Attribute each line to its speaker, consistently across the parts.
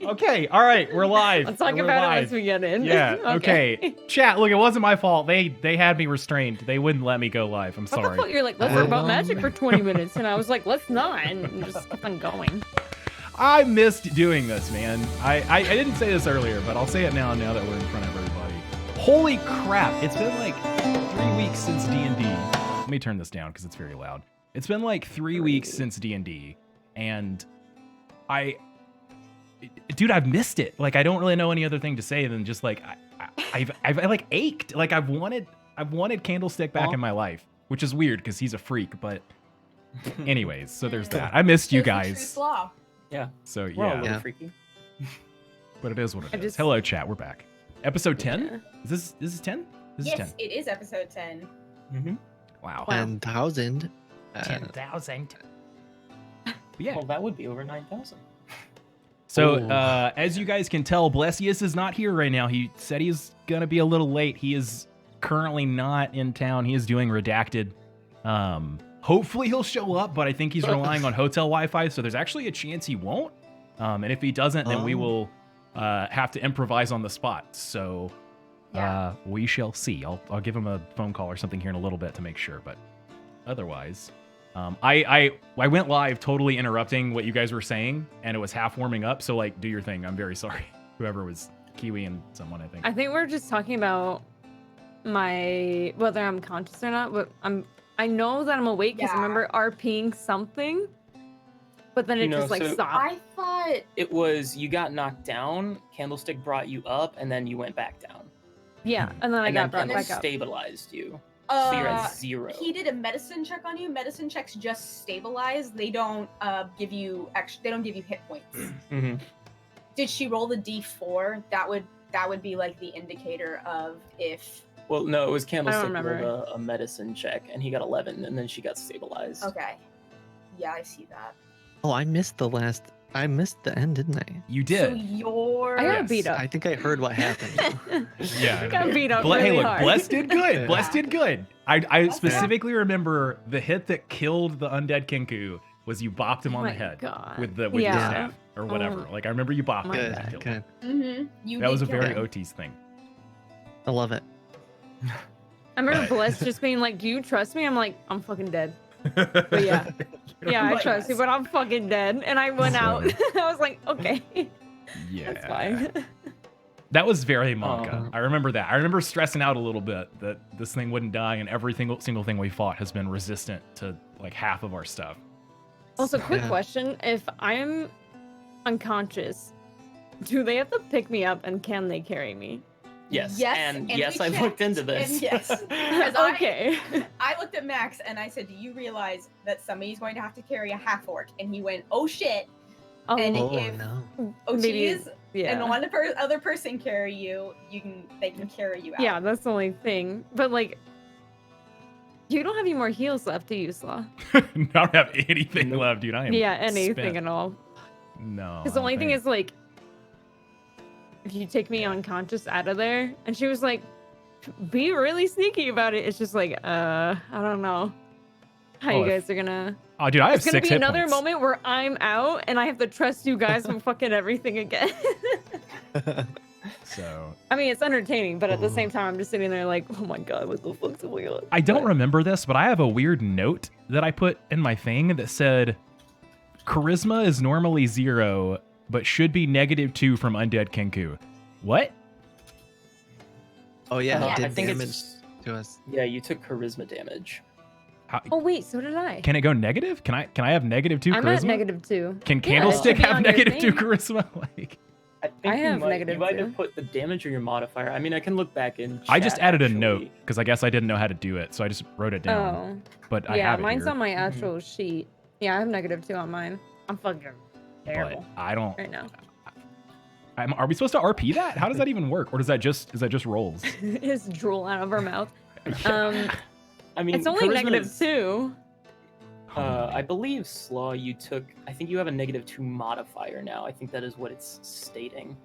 Speaker 1: Okay, all right, we're live.
Speaker 2: Let's talk
Speaker 1: We're
Speaker 2: about
Speaker 1: live.
Speaker 2: it once we get in.
Speaker 1: Yeah, okay. Chat, look, it wasn't my fault. They had me restrained. They wouldn't let me go live. I'm
Speaker 2: What the
Speaker 1: sorry.
Speaker 2: fuck? You're like, let's talk about magic for 20 minutes. And I was like, let's not. And just kept on going.
Speaker 1: I missed doing this, man. I didn't say this earlier, but I'll say it now that we're in front of everybody. Holy crap, it's been like 3 weeks since D&D. Let me turn this down because it's very loud. It's been like 3 weeks since D&D, and dude, I've missed it. Like, I don't really know any other thing to say than just like I've like ached. Like, I've wanted Candlestick back in my life, which is weird because he's a freak. But anyways, so there's that. I missed you guys.
Speaker 3: Yeah.
Speaker 1: So
Speaker 3: We're all a
Speaker 1: yeah,
Speaker 3: little freaky.
Speaker 1: but it is what it is. Hello, chat. We're back. Episode 10. Is this 10? This is 10.
Speaker 4: Yes, it is episode 10.
Speaker 3: Mm-hmm.
Speaker 1: Wow.
Speaker 5: 10,000.
Speaker 1: 10,000. Yeah.
Speaker 3: Well, that would be over 9,000.
Speaker 1: So, as you guys can tell, Blessius is not here right now. He said he's going to be a little late. He is currently not in town. He is doing Redacted. Hopefully he'll show up, but I think he's relying on hotel Wi-Fi, so there's actually a chance he won't. And if he doesn't, then we will have to improvise on the spot. So, we shall see. I'll give him a phone call or something here in a little bit to make sure, but otherwise... I went live totally interrupting what you guys were saying, and it was half warming up, so like, do your thing. I'm very sorry. Whoever was Kiwi and someone, I think.
Speaker 2: I think we're just talking about whether I'm conscious or not, but I know that I'm awake because I remember RPing something, but then it just like stopped.
Speaker 4: I thought
Speaker 3: it was you got knocked down, Candlestick brought you up, and then you went back down.
Speaker 2: Yeah, and then I got brought back up.
Speaker 3: Stabilized you. So you're at 0.
Speaker 4: He did a medicine check on you. Medicine checks just stabilize. They don't give you they don't give you hit points.
Speaker 3: Mm-hmm.
Speaker 4: Did she roll the D4? That would be like the indicator of if.
Speaker 3: Well, no, it was Candlestick rolled a medicine check, and he got 11, and then she got stabilized.
Speaker 4: Okay. Yeah, I see that.
Speaker 5: Oh, I missed the end, didn't I?
Speaker 1: You did.
Speaker 4: So you're...
Speaker 2: I got beat up.
Speaker 5: I think I heard what happened.
Speaker 1: Yeah.
Speaker 2: I got beat up
Speaker 1: Hey,
Speaker 2: really
Speaker 1: look,
Speaker 2: hard.
Speaker 1: Bless did good. Bless did good. I specifically remember the hit that killed the undead Kinku was you bopped him on the head with the staff or whatever. Like, I remember you bopped him and killed him.
Speaker 4: Mm-hmm.
Speaker 1: That was a very OT's thing.
Speaker 5: I love it.
Speaker 2: I remember Bless just being like, do you trust me? I'm like, I'm fucking dead. But yeah. Yeah, I trust you, but I'm fucking dead. And I went out. I was like, okay.
Speaker 1: Yeah.
Speaker 2: That's fine.
Speaker 1: That was very Monka. I remember that. I remember stressing out a little bit that this thing wouldn't die, and every single thing we fought has been resistant to like half of our stuff.
Speaker 2: Also, quick question. If I'm unconscious, do they have to pick me up and can they carry me?
Speaker 3: Yes.
Speaker 4: Yes,
Speaker 3: And
Speaker 4: and
Speaker 3: yes,
Speaker 4: we
Speaker 3: I
Speaker 4: checked,
Speaker 3: looked into this.
Speaker 4: And yes.
Speaker 2: Okay.
Speaker 4: I looked at Max and I said, do you realize that somebody's going to have to carry a half orc? And he went, oh shit.
Speaker 2: Oh,
Speaker 4: and if
Speaker 5: no.
Speaker 4: OTs and one other person carry you, they can carry you out.
Speaker 2: Yeah, that's the only thing. But like, you don't have any more heals left, do you, Slaw?
Speaker 1: I don't have anything left, dude. I am
Speaker 2: anything
Speaker 1: spent.
Speaker 2: at all.
Speaker 1: No.
Speaker 2: Because the only thing is like, if you take me unconscious out of there, and she was like, be really sneaky about it. It's just like, I don't know how you guys are gonna.
Speaker 1: Oh, dude, I have 6 hit points.
Speaker 2: It's gonna be another moment where I'm out and I have to trust you guys with fucking everything again.
Speaker 1: So.
Speaker 2: I mean, it's entertaining, but at the same time, I'm just sitting there like, oh my god, what the fuck's going on?
Speaker 1: I don't remember this, but I have a weird note that I put in my thing that said, charisma is normally 0, but should be -2 from undead Kenku. What?
Speaker 5: Oh yeah,
Speaker 3: I
Speaker 5: it did
Speaker 3: think
Speaker 5: damage to us.
Speaker 3: Yeah, you took charisma damage.
Speaker 2: Oh wait, so did I.
Speaker 1: Can it go negative? Can I have -2 charisma?
Speaker 2: I'm at -2.
Speaker 1: Can Candlestick have -2 charisma? Like,
Speaker 3: I think
Speaker 2: have
Speaker 3: you
Speaker 2: -2.
Speaker 3: either put the damage or your modifier. I mean, I can look back in chat,
Speaker 1: I just added a
Speaker 3: actually.
Speaker 1: note because I guess I didn't know how to do it, so I just wrote it down.
Speaker 2: Oh.
Speaker 1: But I
Speaker 2: Yeah,
Speaker 1: have it
Speaker 2: mine's
Speaker 1: here.
Speaker 2: on my actual sheet. Yeah, I have -2 on mine. I'm fucking terrible.
Speaker 1: But I don't.
Speaker 2: Right now.
Speaker 1: Are we supposed to RP that? How does that even work? Or is that just rolls?
Speaker 2: It's drool out of our mouth.
Speaker 3: I mean,
Speaker 2: it's only
Speaker 3: charisma is-
Speaker 2: -2.
Speaker 3: I believe, Slaw, I think you have a -2 modifier now. I think that is what it's stating.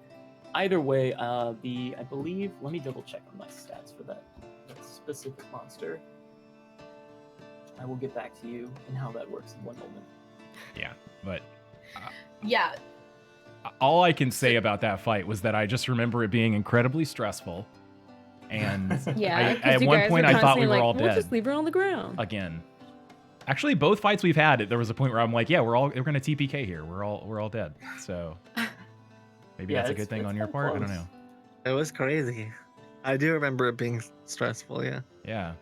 Speaker 3: Either way, I believe, let me double check on my stats for that specific monster. I will get back to you and how that works in one moment.
Speaker 1: Yeah, but...
Speaker 4: Yeah.
Speaker 1: all I can say about that fight was that I just remember it being incredibly stressful. And
Speaker 2: Yeah. 'cause
Speaker 1: at
Speaker 2: you
Speaker 1: one
Speaker 2: guys
Speaker 1: point
Speaker 2: were
Speaker 1: I thought we
Speaker 2: constantly
Speaker 1: were
Speaker 2: like,
Speaker 1: all
Speaker 2: we'll
Speaker 1: dead
Speaker 2: just leave her on the ground.
Speaker 1: again. Actually, both fights we've had, there was a point where I'm like, yeah, we're gonna TPK here. We're all dead. So maybe
Speaker 3: Yeah,
Speaker 1: that's a
Speaker 3: it's-
Speaker 1: good thing
Speaker 3: it's
Speaker 1: on your
Speaker 3: kinda
Speaker 1: part. I don't
Speaker 3: close.
Speaker 1: know.
Speaker 5: It was crazy. I do remember it being stressful. Yeah.
Speaker 1: Yeah.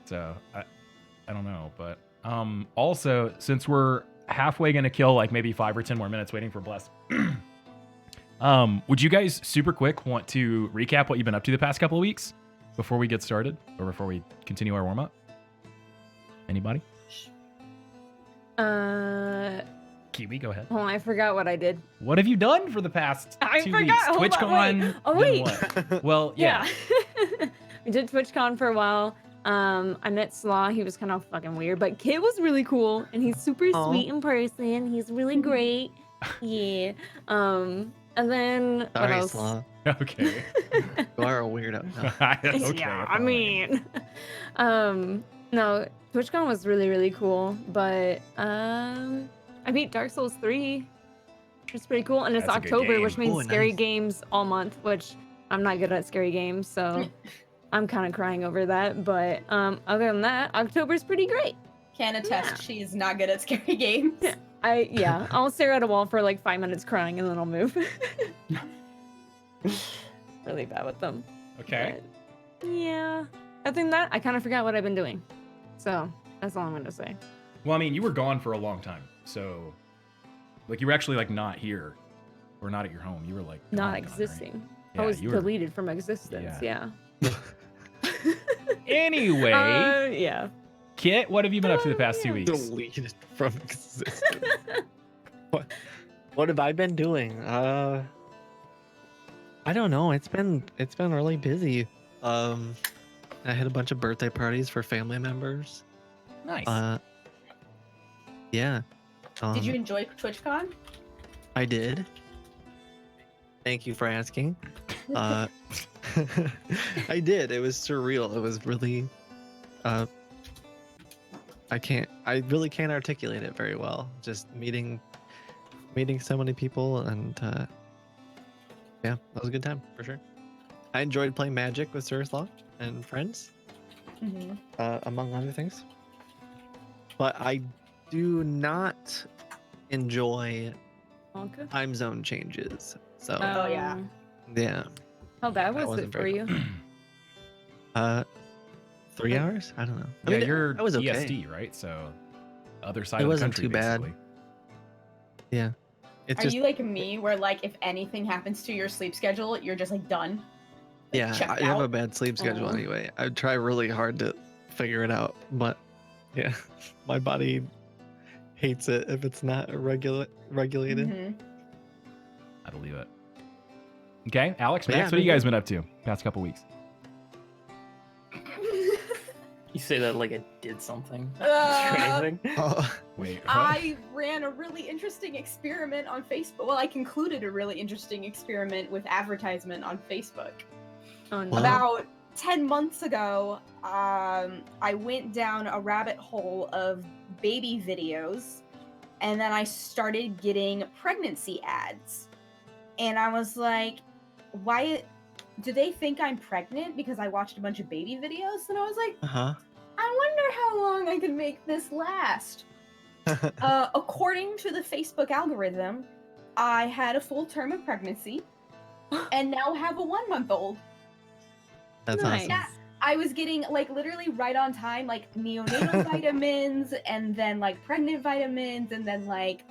Speaker 1: So I don't know, but also since we're halfway gonna kill like maybe 5 or 10 more minutes waiting for Bless. Would you guys super quick want to recap what you've been up to the past couple of weeks before we get started or before we continue our warm up? Anybody? Kiwi, go ahead.
Speaker 2: Oh, I forgot what I did.
Speaker 1: What have you done for the past
Speaker 2: I
Speaker 1: 2
Speaker 2: forgot.
Speaker 1: weeks?
Speaker 2: Hold on,
Speaker 1: TwitchCon.
Speaker 2: wait. Oh,
Speaker 1: then
Speaker 2: wait.
Speaker 1: what? Well, yeah.
Speaker 2: We did TwitchCon for a while. I met Slaw. He was kind of fucking weird, but Kit was really cool, and he's super
Speaker 5: Aw.
Speaker 2: sweet in person. He's really great. Yeah. And then what
Speaker 5: Sorry,
Speaker 2: else?
Speaker 5: Slaw.
Speaker 1: Okay.
Speaker 5: You are a weirdo. No.
Speaker 1: Okay,
Speaker 2: Yeah, I
Speaker 1: fine.
Speaker 2: mean, no, TwitchCon was really, really cool, but I beat Dark Souls 3, which is pretty cool, and it's
Speaker 1: That's a good
Speaker 2: October,
Speaker 1: game.
Speaker 2: which means
Speaker 5: Oh,
Speaker 2: scary
Speaker 5: nice.
Speaker 2: games all month, which I'm not good at scary games, so I'm kind of crying over that. But other than that, October's pretty great.
Speaker 4: Can attest,
Speaker 2: Yeah.
Speaker 4: she is not good at scary games.
Speaker 2: Yeah, I'll stare at a wall for like 5 minutes crying, and then I'll move. Really bad with them.
Speaker 1: Okay.
Speaker 2: But, yeah. Other than that, I kind of forgot what I've been doing. So that's all I'm going to say.
Speaker 1: Well, I mean, you were gone for a long time, so like you were actually like not here, or not at your home. You were like
Speaker 2: Not
Speaker 1: gone, right?
Speaker 2: existing.
Speaker 1: Yeah,
Speaker 2: I was
Speaker 1: you were-
Speaker 2: deleted from existence. Yeah.
Speaker 1: Anyway,
Speaker 2: Yeah.
Speaker 1: Kit, what have you been up to the past 2
Speaker 2: yeah.
Speaker 1: weeks?
Speaker 5: Deleted from existence. What have I been doing? I don't know. It's been really busy. I had a bunch of birthday parties for family members.
Speaker 1: Nice.
Speaker 5: Yeah.
Speaker 4: Did you enjoy TwitchCon?
Speaker 5: I did. Thank you for asking. I did. It was surreal. It was really I really can't articulate it very well. Just meeting so many people, and yeah, that was a good time for sure. I enjoyed playing Magic with Surislaw and friends, among other things. But I do not enjoy
Speaker 2: Wonka?
Speaker 5: time zone changes. So
Speaker 4: Oh, yeah.
Speaker 5: yeah,
Speaker 2: How bad
Speaker 5: That
Speaker 2: was
Speaker 5: wasn't
Speaker 2: it for
Speaker 5: very
Speaker 2: you?
Speaker 5: 3 hours. I don't know. I
Speaker 1: Yeah,
Speaker 5: mean,
Speaker 1: you're
Speaker 5: I was okay.
Speaker 1: EST, right? So other side
Speaker 5: It
Speaker 1: of the
Speaker 5: wasn't
Speaker 1: country,
Speaker 5: too bad.
Speaker 1: basically.
Speaker 5: Yeah, it's
Speaker 4: Are
Speaker 5: just
Speaker 4: you like me, where like if anything happens to your sleep schedule, you're just like done? Like,
Speaker 5: yeah.
Speaker 4: checked
Speaker 5: I have a
Speaker 4: out?
Speaker 5: bad sleep schedule
Speaker 2: Aw.
Speaker 5: anyway. I try really hard to figure it out, but yeah, my body hates it if it's not regulated.
Speaker 4: Mhm.
Speaker 1: I believe it. Okay, Alex,
Speaker 5: But
Speaker 1: Max,
Speaker 5: yeah,
Speaker 1: what have you
Speaker 5: no,
Speaker 1: guys been up to past couple weeks?
Speaker 3: You say that like I did something.
Speaker 4: Uh,
Speaker 3: Anything?
Speaker 5: Oh,
Speaker 1: Wait, what?
Speaker 4: I ran a really interesting experiment on Facebook. Well, I concluded a really interesting experiment with advertisement on Facebook.
Speaker 2: Oh, no.
Speaker 5: Wow.
Speaker 4: About 10 months ago, I went down a rabbit hole of baby videos, and then I started getting pregnancy ads. And I was like, why do they think I'm pregnant because I watched a bunch of baby videos? And I was like,
Speaker 5: uh-huh.
Speaker 4: I wonder how long I can make this last. According to the Facebook algorithm, I had a full term of pregnancy and now have a 1-month-old.
Speaker 5: That's
Speaker 2: Nice.
Speaker 5: awesome.
Speaker 4: Yeah, I was getting like literally right on time, like neonatal vitamins, and then like pregnant vitamins, and then like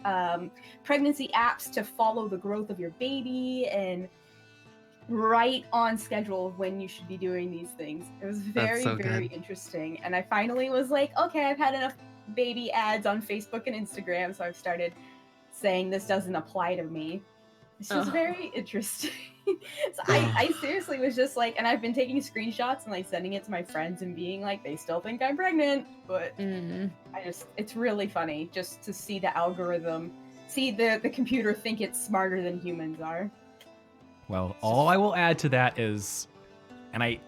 Speaker 4: pregnancy apps to follow the growth of your baby, and right on schedule of when you should be doing these things. It was very,
Speaker 5: so
Speaker 4: very
Speaker 5: good.
Speaker 4: interesting. And I finally was like, okay, I've had enough baby ads on Facebook and Instagram, so I've started saying this doesn't apply to me. It's just
Speaker 2: Oh.
Speaker 4: very interesting. So I seriously was just like, and I've been taking screenshots and like sending it to my friends and being like, they still think I'm pregnant, but it's really funny just to see the algorithm, see the computer think it's smarter than humans are.
Speaker 1: Well, all I will add to that is, and I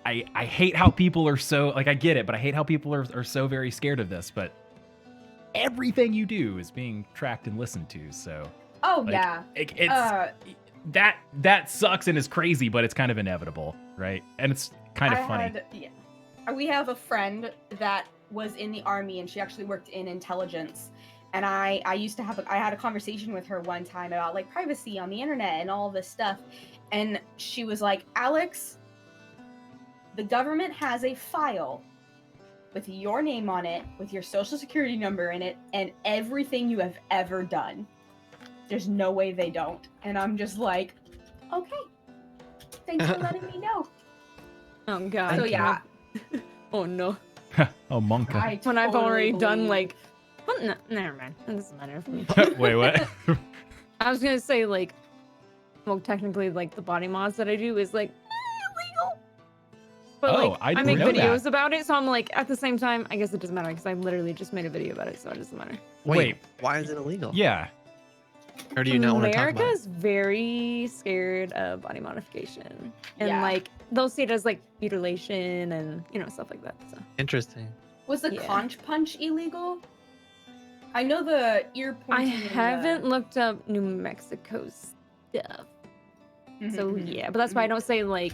Speaker 1: hate how people are so, like, I get it, but I hate how people are so very scared of this, but everything you do is being tracked and listened to, so.
Speaker 4: Oh
Speaker 1: Like,
Speaker 4: yeah.
Speaker 1: it's that sucks and is crazy, but it's kind of inevitable, right? And it's kind of funny.
Speaker 4: We have a friend that was in the army and she actually worked in intelligence. And I had a conversation with her one time about like privacy on the internet and all this stuff. And she was like, Alex, the government has a file with your name on it, with your social security number in it, and everything you have ever done. There's no way they don't. And I'm just like, okay. Thanks for letting me know.
Speaker 2: Oh god.
Speaker 4: So yeah.
Speaker 2: Oh no.
Speaker 1: Oh, Monka.
Speaker 2: When I've already done
Speaker 4: believe-
Speaker 2: like, well, no, never mind. It doesn't matter for me.
Speaker 1: Wait, what?
Speaker 2: I was gonna say like, well, technically like the body mods that I do is like illegal. But
Speaker 1: Oh,
Speaker 2: like
Speaker 1: I
Speaker 2: I
Speaker 1: didn't
Speaker 2: make
Speaker 1: know
Speaker 2: videos
Speaker 1: that.
Speaker 2: about it, so I'm like at the same time, I guess it doesn't matter because I literally just made a video about it, so it doesn't matter.
Speaker 1: Wait.
Speaker 5: Why is it illegal?
Speaker 1: Yeah.
Speaker 5: Or do you not want to talk
Speaker 2: America
Speaker 5: about it?
Speaker 2: is very scared of body modification, and
Speaker 4: Yeah.
Speaker 2: like they'll see it as like mutilation and stuff like that. So
Speaker 5: Interesting.
Speaker 4: Was the
Speaker 2: Yeah.
Speaker 4: conch punch illegal? I know the ear
Speaker 2: I
Speaker 4: pointing. and
Speaker 2: haven't looked up New Mexico stuff. So yeah, but that's why I don't say like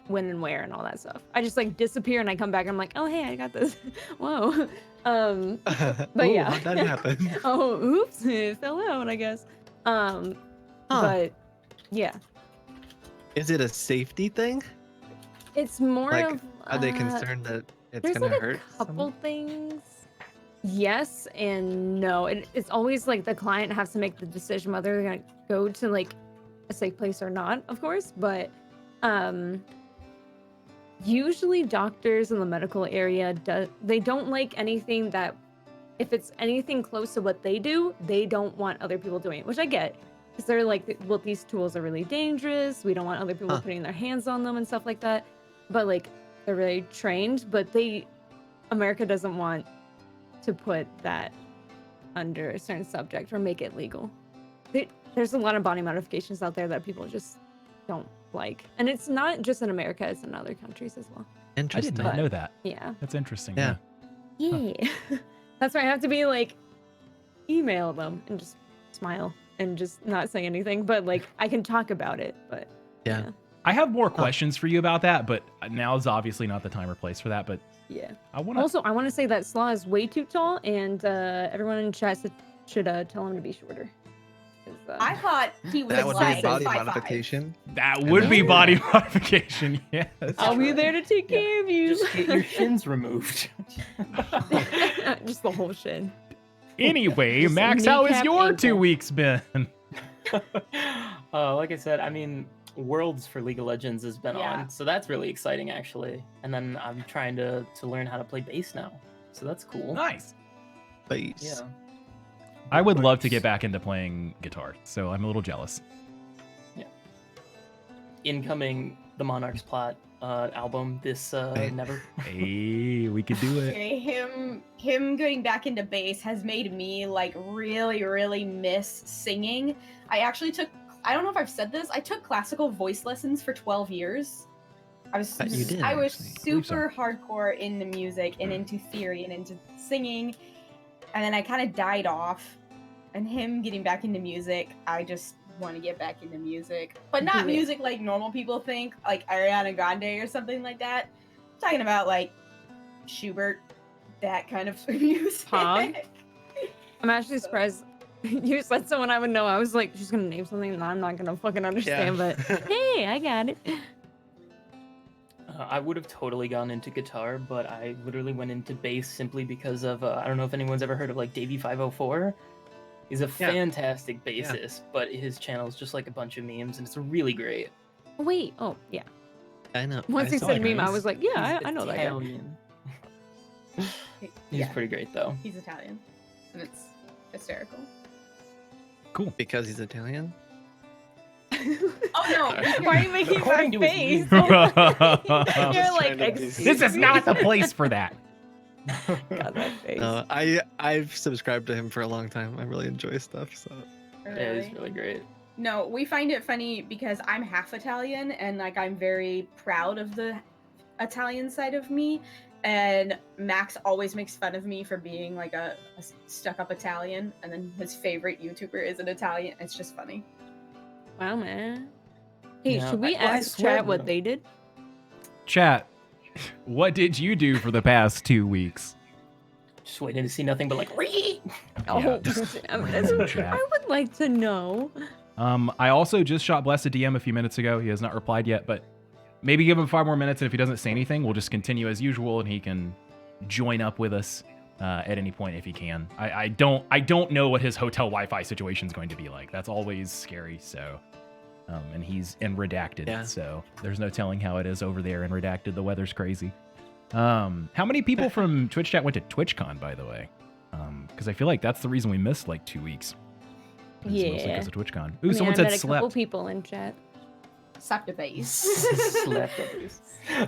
Speaker 2: when and where and all that stuff. I just like disappear and I come back and I'm like, oh hey, I got this. Whoa. But
Speaker 5: Ooh,
Speaker 2: yeah.
Speaker 5: how'd that happen?
Speaker 2: Oh, oops, it fell out, I guess. But yeah,
Speaker 5: Is it a safety thing?
Speaker 2: it's more
Speaker 5: Like,
Speaker 2: of.
Speaker 5: Are they concerned that it's
Speaker 2: There's
Speaker 5: gonna
Speaker 2: like
Speaker 5: hurt?
Speaker 2: a couple
Speaker 5: someone?
Speaker 2: things. Yes and no. It's always like the client has to make the decision whether they're gonna go to like a safe place or not, of course. But usually doctors in the medical area they don't like anything that if it's anything close to what they do, they don't want other people doing it, which I get. Because they're like, well, these tools are really dangerous. We don't want other people putting their hands on them and stuff like that. But like, they're really trained, but America doesn't want to put that under a certain subject or make it legal. There's a lot of body modifications out there that people just don't like. And it's not just in America, it's in other countries as well.
Speaker 1: I
Speaker 5: Interesting.
Speaker 1: did not know that.
Speaker 2: Yeah.
Speaker 1: That's interesting.
Speaker 5: Yeah.
Speaker 2: Yeah. That's why I have to be like, email them and just smile and just not say anything. But like, I can talk about it, but
Speaker 5: Yeah.
Speaker 1: I have more questions for you about that, but now is obviously not the time or place for that. But
Speaker 2: yeah.
Speaker 1: I want to.
Speaker 2: Also, I want to say that Slaw is way too tall, and everyone in chat should tell him to be shorter. 'Cause,
Speaker 4: I thought he was
Speaker 5: That would
Speaker 4: like
Speaker 5: be body
Speaker 4: 5'5".
Speaker 5: modification.
Speaker 1: That would be body modification. Yes.
Speaker 2: I'll be there to take care of you.
Speaker 3: Just get your shins removed.
Speaker 2: Just the whole shin.
Speaker 1: Anyway,
Speaker 2: Just
Speaker 1: Max, how has
Speaker 2: kneecap,
Speaker 1: your
Speaker 2: ankle.
Speaker 1: 2 weeks been?
Speaker 3: Like I said, I mean, Worlds for League of Legends has been
Speaker 4: Yeah.
Speaker 3: on, so that's really exciting actually. And then I'm trying to learn how to play bass now, so that's cool.
Speaker 1: Nice.
Speaker 5: Base.
Speaker 3: Yeah.
Speaker 1: I would love to get back into playing guitar, so I'm a little jealous.
Speaker 3: Incoming the Monarch's plot album this
Speaker 5: Right.
Speaker 3: never.
Speaker 1: Hey, we could do it.
Speaker 4: Okay, him getting back into bass has made me like really, really miss singing. I actually I don't know if I've said this, I took classical voice lessons for 12 years. I was
Speaker 5: You did,
Speaker 4: I was
Speaker 5: actually.
Speaker 1: Believe so.
Speaker 4: super hardcore into music and into theory and into singing. And then I kind of died off. And him getting back into music, I just want to get back into music. But not
Speaker 2: Yeah.
Speaker 4: music like normal people think, like Ariana Grande or something like that. I'm talking about like Schubert, that kind of music.
Speaker 2: Huh? I'm actually surprised you said someone I would know. I was like, she's gonna name something that I'm not gonna fucking understand, but hey, I got it.
Speaker 3: I would have totally gone into guitar, but I literally went into bass simply because of I don't know if anyone's ever heard of like Davey 504. He's a
Speaker 5: Yeah.
Speaker 3: fantastic bassist, but his channel is just like a bunch of memes, and it's really great.
Speaker 2: Wait, oh yeah.
Speaker 5: I know.
Speaker 2: Once
Speaker 5: I
Speaker 2: he
Speaker 5: saw
Speaker 2: said
Speaker 5: it.
Speaker 2: meme, I was like, yeah,
Speaker 3: He's
Speaker 2: I know that guy.
Speaker 3: Italian. He's
Speaker 4: Yeah,
Speaker 3: pretty great though.
Speaker 4: he's Italian. And it's hysterical.
Speaker 1: Cool.
Speaker 5: Because he's Italian.
Speaker 4: Oh no!
Speaker 2: Why are you making
Speaker 3: According
Speaker 2: that
Speaker 3: to his
Speaker 2: face?
Speaker 3: memes.
Speaker 2: You're
Speaker 5: just
Speaker 2: like,
Speaker 5: trying to be-
Speaker 2: excuse
Speaker 1: This is
Speaker 2: me?
Speaker 1: not the place for that.
Speaker 2: God, that face.
Speaker 5: I've subscribed to him for a long time. I really enjoy his stuff. So
Speaker 3: Yeah, he's really great.
Speaker 4: No, we find it funny because I'm half Italian and like I'm very proud of the Italian side of me, and Max always makes fun of me for being like a stuck-up Italian, and then his favorite YouTuber is an Italian. It's just funny.
Speaker 2: Wow, man. Hey,
Speaker 3: Yeah,
Speaker 2: should we
Speaker 3: I
Speaker 2: ask
Speaker 3: swear
Speaker 2: chat what
Speaker 3: though.
Speaker 2: they did?
Speaker 1: Chat, what did you do for the past 2 weeks?
Speaker 3: Just waiting to see nothing but like. "Ree!"
Speaker 2: Oh,
Speaker 1: Chat.
Speaker 2: I would like to know.
Speaker 1: I also just shot Blessed DM a few minutes ago. He has not replied yet, but maybe give him 5 more minutes, and if he doesn't say anything, we'll just continue as usual, and he can join up with us at any point if he can. I don't know what his hotel Wi-Fi situation is going to be like. That's always scary. So, and he's in Redacted, so there's no telling how it is over there in Redacted. The weather's crazy. How many people from Twitch chat went to TwitchCon, by the way? Because I feel like that's the reason we missed like 2 weeks. It's mostly
Speaker 2: Yeah.
Speaker 1: because of TwitchCon.
Speaker 2: I
Speaker 1: Ooh,
Speaker 2: mean,
Speaker 1: someone
Speaker 2: I
Speaker 1: said
Speaker 2: met a couple
Speaker 1: slept.
Speaker 2: people in chat.
Speaker 4: Sucked a base.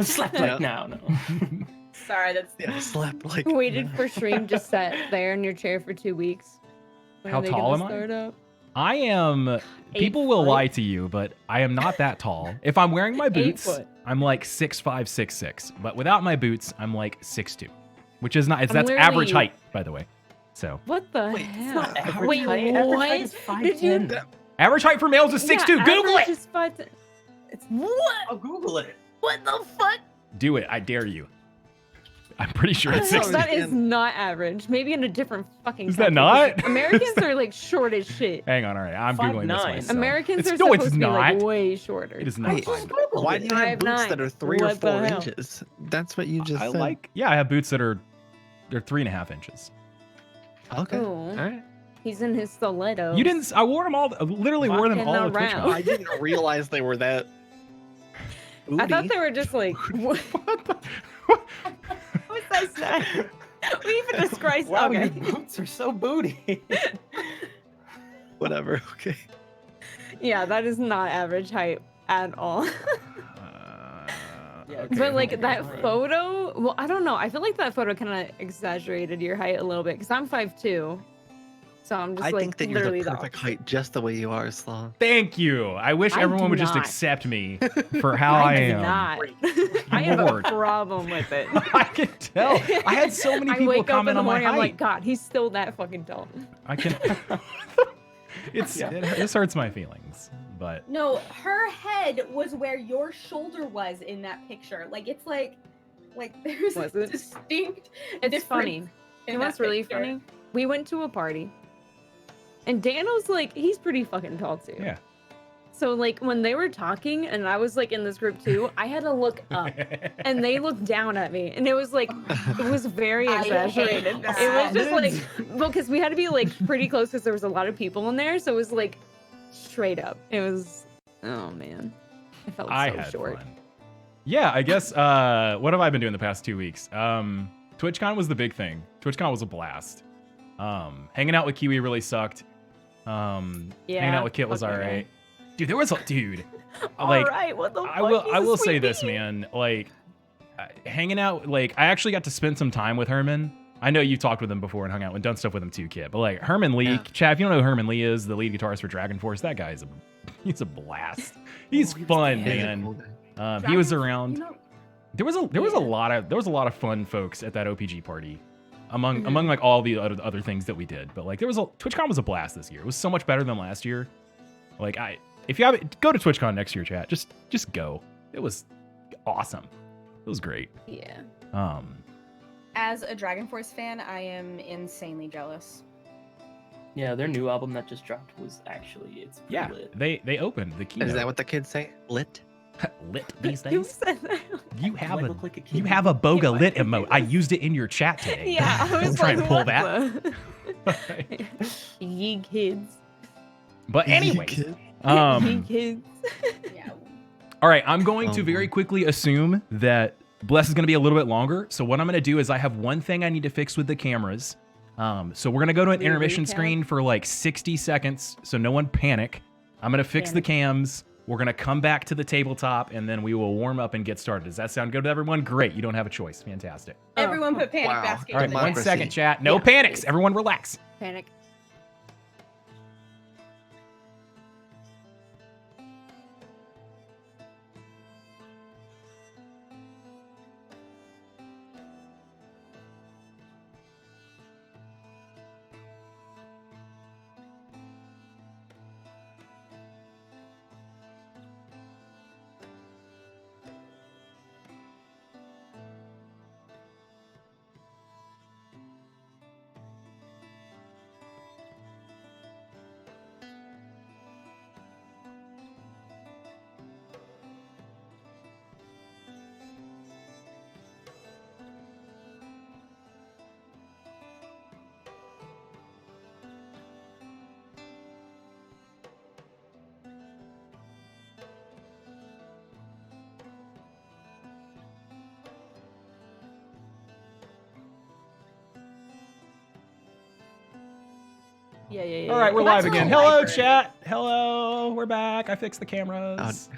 Speaker 3: Slept like now. No.
Speaker 4: Sorry, that's
Speaker 5: Slept like.
Speaker 2: Waited for stream, just sat there in your chair for 2 weeks. When
Speaker 1: How
Speaker 2: are they
Speaker 1: tall
Speaker 2: gonna
Speaker 1: am I?
Speaker 2: start up?
Speaker 1: I am.
Speaker 2: 8
Speaker 1: People will
Speaker 2: foot.
Speaker 1: lie to you, but I am not that tall. If I'm wearing my
Speaker 2: 8
Speaker 1: boots,
Speaker 2: foot.
Speaker 1: I'm like 6'5", 6'6". But without my boots, I'm like 6'2", which is not.
Speaker 2: I'm
Speaker 1: That's
Speaker 2: literally-
Speaker 1: average height, by the way. So
Speaker 2: What the
Speaker 5: Wait,
Speaker 2: hell?
Speaker 3: Not average
Speaker 2: Wait,
Speaker 3: height. Average
Speaker 2: what?
Speaker 3: height is
Speaker 2: Did you-
Speaker 3: 5'10".
Speaker 1: average height for males is 6'2".
Speaker 2: Yeah,
Speaker 1: Google
Speaker 2: average
Speaker 1: it.
Speaker 2: is 5'10". What?
Speaker 3: I'll Google it.
Speaker 2: What the fuck?
Speaker 1: Do it. I dare you. I'm pretty sure it's
Speaker 2: No,
Speaker 1: 6'2".
Speaker 2: that is not average. Maybe in a different fucking.
Speaker 1: Is that
Speaker 2: country,
Speaker 1: not?
Speaker 2: 'cause Americans are like short as shit.
Speaker 1: Hang on. All right. I'm googling this
Speaker 3: 5'9".
Speaker 1: myself.
Speaker 2: Americans
Speaker 1: It's-
Speaker 2: are
Speaker 1: no,
Speaker 2: supposed
Speaker 1: it's
Speaker 2: to be like
Speaker 1: not.
Speaker 2: way shorter.
Speaker 1: It is not.
Speaker 5: Wait,
Speaker 1: fine.
Speaker 5: why do you have boots
Speaker 2: 5'9".
Speaker 5: that are 3 or
Speaker 2: What the
Speaker 5: 4
Speaker 2: hell?
Speaker 5: inches? That's what you just
Speaker 1: I
Speaker 5: said.
Speaker 1: like. Yeah, I have boots that are. They're 3.5 inches.
Speaker 5: Okay.
Speaker 2: Ooh.
Speaker 5: All right.
Speaker 2: He's in his stilettos.
Speaker 1: You didn't. I wore them all. Literally wore them
Speaker 2: Walking
Speaker 1: all at
Speaker 2: around.
Speaker 1: TwitchCon.
Speaker 5: I didn't realize they were that.
Speaker 2: I thought
Speaker 5: booty.
Speaker 2: they were just like. What?
Speaker 1: What the?
Speaker 2: What's that say? We even describe.
Speaker 3: Wow,
Speaker 2: Okay.
Speaker 3: your boots are so booty.
Speaker 5: Whatever. Okay.
Speaker 2: Yeah, that is not average height at all.
Speaker 3: Yeah,
Speaker 1: okay,
Speaker 2: But like
Speaker 1: hold
Speaker 2: that
Speaker 1: on.
Speaker 2: photo, well, I don't know. I feel like that photo kind of exaggerated your height a little bit because I'm 5'2", so I'm just
Speaker 5: I
Speaker 2: like
Speaker 5: think that you're
Speaker 2: literally
Speaker 5: the
Speaker 2: the
Speaker 5: perfect
Speaker 2: opposite.
Speaker 5: height just the way you are, Slaw.
Speaker 1: Thank you. I wish
Speaker 2: I
Speaker 1: everyone
Speaker 2: do
Speaker 1: would just
Speaker 2: not.
Speaker 1: accept me for how I
Speaker 2: do
Speaker 1: am.
Speaker 2: not. I have
Speaker 1: Lord.
Speaker 2: a problem with it.
Speaker 1: I can tell. I had so many
Speaker 2: I
Speaker 1: people
Speaker 2: wake up in
Speaker 1: comment
Speaker 2: the
Speaker 1: on my
Speaker 2: morning,
Speaker 1: height.
Speaker 2: I'm like, God, he's still that fucking tall.
Speaker 1: I can. This hurts my feelings, but
Speaker 4: No, her head was where your shoulder was in that picture. Like it's like there's
Speaker 2: Was
Speaker 4: a
Speaker 2: it?
Speaker 4: distinct.
Speaker 2: It's
Speaker 4: difference
Speaker 2: funny.
Speaker 4: in
Speaker 2: You know
Speaker 4: that
Speaker 2: what's really
Speaker 4: picture.
Speaker 2: funny? We went to a party, and Daniel's like, he's pretty fucking tall too.
Speaker 1: yeah.
Speaker 2: So like when they were talking, and I was like in this group too, I had to look up, and they looked down at me, and it was like, it was very
Speaker 4: I
Speaker 2: exaggerated.
Speaker 4: hated that.
Speaker 2: It was just like, well, because we had to be like pretty close because there was a lot of people in there, so it was like straight up. It was, oh man, I felt
Speaker 1: I
Speaker 2: so
Speaker 1: had
Speaker 2: short.
Speaker 1: fun. Yeah, I guess. What have I been doing the past 2 weeks? TwitchCon was the big thing. TwitchCon was a blast. Hanging out with Kiwi really sucked. Hanging out with Kit was
Speaker 2: fuck that guy.
Speaker 1: alright. Dude, there was a dude.
Speaker 2: All
Speaker 1: Like,
Speaker 2: right, what the fuck?
Speaker 1: I will.
Speaker 2: He's
Speaker 1: I
Speaker 2: a
Speaker 1: will
Speaker 2: sweet
Speaker 1: say this,
Speaker 2: pea.
Speaker 1: man. Like, hanging out. Like, I actually got to spend some time with Herman. I know you talked with him before and hung out and done stuff with him too, Kit. But like Herman Lee,
Speaker 5: Yeah.
Speaker 1: Chad, if you don't know who Herman Lee is, the lead guitarist for Dragon Force, that guy's he's a blast. He's fun, man. He was around.
Speaker 4: You know,
Speaker 1: There was a lot of fun folks at that OPG party, among like all the other things that we did. But like TwitchCon was a blast this year. It was so much better than last year. Like if you haven't, go to TwitchCon next year, chat. Just go. It was awesome. It was great.
Speaker 2: Yeah.
Speaker 4: as a Dragon Force fan, I am insanely jealous.
Speaker 3: Yeah, their new album that just dropped was it's pretty
Speaker 1: Yeah,
Speaker 3: lit.
Speaker 1: they opened the keynote.
Speaker 5: Is that what the kids say? Lit?
Speaker 1: lit these
Speaker 2: You
Speaker 1: days?
Speaker 2: said that.
Speaker 1: You
Speaker 3: Do
Speaker 1: have
Speaker 3: I
Speaker 1: a
Speaker 3: look like a kid?
Speaker 1: you have a boga
Speaker 3: Yeah,
Speaker 1: lit
Speaker 3: I-
Speaker 1: emote. I used it in your chat today.
Speaker 2: Yeah, I
Speaker 1: Don't
Speaker 2: was
Speaker 1: try
Speaker 2: like,
Speaker 1: and pull
Speaker 2: what
Speaker 1: that.
Speaker 2: the? Ye kids.
Speaker 1: But anyways,
Speaker 5: Kid?
Speaker 2: Ye kids.
Speaker 4: Yeah.
Speaker 1: all right, I'm going to
Speaker 5: Oh,
Speaker 1: very
Speaker 5: boy.
Speaker 1: quickly assume that Bless is going to be a little bit longer. So what I'm going to do is I have one thing I need to fix with the cameras. So we're going to go to an
Speaker 2: We
Speaker 1: intermission
Speaker 2: recap?
Speaker 1: screen for like 60 seconds. So no one panic. I'm going to fix the cams. We're going to come back to the tabletop and then we will warm up and get started. Does that sound good to everyone? Great. You don't have a choice. Fantastic.
Speaker 4: Everyone put Panic
Speaker 5: Wow.
Speaker 4: Basket
Speaker 1: All right,
Speaker 4: in the
Speaker 1: one
Speaker 5: Democracy.
Speaker 1: second, chat. No
Speaker 2: Yeah,
Speaker 1: panics.
Speaker 2: please.
Speaker 1: Everyone relax.
Speaker 2: Panic. Yeah.
Speaker 1: All right, we're
Speaker 2: Well,
Speaker 1: live
Speaker 2: that's
Speaker 1: again.
Speaker 2: a
Speaker 1: Hello,
Speaker 2: library.
Speaker 1: chat. Hello, we're back. I fixed the cameras.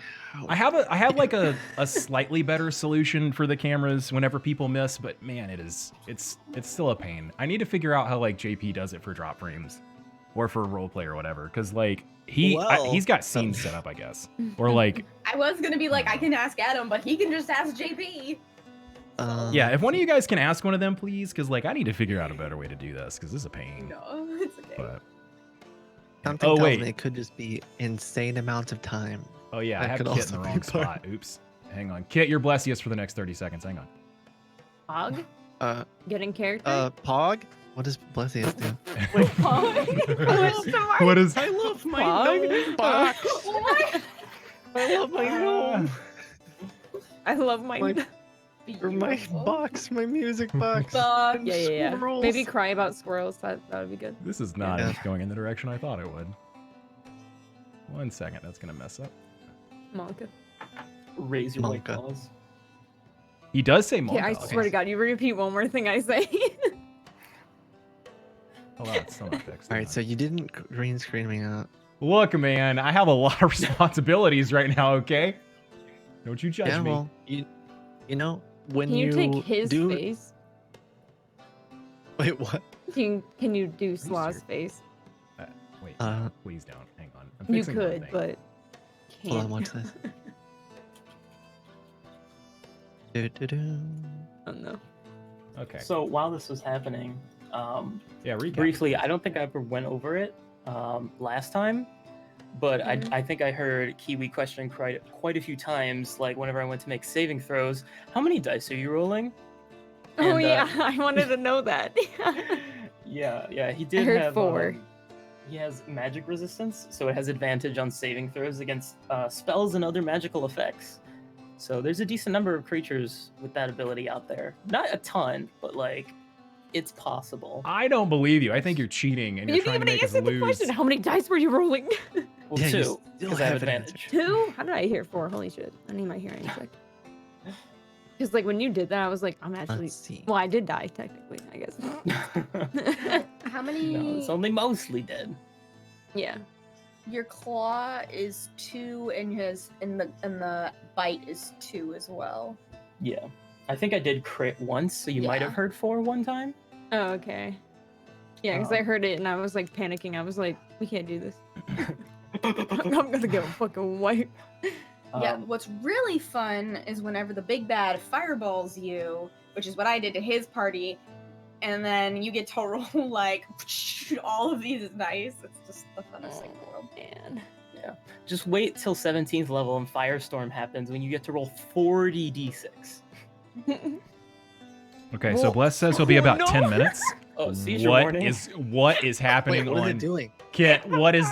Speaker 1: I have like a slightly better solution for the cameras whenever people miss, but man, it's still a pain. I need to figure out how like JP does it for drop frames, or for roleplay or whatever, because like he's got scenes set up, I guess, or like
Speaker 4: I was gonna be like, I can ask Adam, but he can just ask JP.
Speaker 1: yeah. If one of you guys can ask one of them, please, because like I need to figure out a better way to do this, because this is a pain.
Speaker 4: No, it's okay.
Speaker 1: But
Speaker 5: Something tells me it could just be insane amounts of time.
Speaker 1: oh yeah, I
Speaker 5: That
Speaker 1: have
Speaker 5: could
Speaker 1: Kit in
Speaker 5: also
Speaker 1: the
Speaker 5: be
Speaker 1: wrong
Speaker 5: part-
Speaker 1: spot. Oops. Hang on, Kit, you're blessiest for the next 30 seconds. Hang on.
Speaker 2: Hog? Getting character?
Speaker 5: Pog? What does Blessius do?
Speaker 2: Hog?
Speaker 1: What is?
Speaker 5: I love my
Speaker 2: Pog?
Speaker 5: gnome box. I love my gnome.
Speaker 2: I love my
Speaker 5: Or my box, my music box. and
Speaker 2: Yeah.
Speaker 5: squirrels.
Speaker 2: Maybe cry about squirrels. That would be good.
Speaker 1: This is not
Speaker 5: Yeah.
Speaker 1: going in the direction I thought it would. 1 second, that's gonna mess up.
Speaker 2: Monka.
Speaker 3: Raise your white
Speaker 5: Monka.
Speaker 3: claws.
Speaker 1: He does say Monka.
Speaker 2: Yeah, I swear to God, you repeat one more thing I say.
Speaker 1: Hold on, it's still not fixed.
Speaker 5: All right, so you didn't green screen me out.
Speaker 1: Look, man, I have a lot of responsibilities right now. Okay, don't you judge
Speaker 5: Yeah,
Speaker 1: me.
Speaker 5: well, you know when
Speaker 2: Can you take his
Speaker 5: do
Speaker 2: face?
Speaker 5: Wait, what?
Speaker 2: Can you do Slaw's face?
Speaker 1: Wait,
Speaker 5: Uh,
Speaker 1: please don't. Hang on. I'm
Speaker 2: You
Speaker 1: fixing one
Speaker 2: could,
Speaker 1: thing.
Speaker 2: but
Speaker 5: Hold on,
Speaker 2: can't.
Speaker 5: watch this. Do-do-do.
Speaker 2: Oh no.
Speaker 1: Okay.
Speaker 3: So while this was happening,
Speaker 1: Yeah, recap.
Speaker 3: briefly, I don't think I ever went over it last time, but
Speaker 2: Mhm.
Speaker 3: I think I heard Kiwi questioning quite a few times, like whenever I went to make saving throws. How many dice are you rolling?
Speaker 2: Oh
Speaker 3: And,
Speaker 2: yeah, I wanted to know that.
Speaker 3: Yeah, he did
Speaker 2: heard
Speaker 3: have
Speaker 2: 4.
Speaker 3: He has magic resistance, so it has advantage on saving throws against spells and other magical effects. So there's a decent number of creatures with that ability out there. Not a ton, but like it's possible.
Speaker 1: I don't believe you. I think you're cheating and
Speaker 2: You
Speaker 1: you're
Speaker 2: didn't
Speaker 1: trying to
Speaker 2: even
Speaker 1: make us
Speaker 2: answer the
Speaker 1: lose.
Speaker 2: question. How many dice were you rolling?
Speaker 3: Well,
Speaker 5: Yeah, you
Speaker 3: 2,
Speaker 5: still
Speaker 3: because I have
Speaker 5: have an
Speaker 3: advantage.
Speaker 2: 2? How did I hear 4? Holy shit! I need my hearing checked. Because like when you did that, I was like, I'm actually.
Speaker 5: Let's see.
Speaker 2: Well, I did die technically, I guess.
Speaker 4: How many?
Speaker 3: No, it's only mostly dead.
Speaker 2: Yeah.
Speaker 4: Your claw is 2, and the bite is 2 as well.
Speaker 3: Yeah. I think I did crit once, so you might
Speaker 4: Yeah.
Speaker 3: have heard 4 one time.
Speaker 2: Oh, okay. Yeah, because I heard it and I was like panicking. I was like, we can't do this. I'm gonna get fucking wiped.
Speaker 4: Yeah,
Speaker 3: Um,
Speaker 4: what's really fun is whenever the big bad fireballs you, which is what I did to his party, and then you get to roll like all of these dice. It's just the funnest thing in the world.
Speaker 2: Man.
Speaker 3: Just wait till 17th level and Firestorm happens when you get to roll 40 d6.
Speaker 1: Okay, so
Speaker 2: Well-
Speaker 1: Bless says he'll be about
Speaker 2: Oh, no.
Speaker 1: 10 minutes.
Speaker 3: Oh, seizure
Speaker 1: What
Speaker 3: warning.
Speaker 1: is happening
Speaker 5: Wait, what is
Speaker 1: on
Speaker 5: it doing?
Speaker 1: Kit? What is?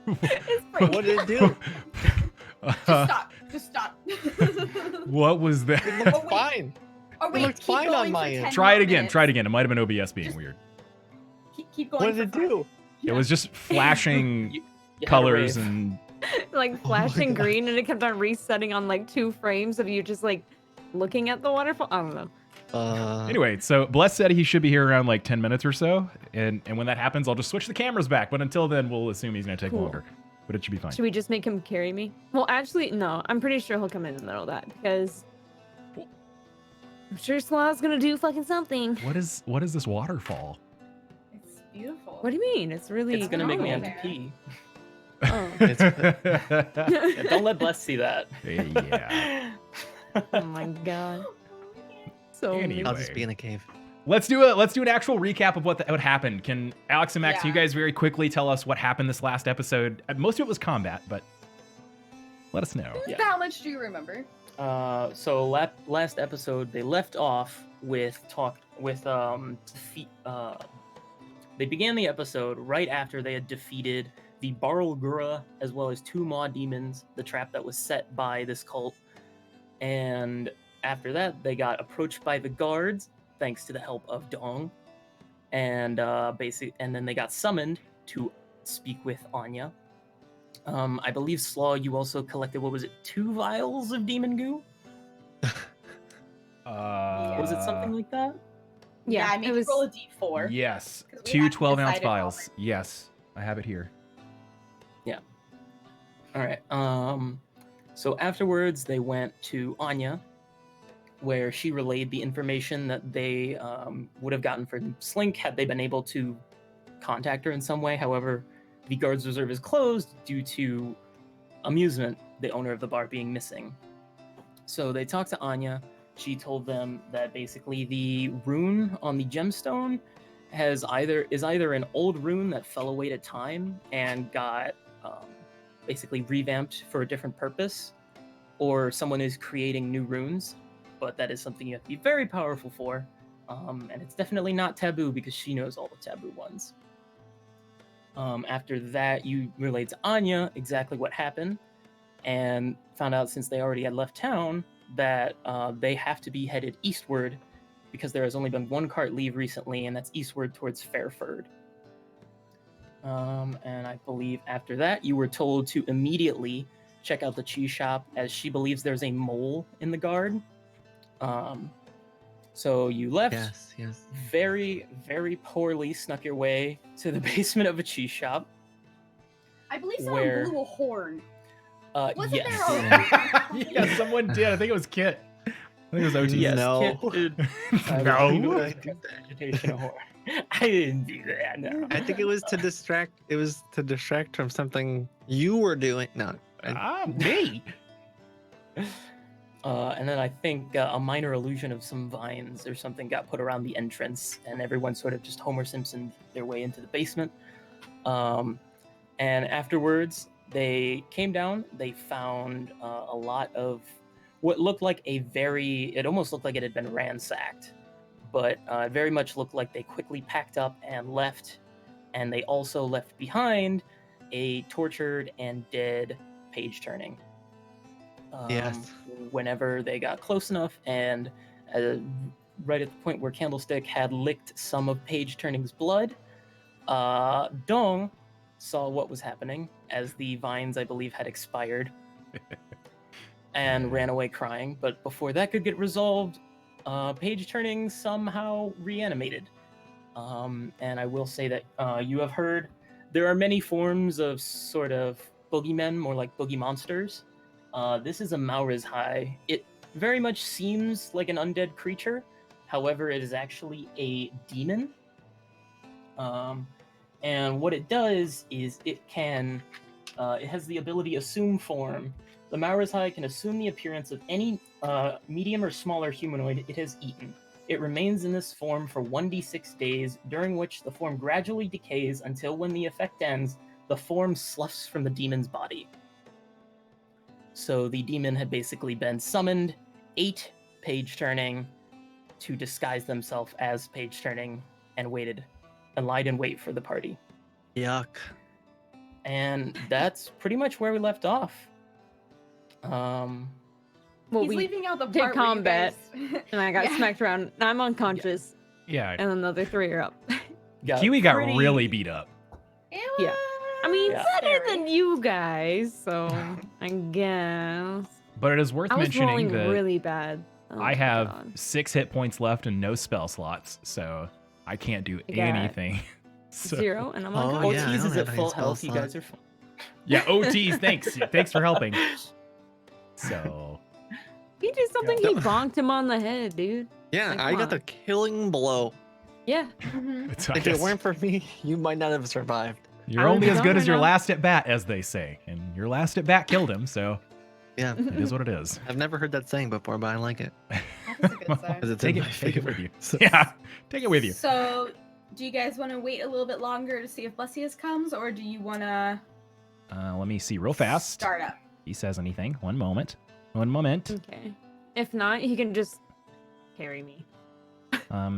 Speaker 2: It's breaking.
Speaker 5: What did it do?
Speaker 4: Just stop.
Speaker 1: What was that?
Speaker 5: It looked
Speaker 4: wait.
Speaker 5: fine.
Speaker 4: Oh, wait,
Speaker 5: looked
Speaker 4: keep
Speaker 5: fine on
Speaker 4: going
Speaker 5: my
Speaker 4: for
Speaker 5: end.
Speaker 4: 10
Speaker 1: Try it
Speaker 4: more
Speaker 1: again.
Speaker 4: minutes.
Speaker 1: Try it again. It might have been OBS being
Speaker 4: Just-
Speaker 1: weird.
Speaker 4: Keep going.
Speaker 5: What did it
Speaker 4: for 5.
Speaker 5: do?
Speaker 1: It was just flashing
Speaker 3: You had a
Speaker 1: colors
Speaker 3: rave.
Speaker 1: and
Speaker 2: Like
Speaker 5: my
Speaker 2: flashing
Speaker 5: God.
Speaker 2: green and it kept on resetting on like 2 frames of you just like looking at the waterfall. I don't know.
Speaker 1: anyway. So Bless said he should be here around like 10 minutes or so, and when that happens, I'll just switch the cameras back. But until then, we'll assume he's gonna take
Speaker 2: Cool.
Speaker 1: longer. But it should be fine.
Speaker 2: Should we just make him carry me? Well, actually, no. I'm pretty sure he'll come in the middle of that because I'm sure Slaw's gonna do fucking something.
Speaker 1: What is this waterfall?
Speaker 4: It's beautiful.
Speaker 2: What do you mean? It's really.
Speaker 3: It's gonna make me
Speaker 2: calming.
Speaker 3: have to pee.
Speaker 2: Oh.
Speaker 3: Yeah, don't let Bless see that.
Speaker 1: Yeah.
Speaker 2: Oh my god. So
Speaker 1: Anyway.
Speaker 5: I'll just be in a cave.
Speaker 1: Let's do an actual recap of what happened. Can Alex and Max, can you
Speaker 4: Yeah.
Speaker 1: guys very quickly tell us what happened this last episode? Most of it was combat, but let us know.
Speaker 3: Yeah.
Speaker 4: How much do you remember?
Speaker 3: So last episode they left off with defeat. They began the episode right after they had defeated the Barlgura as well as 2 Maw demons, the trap that was set by this cult. And after that, they got approached by the guards, thanks to the help of Dong, and and then they got summoned to speak with Anya. I believe Slaw, you also collected 2 vials of demon goo? Was it something like that?
Speaker 2: Yeah,
Speaker 4: I made
Speaker 2: it
Speaker 4: you
Speaker 2: was.
Speaker 4: roll a d4.
Speaker 1: Yes.
Speaker 4: 'Cause we
Speaker 1: Two
Speaker 4: haven't
Speaker 1: 12-ounce
Speaker 4: decided
Speaker 1: vials.
Speaker 4: already.
Speaker 1: Yes. I have it here.
Speaker 3: All right. So afterwards, they went to Anya, where she relayed the information that they would have gotten from Slink had they been able to contact her in some way. However, the guards reserve is closed due to Amusement, the owner of the bar, being missing. So they talked to Anya. She told them that basically the rune on the gemstone is either an old rune that fell away to time and got basically revamped for a different purpose, or someone is creating new runes. But that is something you have to be very powerful for, and it's definitely not taboo because she knows all the taboo ones. After that, you relayed to Anya exactly what happened, and found out, since they already had left town, that they have to be headed eastward because there has only been one cart leave recently, and that's eastward towards Fairford. And I believe after that, you were told to immediately check out the cheese shop, as she believes there's a mole in the guard. So you left,
Speaker 5: Yes.
Speaker 3: very, very poorly snuck your way to the basement of a cheese shop.
Speaker 4: I believe someone
Speaker 3: Where-
Speaker 4: blew a horn. Wasn't
Speaker 3: Yes.
Speaker 4: there
Speaker 1: Yeah, someone did. I think it was Kit. I think it was OT.
Speaker 3: Yes,
Speaker 5: No.
Speaker 3: Kit did. I
Speaker 1: No.
Speaker 3: believe it was vegetation of horror. I didn't do that. No.
Speaker 5: I think it was to distract. It was to distract from something you were doing. No.
Speaker 1: Me.
Speaker 3: And then I think a minor illusion of some vines or something got put around the entrance, and everyone sort of just Homer Simpson their way into the basement. And afterwards, they came down. They found a lot of what looked like it almost looked like it had been ransacked, but it very much looked like they quickly packed up and left. And they also left behind a tortured and dead page turning.
Speaker 5: Yes.
Speaker 3: Whenever they got close enough, and right at the point where Candlestick had licked some of Page Turning's blood, Dong saw what was happening, as the vines, I believe, had expired, and ran away crying. But before that could get resolved, Page Turning somehow reanimated. And I will say that you have heard there are many forms of sort of boogeymen, more like boogie monsters. This is a Maura's High. It very much seems like an undead creature. However, it is actually a demon. And what it does is it has the ability to assume form. The Maura's High can assume the appearance of any medium or smaller humanoid it has eaten. It remains in this form for 1d6 days, during which the form gradually decays until, when the effect ends, the form sloughs from the demon's body. So the demon had basically been summoned, ate Page Turning to disguise themselves as Page Turning, and lied in wait for the party.
Speaker 5: Yuck.
Speaker 3: And that's pretty much where we left off.
Speaker 2: Well,
Speaker 4: He's
Speaker 2: we
Speaker 4: leaving out the
Speaker 2: did
Speaker 4: part where you
Speaker 2: combat,
Speaker 4: guys-
Speaker 2: and I got
Speaker 4: Yeah.
Speaker 2: smacked around. I'm unconscious,
Speaker 1: Yeah.
Speaker 2: and then the other three are up.
Speaker 1: Kiwi got
Speaker 3: pretty-
Speaker 1: really beat up.
Speaker 4: It
Speaker 2: Yeah. I mean,
Speaker 3: Yeah.
Speaker 2: better
Speaker 4: scary.
Speaker 2: than you guys, so I guess.
Speaker 1: But it is worth
Speaker 2: I was
Speaker 1: mentioning
Speaker 2: rolling
Speaker 1: that
Speaker 2: really bad. Oh
Speaker 1: I
Speaker 2: my
Speaker 1: have
Speaker 2: God.
Speaker 1: 6 hit points left and no spell slots, so I can't do
Speaker 2: I got
Speaker 1: anything. So,
Speaker 2: 0, and I'm
Speaker 5: Oh,
Speaker 2: unconscious.
Speaker 5: yeah, I
Speaker 3: Ortiz
Speaker 5: don't
Speaker 3: is at
Speaker 5: have any
Speaker 3: full
Speaker 5: spell
Speaker 3: health. You guys
Speaker 5: slot.
Speaker 3: are fine.
Speaker 1: yeah, OTs, thanks. Thanks for helping. So,
Speaker 2: He did something.
Speaker 5: Yeah.
Speaker 2: He bonked him on the head, dude.
Speaker 5: Yeah,
Speaker 2: Like,
Speaker 5: I
Speaker 2: come
Speaker 5: got the
Speaker 2: on.
Speaker 5: killing blow.
Speaker 2: Yeah.
Speaker 4: Mhm.
Speaker 1: it's, I
Speaker 5: If
Speaker 1: guess
Speaker 5: it weren't for me, you might not have survived.
Speaker 1: you're
Speaker 2: I would
Speaker 1: only
Speaker 2: be
Speaker 1: as
Speaker 2: gone
Speaker 1: good
Speaker 2: right
Speaker 1: as your
Speaker 2: now.
Speaker 1: last at bat, as they say. And your last at bat killed him, so
Speaker 5: Yeah,
Speaker 1: it is what it is.
Speaker 5: I've never heard that saying before, but I like it.
Speaker 4: That is a good sign.
Speaker 5: 'Cause it's
Speaker 1: Take
Speaker 5: in
Speaker 1: it,
Speaker 5: my
Speaker 1: take it
Speaker 5: favor.
Speaker 1: with you.
Speaker 5: So-
Speaker 1: Yeah, take it with you.
Speaker 4: So, do you guys want to wait a little bit longer to see if Blessius comes, or do you want to
Speaker 1: Let me see real fast.
Speaker 4: start up?
Speaker 1: He says anything. One moment. One moment.
Speaker 2: Okay. If not, he can just carry me.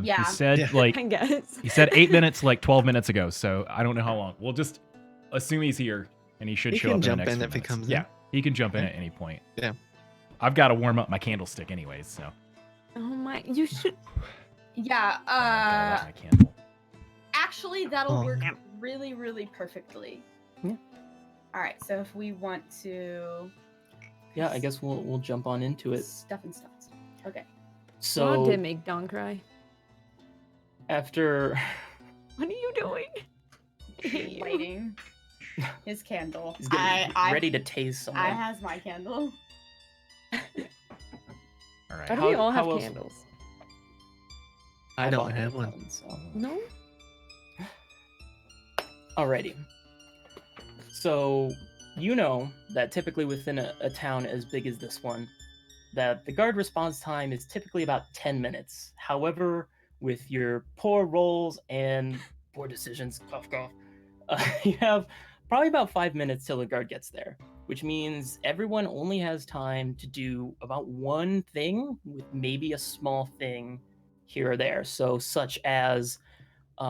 Speaker 4: Yeah.
Speaker 1: He said
Speaker 5: Yeah.
Speaker 1: like
Speaker 2: I guess.
Speaker 1: he said 8 minutes, like 12 minutes ago. So I don't know how long. We'll just assume he's here, and he should
Speaker 5: He
Speaker 1: show
Speaker 5: can
Speaker 1: up in
Speaker 5: jump
Speaker 1: the next
Speaker 5: in
Speaker 1: few
Speaker 5: if he
Speaker 1: minutes.
Speaker 5: comes in.
Speaker 1: Yeah, he can jump in
Speaker 5: Okay.
Speaker 1: at any point.
Speaker 5: Yeah.
Speaker 1: I've got to warm up my candlestick anyways. So
Speaker 2: Oh my! You should.
Speaker 4: Yeah.
Speaker 1: Gotta light my candle.
Speaker 4: Actually, that'll
Speaker 5: Oh.
Speaker 4: work really, really perfectly.
Speaker 3: Yeah.
Speaker 4: All right. So if we want to
Speaker 3: Yeah, I guess we'll jump on into it.
Speaker 4: stuff and stuff. Okay.
Speaker 3: So
Speaker 2: did make Don cry.
Speaker 3: After
Speaker 2: What are you doing? I hate you.
Speaker 4: Lighting his candle.
Speaker 3: he's getting ready to tase someone.
Speaker 4: I has my candle.
Speaker 1: All right.
Speaker 2: Why do we all have
Speaker 3: how else-
Speaker 2: candles?
Speaker 5: I don't
Speaker 3: bought
Speaker 5: have
Speaker 3: one,
Speaker 5: one.
Speaker 3: so.
Speaker 2: No?
Speaker 3: Alrighty. So, you know that typically within a town as big as this one, that the guard response time is typically about 10 minutes. However, with your poor rolls and poor decisions, cough cough, you have probably about 5 minutes till the guard gets there, which means everyone only has time to do about one thing with maybe a small thing here or there. So, such as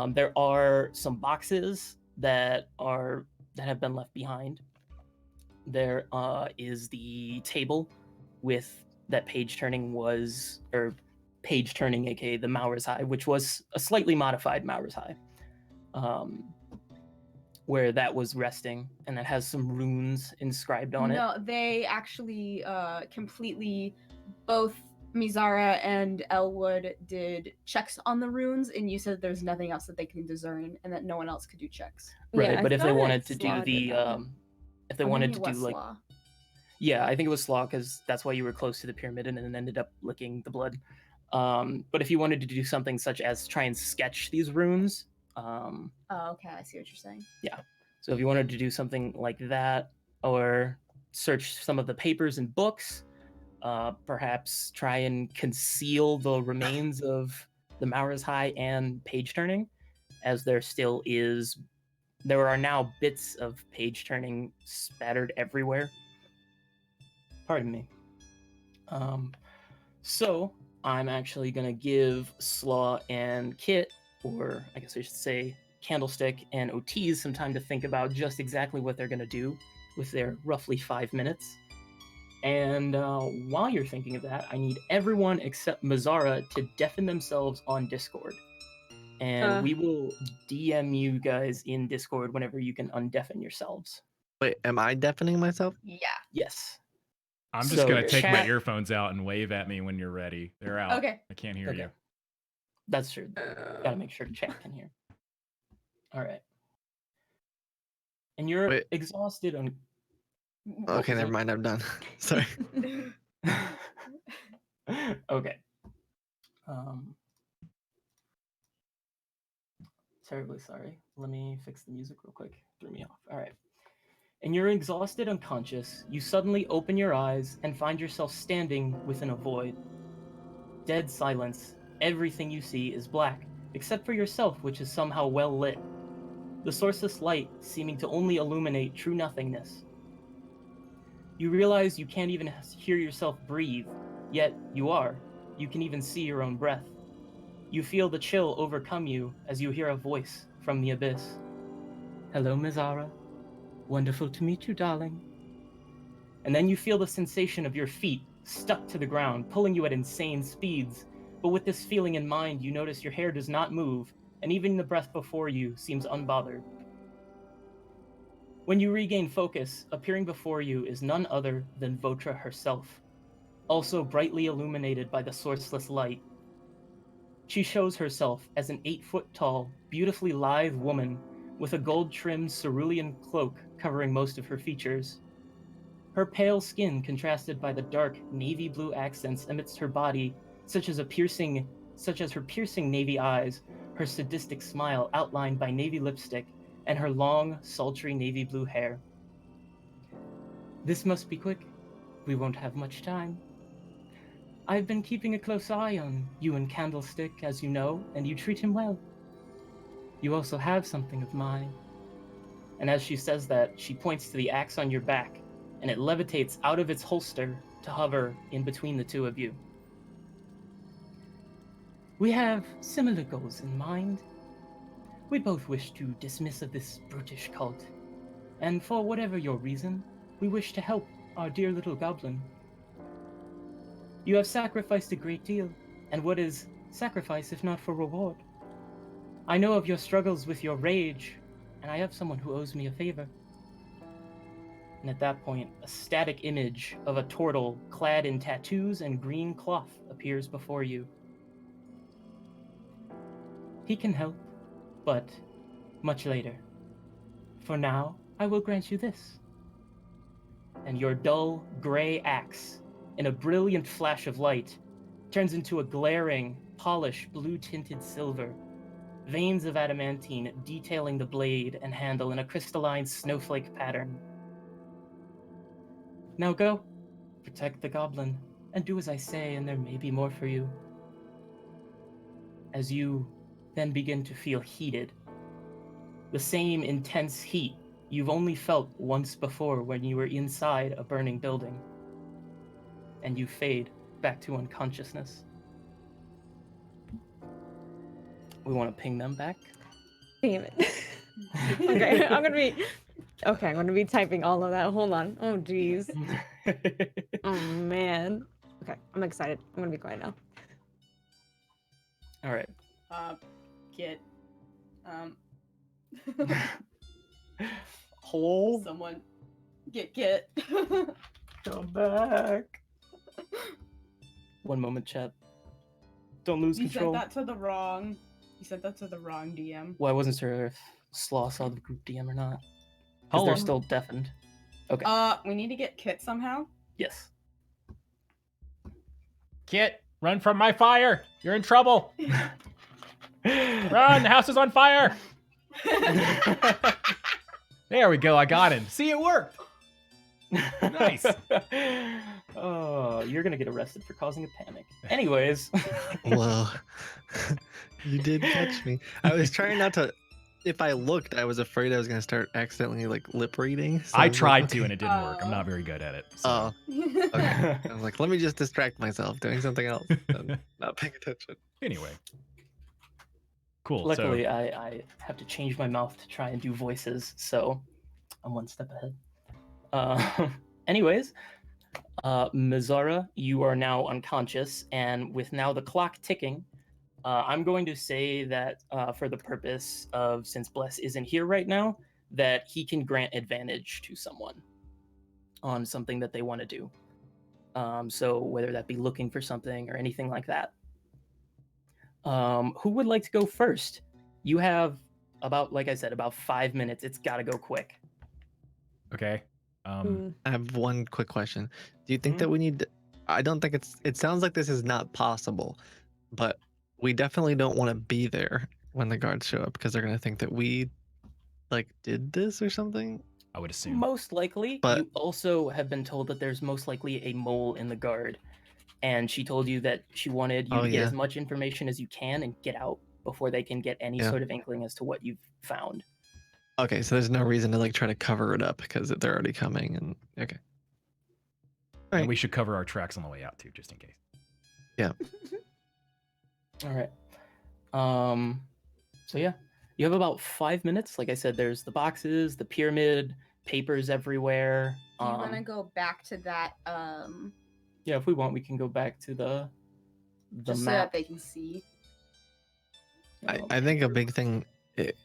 Speaker 3: there are some boxes that have been left behind. There is the table with that page turning, aka the Maurer's High, which was a slightly modified Maurer's High, where that was resting, and it has some runes inscribed on it.
Speaker 4: No, they actually completely, both Mizara and Elwood did checks on the runes, and you said there's nothing else that they can discern, and that no one else could do checks.
Speaker 3: Right,
Speaker 2: Yeah, I
Speaker 3: but if they
Speaker 2: thought
Speaker 3: wanted to
Speaker 2: Slaw
Speaker 3: do
Speaker 2: did
Speaker 3: the
Speaker 2: that.
Speaker 3: if they
Speaker 4: Or
Speaker 3: wanted
Speaker 4: maybe
Speaker 3: to
Speaker 4: it
Speaker 3: do
Speaker 4: was
Speaker 3: like
Speaker 4: Slaw.
Speaker 3: yeah, I think it was Slaw because that's why you were close to the pyramid and then ended up licking the blood. But if you wanted to do something such as try and sketch these runes,
Speaker 4: Oh, okay, I see what you're saying.
Speaker 3: so if you wanted to do something like that, or search some of the papers and books, perhaps try and conceal the remains of the Maurer's High and page turning, as there are now bits of page turning spattered everywhere. Pardon me. So I'm actually gonna give Slaw and Kit, or I guess I should say Candlestick and Otis, some time to think about just exactly what they're gonna do with their roughly 5 minutes. And while you're thinking of that, I need everyone except Mazzara to deafen themselves on Discord. And we will DM you guys in Discord whenever you can undeafen yourselves.
Speaker 5: Wait, am I deafening myself?
Speaker 4: Yeah.
Speaker 3: Yes.
Speaker 1: I'm just
Speaker 3: So,
Speaker 1: gonna take my
Speaker 3: chat-
Speaker 1: earphones out and wave at me when you're ready. They're out.
Speaker 4: Okay.
Speaker 1: I can't hear
Speaker 3: Okay.
Speaker 1: you.
Speaker 3: That's true. Gotta make sure chat can hear. All right. And you're
Speaker 5: Wait.
Speaker 3: exhausted on.
Speaker 5: Okay, never mind. I'm done. Sorry.
Speaker 3: Okay. Terribly sorry. Let me fix the music real quick. Threw me off. All right. And you're exhausted, unconscious. You suddenly open your eyes and find yourself standing within a void. Dead silence. Everything you see is black, except for yourself, which is somehow well lit. The sourceless light seeming to only illuminate true nothingness. You realize you can't even hear yourself breathe, yet you are. You can even see your own breath. You feel the chill overcome you as you hear a voice from the abyss. Hello, Mizara. Wonderful to meet you, darling. And then you feel the sensation of your feet stuck to the ground, pulling you at insane speeds. But with this feeling in mind, you notice your hair does not move, and even the breath before you seems unbothered. When you regain focus, appearing before you is none other than Votra herself, also brightly illuminated by the sourceless light. She shows herself as an 8-foot-tall, beautifully lithe woman with a gold-trimmed cerulean cloak covering most of her features. Her pale skin contrasted by the dark navy blue accents amidst her body, such as her piercing navy eyes, her sadistic smile outlined by navy lipstick, and her long, sultry navy blue hair. This must be quick. We won't have much time. I've been keeping a close eye on you and Candlestick, as you know, and you treat him well. You also have something of mine. And as she says that, she points to the axe on your back, and it levitates out of its holster to hover in between the two of you. We have similar goals in mind. We both wish to dismiss of this brutish cult, and for whatever your reason, we wish to help our dear little goblin. You have sacrificed a great deal, and what is sacrifice if not for reward? I know of your struggles with your rage, and I have someone who owes me a favor. And at that point, a static image of a turtle clad in tattoos and green cloth appears before you. He can help, but much later. For now, I will grant you this. And your dull, gray axe, in a brilliant flash of light, turns into a glaring, polished, blue-tinted silver, veins of adamantine detailing the blade and handle in a crystalline snowflake pattern. Now go, protect the goblin, and do as I say, and there may be more for you. As you then begin to feel heated, the same intense heat you've only felt once before when you were inside a burning building, and you fade back to unconsciousness. We want to ping them back.
Speaker 2: Damn it. Okay, I'm gonna be typing all of that. Hold on. Oh jeez. Oh man. Okay, I'm excited. I'm gonna be quiet now.
Speaker 3: All right.
Speaker 4: Get
Speaker 3: Hello?
Speaker 4: someone get
Speaker 3: Come back. One moment, chat. Don't lose
Speaker 4: You
Speaker 3: control.
Speaker 4: sent that to the wrong DM.
Speaker 3: Well, I wasn't sure if Slaw saw the group DM or not. Because
Speaker 1: How
Speaker 3: they're
Speaker 1: long?
Speaker 3: still deafened. Okay.
Speaker 4: We need to get Kit somehow.
Speaker 3: Yes.
Speaker 1: Kit, run from my fire! You're in trouble! Run! The house is on fire! There we go, I got him. See, it worked! Nice.
Speaker 3: Oh, you're gonna get arrested for causing a panic. Anyways.
Speaker 5: Whoa. You did catch me. I was trying not to. If I looked, I was afraid I was going to start accidentally like lip reading. So
Speaker 1: I
Speaker 5: was
Speaker 1: tried
Speaker 5: like,
Speaker 1: to, and
Speaker 5: okay.
Speaker 1: it didn't work. I'm not very good at it. So.
Speaker 5: Oh, okay. I was like, let me just distract myself doing something else. And not paying attention.
Speaker 1: Anyway. Cool.
Speaker 3: Luckily,
Speaker 1: So,
Speaker 3: I have to change my mouth to try and do voices, so I'm one step ahead. Anyways, Mizara, you are now unconscious, and with now the clock ticking, I'm going to say that for the purpose of, since Bless isn't here right now, that he can grant advantage to someone on something that they want to do. So whether that be looking for something or anything like that. Who would like to go first? You have about, like I said, about 5 minutes. It's got to go quick.
Speaker 1: okay.
Speaker 2: Mm.
Speaker 5: I have one quick question. Do you think
Speaker 3: Mhm.
Speaker 5: that we need? I don't think it sounds like this is not possible, but we definitely don't want to be there when the guards show up because they're gonna think that we like did this or something.
Speaker 1: I would assume.
Speaker 3: Most likely,
Speaker 5: But-
Speaker 3: you also have been told that there's most likely a mole in the guard. And she told you that she wanted you
Speaker 5: Oh,
Speaker 3: to get
Speaker 5: yeah.
Speaker 3: as much information as you can and get out before they can get any
Speaker 5: Yeah.
Speaker 3: sort of inkling as to what you've found.
Speaker 5: Okay, so there's no reason to like try to cover it up because they're already coming and okay.
Speaker 1: And
Speaker 5: Right.
Speaker 1: we should cover our tracks on the way out, too, just in case.
Speaker 3: All right. So yeah, you have about 5 minutes. Like I said, there's the boxes, the pyramid, papers everywhere.
Speaker 4: Do you want to go back to that
Speaker 3: Yeah, if we want, we can go back to the
Speaker 4: just so that
Speaker 3: map.
Speaker 4: they can see?
Speaker 5: I think a big thing it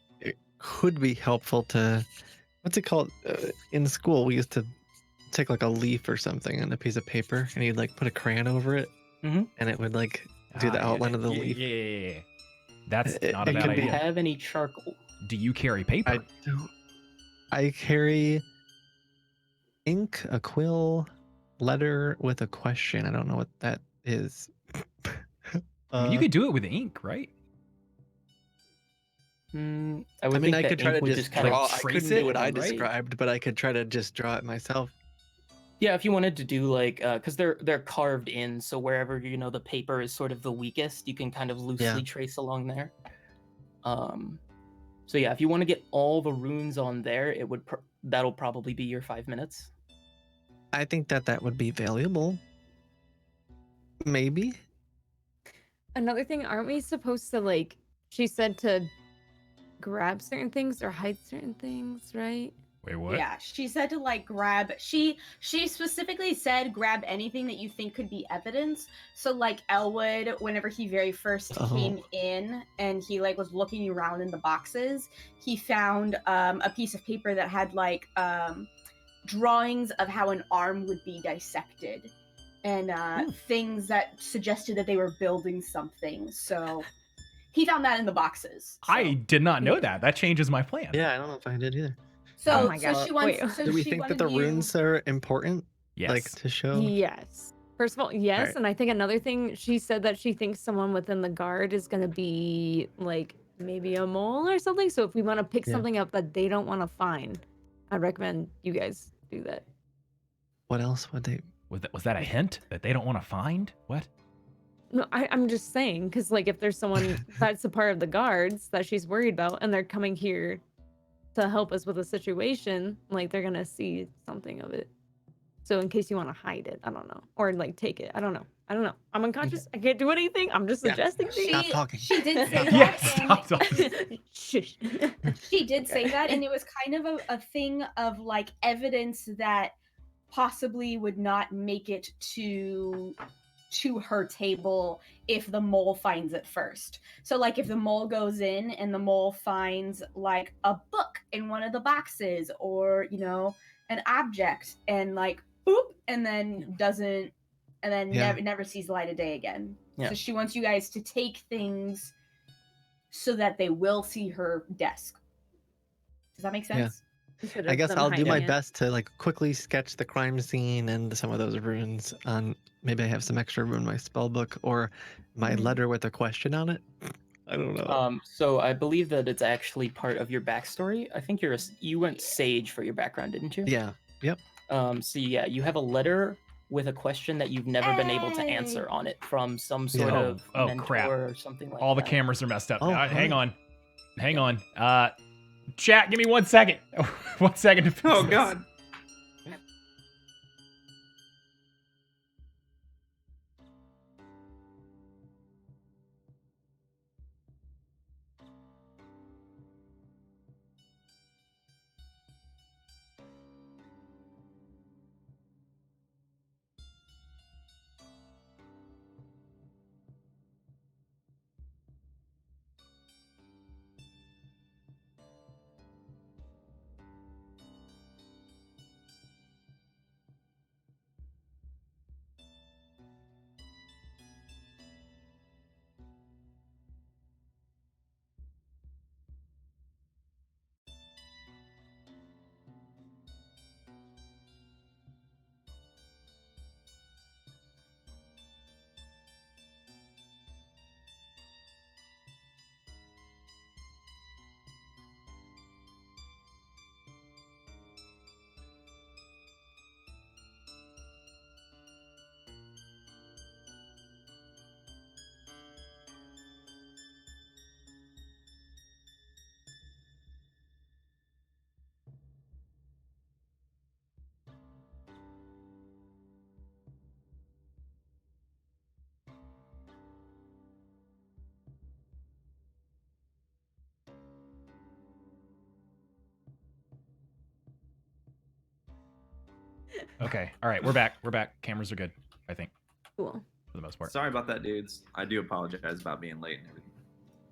Speaker 5: could be helpful to what's it called in school we used to take like a leaf or something and a piece of paper and you'd like put a crayon over it
Speaker 3: Mhm.
Speaker 5: and it would like do the outline of the leaf.
Speaker 1: Yeah. That's
Speaker 5: It-
Speaker 1: not a
Speaker 5: it
Speaker 1: bad
Speaker 5: could
Speaker 3: Do
Speaker 5: be-
Speaker 3: you
Speaker 1: idea.
Speaker 3: have any charcoal?
Speaker 1: Do you carry paper?
Speaker 5: I carry ink, a quill, letter with a question. I don't know what that is.
Speaker 1: I mean, you could do it with ink, right?
Speaker 3: I would
Speaker 5: I mean,
Speaker 3: think
Speaker 5: I
Speaker 3: that
Speaker 5: could try
Speaker 3: ink
Speaker 5: to
Speaker 3: would
Speaker 5: just
Speaker 3: kind of
Speaker 5: draw. I
Speaker 1: trace
Speaker 5: couldn't
Speaker 1: it,
Speaker 5: do what I
Speaker 3: right?
Speaker 5: described, but I could try to just draw it myself.
Speaker 3: Yeah, if you wanted to do like, because they're carved in, so wherever the paper is sort of the weakest, you can kind of loosely trace along there. So yeah, if you want to get all the runes on there, it would that'll probably be your 5 minutes.
Speaker 5: I think that would be valuable. Maybe.
Speaker 2: Another thing, aren't we supposed to like? She said to grab certain things or hide certain things, right?
Speaker 1: Wait, what?
Speaker 4: Yeah, she said to like grab. She specifically said grab anything that you think could be evidence. So like Elwood, whenever he very first came in and he like was looking around in the boxes, he found a piece of paper that had like drawings of how an arm would be dissected and things that suggested that they were building something. So He found that in the boxes. So.
Speaker 1: I did not know that. That changes my plan.
Speaker 5: Yeah, I don't know if I did either.
Speaker 4: So,
Speaker 2: Oh my
Speaker 4: so
Speaker 2: gosh,
Speaker 4: she wants.
Speaker 2: wait.
Speaker 4: So
Speaker 5: Do we
Speaker 4: she
Speaker 5: think that
Speaker 4: wanted
Speaker 5: the
Speaker 4: you-
Speaker 5: runes are important?
Speaker 1: Yes.
Speaker 5: Like to show?
Speaker 2: Yes. First of all, yes,
Speaker 5: Alright.
Speaker 2: and I think another thing, she said that she thinks someone within the guard is gonna be like maybe a mole or something. So if we want to pick
Speaker 5: Yeah.
Speaker 2: something up that they don't want to find, I recommend you guys do that.
Speaker 5: What else would they?
Speaker 1: Was that a hint that they don't want to find? What?
Speaker 2: No, I'm just saying, because like if there's someone that's a part of the guards that she's worried about, and they're coming here to help us with a situation, like they're gonna see something of it. So in case you want to hide it, I don't know, or like take it, I don't know. I'm unconscious. I can't do anything. I'm just
Speaker 5: Yeah.
Speaker 2: suggesting things.
Speaker 5: Stop talking.
Speaker 4: She did say that.
Speaker 1: Yes,
Speaker 4: and
Speaker 1: stop talking.
Speaker 2: Shush.
Speaker 4: She did say that, and it was kind of a thing of like evidence that possibly would not make it to her table if the mole finds it first. So like if the mole goes in and the mole finds like a book in one of the boxes, or an object, and like boop, and then doesn't, and then
Speaker 5: Yeah.
Speaker 4: never sees the light of day again.
Speaker 3: Yeah.
Speaker 4: So she wants you guys to take things so that they will see her desk. Does that make
Speaker 5: Yeah.
Speaker 4: sense?
Speaker 2: Instead
Speaker 5: I
Speaker 2: of
Speaker 5: guess
Speaker 2: them
Speaker 5: I'll do my
Speaker 2: hiding it.
Speaker 5: best to like quickly sketch the crime scene and some of those runes on. Maybe I have some extra room in my spell book or my
Speaker 2: Mhm.
Speaker 5: letter with a question on it. I don't know.
Speaker 3: So I believe that it's actually part of your backstory. I think you went sage for your background, didn't you?
Speaker 5: Yeah. Yep.
Speaker 3: So yeah, you have a letter with a question that you've never been able to answer on it from some sort
Speaker 5: Yeah.
Speaker 3: of
Speaker 1: Oh,
Speaker 3: mentor
Speaker 1: crap.
Speaker 3: or something like
Speaker 1: All the
Speaker 3: that.
Speaker 1: cameras are messed up.
Speaker 5: Oh,
Speaker 1: Hang
Speaker 5: alright.
Speaker 1: on. Hang on. Chat, give me 1 second. 1 second to fix
Speaker 6: Oh
Speaker 1: this.
Speaker 6: God.
Speaker 1: Okay. All right. We're back. We're back. Cameras are good, I think,
Speaker 2: Cool.
Speaker 1: for the most part.
Speaker 6: Sorry about that, dudes. I do apologize about being late and everything.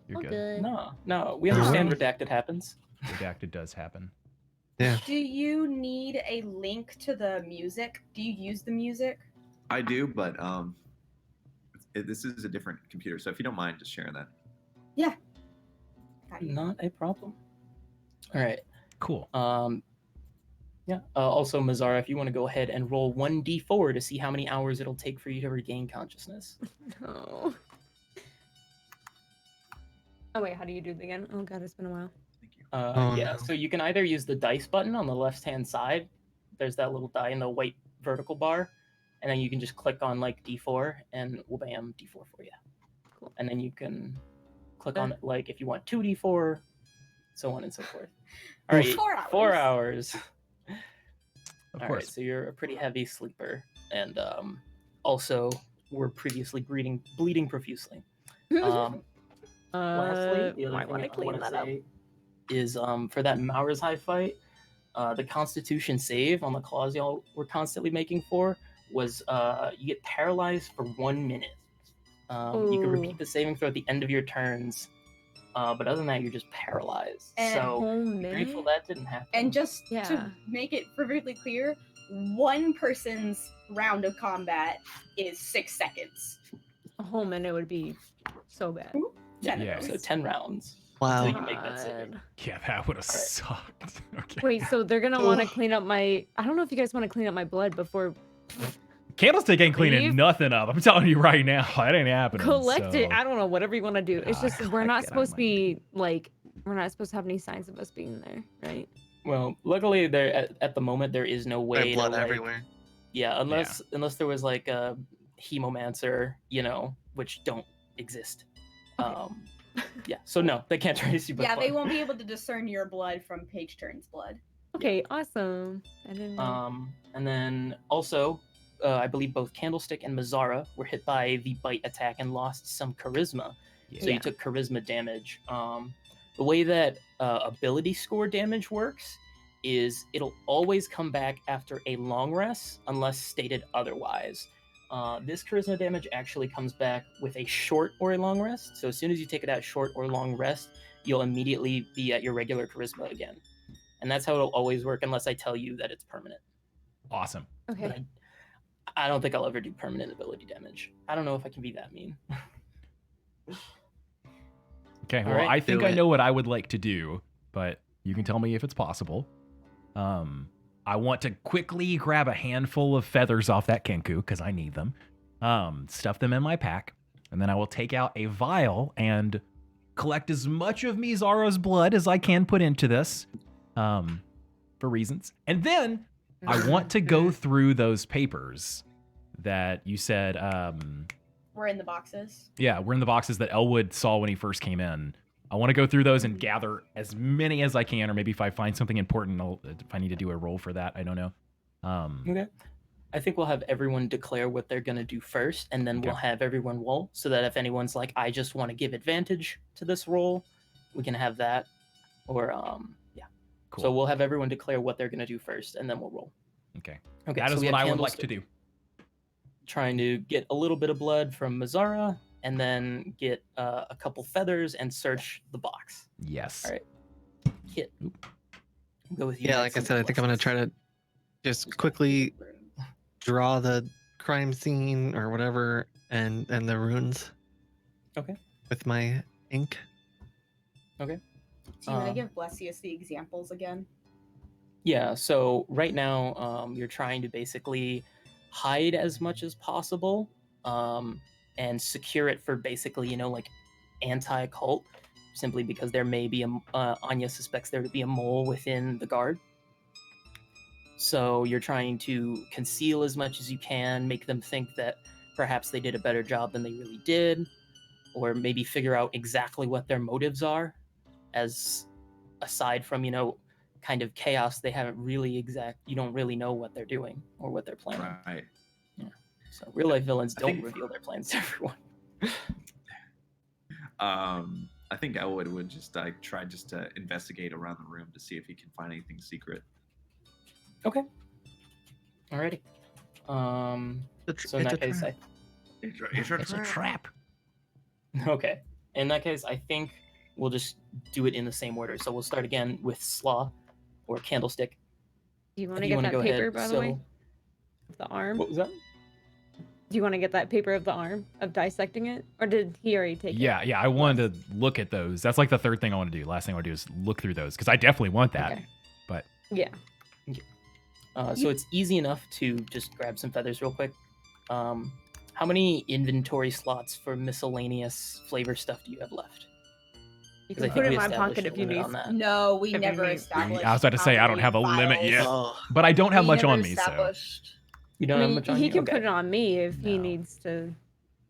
Speaker 1: You're
Speaker 2: All
Speaker 1: good.
Speaker 2: good.
Speaker 3: No, we understand redacted happens.
Speaker 1: Redacted does happen.
Speaker 5: Yeah.
Speaker 4: Do you need a link to the music? Do you use the music?
Speaker 6: I do, but this is a different computer, so if you don't mind just sharing that.
Speaker 4: Got you.
Speaker 3: Not a problem. All right.
Speaker 1: Cool.
Speaker 3: Yeah. Also, Mazara, if you want to go ahead and roll 1d4 to see how many hours it'll take for you to regain consciousness.
Speaker 2: No. Oh wait, how do you do it again? Oh god, it's been a while.
Speaker 6: Thank you.
Speaker 5: Oh,
Speaker 3: Yeah.
Speaker 5: no.
Speaker 3: So you can either use the dice button on the left-hand side. There's that little die in the white vertical bar, and then you can just click on like D4, and we'll bam D4 for you.
Speaker 2: Cool.
Speaker 3: And then you can click on like if you want 2d4, so on and so forth. All right.
Speaker 4: 4 hours.
Speaker 3: 4 hours.
Speaker 1: Of
Speaker 3: All
Speaker 1: course.
Speaker 3: right, so you're a pretty heavy sleeper, and also were previously bleeding profusely. Lastly, the other
Speaker 2: might
Speaker 3: thing
Speaker 2: wanna
Speaker 3: I
Speaker 2: clean
Speaker 3: want to
Speaker 2: that up.
Speaker 3: say is for that Maurer's High fight, the Constitution save on the claws y'all were constantly making for was you get paralyzed for 1 minute. You can
Speaker 2: Ooh.
Speaker 3: repeat the saving throw at the end of your turns, but other than that, you're just paralyzed.
Speaker 4: And-
Speaker 3: So
Speaker 2: Whole
Speaker 3: be grateful
Speaker 2: minute?
Speaker 3: that didn't happen.
Speaker 4: And just
Speaker 2: Yeah.
Speaker 4: to make it perfectly clear, one person's round of combat is 6 seconds.
Speaker 2: A whole minute would be so bad.
Speaker 4: 10
Speaker 1: Yeah.
Speaker 4: of
Speaker 3: So
Speaker 4: those.
Speaker 3: 10 rounds.
Speaker 5: Wow.
Speaker 3: So you make that saving.
Speaker 2: God.
Speaker 1: Yeah, that would have sucked. Okay.
Speaker 2: Wait, so they're gonna want to clean up my. I don't know if you guys want to clean up my blood before
Speaker 1: Candlestick ain't cleaning
Speaker 2: Leave?
Speaker 1: nothing up. I'm telling you right now, that ain't happening.
Speaker 2: collect it.
Speaker 1: so-
Speaker 2: I don't know, whatever you want to do. It's just we're
Speaker 1: collect
Speaker 2: not
Speaker 1: it, I
Speaker 2: supposed to
Speaker 1: might
Speaker 2: be like we're not supposed to have any signs of us being there, right?
Speaker 3: Well, luckily, there at the moment there is no way
Speaker 5: Red blood
Speaker 3: to like,
Speaker 5: everywhere.
Speaker 3: yeah, unless there was like a hemomancer, which don't exist. Yeah, so no, they can't trace you. By
Speaker 4: Yeah, they
Speaker 3: blood.
Speaker 4: won't be able to discern your blood from Page Turn's blood.
Speaker 2: Okay, awesome. I didn't know.
Speaker 3: And then also, I believe both Candlestick and Mazzara were hit by the bite attack and lost some charisma. So
Speaker 2: Yeah.
Speaker 3: you took charisma damage. The way that ability score damage works is it'll always come back after a long rest unless stated otherwise. This charisma damage actually comes back with a short or a long rest. So as soon as you take it at short or long rest, you'll immediately be at your regular charisma again. And that's how it'll always work unless I tell you that it's permanent.
Speaker 1: Awesome.
Speaker 2: Okay.
Speaker 3: But I don't think I'll ever do permanent ability damage. I don't know if I can be that mean.
Speaker 1: Okay, well,
Speaker 3: All right,
Speaker 1: I think
Speaker 5: do
Speaker 1: I
Speaker 5: it.
Speaker 1: know what I would like to do, but you can tell me if it's possible. I want to quickly grab a handful of feathers off that Kenku because I need them. Stuff them in my pack, and then I will take out a vial and collect as much of Mizara's blood as I can put into this, for reasons. And then I want to go through those papers that you said.
Speaker 4: We're in the boxes.
Speaker 1: Yeah, we're in the boxes that Elwood saw when he first came in. I want to go through those and gather as many as I can, or maybe if I find something important, if I need to do a roll for that, I don't know.
Speaker 3: Okay. I think we'll have everyone declare what they're going to do first, and then we'll
Speaker 1: Okay.
Speaker 3: have everyone roll so that if anyone's like, I just want to give advantage to this roll, we can have that. Or, yeah.
Speaker 1: Cool.
Speaker 3: So we'll have everyone declare what they're going to do first, and then we'll roll.
Speaker 1: Okay.
Speaker 3: Okay.
Speaker 1: That
Speaker 3: so
Speaker 1: is
Speaker 3: we
Speaker 1: what
Speaker 3: have
Speaker 1: I would like to
Speaker 3: Candlestick
Speaker 1: do.
Speaker 3: Trying to get a little bit of blood from Mazzara, and then get a couple feathers and search the box.
Speaker 1: Yes.
Speaker 3: All right. Kit. Go with you.
Speaker 5: Yeah,
Speaker 3: next
Speaker 5: like I
Speaker 3: into
Speaker 5: said,
Speaker 3: the
Speaker 5: I think I'm gonna
Speaker 3: lessons.
Speaker 5: try to just quickly draw the crime scene or whatever and the runes.
Speaker 3: Okay.
Speaker 5: With my ink.
Speaker 4: Do you want to
Speaker 3: Um,
Speaker 4: give Blessius the examples again?
Speaker 3: Yeah, so right now you're trying to basically hide as much as possible and secure it for basically, like anti-cult, simply because there may be Anya suspects there to be a mole within the guard. So you're trying to conceal as much as you can, make them think that perhaps they did a better job than they really did, or maybe figure out exactly what their motives are, as aside from, kind of chaos, they haven't really you don't really know what they're doing or what they're planning.
Speaker 6: Right.
Speaker 3: So real life villains
Speaker 6: I
Speaker 3: don't
Speaker 6: think-
Speaker 3: reveal their plans to everyone.
Speaker 6: I think Elwood would just try just to investigate around the room to see if he can find anything secret.
Speaker 3: Okay. Alrighty. So in that case,
Speaker 6: It's a trap.
Speaker 3: okay. In that case, I think we'll just do it in the same order. So we'll start again with Slaw or Candlestick.
Speaker 2: Do you want
Speaker 3: If
Speaker 2: to
Speaker 3: you
Speaker 2: get
Speaker 3: wanna
Speaker 2: that
Speaker 3: go
Speaker 2: paper,
Speaker 3: ahead.
Speaker 2: by the
Speaker 3: So-
Speaker 2: way? Of the arm?
Speaker 3: What was that?
Speaker 2: Do you want to get that paper of the arm of dissecting it? Or did he already take it?
Speaker 1: Yeah, I wanted to look at those. That's like the third thing I want to do. Last thing I want to do is look through those because I definitely want that.
Speaker 2: Okay.
Speaker 1: But
Speaker 2: Yeah.
Speaker 3: So it's easy enough to just grab some feathers real quick. How many inventory slots for miscellaneous flavor stuff do you have left?
Speaker 2: You
Speaker 3: 'Cause I
Speaker 2: can
Speaker 3: think
Speaker 2: put it
Speaker 3: we
Speaker 2: in my
Speaker 3: established
Speaker 2: pocket
Speaker 3: a
Speaker 2: if you
Speaker 3: limit
Speaker 2: need.
Speaker 3: on that.
Speaker 4: No, we
Speaker 2: If you
Speaker 4: never
Speaker 2: need-
Speaker 4: established.
Speaker 1: I was about to say I don't have a
Speaker 4: how
Speaker 1: limit
Speaker 4: many
Speaker 1: yet.
Speaker 4: vials.
Speaker 1: but I don't have
Speaker 4: We
Speaker 1: much
Speaker 4: never
Speaker 1: on me, so
Speaker 4: established.
Speaker 3: You
Speaker 2: I
Speaker 3: don't have
Speaker 2: mean,
Speaker 3: much on
Speaker 2: he
Speaker 3: you?
Speaker 2: can
Speaker 3: Okay.
Speaker 2: put it on me if he
Speaker 1: No.
Speaker 2: needs to.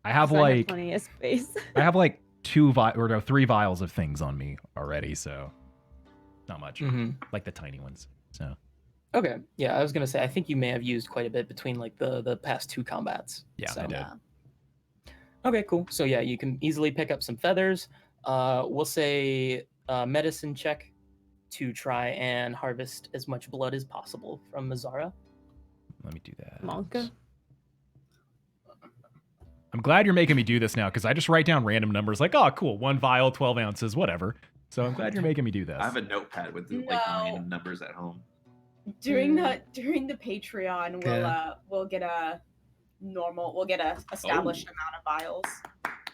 Speaker 1: I have
Speaker 2: so I
Speaker 1: like
Speaker 2: plenty of space.
Speaker 1: I have like 3 vials of things on me already, so not much.
Speaker 3: Mhm.
Speaker 1: Like the tiny ones. So
Speaker 3: Okay. Yeah, I was gonna say I think you may have used quite a bit between like the past 2 combats.
Speaker 1: yeah,
Speaker 3: So-
Speaker 1: I did.
Speaker 4: Yeah.
Speaker 3: Okay, cool. So yeah, you can easily pick up some feathers. We'll say medicine check to try and harvest as much blood as possible from Mazzara.
Speaker 1: Let me do that.
Speaker 2: Monka?
Speaker 1: I'm glad you're making me do this now because I just write down random numbers like, oh, cool, 1 vial, 12 ounces, whatever. So I'm glad you're making me do this.
Speaker 6: I have a notepad with like
Speaker 4: No.
Speaker 6: random numbers at home.
Speaker 4: During the Patreon, we'll get a established amount of vials,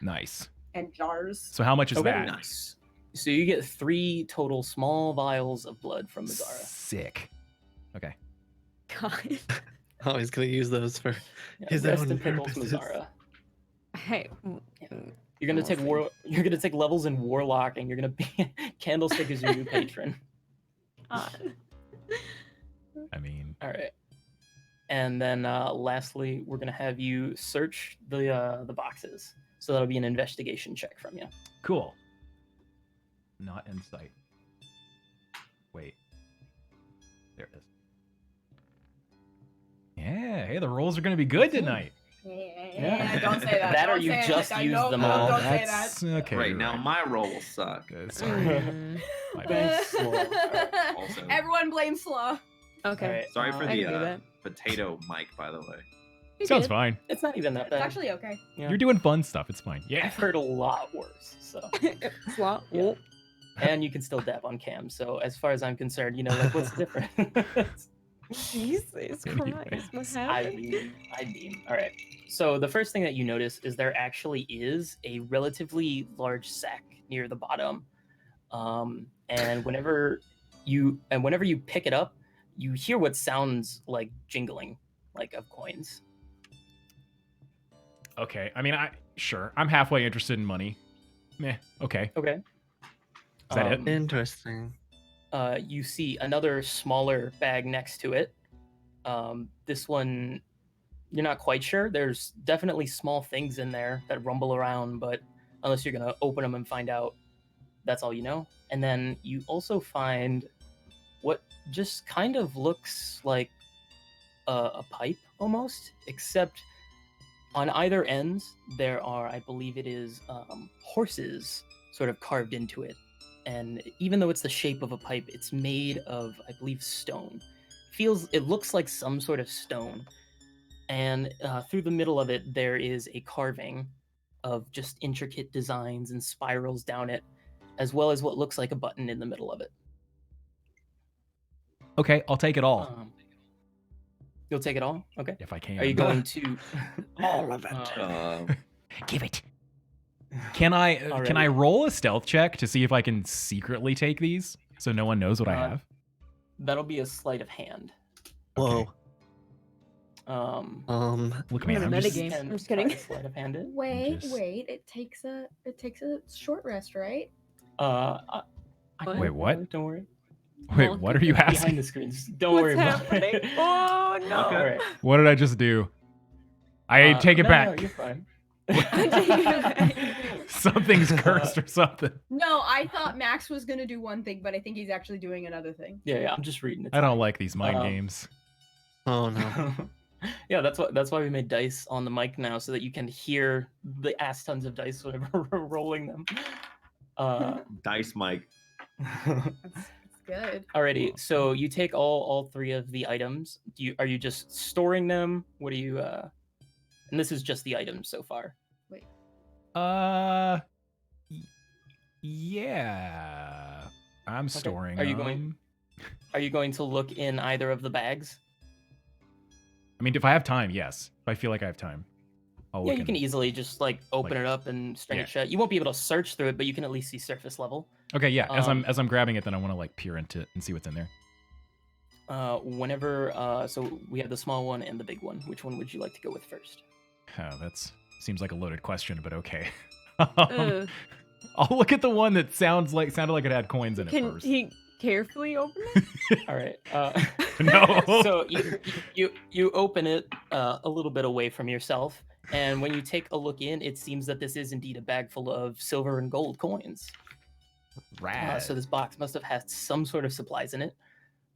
Speaker 1: Nice.
Speaker 4: and jars.
Speaker 1: So how much is
Speaker 3: Okay,
Speaker 1: that?
Speaker 3: nice. So you get 3 total small vials of blood from Mazara.
Speaker 1: Sick. Okay.
Speaker 2: God.
Speaker 5: Oh, he's gonna use those for
Speaker 3: Yeah,
Speaker 5: his
Speaker 3: rest
Speaker 5: own
Speaker 3: in pickles,
Speaker 5: purposes.
Speaker 3: Mazara.
Speaker 2: Hey.
Speaker 3: You're gonna
Speaker 2: We'll
Speaker 3: take
Speaker 2: see.
Speaker 3: You're gonna take levels in Warlock, and you're gonna be Candlestick is your new patron.
Speaker 2: God.
Speaker 1: I mean,
Speaker 3: All right. And then lastly, we're gonna have you search the boxes. So that'll be an investigation check from you.
Speaker 1: cool. Not insight. Wait. There it is. Yeah. Hey, the rolls are gonna be good tonight.
Speaker 4: Yeah, don't say that.
Speaker 3: That
Speaker 4: don't
Speaker 3: or you
Speaker 4: say it.
Speaker 3: just
Speaker 4: I
Speaker 3: used
Speaker 4: know,
Speaker 3: them
Speaker 4: no,
Speaker 3: all.
Speaker 4: Don't say that.
Speaker 1: That's okay.
Speaker 6: right
Speaker 1: you're
Speaker 6: now,
Speaker 1: right.
Speaker 6: my roll will suck.
Speaker 1: Sorry.
Speaker 2: Mm.
Speaker 1: My bad.
Speaker 3: Thanks, Slaw. Alright,
Speaker 6: Also,
Speaker 4: Everyone blames Slaw.
Speaker 2: Okay.
Speaker 3: Alright,
Speaker 6: sorry for
Speaker 2: I can do
Speaker 6: the
Speaker 2: that.
Speaker 6: potato mic, by the way.
Speaker 2: You're
Speaker 1: Sounds
Speaker 2: good.
Speaker 1: fine.
Speaker 3: It's not even that
Speaker 4: It's
Speaker 3: bad.
Speaker 4: actually okay.
Speaker 3: Yeah.
Speaker 1: You're doing fun stuff. It's fine. Yeah.
Speaker 3: I've heard a lot worse. So,
Speaker 2: Slot.
Speaker 3: Yeah. and you can still dab on cam. So as far as I'm concerned, like what's the difference?
Speaker 2: Jesus Christ. What happened?
Speaker 3: I mean. All right. So the first thing that you notice is there actually is a relatively large sack near the bottom, and whenever you pick it up, you hear what sounds like jingling, like of coins.
Speaker 1: Okay. I mean, I'm halfway interested in money. Meh. Okay.
Speaker 3: Okay.
Speaker 1: Is that it?
Speaker 5: Interesting.
Speaker 3: You see another smaller bag next to it. This one, you're not quite sure. There's definitely small things in there that rumble around, but unless you're going to open them and find out, that's all you know. And then you also find what just kind of looks like a pipe almost, except on either ends, there are, I believe it is, horses sort of carved into it. And even though it's the shape of a pipe, it's made of, I believe, stone. It looks like some sort of stone. And through the middle of it, there is a carving of just intricate designs and spirals down it, as well as what looks like a button in the middle of it.
Speaker 1: Okay. I'll take it all
Speaker 3: You'll take it all? Okay.
Speaker 1: if I can.
Speaker 3: Are you going to...
Speaker 5: All of it.
Speaker 1: Give it. Can I
Speaker 3: Alrighty.
Speaker 1: roll a stealth check to see if I can secretly take these so no one knows what I have?
Speaker 3: That'll be a sleight of hand.
Speaker 5: Whoa.
Speaker 1: Look,
Speaker 2: I'm
Speaker 1: man,
Speaker 2: gonna
Speaker 1: I'm just,
Speaker 2: metagame.
Speaker 3: And
Speaker 2: I'm just kidding.
Speaker 3: try to Sleight of hand it.
Speaker 4: Wait,
Speaker 1: just-
Speaker 4: wait. It takes a short rest, right?
Speaker 1: Wait, what?
Speaker 3: Don't worry.
Speaker 1: wait, what are you
Speaker 3: Behind
Speaker 1: asking?
Speaker 3: the screens. Don't
Speaker 2: What's
Speaker 3: worry about
Speaker 2: happening?
Speaker 3: it.
Speaker 2: Oh no.
Speaker 3: All right.
Speaker 1: What did I just do? I take it
Speaker 3: no,
Speaker 1: back.
Speaker 3: No, you're fine.
Speaker 1: Something's cursed or something.
Speaker 4: No, I thought Max was gonna do one thing, but I think he's actually doing another thing.
Speaker 3: Yeah, I'm just reading it.
Speaker 1: I don't like these mind
Speaker 3: Um,
Speaker 1: games.
Speaker 5: Oh no.
Speaker 3: Yeah, that's why we made dice on the mic now, so that you can hear the ass tons of dice whenever we're rolling them.
Speaker 6: Dice mic.
Speaker 4: That's good.
Speaker 3: Alrighty, so you take all 3 of the items. Are you just storing them? What do you and this is just the items so far.
Speaker 1: Yeah. I'm storing
Speaker 3: Are you
Speaker 1: them.
Speaker 3: going- Are you going to look in either of the bags?
Speaker 1: I mean, if I have time, yes. If I feel like I have time, I'll
Speaker 3: Yeah,
Speaker 1: look
Speaker 3: you can
Speaker 1: in.
Speaker 3: easily just open
Speaker 1: like-
Speaker 3: it up and string
Speaker 1: yeah.
Speaker 3: it shut. You won't be able to search through it, but you can at least see surface level.
Speaker 1: Okay, yeah. As
Speaker 3: um,
Speaker 1: I'm grabbing it, then I want to peer into it and see what's in there.
Speaker 3: So we have the small one and the big one. Which one would you like to go with first?
Speaker 1: Oh, that's seems like a loaded question, but okay.
Speaker 2: Ugh.
Speaker 1: I'll look at the one that sounded like it had coins in it
Speaker 2: Can
Speaker 1: first.
Speaker 2: he carefully open it?
Speaker 3: All right.
Speaker 1: No.
Speaker 3: So you open it a little bit away from yourself, and when you take a look in, it seems that this is indeed a bag full of silver and gold coins.
Speaker 1: Rad.
Speaker 3: So this box must have had some sort of supplies in it.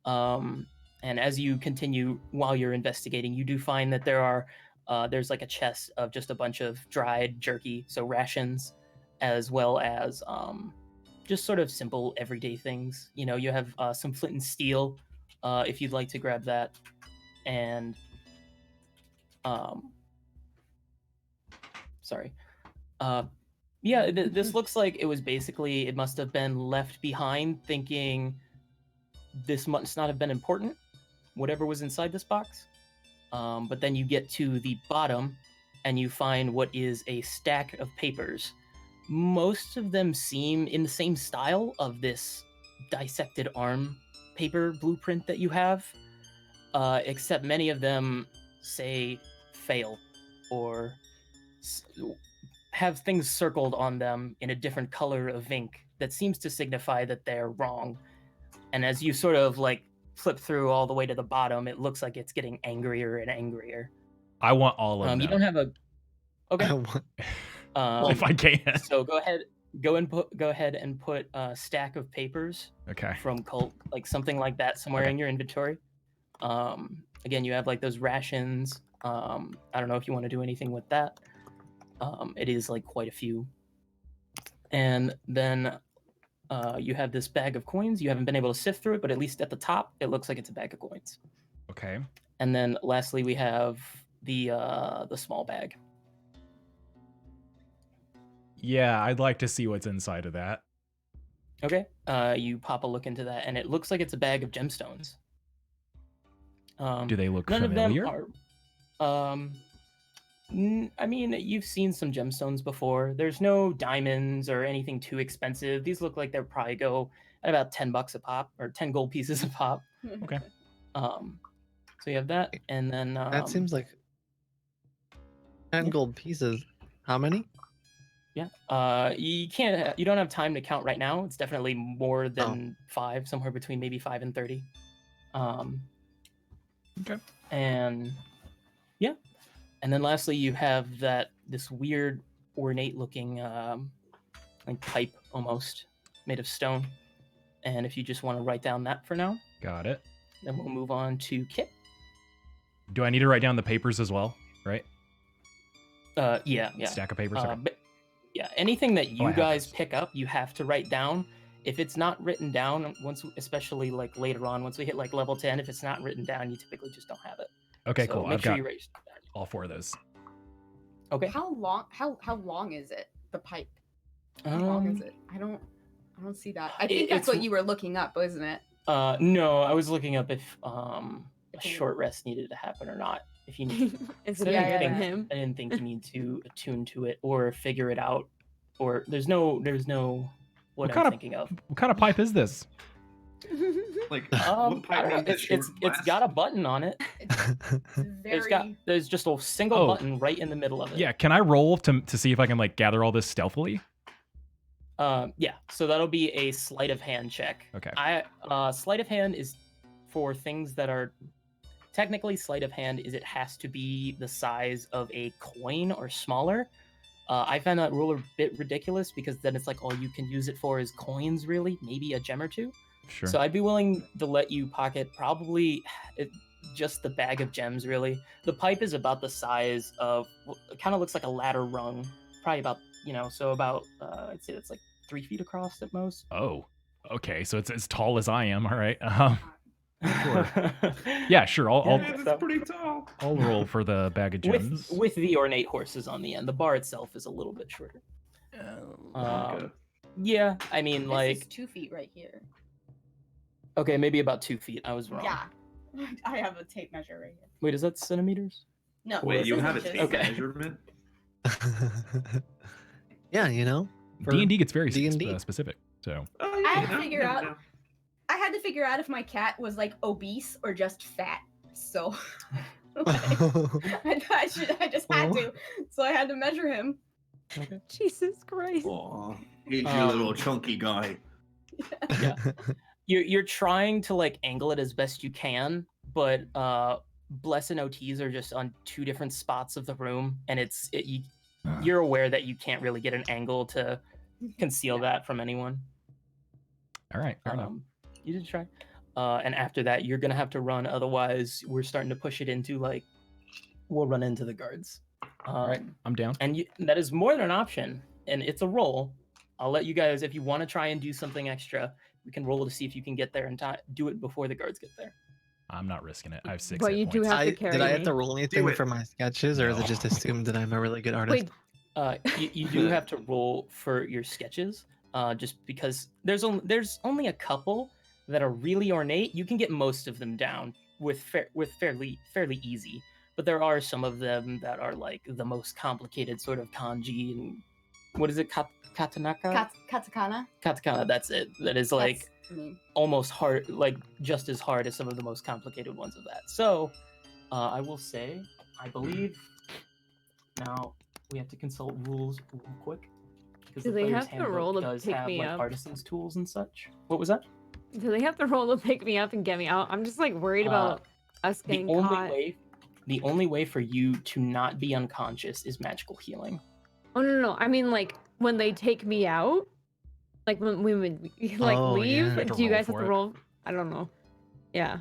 Speaker 3: And as you continue while you're investigating, you do find that there's like a chest of just a bunch of dried jerky, so rations, as well as just sort of simple everyday things. You have some flint and steel, if you'd like to grab that, and sorry. Yeah, this looks like it must have been left behind, thinking this must not have been important, whatever was inside this box. But then you get to the bottom and you find what is a stack of papers most of them seem in the same style of this dissected arm paper blueprint that you have, except many of them say fail or have things circled on them in a different color of ink that seems to signify that they're wrong. And as you sort of like flip through all the way to the bottom, it looks like it's getting angrier and angrier.
Speaker 1: I want all of them.
Speaker 3: You don't have a okay.
Speaker 1: If I can.
Speaker 3: So go ahead and put a stack of papers
Speaker 1: Okay.
Speaker 3: from Cult, like something like that, somewhere in your inventory. Again, you have like those rations. I don't know if you want to do anything with that. It is like quite a few. And then you have this bag of coins. You haven't been able to sift through it, but at least at the top, it looks like it's a bag of coins.
Speaker 1: Okay.
Speaker 3: And then lastly, we have the small bag.
Speaker 1: Yeah, I'd like to see what's inside of that.
Speaker 3: Okay. You pop a look into that, and it looks like it's a bag of gemstones.
Speaker 1: Do they look
Speaker 3: none
Speaker 1: familiar?
Speaker 3: of them are. I mean, you've seen some gemstones before. There's no diamonds or anything too expensive. These look like they'll probably go at about $10 a pop, or 10 gold pieces a pop.
Speaker 1: Okay.
Speaker 3: So you have that, and then
Speaker 5: That seems like 10 gold pieces. How many?
Speaker 3: Yeah. You don't have time to count right now. It's definitely more than 5, somewhere between maybe 5 and 30.
Speaker 1: Okay.
Speaker 3: And yeah. And then lastly, you have this weird ornate looking like pipe almost made of stone. And if you just want to write down that for now,
Speaker 1: Got it.
Speaker 3: then we'll move on to Kit.
Speaker 1: Do I need to write down the papers as well? Right?
Speaker 3: Yeah.
Speaker 1: Stack of papers. Okay.
Speaker 3: But yeah, anything that
Speaker 1: I
Speaker 3: you
Speaker 1: have
Speaker 3: guys
Speaker 1: those.
Speaker 3: pick up, you have to write down. If it's not written down, especially like later on, once we hit like level 10, if it's not written down, you typically just don't have it.
Speaker 1: Okay,
Speaker 3: So
Speaker 1: cool.
Speaker 3: Make
Speaker 1: I've
Speaker 3: sure
Speaker 1: got
Speaker 3: you write it down.
Speaker 1: all 4 of those.
Speaker 3: Okay.
Speaker 7: How long is it? The pipe. How long is it? I don't see that. I think that's
Speaker 3: it's-
Speaker 7: what you were looking up, wasn't it?
Speaker 3: No, I was looking up if a short rest needed to happen or not. If you need,
Speaker 2: Is it
Speaker 3: I didn't
Speaker 7: Yeah,
Speaker 3: think,
Speaker 7: yeah.
Speaker 2: him?
Speaker 3: I didn't think you need to attune to it or figure it out, or there's no what
Speaker 1: What
Speaker 3: I'm
Speaker 1: kind of-
Speaker 3: thinking of.
Speaker 1: What kind of pipe is this?
Speaker 6: Like,
Speaker 3: I
Speaker 6: what
Speaker 3: don't
Speaker 6: pipe
Speaker 3: know.
Speaker 6: needs a short
Speaker 3: It's
Speaker 6: blast?
Speaker 3: got a button on it. There's just a single button right in the middle of it.
Speaker 1: Yeah, can I roll to see if I can like gather all this stealthily?
Speaker 3: Yeah. So that'll be a sleight of hand check.
Speaker 1: Okay.
Speaker 3: Sleight of hand is for things that are technically sleight of hand. It has to be the size of a coin or smaller. I found that rule a bit ridiculous because then it's like all you can use it for is coins, really, maybe a gem or two.
Speaker 1: Sure.
Speaker 3: So I'd be willing to let you pocket probably just the bag of gems, really. The pipe is about the size of, it kind of looks like a ladder rung, probably about, so about, I'd say it's like 3 feet across at most.
Speaker 1: Oh, okay. So it's as tall as I am. All right. Sure. Yeah, sure. I'll
Speaker 6: That's pretty tall.
Speaker 1: I'll roll for the bag of gems.
Speaker 3: with the ornate horses on the end. The bar itself is a little bit shorter.
Speaker 6: Okay.
Speaker 3: Yeah, I mean,
Speaker 7: This
Speaker 3: like,
Speaker 7: is 2 feet right here.
Speaker 3: okay, maybe about 2 feet. I was wrong.
Speaker 7: Yeah. I have a tape measure right here.
Speaker 3: Wait, is that centimeters?
Speaker 7: No.
Speaker 6: Wait,
Speaker 7: this
Speaker 6: you
Speaker 7: is
Speaker 6: have a
Speaker 7: inches.
Speaker 6: tape
Speaker 3: Okay.
Speaker 6: measurement?
Speaker 5: Yeah, for
Speaker 1: D&D gets very
Speaker 5: D&D.
Speaker 1: specific. So
Speaker 6: Oh,
Speaker 4: I had to
Speaker 6: no,
Speaker 4: figure
Speaker 6: no,
Speaker 4: out-
Speaker 6: no.
Speaker 4: I had to figure out if my cat was like obese or just fat. So I just had to. So I had to measure him.
Speaker 2: Jesus Christ.
Speaker 6: Aw, he's your little chunky guy.
Speaker 3: Yeah. You're trying to like angle it as best you can, but Bless and OTs are just on 2 different spots of the room, and you're aware that you can't really get an angle to conceal that from anyone.
Speaker 1: all right. Fair enough.
Speaker 3: You did try. And after that, you're gonna have to run. Otherwise, we're starting to push it into like we'll run into the guards.
Speaker 1: All right. I'm down.
Speaker 3: And that is more than an option, and it's a roll. I'll let you guys, if you want to try and do something extra, we can roll to see if you can get there and do it before the guards get there.
Speaker 1: I'm not risking it. I have 6
Speaker 2: But
Speaker 1: hit
Speaker 2: you do
Speaker 1: points.
Speaker 2: have to carry
Speaker 5: Did I have
Speaker 2: me.
Speaker 5: to roll anything
Speaker 6: it.
Speaker 5: for my sketches, or is
Speaker 1: No.
Speaker 5: it just assumed that I'm a really good artist?
Speaker 2: Wait,
Speaker 3: You do have to roll for your sketches, just because there's only a couple that are really ornate. You can get most of them down with fairly easy, but there are some of them that are like the most complicated sort of kanji and what is it? Katanaka?
Speaker 7: Katakana.
Speaker 3: Katakana. That's it. That is like
Speaker 7: That's me.
Speaker 3: almost hard, like just as hard as some of the most complicated ones of that. So, I will say, I believe. Now we have to consult rules real quick because
Speaker 2: Do
Speaker 3: the
Speaker 2: they
Speaker 3: player's
Speaker 2: have to roll
Speaker 3: handbook
Speaker 2: to
Speaker 3: does
Speaker 2: pick
Speaker 3: have
Speaker 2: me
Speaker 3: like
Speaker 2: up?
Speaker 3: artisans' tools and such. What was that?
Speaker 2: Do they have to roll to pick me up and get me out? I'm just like worried about us
Speaker 3: The
Speaker 2: getting
Speaker 3: only
Speaker 2: caught.
Speaker 3: the only way for you to not be unconscious is magical healing.
Speaker 2: Oh no. I mean like when they take me out, like when we would like
Speaker 5: Oh,
Speaker 2: leave.
Speaker 5: yeah. You
Speaker 1: have to
Speaker 2: Do you
Speaker 1: roll
Speaker 2: guys have
Speaker 1: for
Speaker 2: to
Speaker 1: it.
Speaker 2: roll? I don't know. Yeah.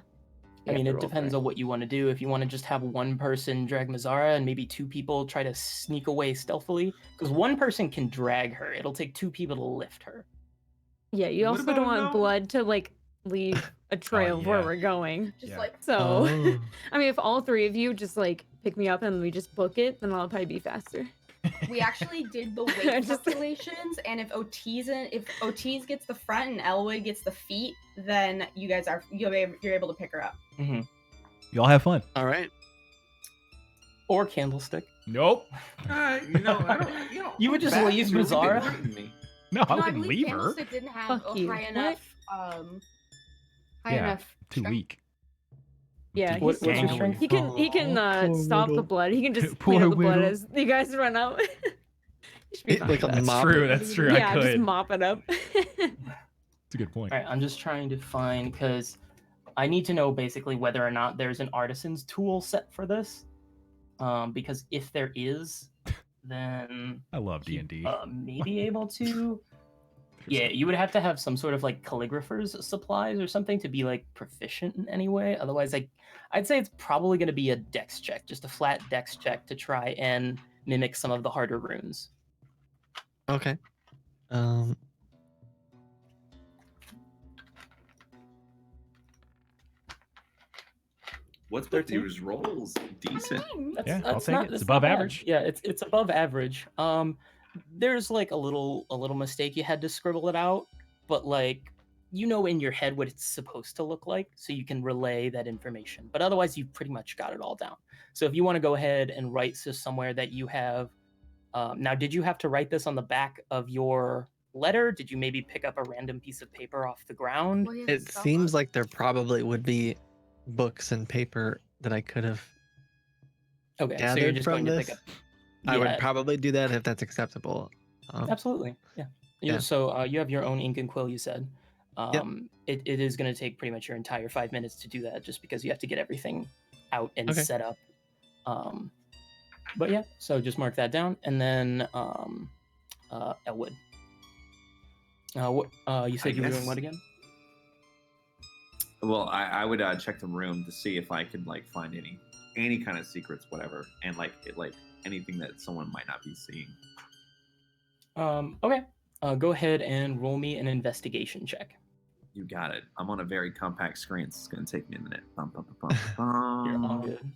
Speaker 3: I mean, it depends on what you want to do. If you want to just have one person drag Mazara and maybe two people try to sneak away stealthily, because one person can drag her. It'll take two people to lift her.
Speaker 2: Yeah, you
Speaker 6: What
Speaker 2: also don't
Speaker 6: about
Speaker 2: want
Speaker 6: no-
Speaker 2: blood to like leave a trail of where
Speaker 1: yeah.
Speaker 2: we're going.
Speaker 7: Just
Speaker 1: Yeah.
Speaker 7: like
Speaker 2: So,
Speaker 5: Oh.
Speaker 2: I mean, if all three of you just like pick me up and we just book it, then I'll probably be faster.
Speaker 4: We actually did the weight
Speaker 2: Just-
Speaker 4: calculations, and if Otis gets the front and Elwood gets the feet, then you're able to pick her up.
Speaker 3: Mm-hmm.
Speaker 1: Y'all have fun.
Speaker 5: All right.
Speaker 3: Or Candlestick.
Speaker 1: Nope.
Speaker 6: I don't.
Speaker 3: You would just
Speaker 6: Back
Speaker 3: leave
Speaker 6: has really been
Speaker 3: Mazara?
Speaker 6: hurting me.
Speaker 1: No, I
Speaker 7: no, I
Speaker 1: wouldn't
Speaker 7: believe
Speaker 1: leave her.
Speaker 7: Candlestick didn't have
Speaker 2: Fuck
Speaker 7: a
Speaker 2: you.
Speaker 7: high
Speaker 2: What?
Speaker 7: enough high
Speaker 1: Yeah,
Speaker 7: enough
Speaker 1: Too
Speaker 7: strength.
Speaker 1: weak.
Speaker 2: Yeah,
Speaker 3: What-
Speaker 2: he's
Speaker 3: what's your
Speaker 2: small.
Speaker 3: strength?
Speaker 2: He can
Speaker 5: Poor
Speaker 2: stop the
Speaker 5: Whittle.
Speaker 2: blood. He can just
Speaker 1: Poor
Speaker 2: clean up the blood
Speaker 1: Whittle.
Speaker 2: as you guys run out. You should be fine.
Speaker 5: Like a
Speaker 1: That's
Speaker 5: mop
Speaker 1: true.
Speaker 5: it.
Speaker 1: That's true.
Speaker 2: Yeah,
Speaker 1: I
Speaker 2: just
Speaker 1: could.
Speaker 2: mop it up.
Speaker 1: It's a good point.
Speaker 3: All right, I'm just trying to find because I need to know basically whether or not there's an artisan's tool set for this. Because if there is, then
Speaker 1: I love
Speaker 3: he,
Speaker 1: D&D.
Speaker 3: may be able to. Yeah, you would have to have some sort of like calligrapher's supplies or something to be like proficient in any way. Otherwise, I'd say it's probably going to be a dex check, just a flat dex check to try and mimic some of the harder runes.
Speaker 5: Okay.
Speaker 6: What's with yours rolls? Decent.
Speaker 1: Yeah, I'll take it. It's
Speaker 3: that's
Speaker 1: above
Speaker 3: not bad.
Speaker 1: average.
Speaker 3: Yeah, it's above average. There's like a little mistake you had to scribble it out, but like you know in your head what it's supposed to look like, so you can relay that information. But otherwise, you've pretty much got it all down. So if you want to go ahead and write somewhere that you have, now did you have to write this on the back of your letter? Did you maybe pick up a random piece of paper off the ground?
Speaker 7: Well, he has
Speaker 5: It
Speaker 7: spell
Speaker 5: seems
Speaker 7: book.
Speaker 5: like there probably would be books and paper that I could have.
Speaker 3: Okay, so you're
Speaker 5: Gathered
Speaker 3: just
Speaker 5: from
Speaker 3: going to
Speaker 5: this?
Speaker 3: pick up.
Speaker 5: I would
Speaker 3: Yeah.
Speaker 5: probably do that if that's acceptable.
Speaker 3: Absolutely, yeah.
Speaker 5: Yeah.
Speaker 3: So you have your own ink and quill, you said. It is going to take pretty much your entire 5 minutes to do that, just because you have to get everything out and
Speaker 5: Okay.
Speaker 3: set up. But yeah, so just mark that down, and then Elwood. What you said you were doing
Speaker 6: guess-
Speaker 3: what again?
Speaker 6: Well, I would check the room to see if I could like find any kind of secrets, whatever, and like anything that someone might not be seeing.
Speaker 3: Okay. Go ahead and roll me an investigation check.
Speaker 6: You got it. I'm on a very compact screen, so it's gonna take me a minute. Bum, bum, bum, bum,
Speaker 3: You're all
Speaker 6: bum.
Speaker 3: good.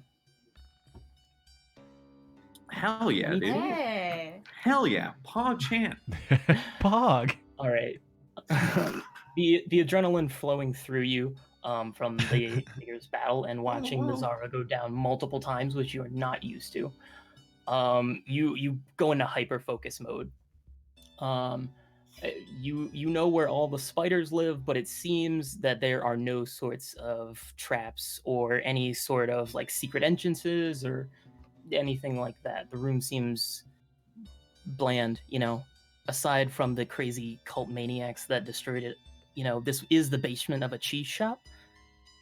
Speaker 6: Hell yeah, dude.
Speaker 4: Hey.
Speaker 6: Hell yeah. Pog chant.
Speaker 1: Pog.
Speaker 3: All right. The adrenaline flowing through you from the year's battle and watching
Speaker 4: whoa.
Speaker 3: Mazara go down multiple times, which you are not used to. You go into hyper focus mode. You know where all the spiders live, but it seems that there are no sorts of traps or any sort of like secret entrances or anything like that. The room seems bland, aside from the crazy cult maniacs that destroyed it. This is the basement of a cheese shop,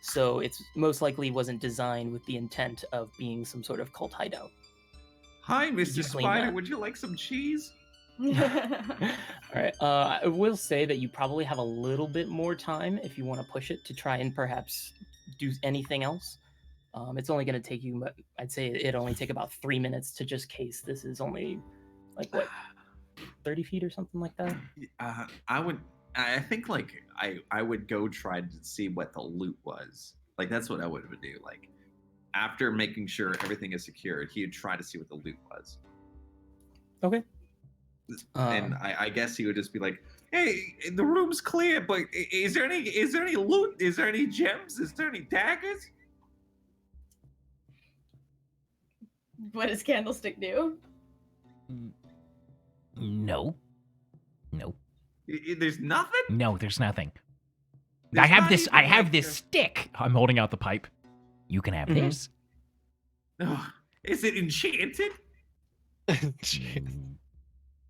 Speaker 3: so it's most likely wasn't designed with the intent of being some sort of cult hideout.
Speaker 6: Hi,
Speaker 3: you
Speaker 6: Mr.
Speaker 3: clean
Speaker 6: Spider.
Speaker 3: that?
Speaker 6: Would you like some cheese?
Speaker 3: All right. I will say that you probably have a little bit more time if you want to push it to try and perhaps do anything else. It's only going to take you, I'd say it only take about 3 minutes to just case. This is only like what, 30 feet or something like that.
Speaker 6: I think like I would go try to see what the loot was. Like that's what I would do. Like after making sure everything is secured, he would try to see what the loot was.
Speaker 3: Okay.
Speaker 6: And I guess he would just be like, "Hey, the room's clear, but is there any loot? Is there any gems? Is there any daggers?"
Speaker 4: What does Candlestick do?
Speaker 1: No. No.
Speaker 6: There's nothing.
Speaker 1: No, there's nothing.
Speaker 6: There's
Speaker 1: I have
Speaker 6: not
Speaker 1: this.
Speaker 6: even,
Speaker 1: I have
Speaker 6: like,
Speaker 1: this stick. I'm holding out the pipe. You can have
Speaker 3: Mhm.
Speaker 1: this.
Speaker 6: Ugh, is it enchanted?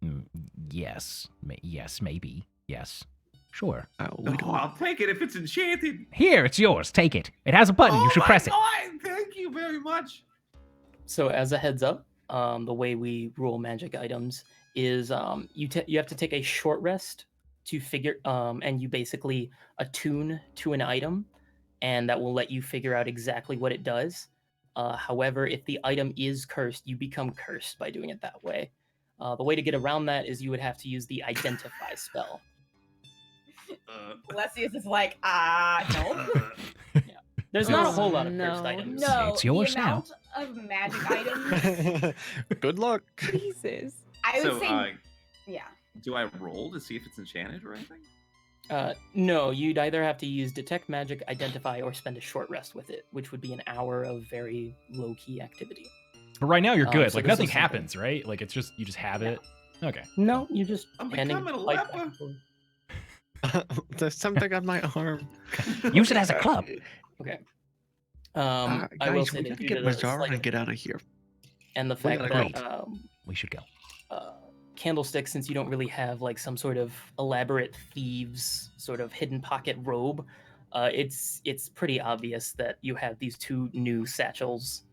Speaker 1: Mm, yes. Yes, maybe. Yes. Sure.
Speaker 6: Oh, I'll take it if it's enchanted.
Speaker 1: Here, it's yours. Take it. It has a button.
Speaker 6: Oh
Speaker 1: You should
Speaker 6: my
Speaker 1: press it.
Speaker 6: God, thank you very much.
Speaker 3: So as a heads up, the way we rule magic items is you have to take a short rest to figure and you basically attune to an item, and that will let you figure out exactly what it does. However, if the item is cursed, you become cursed by doing it that way. The way to get around that is you would have to use the identify spell.
Speaker 4: Blessius is like, no.
Speaker 3: There's not a
Speaker 2: Oh,
Speaker 3: whole lot of
Speaker 2: no.
Speaker 3: cursed items.
Speaker 4: No,
Speaker 1: It's yours
Speaker 4: the
Speaker 1: now.
Speaker 4: amount of magic items,
Speaker 5: Good luck.
Speaker 2: Jesus.
Speaker 4: I would
Speaker 6: So,
Speaker 4: say, yeah.
Speaker 6: do I roll to see if it's enchanted or anything?
Speaker 3: No, you'd either have to use detect magic, identify, or spend a short rest with it, which would be an hour of very low-key activity.
Speaker 1: But right now you're good.
Speaker 3: So
Speaker 1: Like
Speaker 3: this
Speaker 1: nothing
Speaker 3: is simple.
Speaker 1: happens, right? Like it's just you just have it. Okay.
Speaker 3: No, you just
Speaker 6: I'm
Speaker 3: handing
Speaker 6: becoming a
Speaker 3: the pipe back
Speaker 6: leper.
Speaker 3: and forth.
Speaker 5: There's something on my arm.
Speaker 1: Use it as a club.
Speaker 3: Okay.
Speaker 5: Guys,
Speaker 3: I will
Speaker 5: we
Speaker 3: say that
Speaker 5: gotta
Speaker 3: due
Speaker 5: get
Speaker 3: to the
Speaker 5: Mazara
Speaker 3: sleight
Speaker 5: and
Speaker 3: of
Speaker 5: get
Speaker 3: hand
Speaker 5: out of here.
Speaker 3: and the
Speaker 5: We
Speaker 3: fact
Speaker 5: gotta
Speaker 3: that
Speaker 5: go.
Speaker 1: We should go.
Speaker 3: Candlestick, since you don't really have like some sort of elaborate thieves sort of hidden pocket robe, it's pretty obvious that you have these two new satchels,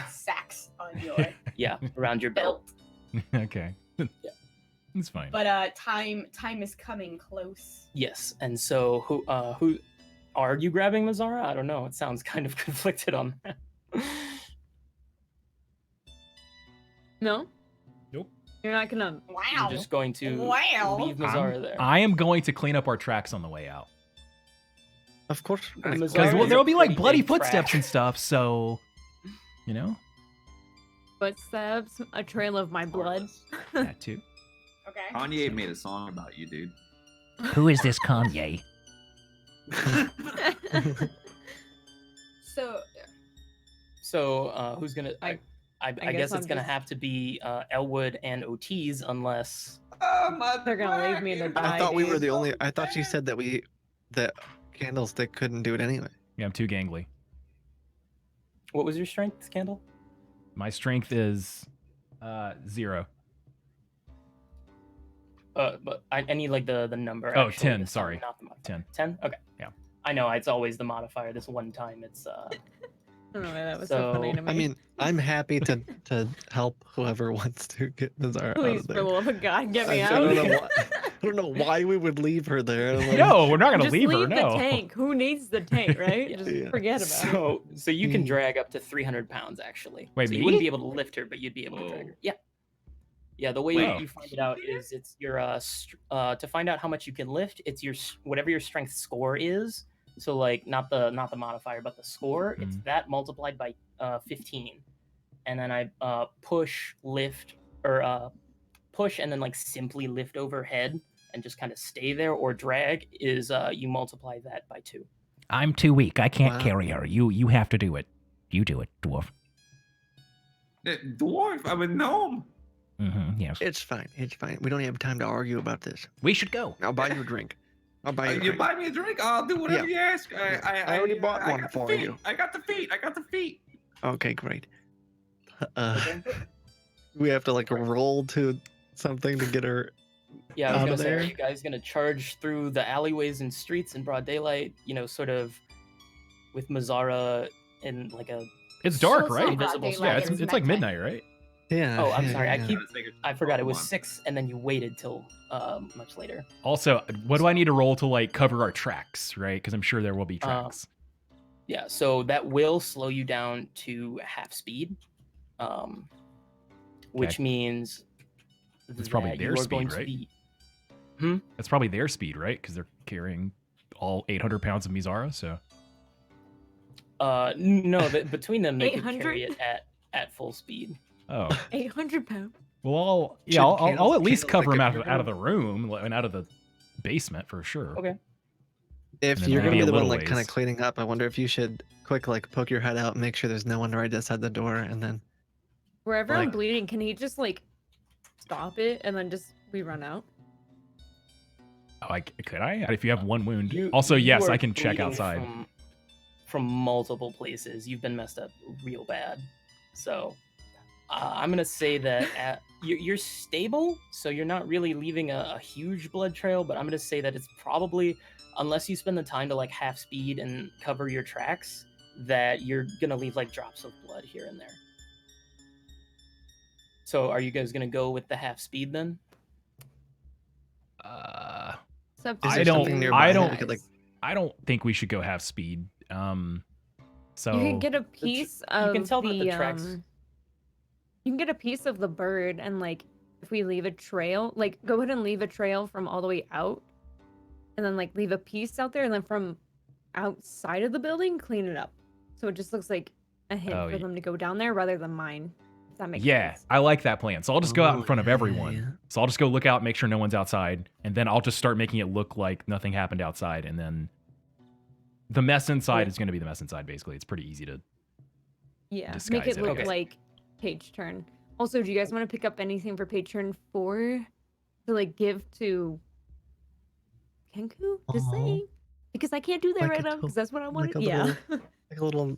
Speaker 4: Sacks on your
Speaker 3: around your belt.
Speaker 4: belt.
Speaker 1: Okay.
Speaker 3: Yeah.
Speaker 1: It's fine.
Speaker 4: But time is coming close.
Speaker 3: Yes, and so who are you grabbing, Mazara? I don't know. It sounds kind of conflicted on that.
Speaker 2: No?
Speaker 1: Nope.
Speaker 2: You're not gonna.
Speaker 4: Wow.
Speaker 3: You're just going to
Speaker 4: Wow.
Speaker 3: leave Mazara there.
Speaker 1: I am going to clean up our tracks on the way out.
Speaker 5: Of course.
Speaker 3: Mazara
Speaker 1: Because
Speaker 3: is
Speaker 1: there will
Speaker 3: a
Speaker 1: be like
Speaker 3: pretty
Speaker 1: bloody
Speaker 3: big
Speaker 1: footsteps
Speaker 3: track.
Speaker 1: and stuff, so you know,
Speaker 2: Footsteps, a trail of my blood.
Speaker 1: that too.
Speaker 4: Okay.
Speaker 6: Kanye made a song about you, dude.
Speaker 1: Who is this Kanye?
Speaker 4: So
Speaker 3: So who's gonna? I guess
Speaker 2: I'm
Speaker 3: it's gonna
Speaker 2: just-
Speaker 3: have to be Elwood and Otis, unless
Speaker 2: They're gonna leave me to die.
Speaker 5: I thought we were
Speaker 2: dude.
Speaker 5: the only. I thought you said that Candlestick couldn't do it anyway.
Speaker 1: Yeah, I'm too gangly.
Speaker 3: what was your strength, Candle?
Speaker 1: My strength is 0.
Speaker 3: But I need like the number.
Speaker 1: Oh,
Speaker 3: actually,
Speaker 1: 10,
Speaker 3: this time,
Speaker 1: sorry.
Speaker 3: not the modifier.
Speaker 1: 10.
Speaker 3: 10. Okay.
Speaker 1: Yeah.
Speaker 3: I know it's always the modifier. This one time it's
Speaker 2: I don't know why that was so funny
Speaker 3: So,
Speaker 2: to me.
Speaker 5: I mean, I'm happy to help whoever wants to get Nazar out
Speaker 2: please,
Speaker 5: of
Speaker 2: for
Speaker 5: there.
Speaker 2: the love of God, get me
Speaker 5: I
Speaker 2: out.
Speaker 5: don't know why we would leave her there. I don't know.
Speaker 1: No, we're not gonna
Speaker 2: Just
Speaker 1: leave her.
Speaker 2: leave
Speaker 1: No.
Speaker 2: the tank. Who needs the tank, right? Just
Speaker 5: Yeah.
Speaker 2: forget about it.
Speaker 3: so you can
Speaker 5: Hmm.
Speaker 3: drag up to 300 pounds actually.
Speaker 1: Wait,
Speaker 3: so
Speaker 1: me?
Speaker 3: you wouldn't be able to lift her, but you'd be able to drag her. Yeah. Yeah, the way
Speaker 1: Wow.
Speaker 3: you find it out is it's your to find out how much you can lift. It's your whatever your strength score is. So like not the modifier, but the score. It's that multiplied by 15, and then I push, lift, or push and then like simply lift overhead and just kind of stay there, or drag is you multiply that by 2.
Speaker 1: I'm too weak. I can't
Speaker 5: Wow.
Speaker 1: carry her. You have to do it. You do it, dwarf.
Speaker 6: Dwarf, I'm a gnome.
Speaker 1: Yes.
Speaker 5: It's fine. It's fine. We don't have time to argue about this.
Speaker 1: We should go.
Speaker 5: I'll buy you a drink. I'll buy you a
Speaker 6: You
Speaker 5: drink.
Speaker 6: buy me a drink? I'll do whatever you ask.
Speaker 5: I already bought
Speaker 6: I
Speaker 5: one
Speaker 6: got the
Speaker 5: for
Speaker 6: feet.
Speaker 5: you.
Speaker 6: I got the feet. I got the feet.
Speaker 5: Okay, great. We have to like roll to something to get her.
Speaker 3: Yeah, I was
Speaker 5: Out
Speaker 3: gonna
Speaker 5: of
Speaker 3: say, are
Speaker 5: there?
Speaker 3: you guys gonna charge through the alleyways and streets in broad daylight? You know, sort of with Mazara in like a.
Speaker 1: It's dark,
Speaker 4: It's
Speaker 1: right?
Speaker 4: not
Speaker 3: Invisible
Speaker 4: broad
Speaker 3: street.
Speaker 1: Yeah,
Speaker 4: daylight,
Speaker 1: it's like
Speaker 4: nighttime.
Speaker 1: midnight, right?
Speaker 5: Yeah.
Speaker 3: Oh, I'm
Speaker 5: yeah,
Speaker 3: sorry.
Speaker 5: yeah.
Speaker 3: I forgot it was 6, and then you waited till much later.
Speaker 1: Also, what do I need to roll to like cover our tracks, right? Because I'm sure there will be tracks.
Speaker 3: Yeah, so that will slow you down to half speed, which means
Speaker 1: That's probably
Speaker 3: that
Speaker 1: their
Speaker 3: you are
Speaker 1: speed,
Speaker 3: going to
Speaker 1: right?
Speaker 3: be.
Speaker 1: That's probably their speed, right? Because they're carrying all 800 pounds of Mizara. So
Speaker 3: No, between them they could
Speaker 2: 800?
Speaker 3: carry it at full speed.
Speaker 1: oh
Speaker 2: 800 pounds.
Speaker 1: well,
Speaker 5: Should
Speaker 1: I'll at least
Speaker 5: Candlestick
Speaker 1: cover him
Speaker 5: if
Speaker 1: out
Speaker 5: you're
Speaker 1: of the room and out of the basement for sure.
Speaker 3: Okay.
Speaker 5: If
Speaker 1: And then
Speaker 5: you're gonna
Speaker 1: maybe
Speaker 5: be
Speaker 1: a
Speaker 5: the one
Speaker 1: little
Speaker 5: like kind
Speaker 1: ways.
Speaker 5: of cleaning up, I wonder if you should quick like poke your head out and make sure there's no one right outside the door, and then
Speaker 2: Wherever I'm
Speaker 5: Like-
Speaker 2: bleeding, can he just like stop it and then just we run out?
Speaker 1: Oh, could I? If you have one wound.
Speaker 3: You-
Speaker 1: Also,
Speaker 3: you
Speaker 1: yes,
Speaker 3: are
Speaker 1: I can check
Speaker 3: bleeding
Speaker 1: outside.
Speaker 3: from multiple places. You've been messed up real bad. So I'm gonna say that you're stable, so you're not really leaving a huge blood trail. But I'm gonna say that it's probably, unless you spend the time to like half speed and cover your tracks, that you're gonna leave like drops of blood here and there. So are you guys gonna go with the half speed then?
Speaker 2: It's up
Speaker 5: Is
Speaker 2: to
Speaker 5: there
Speaker 1: I don't-
Speaker 5: something
Speaker 2: you
Speaker 5: nearby
Speaker 1: I
Speaker 5: that
Speaker 1: don't-
Speaker 5: we could, like,
Speaker 2: guys.
Speaker 1: I don't think we should go half speed. So
Speaker 2: You can get a piece of
Speaker 3: you can tell that the tracks.
Speaker 2: You can get a piece of the bird and like if we leave a trail, like go ahead and leave a trail from all the way out and then like leave a piece out there and then from outside of the building clean it up. So it just looks like a hint
Speaker 1: Oh,
Speaker 2: for
Speaker 1: yeah.
Speaker 2: them to go down there rather than mine. If that makes
Speaker 1: yeah,
Speaker 2: sense.
Speaker 1: I like that plan. So I'll just go out in
Speaker 5: Oh,
Speaker 1: front of
Speaker 5: yeah,
Speaker 1: everyone.
Speaker 5: yeah.
Speaker 1: So I'll just go look out, make sure no one's outside, and then I'll just start making it look like nothing happened outside, and then the mess inside is going to be the mess inside. Basically, it's pretty easy to.
Speaker 2: Yeah.
Speaker 1: Disguise
Speaker 2: Make it
Speaker 1: it,
Speaker 2: look
Speaker 3: okay.
Speaker 2: like page turn. Also, do you guys want to pick up anything for page turn 4 to like give to Kenku? Just
Speaker 5: Aw.
Speaker 2: saying. Because I can't do that
Speaker 5: Like
Speaker 2: right
Speaker 5: a
Speaker 2: now
Speaker 5: to-
Speaker 2: because that's what I
Speaker 5: like
Speaker 2: wanted.
Speaker 5: a
Speaker 2: Yeah.
Speaker 5: little- Like a little.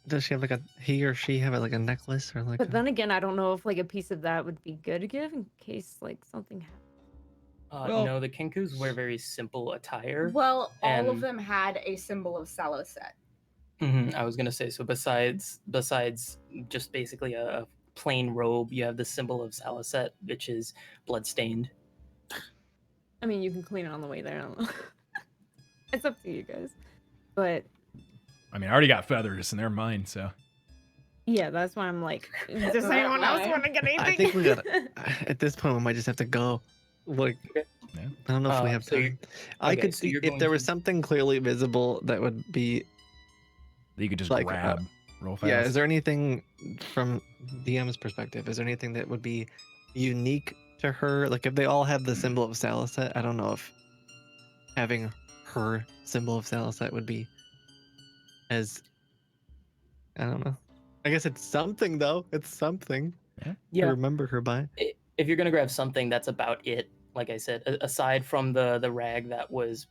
Speaker 5: Does she have like he or she have like a necklace or like?
Speaker 2: But then again, I don't know if like a piece of that would be good to give in case like something happened.
Speaker 1: Well-
Speaker 3: No, the Kenkus wear very simple attire.
Speaker 7: Well, all of
Speaker 3: And-
Speaker 7: them had a symbol of Saloset.
Speaker 3: I was gonna say, so besides just basically a plain robe, you have the symbol of Saliset, which is bloodstained.
Speaker 2: I mean, you can clean it on the way there. I don't know. It's up to you guys. But
Speaker 1: I mean, I already got feathers, and they're mine. So
Speaker 2: yeah, that's why I'm like, does anyone else want to get anything?
Speaker 5: I think we got. At this point, we might just have to go. Like,
Speaker 3: Okay.
Speaker 1: Yeah.
Speaker 5: I don't know if we have
Speaker 3: so you're-
Speaker 5: time. I
Speaker 3: okay,
Speaker 5: could
Speaker 3: so
Speaker 5: see
Speaker 3: you're
Speaker 5: if
Speaker 3: going
Speaker 5: there was
Speaker 3: to-
Speaker 5: something clearly visible that would be.
Speaker 1: you could just
Speaker 5: Like,
Speaker 1: grab real fast.
Speaker 5: Yeah, is there anything from DM's perspective? Is there anything that would be unique to her? Like, if they all have the symbol of Saliset, I don't know if having her symbol of Saliset would be as. I don't know. I guess it's something though. It's something to
Speaker 3: Yeah,
Speaker 5: remember her by.
Speaker 3: if you're gonna grab something, that's about it. Like I said, aside from the rag that was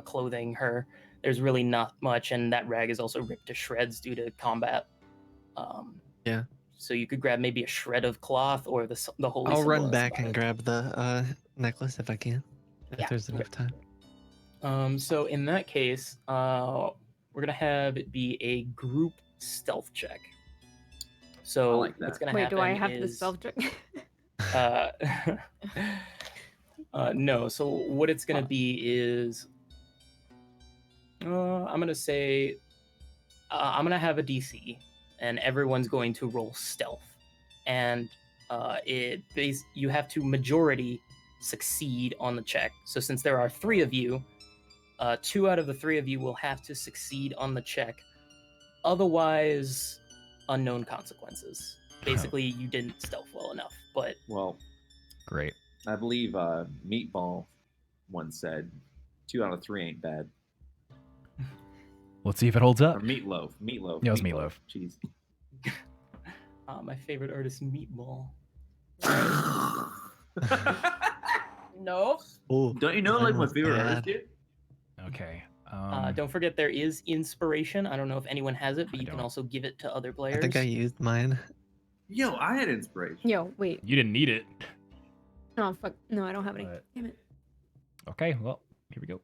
Speaker 3: clothing her, there's really not much, and that rag is also ripped to shreds due to combat.
Speaker 5: Yeah.
Speaker 3: So you could grab maybe a shred of cloth or the holy.
Speaker 5: I'll
Speaker 3: symbol,
Speaker 5: run
Speaker 3: that's
Speaker 5: back
Speaker 3: about
Speaker 5: and
Speaker 3: it.
Speaker 5: grab the necklace if I can. If
Speaker 7: Yeah.
Speaker 5: there's enough time.
Speaker 3: So in that case, we're gonna have it be a group stealth check. So
Speaker 6: I like
Speaker 3: what's
Speaker 6: that.
Speaker 3: gonna
Speaker 2: Wait,
Speaker 3: happen
Speaker 2: do I have the
Speaker 3: is,
Speaker 2: self check?
Speaker 3: no. So what it's gonna
Speaker 2: Huh.
Speaker 3: be is, I'm gonna say, I'm gonna have a DC, and everyone's going to roll stealth, and you have to majority succeed on the check. So since there are 3 of you, 2 out of the 3 of you will have to succeed on the check. Otherwise, unknown consequences. Basically, you didn't stealth well enough. But
Speaker 6: Well,
Speaker 1: Great.
Speaker 6: I believe Meatball once said 2 out of 3 ain't bad.
Speaker 1: Let's see if it holds
Speaker 6: Or
Speaker 1: up.
Speaker 6: Meatloaf.
Speaker 1: Yeah, it was Meatloaf.
Speaker 6: Jeez.
Speaker 3: my favorite artist, Meatball.
Speaker 7: No.
Speaker 5: Oh,
Speaker 6: Don't you know
Speaker 5: mine
Speaker 6: like my
Speaker 5: was
Speaker 6: favorite
Speaker 5: bad.
Speaker 6: artist, dude?
Speaker 1: Okay.
Speaker 3: Don't forget there is inspiration. I don't know if anyone has it, but
Speaker 1: I
Speaker 3: you can
Speaker 1: don't.
Speaker 3: also give it to other players.
Speaker 5: I think I used mine.
Speaker 6: Yo, I had inspiration.
Speaker 2: Yo, wait.
Speaker 1: You didn't need it.
Speaker 2: No, fuck. No, I don't have any.
Speaker 1: But-
Speaker 2: Damn it.
Speaker 1: Okay. Well, here we go.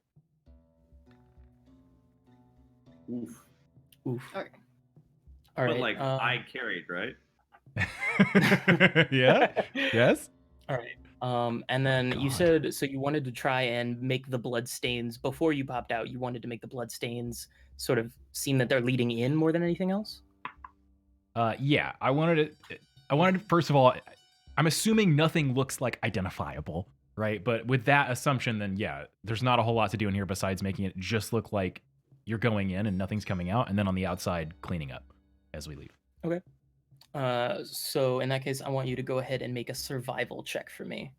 Speaker 6: Oof.
Speaker 3: Oof.
Speaker 7: Okay.
Speaker 3: All
Speaker 6: But
Speaker 3: right.
Speaker 6: like I carried, right?
Speaker 1: Yeah. Yes.
Speaker 3: All right. And then you
Speaker 1: God.
Speaker 3: said so you wanted to try and make the blood stains before you popped out. You wanted to make the blood stains sort of seem that they're leading in more than anything else.
Speaker 1: Yeah. I wanted first of all, I'm assuming nothing looks like identifiable, right? But with that assumption, then yeah, there's not a whole lot to do in here besides making it just look like you're going in and nothing's coming out, and then on the outside cleaning up as we leave.
Speaker 3: So in that case, I want you to go ahead and make a survival check for me.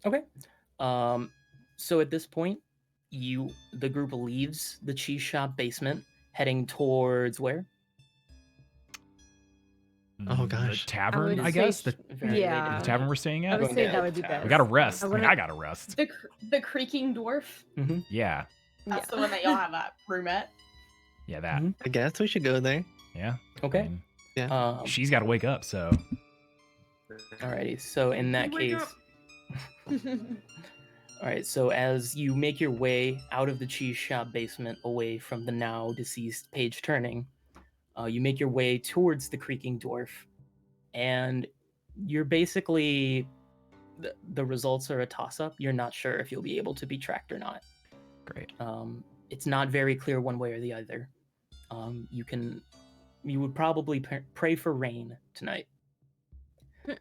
Speaker 3: Okay. So at this point, the group leaves the cheese shop basement, heading towards where?
Speaker 5: Oh, gosh.
Speaker 1: tavern,
Speaker 2: would
Speaker 1: I
Speaker 2: say
Speaker 1: guess. The
Speaker 3: Very
Speaker 2: Yeah.
Speaker 3: late at
Speaker 1: tavern
Speaker 3: night.
Speaker 1: we're staying
Speaker 2: I
Speaker 1: at.
Speaker 2: would say
Speaker 3: Yeah,
Speaker 2: that would be
Speaker 6: tavern.
Speaker 2: best.
Speaker 1: We gotta rest.
Speaker 2: I
Speaker 1: I mean,
Speaker 2: wanna-
Speaker 1: I gotta rest.
Speaker 4: The Creaking Dwarf.
Speaker 1: Yeah.
Speaker 4: That's
Speaker 2: Yeah.
Speaker 4: the one that y'all have a room at.
Speaker 1: Yeah, that.
Speaker 3: Mhm.
Speaker 5: I guess we should go there.
Speaker 1: Yeah.
Speaker 3: Okay.
Speaker 1: I mean,
Speaker 3: She's
Speaker 1: she's got to wake up, so.
Speaker 3: alrighty. So in that
Speaker 6: Wake
Speaker 3: case,
Speaker 6: up.
Speaker 3: all right. So as you make your way out of the cheese shop basement, away from the now deceased Page Turning, you make your way towards the Creaking Dwarf, and you're basically the results are a toss-up. You're not sure if you'll be able to be tracked or not.
Speaker 1: Great.
Speaker 3: It's not very clear one way or the other. You would probably pray for rain tonight.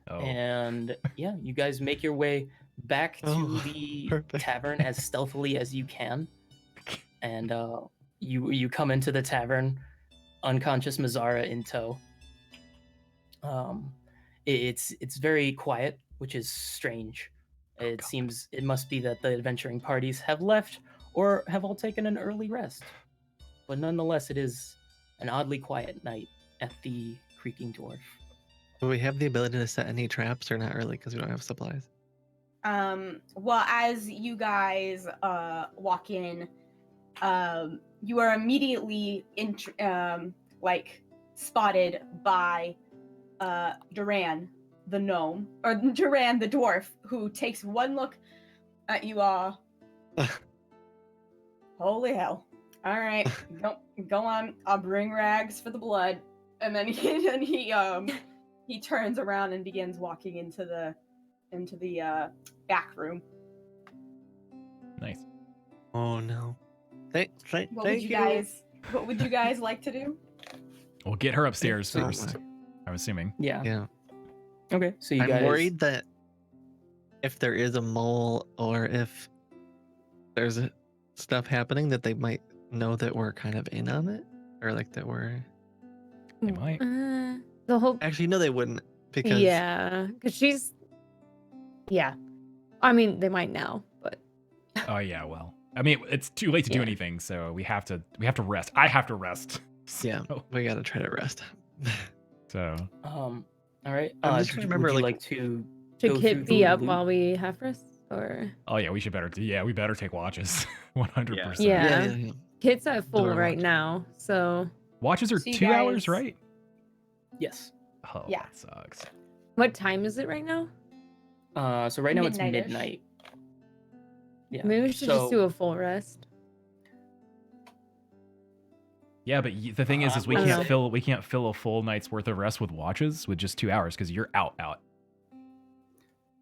Speaker 1: Oh.
Speaker 3: And yeah, you guys make your way back to
Speaker 5: Oh,
Speaker 3: the
Speaker 5: perfect.
Speaker 3: tavern as stealthily as you can. And you come into the tavern, unconscious Mazzara in tow. It's very quiet, which is strange. It seems it must be that the adventuring parties have left or have all taken an early rest. But nonetheless, it is an oddly quiet night at the Creaking Dwarf.
Speaker 5: Do we have the ability to set any traps or not really because we don't have supplies?
Speaker 4: Well, as you guys walk in, you are immediately spotted by Duran the gnome, or Duran the dwarf, who takes one look at you all. Holy hell! All right, go on. I'll bring rags for the blood, and then he turns around and begins walking into the back room.
Speaker 1: Nice.
Speaker 5: Oh no. Thank
Speaker 4: What would you guys like to do?
Speaker 1: We'll get her upstairs
Speaker 5: Oh
Speaker 1: first.
Speaker 5: my-
Speaker 1: I'm assuming.
Speaker 3: Yeah.
Speaker 5: Yeah.
Speaker 3: Okay. So you
Speaker 5: I'm
Speaker 3: guys.
Speaker 5: worried that if there is a mole or if there's stuff happening that they might know that we're kind of in on it or like that we're
Speaker 1: They might.
Speaker 2: The whole
Speaker 5: actually no they wouldn't because
Speaker 2: yeah, because she's I mean, they might now, but
Speaker 1: Oh yeah. Well, I mean, it's too late to do
Speaker 2: Yeah.
Speaker 1: anything, so we have to rest. I have to rest.
Speaker 5: yeah
Speaker 1: So,
Speaker 5: we gotta try to rest.
Speaker 1: so
Speaker 3: All right.
Speaker 5: I'm just trying to remember,
Speaker 3: would you
Speaker 5: like-
Speaker 3: like to
Speaker 2: should
Speaker 3: go
Speaker 2: Kit
Speaker 3: through
Speaker 2: be
Speaker 3: the
Speaker 2: up
Speaker 3: loop?
Speaker 2: while we have rest? Or
Speaker 1: oh yeah, we better take watches. 100%.
Speaker 2: Yeah. Kit's at full
Speaker 5: Door
Speaker 2: right
Speaker 5: watch.
Speaker 2: now, so
Speaker 1: Watches are
Speaker 4: So you
Speaker 1: 2 hours,
Speaker 4: guys-
Speaker 1: right?
Speaker 3: Yes.
Speaker 1: Oh,
Speaker 4: Yeah.
Speaker 1: that sucks.
Speaker 2: what time is it right now?
Speaker 3: So right now it's
Speaker 4: Midnight-ish.
Speaker 3: midnight. Yeah.
Speaker 2: Maybe we should just do a full rest.
Speaker 1: Yeah, but the thing is we
Speaker 2: I
Speaker 1: can't
Speaker 2: know.
Speaker 1: fill a full night's worth of rest with watches with just 2 hours because you're out.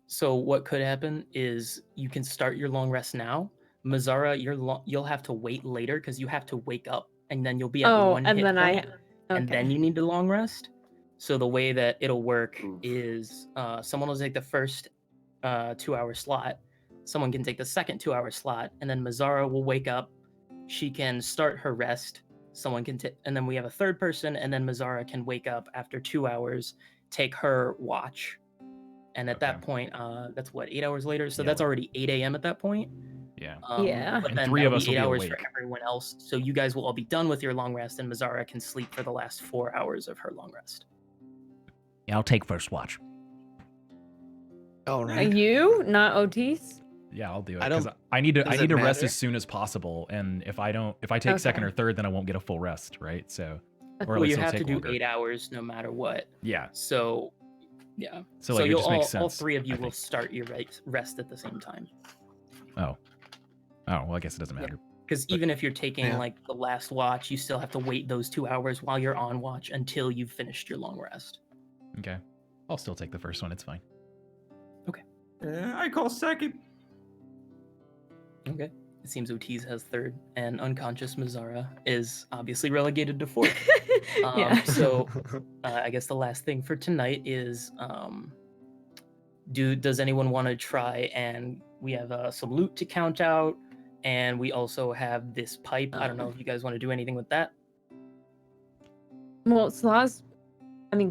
Speaker 3: So what could happen is you can start your long rest now. Mazzara, you'll have to wait later because you have to wake up, and then you'll be at one
Speaker 2: and
Speaker 3: hit
Speaker 2: then
Speaker 3: point,
Speaker 2: okay.
Speaker 3: and then you need to long rest. So the way that it'll work
Speaker 6: Oof.
Speaker 3: is someone will take the first 2-hour slot, someone can take the second 2-hour slot, and then Mazzara will wake up. She can start her rest. Someone can and then we have a third person, and then Mazzara can wake up after 2 hours, take her watch. And at that
Speaker 1: Okay.
Speaker 3: point, that's what, 8 hours later? So
Speaker 1: Yeah.
Speaker 3: that's already 8 a.m. at that point.
Speaker 1: Yeah.
Speaker 2: Yeah.
Speaker 3: But
Speaker 1: And
Speaker 3: then
Speaker 1: 3
Speaker 3: that'll
Speaker 1: of us
Speaker 3: be
Speaker 1: will
Speaker 3: 8
Speaker 1: be
Speaker 3: hours
Speaker 1: awake.
Speaker 3: for everyone else. So you guys will all be done with your long rest, and Mazzara can sleep for the last 4 hours of her long rest.
Speaker 1: Yeah, I'll take first watch.
Speaker 5: All
Speaker 2: Are
Speaker 5: right.
Speaker 2: you not Otis?
Speaker 1: Yeah, I'll do it
Speaker 5: I
Speaker 1: because
Speaker 5: don't-
Speaker 1: I need to
Speaker 5: does it
Speaker 1: rest
Speaker 5: matter?
Speaker 1: as soon as possible. And if I take second
Speaker 2: Okay.
Speaker 1: or third, then I won't get a full rest, right? So or at
Speaker 3: Well,
Speaker 1: least
Speaker 3: you
Speaker 1: it'll
Speaker 3: have to
Speaker 1: take
Speaker 3: do
Speaker 1: longer.
Speaker 3: 8 hours no matter what.
Speaker 1: Yeah.
Speaker 3: So, yeah.
Speaker 1: So like it
Speaker 3: you'll
Speaker 1: just makes
Speaker 3: all
Speaker 1: sense.
Speaker 3: 3 of you
Speaker 1: I
Speaker 3: will
Speaker 1: think.
Speaker 3: start your rest at the same time.
Speaker 1: Oh, well, I guess it doesn't
Speaker 3: Yeah.
Speaker 1: matter.
Speaker 3: Because
Speaker 1: But-
Speaker 3: even if you're taking
Speaker 5: Yeah.
Speaker 3: like the last watch, you still have to wait those 2 hours while you're on watch until you've finished your long rest.
Speaker 1: Okay, I'll still take the first one. It's fine.
Speaker 6: I call second.
Speaker 3: Okay. It seems Otis has third, and unconscious Mazzara is obviously relegated to fourth.
Speaker 2: Yeah.
Speaker 3: So I guess the last thing for tonight is, does anyone want to try? And we have some loot to count out, and we also have this pipe. I don't know if you guys want to do anything with that.
Speaker 2: Well,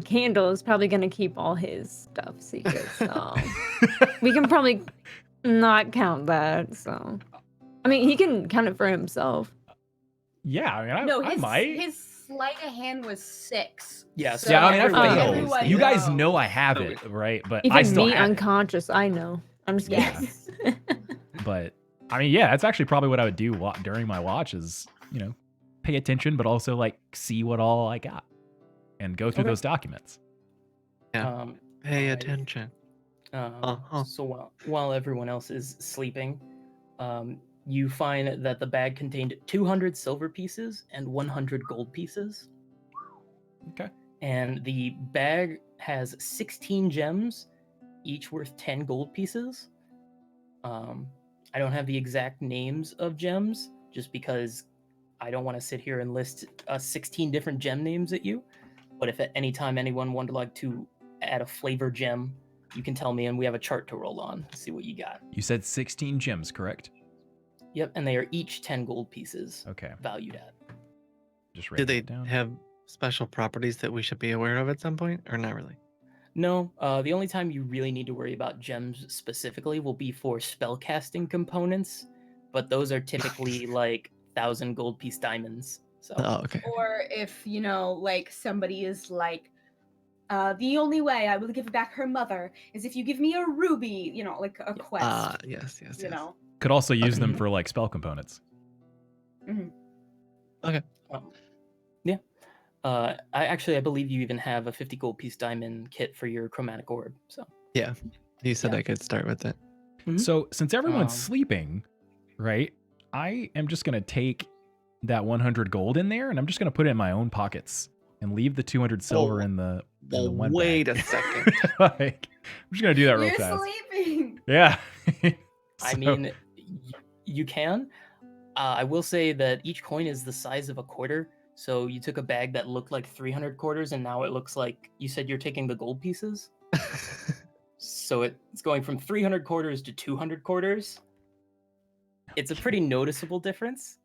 Speaker 2: Candle is probably gonna keep all his stuff secret, so we can probably not count that. So, I mean, he can count it for himself.
Speaker 1: Yeah, I mean,
Speaker 4: No,
Speaker 1: I
Speaker 4: his
Speaker 1: might.
Speaker 4: his
Speaker 7: Sleight of Hand was 6.
Speaker 3: Yeah,
Speaker 7: so
Speaker 1: Yeah, I mean, I
Speaker 3: everyone
Speaker 1: failed.
Speaker 7: everyone
Speaker 1: You guys
Speaker 7: knows.
Speaker 1: know I have
Speaker 6: So
Speaker 1: it, right? But
Speaker 2: Even
Speaker 1: I still
Speaker 2: me
Speaker 1: have
Speaker 2: unconscious, I know. I'm just
Speaker 1: Yeah.
Speaker 2: kidding.
Speaker 1: it. But I mean, yeah, that's actually probably what I would do during my watch is, pay attention, but also like see what all I got and go through
Speaker 3: Okay.
Speaker 1: those documents.
Speaker 5: Yeah. Pay
Speaker 3: alright.
Speaker 5: attention.
Speaker 3: So while everyone else is sleeping, you find that the bag contained 200 silver pieces and 100 gold pieces.
Speaker 1: Okay.
Speaker 3: And the bag has 16 gems, each worth 10 gold pieces. I don't have the exact names of gems, just because I don't want to sit here and list 16 different gem names at you. But if at any time anyone would like to add a flavor gem, you can tell me, and we have a chart to roll on. See what you got.
Speaker 1: You said 16 gems, correct?
Speaker 3: Yep, and they are each 10 gold pieces
Speaker 1: Okay.
Speaker 3: valued at.
Speaker 1: Just
Speaker 5: Do
Speaker 1: write
Speaker 5: they
Speaker 1: it down.
Speaker 5: have special properties that we should be aware of at some point, or not really?
Speaker 3: No, the only time you really need to worry about gems specifically will be for spellcasting components, but those are typically like 1,000 gold piece diamonds. So
Speaker 5: Oh, okay.
Speaker 4: Or if, like somebody is like, the only way I will give back her mother is if you give me a ruby, like a quest.
Speaker 5: Yes.
Speaker 1: Could also use them
Speaker 3: Mhm.
Speaker 1: for like spell components.
Speaker 3: Yeah. I believe you even have a 50 gold piece diamond kit for your chromatic orb. So
Speaker 5: You said
Speaker 3: Yeah.
Speaker 5: I could start with it.
Speaker 3: Mhm.
Speaker 1: So since everyone's
Speaker 3: Um,
Speaker 1: sleeping, right? I am just gonna take that 100 gold in there, and I'm just gonna put it in my own pockets and leave the 200 silver in the one
Speaker 5: wait
Speaker 1: bag.
Speaker 5: a second.
Speaker 1: Like, I'm just gonna do that real
Speaker 4: You're
Speaker 1: fast.
Speaker 4: sleeping.
Speaker 1: Yeah.
Speaker 3: I
Speaker 1: So-
Speaker 3: mean, you can. I will say that each coin is the size of a quarter. So you took a bag that looked like 300 quarters, and now it looks like you said you're taking the gold pieces. So it's going from 300 quarters to 200 quarters. It's a pretty noticeable difference.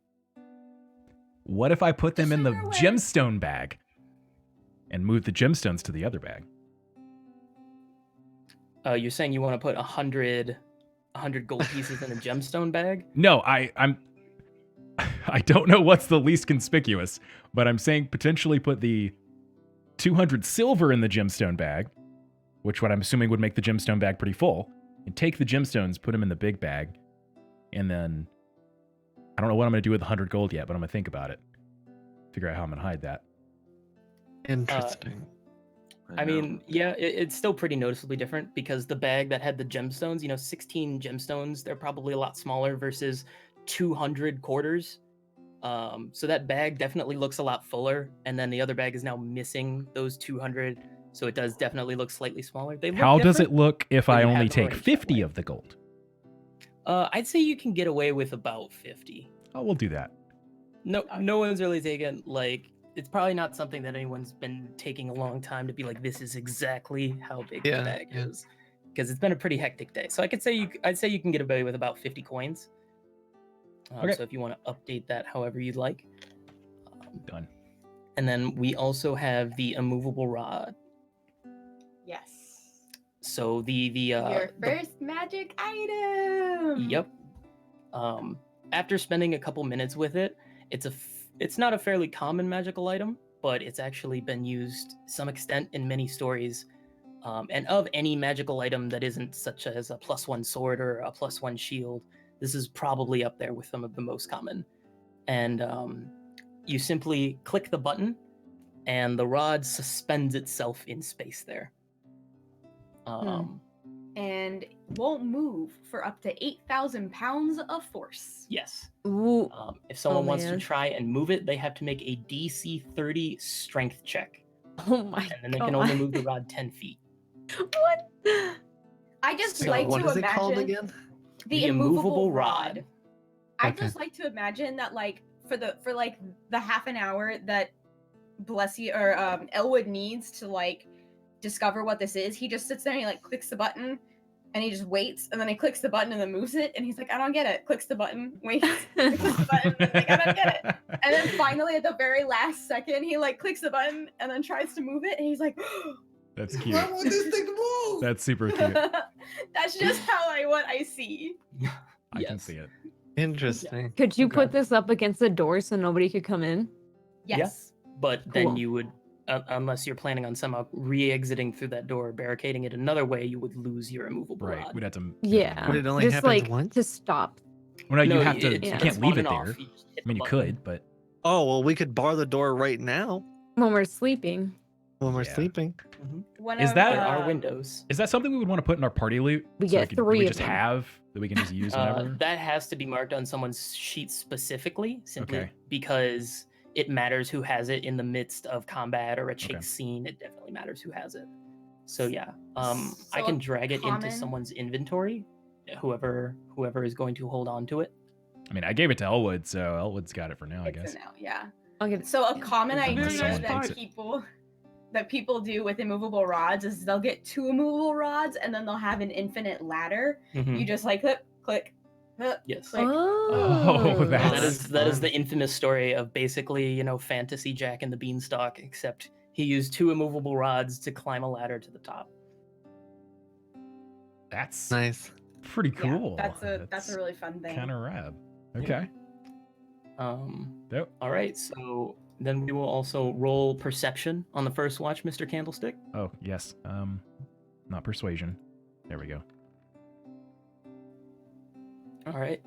Speaker 1: What if I put them in the
Speaker 4: Figure a way.
Speaker 1: gemstone bag and move the gemstones to the other bag?
Speaker 3: You're saying you want to put 100 gold pieces in a gemstone bag?
Speaker 1: No, I don't know what's the least conspicuous, but I'm saying potentially put the 200 silver in the gemstone bag, which what I'm assuming would make the gemstone bag pretty full, and take the gemstones, put them in the big bag, and then I don't know what I'm going to do with the 100 gold yet, but I'm going to think about it. Figure out how I'm going to hide that.
Speaker 5: Interesting.
Speaker 3: I
Speaker 6: know.
Speaker 3: mean, yeah, it's still pretty noticeably different because the bag that had the gemstones, 16 gemstones, they're probably a lot smaller versus 200 quarters. So that bag definitely looks a lot fuller, and then the other bag is now missing those 200, so it does definitely look slightly smaller. They look
Speaker 1: How does it
Speaker 3: different,
Speaker 1: look if
Speaker 3: but
Speaker 1: I
Speaker 3: you
Speaker 1: only
Speaker 3: have
Speaker 1: take
Speaker 3: arranged that
Speaker 1: 50
Speaker 3: way.
Speaker 1: of the gold?
Speaker 3: I'd say you can get away with about 50.
Speaker 1: Oh, we'll do that.
Speaker 3: No one's really taken, like, it's probably not something that anyone's been taking a long time to be like, this is exactly how big the
Speaker 5: Yeah,
Speaker 3: bag
Speaker 5: yeah.
Speaker 3: is, because it's been a pretty hectic day. So I'd say you can get away with about 50 coins.
Speaker 1: Okay.
Speaker 3: So if you want to update that however you'd like.
Speaker 1: Done.
Speaker 3: And then we also have the Unmovable Rod.
Speaker 7: Yes.
Speaker 3: So
Speaker 7: Your
Speaker 3: the
Speaker 7: first magic item.
Speaker 3: Yep. After spending a couple minutes with it, it's not a fairly common magical item, but it's actually been used to some extent in many stories. And of any magical item that isn't such as a +1 sword or a +1 shield, this is probably up there with some of the most common. And you simply click the button, and the rod suspends itself in space there.
Speaker 4: And won't move for up to 8,000 pounds of force.
Speaker 3: Yes.
Speaker 2: Ooh.
Speaker 3: If someone wants to
Speaker 2: man.
Speaker 3: try and move it, they have to make a DC 30 strength check,
Speaker 2: Oh my
Speaker 3: and then they
Speaker 2: god.
Speaker 3: can only move the rod 10 feet.
Speaker 2: What?
Speaker 4: I just
Speaker 3: So
Speaker 4: like
Speaker 5: What
Speaker 4: to
Speaker 5: is it called
Speaker 4: imagine
Speaker 5: again?
Speaker 4: the immovable rod. I
Speaker 5: Okay.
Speaker 4: just like to imagine that, like, for the half an hour that Blessy or Elwood needs to like discover what this is, he just sits there and he like clicks the button and he just waits, and then he clicks the button and then moves it, and he's like, I don't get it. Clicks the button, waits, clicks the button, like, I don't get it. And then finally at the very last second, he like clicks the button and then tries to move it, and he's like,
Speaker 1: That's cute.
Speaker 6: Why would this thing move?
Speaker 1: That's super cute.
Speaker 4: that's just how I see.
Speaker 1: I can
Speaker 3: Yes.
Speaker 1: see it.
Speaker 5: Interesting.
Speaker 2: Could you
Speaker 3: Okay.
Speaker 2: put this up against the door so nobody could come in?
Speaker 4: Yes.
Speaker 3: but then
Speaker 2: Cool.
Speaker 3: you would, unless you're planning on somehow re-exiting through that door, barricading it another way, you would lose your immovable
Speaker 1: Right.
Speaker 3: rod.
Speaker 1: We'd have to.
Speaker 2: Yeah.
Speaker 5: But it only
Speaker 2: just
Speaker 5: happens
Speaker 2: like
Speaker 5: once?
Speaker 2: to stop.
Speaker 1: Well, no, you
Speaker 3: No,
Speaker 1: have to.
Speaker 3: it-
Speaker 1: You
Speaker 2: yeah.
Speaker 1: can't
Speaker 3: it's
Speaker 1: leave
Speaker 3: on
Speaker 1: it
Speaker 3: and
Speaker 1: there.
Speaker 3: off. You just hit
Speaker 1: I mean,
Speaker 3: the
Speaker 1: you
Speaker 3: button.
Speaker 1: could, but
Speaker 5: Oh, well, we could bar the door right now
Speaker 2: When we're sleeping.
Speaker 5: when we're
Speaker 1: Yeah.
Speaker 5: sleeping.
Speaker 4: One
Speaker 1: Is
Speaker 4: of,
Speaker 1: that-
Speaker 3: There are
Speaker 4: uh,
Speaker 3: windows.
Speaker 1: is that something we would want to put in our party loot?
Speaker 2: We
Speaker 1: So
Speaker 2: get
Speaker 1: do
Speaker 2: 3
Speaker 1: we
Speaker 2: of
Speaker 1: just
Speaker 2: them.
Speaker 1: have that we can just use whenever?
Speaker 3: That has to be marked on someone's sheet specifically, simply
Speaker 1: Okay.
Speaker 3: because it matters who has it in the midst of combat or a chase
Speaker 1: Okay.
Speaker 3: scene. It definitely matters who has it. So yeah, I
Speaker 4: So
Speaker 3: can
Speaker 4: a
Speaker 3: drag it into
Speaker 4: common-
Speaker 3: someone's inventory. Whoever is going to hold on to it.
Speaker 1: I mean, I gave it to Elwood, so Elwood's got it for now, I
Speaker 4: it's
Speaker 1: guess.
Speaker 4: a no, yeah.
Speaker 2: I'll give it.
Speaker 4: So a common
Speaker 6: Unless
Speaker 4: idea
Speaker 1: someone takes it.
Speaker 4: that people do with immovable rods is they'll get 2 immovable rods and then they'll have an infinite ladder.
Speaker 3: Mhm.
Speaker 4: You just like click,
Speaker 3: Yes.
Speaker 4: click.
Speaker 1: Oh, that's
Speaker 3: That is
Speaker 5: fun.
Speaker 3: the infamous story of basically, fantasy Jack and the Beanstalk, except he used 2 immovable rods to climb a ladder to the top.
Speaker 1: That's
Speaker 5: Nice.
Speaker 1: pretty cool.
Speaker 4: Yeah, that's a really fun thing.
Speaker 1: kind of rad. Okay. Yep.
Speaker 3: All right, so then we will also roll perception on the first watch, Mr. Candlestick.
Speaker 1: Oh, yes. Not persuasion. There we go.
Speaker 3: All right.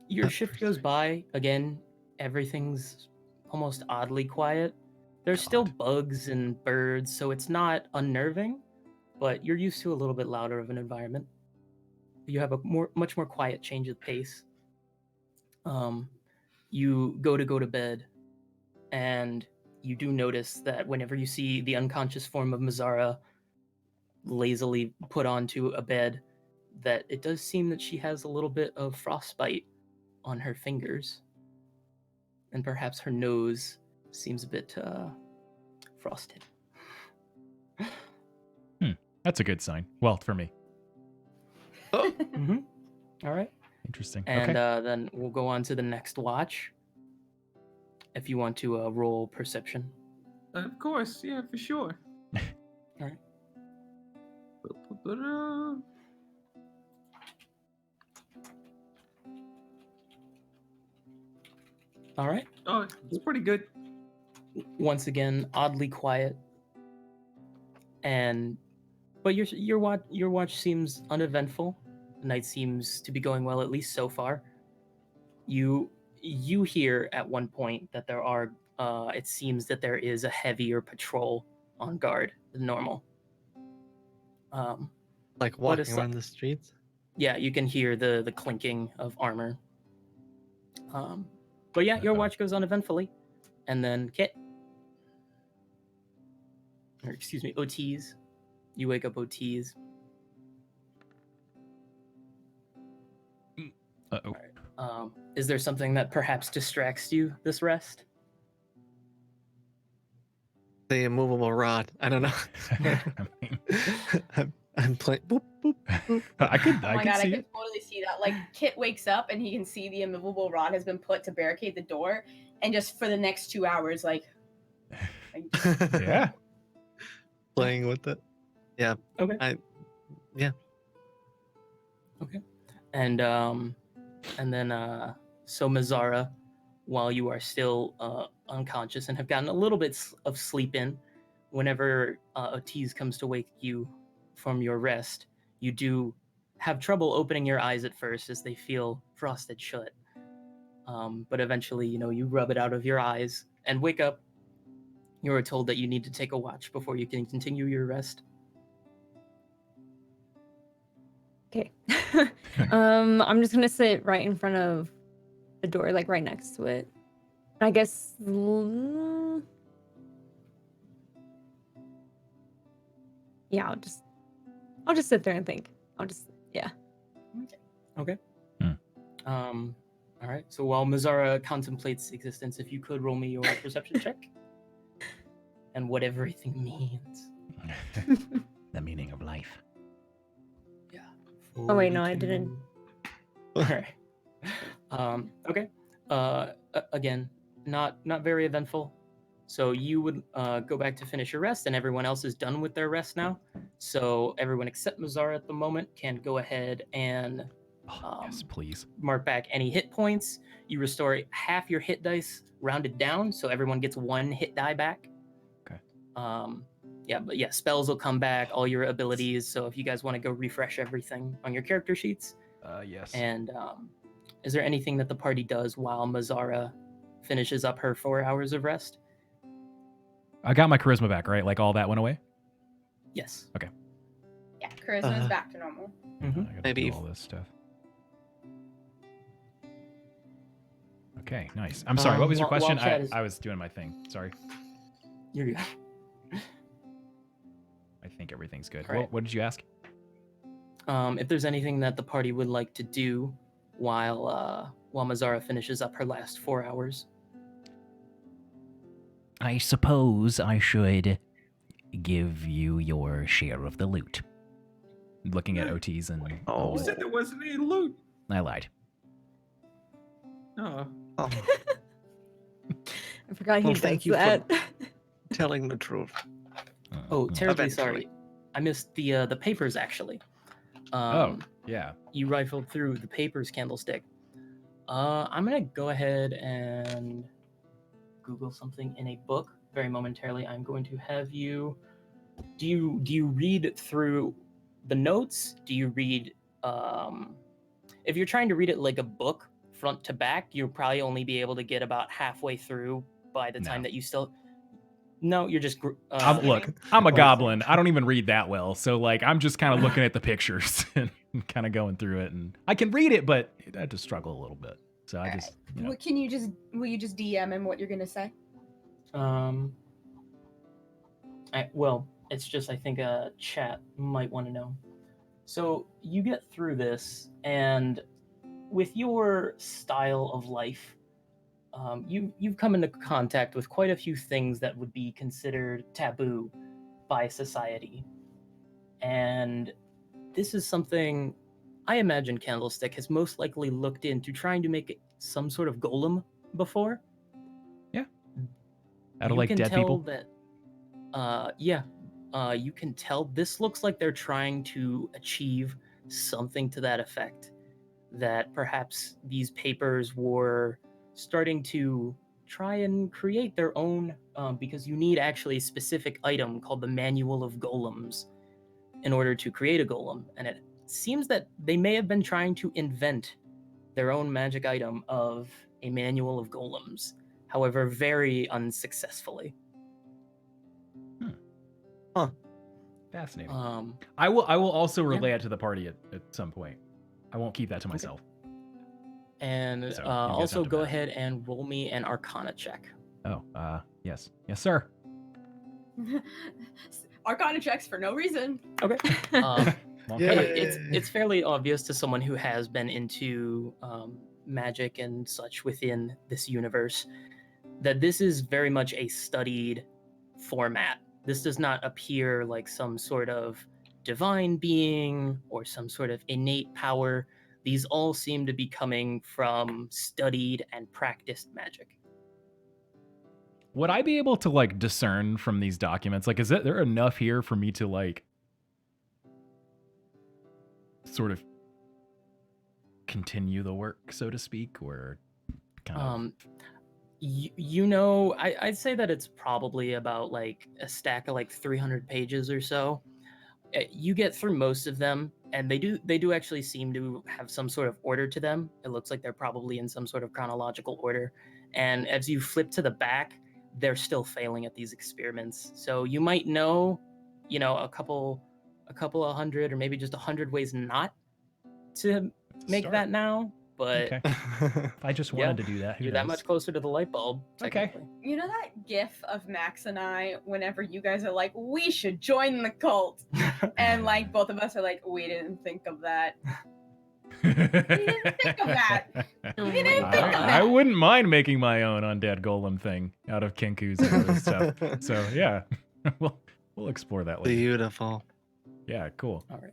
Speaker 3: Your shift goes by. Again, everything's almost oddly quiet. There's still
Speaker 1: God.
Speaker 3: bugs and birds, so it's not unnerving, but you're used to a little bit louder of an environment. You have a much more quiet change of pace. You go to bed, and you do notice that whenever you see the unconscious form of Mazzara lazily put onto a bed, that it does seem that she has a little bit of frostbite on her fingers, and perhaps her nose seems a bit frosted.
Speaker 1: That's a good sign. Well, for me.
Speaker 3: Mm-hmm. All right.
Speaker 1: Interesting.
Speaker 3: And
Speaker 1: okay.
Speaker 3: then we'll go on to the next watch. If you want to roll perception.
Speaker 6: Of course, yeah, for sure.
Speaker 3: All right. All right.
Speaker 6: Oh, it's pretty good.
Speaker 3: Once again, oddly quiet. But your watch seems uneventful. The night seems to be going well, at least so far. You hear at one point that there are it seems that there is a heavier patrol on guard than normal.
Speaker 5: Like
Speaker 3: What
Speaker 5: walking
Speaker 3: is
Speaker 5: around the streets.
Speaker 3: Yeah, you can hear the clinking of armor. But yeah, your
Speaker 1: Uh-oh.
Speaker 3: watch goes uneventfully, and then Kit, or excuse me, OTs. You wake up OTs.
Speaker 1: Uh-oh.
Speaker 3: Is there something that perhaps distracts you this rest?
Speaker 5: The immovable rod. I don't know.
Speaker 1: I mean,
Speaker 5: I'm playing. Boop, boop, boop.
Speaker 1: I could
Speaker 4: Oh my god, I
Speaker 1: see
Speaker 4: can
Speaker 1: it.
Speaker 4: totally see that. Like Kit wakes up and he can see the immovable rod has been put to barricade the door, and just for the next 2 hours, like
Speaker 1: Yeah.
Speaker 5: Playing with it. Yeah.
Speaker 3: Okay. And then so Mazzara, while you are still unconscious and have gotten a little bit of sleep in, whenever Otis comes to wake you from your rest, you do have trouble opening your eyes at first as they feel frosted shut. But eventually, you rub it out of your eyes and wake up. You are told that you need to take a watch before you can continue your rest.
Speaker 2: Okay. I'm just gonna sit right in front of the door, like right next to it. I guess. Yeah, I'll just sit there and think. Yeah.
Speaker 3: Okay.
Speaker 1: Hmm.
Speaker 3: All right. So while Mazzara contemplates existence, if you could roll me your perception check and what everything means.
Speaker 1: The meaning of life.
Speaker 3: Yeah.
Speaker 2: Oh, wait, no, I didn't.
Speaker 3: All right. Okay. Again, not very eventful. So you would go back to finish your rest, and everyone else is done with their rest now. So everyone except Mazzara at the moment can go ahead and
Speaker 1: Oh, yes, please.
Speaker 3: Mark back any hit points. You restore half your hit dice rounded down, so everyone gets 1 hit die back.
Speaker 1: Okay.
Speaker 3: But spells will come back, all your abilities. So if you guys want to go refresh everything on your character sheets.
Speaker 1: Yes.
Speaker 3: And is there anything that the party does while Mazzara finishes up her 4 hours of rest?
Speaker 1: I got my charisma back, right? Like all that went away?
Speaker 3: Yes.
Speaker 4: Yeah, charisma is back to normal.
Speaker 1: I gotta
Speaker 5: Maybe
Speaker 1: do all this stuff. Okay, nice. I'm sorry, what was your
Speaker 3: while
Speaker 1: question?
Speaker 3: Chad is-
Speaker 1: I was doing my thing. Sorry.
Speaker 3: You're good.
Speaker 1: I think everything's good.
Speaker 3: All right.
Speaker 1: What did you ask?
Speaker 3: If there's anything that the party would like to do while Mazzara finishes up her last 4 hours.
Speaker 8: I suppose I should give you your share of the loot.
Speaker 1: Looking at OTs and
Speaker 5: Oh.
Speaker 6: You said there wasn't any loot.
Speaker 8: I lied.
Speaker 6: Oh.
Speaker 5: Oh,
Speaker 2: I forgot he
Speaker 5: Well,
Speaker 2: does
Speaker 5: thank you for-
Speaker 2: that.
Speaker 5: telling the truth.
Speaker 3: Oh, terribly
Speaker 5: Eventually.
Speaker 3: sorry. I missed the papers actually.
Speaker 1: yeah.
Speaker 3: You rifled through the papers, Candlestick. I'm gonna go ahead and Google something in a book. Very momentarily, I'm going to have you. Do you read through the notes? Do you read? If you're trying to read it like a book, front to back, you'll probably only be able to get about halfway through by the time
Speaker 1: No.
Speaker 3: that you still. No, you're just.
Speaker 1: Look, I'm a goblin. I don't even read that well. So, like, I'm just kind of looking at the pictures and kind of going through it. And I can read it, but I just struggle a little bit. So I just, you know.
Speaker 7: Will you just DM him what you're gonna say?
Speaker 3: It's just I think a chat might want to know. So you get through this, and with your style of life, you've come into contact with quite a few things that would be considered taboo by society, and this is something I imagine Candlestick has most likely looked into trying to make it some sort of golem before.
Speaker 1: Out of
Speaker 3: You
Speaker 1: like
Speaker 3: can
Speaker 1: dead
Speaker 3: tell
Speaker 1: people.
Speaker 3: that you can tell this looks like they're trying to achieve something to that effect, that perhaps these papers were starting to try and create their own, because you need actually a specific item called the Manual of Golems in order to create a golem, and it seems that they may have been trying to invent their own magic item of a Manual of Golems, however very unsuccessfully.
Speaker 1: Fascinating.
Speaker 3: Um,
Speaker 1: I will also
Speaker 3: yeah.
Speaker 1: relay it to the party at some point. I won't keep that to myself.
Speaker 3: And
Speaker 1: So, you guys
Speaker 3: also
Speaker 1: have to
Speaker 3: go
Speaker 1: match.
Speaker 3: ahead and roll me an Arcana check.
Speaker 1: Oh, yes. Yes, sir.
Speaker 7: Arcana checks for no reason.
Speaker 3: Okay.
Speaker 1: Well,
Speaker 5: Yeah.
Speaker 3: It's fairly obvious to someone who has been into magic and such within this universe that this is very much a studied format. This does not appear like some sort of divine being or some sort of innate power. These all seem to be coming from studied and practiced magic.
Speaker 1: Would I be able to like discern from these documents? Like, is there enough here for me to like sort of continue the work, so to speak, or kind of?
Speaker 3: I'd say that it's probably about like a stack of like 300 pages or so. You get through most of them, and they do actually seem to have some sort of order to them. It looks like they're probably in some sort of chronological order. And as you flip to the back, they're still failing at these experiments. So you might know, a couple of hundred or maybe just 100 ways not to make
Speaker 1: Start.
Speaker 3: that now. But
Speaker 1: Okay. If I just wanted to do that, who
Speaker 3: you're
Speaker 1: knows?
Speaker 3: that much closer to the light bulb.
Speaker 1: Okay.
Speaker 3: Technically.
Speaker 4: You know that gif of Max and I whenever you guys are like, we should join the cult? And like both of us are like, we didn't think of that.
Speaker 1: We
Speaker 4: didn't think of that. We didn't think of
Speaker 1: I
Speaker 4: that.
Speaker 1: wouldn't mind making my own undead golem thing out of Kenku's and other stuff. So yeah, we'll explore that later.
Speaker 5: Beautiful.
Speaker 1: Yeah, cool.
Speaker 3: All right.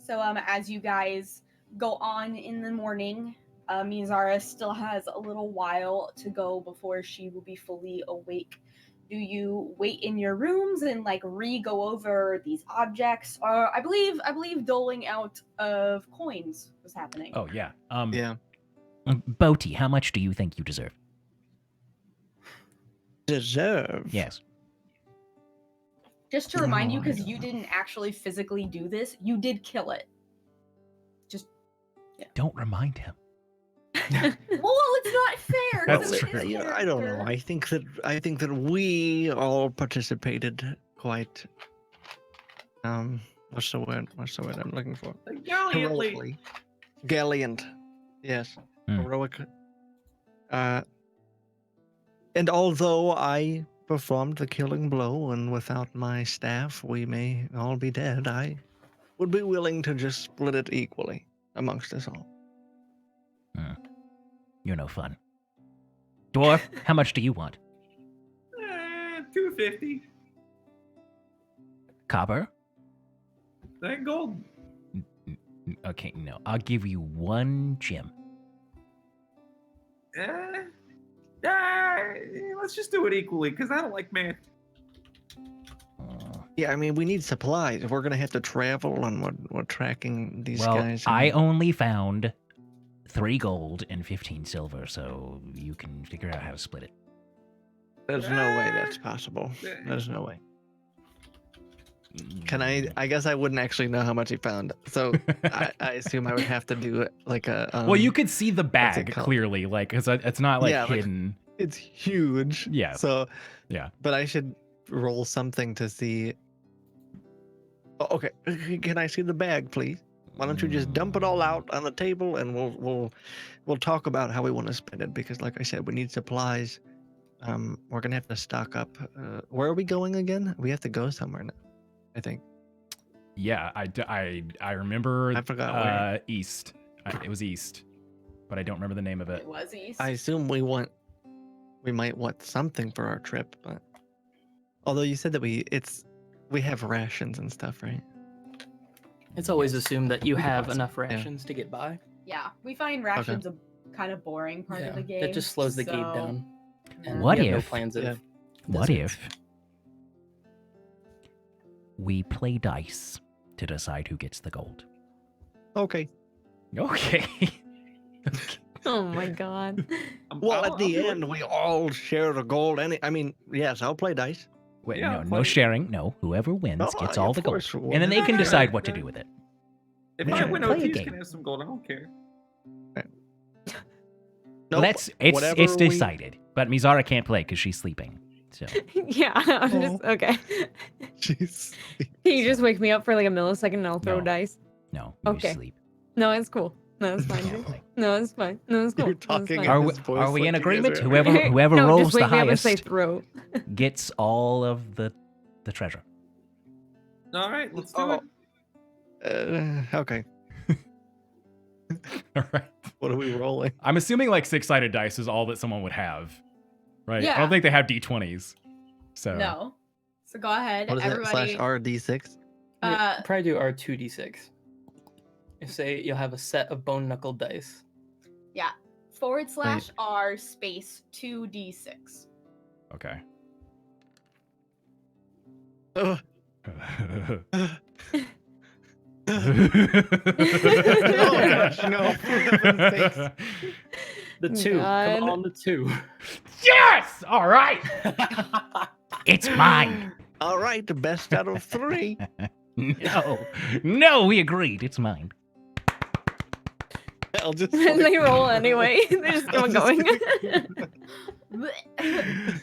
Speaker 4: So as you guys go on in the morning, Mizara still has a little while to go before she will be fully awake Do you wait in your rooms and like go over these objects? Or I believe doling out of coins was happening.
Speaker 1: Oh yeah.
Speaker 5: Yeah.
Speaker 8: Boaty, how much do you think you deserve?
Speaker 5: Deserve.
Speaker 8: Yes.
Speaker 4: Just to remind you,
Speaker 5: No, I
Speaker 4: because
Speaker 5: don't
Speaker 4: you
Speaker 5: know.
Speaker 4: didn't actually physically do this, you did kill it.
Speaker 8: Don't remind him.
Speaker 4: Well, it's not fair. 'cause
Speaker 1: That's
Speaker 4: it's
Speaker 1: true.
Speaker 4: his
Speaker 5: Yeah, I don't know.
Speaker 4: character.
Speaker 5: I think that we all participated quite. What's the word? What's the word I'm looking for?
Speaker 6: Gallantly.
Speaker 5: Heroically. Gallant. Yes.
Speaker 8: Hmm.
Speaker 5: Heroic. And although I performed the killing blow, and without my staff, we may all be dead, I would be willing to just split it equally amongst us all.
Speaker 8: You're no fun. Dwarf, how much do you want?
Speaker 6: 250.
Speaker 8: Copper?
Speaker 6: That gold.
Speaker 8: Okay, no. I'll give you 1 gem.
Speaker 6: Let's just do it equally, because I don't like math.
Speaker 5: Yeah, I mean, we need supplies. We're gonna have to travel, and we're tracking these
Speaker 8: Well,
Speaker 5: guys.
Speaker 8: I
Speaker 5: and-
Speaker 8: only found 3 gold and 15 silver, so you can figure out how to split it.
Speaker 5: There's no way that's possible. There's no way. Can I guess I wouldn't actually know how much he found. So I assume I would have to do it like a.
Speaker 1: Well, you could see the
Speaker 5: what's it
Speaker 1: bag
Speaker 5: called?
Speaker 1: clearly, like, because it's not like
Speaker 5: Yeah, like-
Speaker 1: hidden.
Speaker 5: It's huge.
Speaker 1: Yeah.
Speaker 5: So.
Speaker 1: Yeah.
Speaker 5: But I should roll something to see. Oh, okay. Can I see the bag, please? Why don't you just dump it all out on the table, and we'll talk about how we want to spend it, because like I said, we need supplies. We're gonna have to stock up. Where are we going again? We have to go somewhere now, I think.
Speaker 1: Yeah, I remember.
Speaker 5: I forgot where.
Speaker 1: East. It was east, but I don't remember the name of it.
Speaker 7: It was east.
Speaker 5: I assume we might want something for our trip, but although you said that we have rations and stuff, right?
Speaker 3: It's always assumed that you
Speaker 1: We can
Speaker 3: have
Speaker 1: buy
Speaker 3: enough rations to get by.
Speaker 4: Yeah, we find rations a kind of boring part of the game.
Speaker 3: That just slows the game
Speaker 4: so-
Speaker 3: down. And
Speaker 8: What
Speaker 3: we have no
Speaker 8: if-
Speaker 3: plans of
Speaker 5: Yeah.
Speaker 8: What
Speaker 3: deserts.
Speaker 8: if we play dice to decide who gets the gold?
Speaker 5: Okay.
Speaker 1: Okay.
Speaker 2: Oh my god.
Speaker 5: Well, at the
Speaker 6: I'll do it.
Speaker 5: end, we all share the gold. I mean, yes, I'll play dice.
Speaker 1: Wait,
Speaker 6: Yeah,
Speaker 1: no
Speaker 6: play-
Speaker 8: sharing. No, whoever wins
Speaker 5: Oh,
Speaker 8: gets
Speaker 5: yeah,
Speaker 8: all
Speaker 5: of
Speaker 8: the gold,
Speaker 5: course,
Speaker 8: and then they can
Speaker 6: Yeah,
Speaker 8: decide
Speaker 6: yeah,
Speaker 8: what to
Speaker 6: yeah.
Speaker 8: do with it.
Speaker 6: If
Speaker 8: Yeah,
Speaker 6: I win
Speaker 8: play a
Speaker 6: OTs,
Speaker 8: game.
Speaker 6: can have some gold. I don't care.
Speaker 8: Well,
Speaker 5: Nope,
Speaker 8: it's
Speaker 5: whatever we-
Speaker 8: decided. But Mizara can't play because she's sleeping. So
Speaker 2: Yeah, I'm just okay.
Speaker 5: Jeez.
Speaker 2: Can you just wake me up for like a millisecond and I'll throw
Speaker 8: No.
Speaker 2: dice?
Speaker 8: no, you
Speaker 2: Okay.
Speaker 8: sleep.
Speaker 2: No, it's cool. No, it's fine.
Speaker 8: Can't
Speaker 2: dude.
Speaker 8: play.
Speaker 2: No, it's fine. No, it's cool.
Speaker 5: You're
Speaker 2: No, it's
Speaker 5: talking
Speaker 2: fine.
Speaker 5: in
Speaker 8: Are we,
Speaker 5: his voice
Speaker 8: are we
Speaker 5: like
Speaker 8: in
Speaker 5: you guys
Speaker 8: agreement?
Speaker 5: are-
Speaker 8: Whoever
Speaker 2: No,
Speaker 8: rolls
Speaker 2: just
Speaker 8: the
Speaker 2: wake me up and say
Speaker 8: highest
Speaker 2: throw.
Speaker 8: gets all of the treasure.
Speaker 6: All right, let's do it.
Speaker 5: Okay.
Speaker 1: All right.
Speaker 5: What are we rolling?
Speaker 1: I'm assuming like 6-sided dice is all that someone would have, right? I
Speaker 4: Yeah.
Speaker 1: don't think they have d20s. So
Speaker 4: No. So go ahead,
Speaker 5: What is that?
Speaker 4: everybody.
Speaker 5: /RD6?
Speaker 3: Probably do R2d6. You say you'll have a set of bone knuckle dice.
Speaker 4: Yeah. /R space 2d6.
Speaker 1: okay.
Speaker 5: Ugh. gosh, no. For heaven's sakes.
Speaker 3: The 2.
Speaker 2: God.
Speaker 3: Come on, the 2.
Speaker 1: Yes! All right.
Speaker 8: It's mine.
Speaker 5: All right, the best out of 3.
Speaker 8: No, we agreed. It's mine.
Speaker 5: I'll just.
Speaker 2: And they roll anyway. They just keep on going.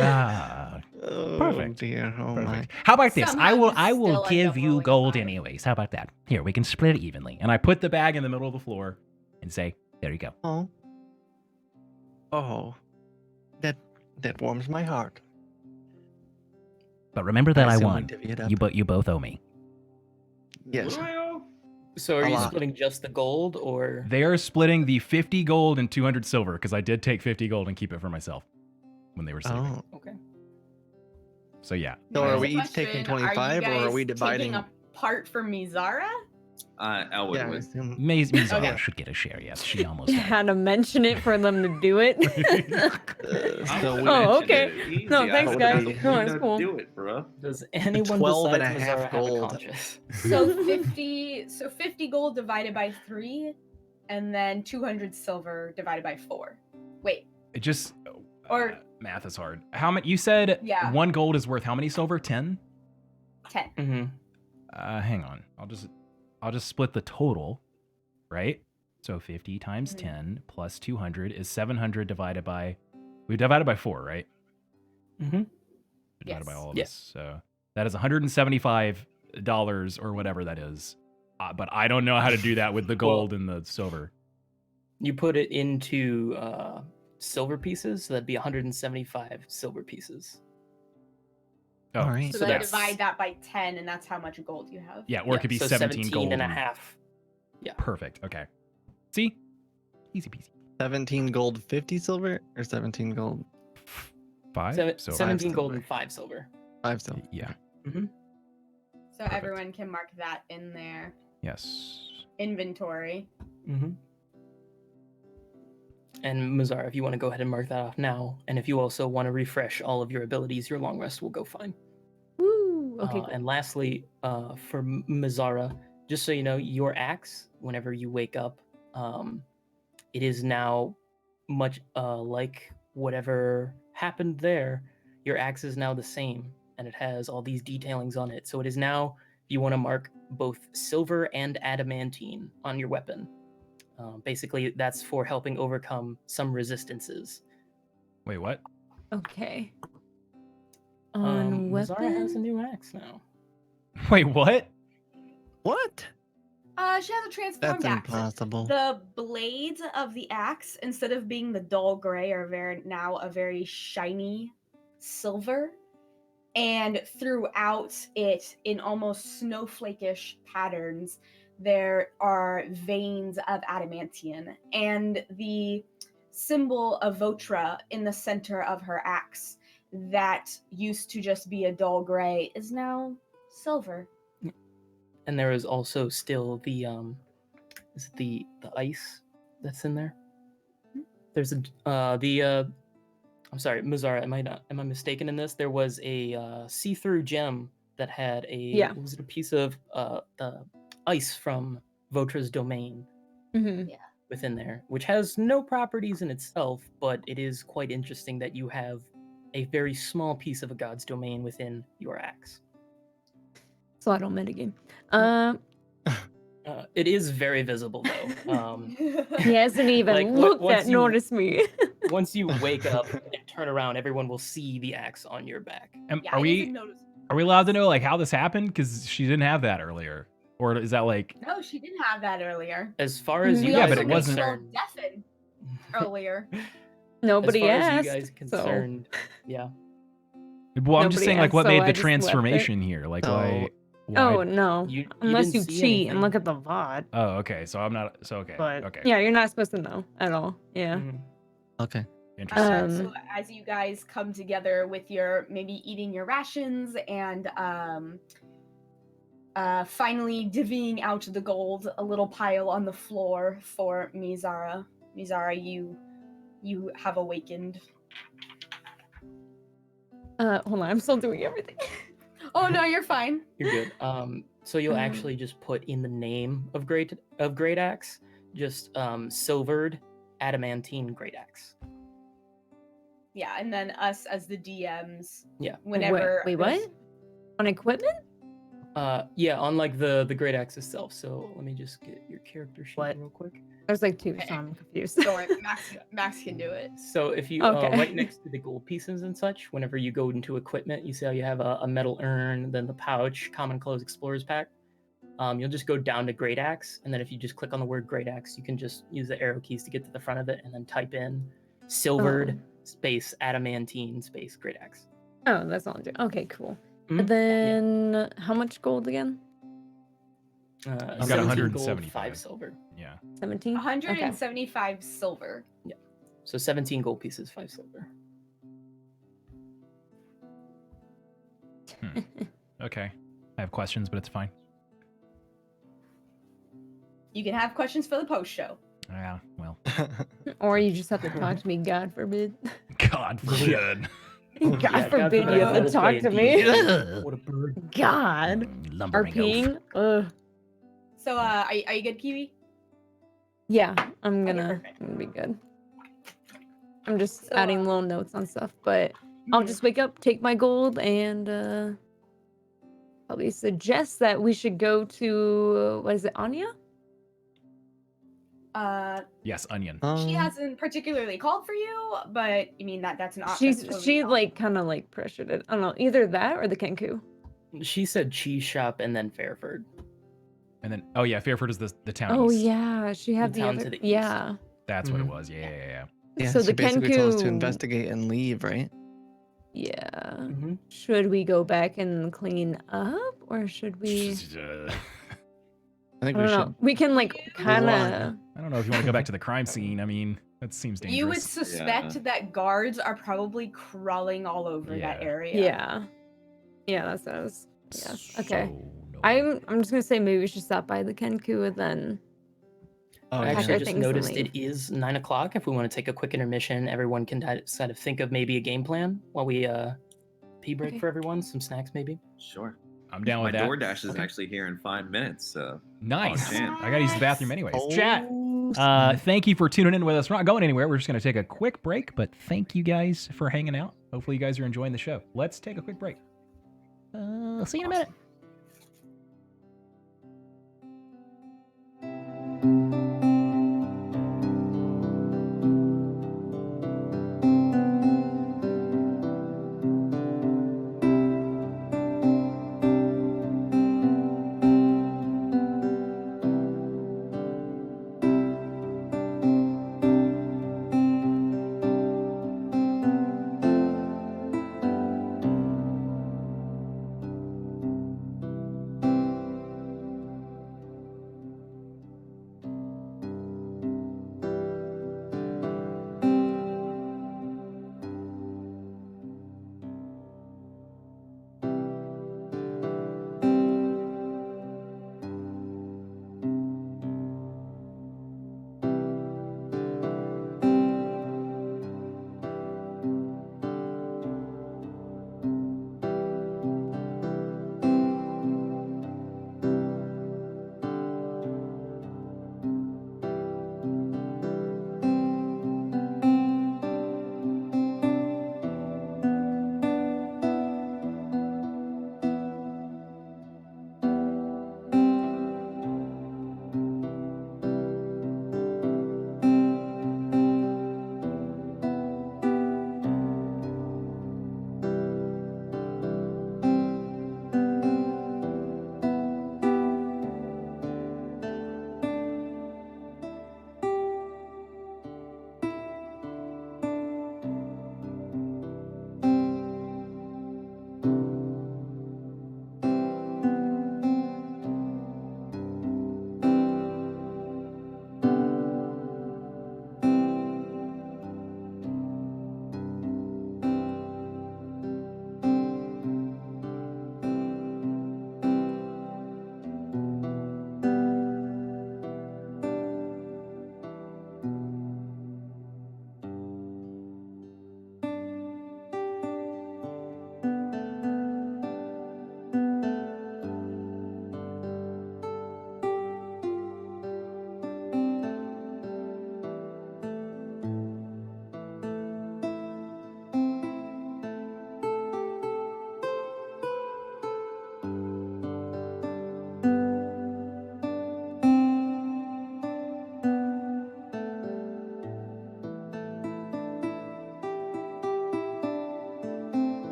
Speaker 8: Ah,
Speaker 5: Oh,
Speaker 8: Perfect.
Speaker 5: dear. Oh my.
Speaker 8: perfect. How about this?
Speaker 4: Somehow you
Speaker 8: I will
Speaker 4: still end
Speaker 8: give
Speaker 4: up
Speaker 8: you
Speaker 4: rolling
Speaker 8: gold
Speaker 4: 5.
Speaker 8: anyways. How about that? Here, we can split it evenly.
Speaker 1: And I put the bag in the middle of the floor.
Speaker 8: And say, there you go.
Speaker 5: Oh. Oh. That warms my heart.
Speaker 8: But remember that I
Speaker 5: assume we
Speaker 8: won.
Speaker 5: divvy it up.
Speaker 8: You both owe me.
Speaker 5: Yes.
Speaker 6: What do I owe?
Speaker 3: So are
Speaker 5: A
Speaker 3: you
Speaker 5: lot.
Speaker 3: splitting just the gold, or
Speaker 1: They are splitting the 50 gold and 200 silver because I did take 50 gold and keep it for myself when they were sleeping.
Speaker 5: Oh.
Speaker 3: okay?
Speaker 1: So yeah.
Speaker 5: So are
Speaker 4: Here's
Speaker 5: we
Speaker 4: a
Speaker 5: each taking
Speaker 4: question.
Speaker 5: 25, or are
Speaker 4: you
Speaker 5: we
Speaker 4: guys
Speaker 5: dividing?
Speaker 4: taking a part for Mizara?
Speaker 6: Elwood
Speaker 5: Yeah, I
Speaker 6: would.
Speaker 5: assume-
Speaker 8: Mizara
Speaker 7: Okay.
Speaker 8: should get a share. Yes, she almost
Speaker 2: You
Speaker 8: had.
Speaker 2: had to mention it for them to do it.
Speaker 6: I
Speaker 5: so
Speaker 6: would've
Speaker 5: we-
Speaker 2: Oh,
Speaker 6: mentioned
Speaker 2: okay.
Speaker 6: it. Easy.
Speaker 2: No,
Speaker 6: I
Speaker 2: thanks,
Speaker 6: would've
Speaker 2: guys.
Speaker 6: had to
Speaker 2: No,
Speaker 6: point
Speaker 2: it's
Speaker 6: to
Speaker 2: cool.
Speaker 6: Do it, bro.
Speaker 3: Does anyone
Speaker 5: 12 and
Speaker 3: besides
Speaker 5: a half
Speaker 3: Mazara have a
Speaker 5: gold.
Speaker 3: conscious?
Speaker 4: So 50 gold divided by 3, and then 200 silver divided by 4. Wait,
Speaker 1: It just
Speaker 4: Or-
Speaker 1: math is hard. How many? You said
Speaker 4: Yeah.
Speaker 1: 1 gold is worth how many silver? 10.
Speaker 4: 10.
Speaker 3: Mm-hmm.
Speaker 1: Hang on. I'll just split the total, right? So 50 times
Speaker 4: Mhm.
Speaker 1: 10 plus 200 is 700 divided by. We divided by 4, right?
Speaker 3: Mm-hmm.
Speaker 1: Divided by
Speaker 4: Yes.
Speaker 1: all of
Speaker 3: Yeah.
Speaker 1: us. So that is $175 or whatever that is. But I don't know how to do that with the gold and the silver.
Speaker 3: You put it into silver pieces, so that'd be 175 silver pieces.
Speaker 1: Oh,
Speaker 5: All right.
Speaker 4: So
Speaker 3: So
Speaker 4: then
Speaker 3: that's-
Speaker 4: divide that by 10, and that's how much gold you have.
Speaker 1: yeah, or it could be
Speaker 3: so
Speaker 1: 17 gold
Speaker 3: and a half.
Speaker 1: Perfect. Okay. See? Easy peasy.
Speaker 5: 17 gold, 50 silver, or 17 gold,
Speaker 1: 5? So
Speaker 3: 17
Speaker 5: 5
Speaker 3: gold
Speaker 5: silver.
Speaker 3: and 5 silver.
Speaker 5: 5 silver?
Speaker 1: Yeah.
Speaker 4: So everyone can mark that in their
Speaker 1: Yes.
Speaker 4: inventory.
Speaker 3: Mm-hmm. And Mazara, if you want to go ahead and mark that off now, and if you also want to refresh all of your abilities, your long rest will go fine.
Speaker 2: Woo. Okay. Cool.
Speaker 3: And lastly, for Mazara, just so you know, your axe, whenever you wake up, it is now much like whatever happened there. Your axe is now the same, and it has all these detailings on it. So it is now, if you want to mark both silver and adamantine on your weapon. Basically, that's for helping overcome some resistances.
Speaker 1: Wait, what?
Speaker 2: Okay. On
Speaker 3: Mazara has a
Speaker 2: weapon.
Speaker 3: new axe now.
Speaker 1: Wait, what?
Speaker 5: What?
Speaker 4: She has a transformed
Speaker 5: That's
Speaker 4: axe.
Speaker 5: impossible.
Speaker 4: The blades of the axe, instead of being the dull gray, are now a very shiny silver. And throughout it, in almost snowflake-ish patterns, there are veins of adamantium. And the symbol of Votra in the center of her axe, that used to just be a dull gray, is now silver.
Speaker 3: And there is also still the is it the ice that's in there? There's I'm sorry, Mazara, am I mistaken in this? There was a see-through gem that had was it a piece of the ice from Votra's domain
Speaker 2: Mm-hmm.
Speaker 3: within there, which has no properties in itself, but it is quite interesting that you have a very small piece of a god's domain within your axe.
Speaker 2: So I don't metagame.
Speaker 3: It is very visible though.
Speaker 2: He hasn't even
Speaker 3: Like,
Speaker 2: looked
Speaker 3: once
Speaker 2: at
Speaker 3: you-
Speaker 2: noticed me.
Speaker 3: Once you wake up and turn around, everyone will see the axe on your back.
Speaker 4: Yeah,
Speaker 1: Are
Speaker 4: I
Speaker 1: we
Speaker 4: didn't notice.
Speaker 1: allowed to know like how this happened? Because she didn't have that earlier, or is that like?
Speaker 4: No, she didn't have that earlier.
Speaker 3: As far as you
Speaker 2: Yeah,
Speaker 3: guys
Speaker 2: but
Speaker 3: are
Speaker 2: it
Speaker 1: wasn't-
Speaker 3: concerned,
Speaker 4: deafened earlier.
Speaker 2: Nobody
Speaker 3: as far
Speaker 2: asked.
Speaker 3: as you guys are
Speaker 2: so.
Speaker 3: concerned, yeah.
Speaker 1: Well, I'm just
Speaker 2: Nobody
Speaker 1: saying like
Speaker 2: asked,
Speaker 1: what
Speaker 2: so
Speaker 1: made
Speaker 2: I
Speaker 1: the
Speaker 2: just left it.
Speaker 1: transformation here? Like
Speaker 5: So-
Speaker 1: why?
Speaker 2: Oh no!
Speaker 3: You
Speaker 2: Unless
Speaker 3: didn't
Speaker 2: you
Speaker 3: see
Speaker 2: cheat
Speaker 3: anything.
Speaker 2: and look at the VOD.
Speaker 1: Oh, okay. So I'm not. So okay.
Speaker 2: But
Speaker 1: Okay.
Speaker 2: yeah, you're not supposed to know at all. Yeah.
Speaker 3: Mhm.
Speaker 5: Okay.
Speaker 1: Interesting.
Speaker 4: So as you guys come together with your maybe eating your rations and finally divvying out the gold, a little pile on the floor for Mizara. Mizara, you have awakened.
Speaker 2: Hold on, I'm still doing everything.
Speaker 4: Oh no, you're fine.
Speaker 3: You're good. So you'll
Speaker 2: Um,
Speaker 3: actually just put in the name of Great Axe, just silvered adamantine Great Axe.
Speaker 4: Yeah, and then us as the DMs.
Speaker 3: Yeah.
Speaker 4: Whenever.
Speaker 2: Wait, what? On equipment?
Speaker 3: Yeah, on like the Great Axe itself. So let me just get your character sheet
Speaker 2: What?
Speaker 3: real quick.
Speaker 2: There's like 2,
Speaker 4: Okay.
Speaker 2: so I'm confused.
Speaker 4: Don't worry, Max can do it.
Speaker 3: So if you
Speaker 2: Okay.
Speaker 3: right next to the gold pieces and such, whenever you go into equipment, you see how you have a metal urn, then the pouch, common clothes, explorer's pack. You'll just go down to Great Axe, and then if you just click on the word Great Axe, you can just use the arrow keys to get to the front of it, and then type in silvered space adamantine space Great Axe.
Speaker 2: Oh, that's all I'm doing. Okay, cool.
Speaker 3: Mhm.
Speaker 2: And then how much gold again?
Speaker 1: I've got
Speaker 3: 17
Speaker 1: 175.
Speaker 3: gold, 5 silver.
Speaker 1: Yeah.
Speaker 2: 17?
Speaker 4: 175 silver.
Speaker 3: So 17 gold pieces, 5 silver.
Speaker 1: Okay. I have questions, but it's fine.
Speaker 4: You can have questions for the post show.
Speaker 1: Yeah, well,
Speaker 2: Or you just have to talk to me, God forbid.
Speaker 1: God forbid.
Speaker 2: God
Speaker 3: Yeah,
Speaker 2: forbid you have to
Speaker 3: let's
Speaker 2: talk
Speaker 3: play
Speaker 2: to
Speaker 3: indeed.
Speaker 2: me.
Speaker 3: What a bird.
Speaker 2: God.
Speaker 8: Lumbering oaf.
Speaker 2: RPing? Ugh.
Speaker 4: So, are you good, Kiwi?
Speaker 2: Yeah, I'm
Speaker 4: Okay,
Speaker 2: gonna
Speaker 4: perfect.
Speaker 2: be good. I'm just
Speaker 4: So,
Speaker 2: adding little notes on stuff, but I'll just wake up, take my gold, and probably suggest that we should go to what is it, Anya?
Speaker 1: Yes, onion.
Speaker 4: She hasn't particularly called for you, but I mean that's an option.
Speaker 2: She like kind of like pressured it. I don't know, either that or the Kenku.
Speaker 3: She said cheese shop and then Fairford.
Speaker 1: And then, oh yeah, Fairford is the town
Speaker 2: Oh
Speaker 1: east.
Speaker 2: yeah, she had
Speaker 3: The
Speaker 2: the
Speaker 3: town
Speaker 2: other.
Speaker 3: to the east.
Speaker 2: Yeah.
Speaker 1: That's what it was. Yeah.
Speaker 5: Yeah,
Speaker 2: So
Speaker 5: she
Speaker 2: the
Speaker 5: basically told us to
Speaker 2: Kenku-
Speaker 5: investigate and leave, right?
Speaker 2: Yeah.
Speaker 3: Mm-hmm.
Speaker 2: Should we go back and clean up, or should we?
Speaker 5: I think
Speaker 2: I
Speaker 5: we
Speaker 2: don't know.
Speaker 5: should.
Speaker 2: We can like kind of.
Speaker 5: run.
Speaker 1: I don't know if you want to go back to the crime scene. I mean, that seems dangerous.
Speaker 4: You would suspect that guards are probably crawling all over that area.
Speaker 2: Yeah. Yeah, that's what I was. Yes. Okay.
Speaker 1: So, no.
Speaker 2: I'm just gonna say maybe we should stop by the Kenku and then.
Speaker 5: Oh,
Speaker 3: I
Speaker 2: Pack
Speaker 3: actually
Speaker 2: our
Speaker 3: just
Speaker 2: things and
Speaker 3: noticed
Speaker 2: leave.
Speaker 3: it is 9 o'clock. If we want to take a quick intermission, everyone can kind of think of maybe a game plan while we pee break
Speaker 2: Okay.
Speaker 3: for everyone. Some snacks, maybe.
Speaker 6: Sure.
Speaker 1: I'm down
Speaker 6: My
Speaker 1: with that.
Speaker 6: DoorDash is actually here in 5 minutes, so
Speaker 1: Nice.
Speaker 6: Oh, jam.
Speaker 1: I gotta use the bathroom anyways.
Speaker 5: Oh,
Speaker 1: Chat.
Speaker 5: snap.
Speaker 1: Thank you for tuning in with us. We're not going anywhere. We're just gonna take a quick break, but thank you guys for hanging out. Hopefully you guys are enjoying the show. Let's take a quick break.
Speaker 8: See you in a minute.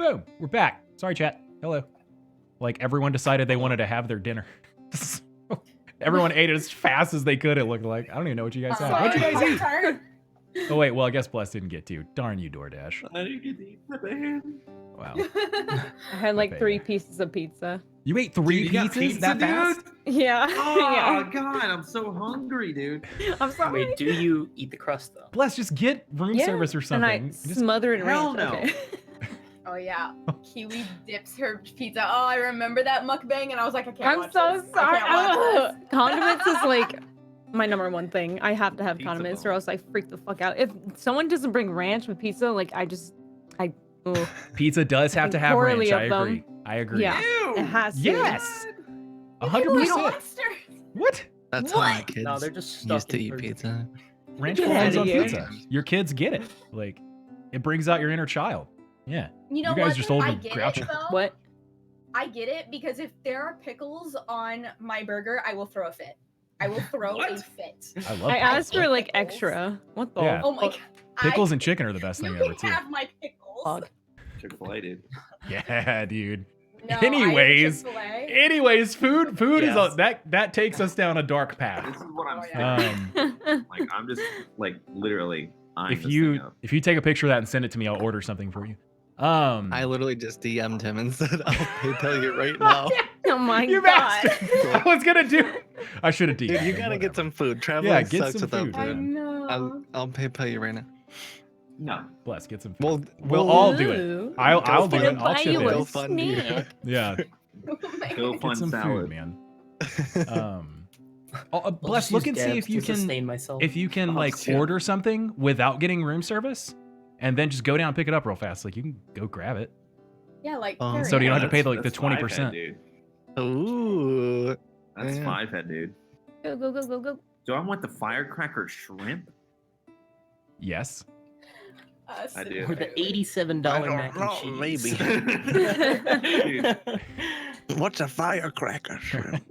Speaker 1: Boom. We're back. Sorry, chat. Hello. Like everyone decided they wanted to have their dinner. Everyone ate as fast as they could. It looked like. I don't even know what you guys had. What'd you guys eat?
Speaker 4: Turn.
Speaker 1: Oh wait, well I guess Bless didn't get to. Darn you, DoorDash.
Speaker 6: I didn't get to eat the band.
Speaker 1: Wow.
Speaker 2: I had like
Speaker 1: Okay.
Speaker 2: 3 pieces of pizza.
Speaker 1: You ate 3
Speaker 6: Dude, you got
Speaker 1: pizzas
Speaker 6: pizza,
Speaker 1: that fast?
Speaker 6: dude?
Speaker 2: Yeah.
Speaker 6: Oh
Speaker 2: yeah.
Speaker 6: god, I'm so hungry, dude.
Speaker 2: I'm sorry.
Speaker 3: Wait, do you eat the crust though?
Speaker 1: Bless, just get room
Speaker 2: Yeah,
Speaker 1: service or
Speaker 2: And
Speaker 1: something.
Speaker 2: I
Speaker 1: Just-
Speaker 2: smothered in
Speaker 6: Hell
Speaker 2: ranch.
Speaker 6: no.
Speaker 2: Okay.
Speaker 7: Oh yeah, Kiwi dips her pizza. Oh, I remember that mukbang, and I was like, I can't
Speaker 2: I'm
Speaker 7: watch
Speaker 2: so
Speaker 7: this.
Speaker 2: sorry.
Speaker 7: I can't watch this.
Speaker 2: Condiments is like my number one thing. I have to have
Speaker 6: Pizza
Speaker 2: condiments,
Speaker 6: bomb.
Speaker 2: or else I freak the fuck out. If someone doesn't bring ranch with pizza, like ugh.
Speaker 1: Pizza does have to have
Speaker 2: Poorly
Speaker 1: ranch. I
Speaker 2: of them.
Speaker 1: agree. I agree.
Speaker 2: Yeah.
Speaker 6: Ew.
Speaker 2: It has to.
Speaker 1: Yes.
Speaker 7: You eat
Speaker 1: 100%.
Speaker 7: monsters.
Speaker 1: What?
Speaker 5: That's how my
Speaker 2: What?
Speaker 5: kids
Speaker 3: No, they're just stuck
Speaker 5: used to
Speaker 3: in
Speaker 5: eat
Speaker 3: fridges.
Speaker 5: pizza.
Speaker 1: Ranch
Speaker 2: Get
Speaker 1: belongs
Speaker 2: outta
Speaker 1: on
Speaker 2: here.
Speaker 1: pizza. Your kids get it. Like, it brings out your inner child. Yeah.
Speaker 4: You know
Speaker 1: You guys
Speaker 4: what?
Speaker 1: just old
Speaker 4: I
Speaker 1: and
Speaker 4: get
Speaker 1: grouchy.
Speaker 4: it though.
Speaker 2: What?
Speaker 4: I get it because if there are pickles on my burger, I will throw a fit. I will throw a
Speaker 6: What?
Speaker 4: fit.
Speaker 1: I love
Speaker 2: I
Speaker 1: pickles.
Speaker 2: asked for like
Speaker 4: Pickles.
Speaker 2: extra. What the?
Speaker 1: Yeah.
Speaker 4: Oh my god.
Speaker 1: Pickles and chicken are the best
Speaker 4: You
Speaker 1: thing
Speaker 4: can
Speaker 1: ever, too.
Speaker 4: have my pickles.
Speaker 2: Fuck.
Speaker 6: Chick-fil-A, dude.
Speaker 1: Yeah, dude.
Speaker 4: No,
Speaker 1: Anyways,
Speaker 4: I have Chick-fil-A.
Speaker 1: Anyways, food is
Speaker 6: Yes.
Speaker 1: that takes us down a dark
Speaker 6: This
Speaker 1: path.
Speaker 6: is what I'm
Speaker 4: Oh,
Speaker 6: saying.
Speaker 4: yeah.
Speaker 6: Like I'm just like literally eyeing
Speaker 1: If
Speaker 6: this
Speaker 1: you
Speaker 6: thing up.
Speaker 1: if you take a picture of that and send it to me, I'll order something for you.
Speaker 5: I literally just DM'd him and said, "I'll tell you right now,
Speaker 2: Oh my
Speaker 1: You
Speaker 2: god.
Speaker 1: bastard. I was gonna do. I should have
Speaker 5: dude. You gotta get some food. Traveling
Speaker 1: Yeah, get
Speaker 5: sucks
Speaker 1: some
Speaker 5: without
Speaker 1: food,
Speaker 4: I
Speaker 5: food.
Speaker 4: know.
Speaker 5: I'll PayPal you right now.
Speaker 6: No.
Speaker 1: Bless, get some.
Speaker 5: We'll
Speaker 1: We'll all do it.
Speaker 2: Ooh.
Speaker 1: I'll do
Speaker 5: Go
Speaker 1: it.
Speaker 5: fund-
Speaker 1: I'll
Speaker 2: buy
Speaker 1: chip
Speaker 2: you
Speaker 1: in.
Speaker 2: a
Speaker 5: Go fund you.
Speaker 2: snack.
Speaker 1: Yeah,
Speaker 4: Oh my
Speaker 6: Go
Speaker 4: God.
Speaker 6: fun
Speaker 1: get some
Speaker 6: salad.
Speaker 1: food, man.
Speaker 3: I'll
Speaker 1: Bless,
Speaker 3: just
Speaker 1: look
Speaker 3: use
Speaker 1: and see
Speaker 3: dabs
Speaker 1: if you
Speaker 3: to
Speaker 1: can
Speaker 3: sustain myself.
Speaker 1: like
Speaker 5: yeah.
Speaker 1: order something without getting room service, and then just go down and pick it up real fast. Like you can go grab it.
Speaker 4: Yeah, like
Speaker 5: Oh.
Speaker 1: So you don't have to pay
Speaker 6: That's-
Speaker 1: the
Speaker 6: that's five
Speaker 1: 20%.
Speaker 6: head, dude.
Speaker 5: Ooh,
Speaker 6: That's
Speaker 5: Yeah.
Speaker 6: 5 head, dude.
Speaker 2: Go, go, go, go, go.
Speaker 6: Do I want the firecracker shrimp?
Speaker 1: Yes.
Speaker 6: I do.
Speaker 3: Or the $87 mac and cheese.
Speaker 5: maybe. What's a firecracker shrimp?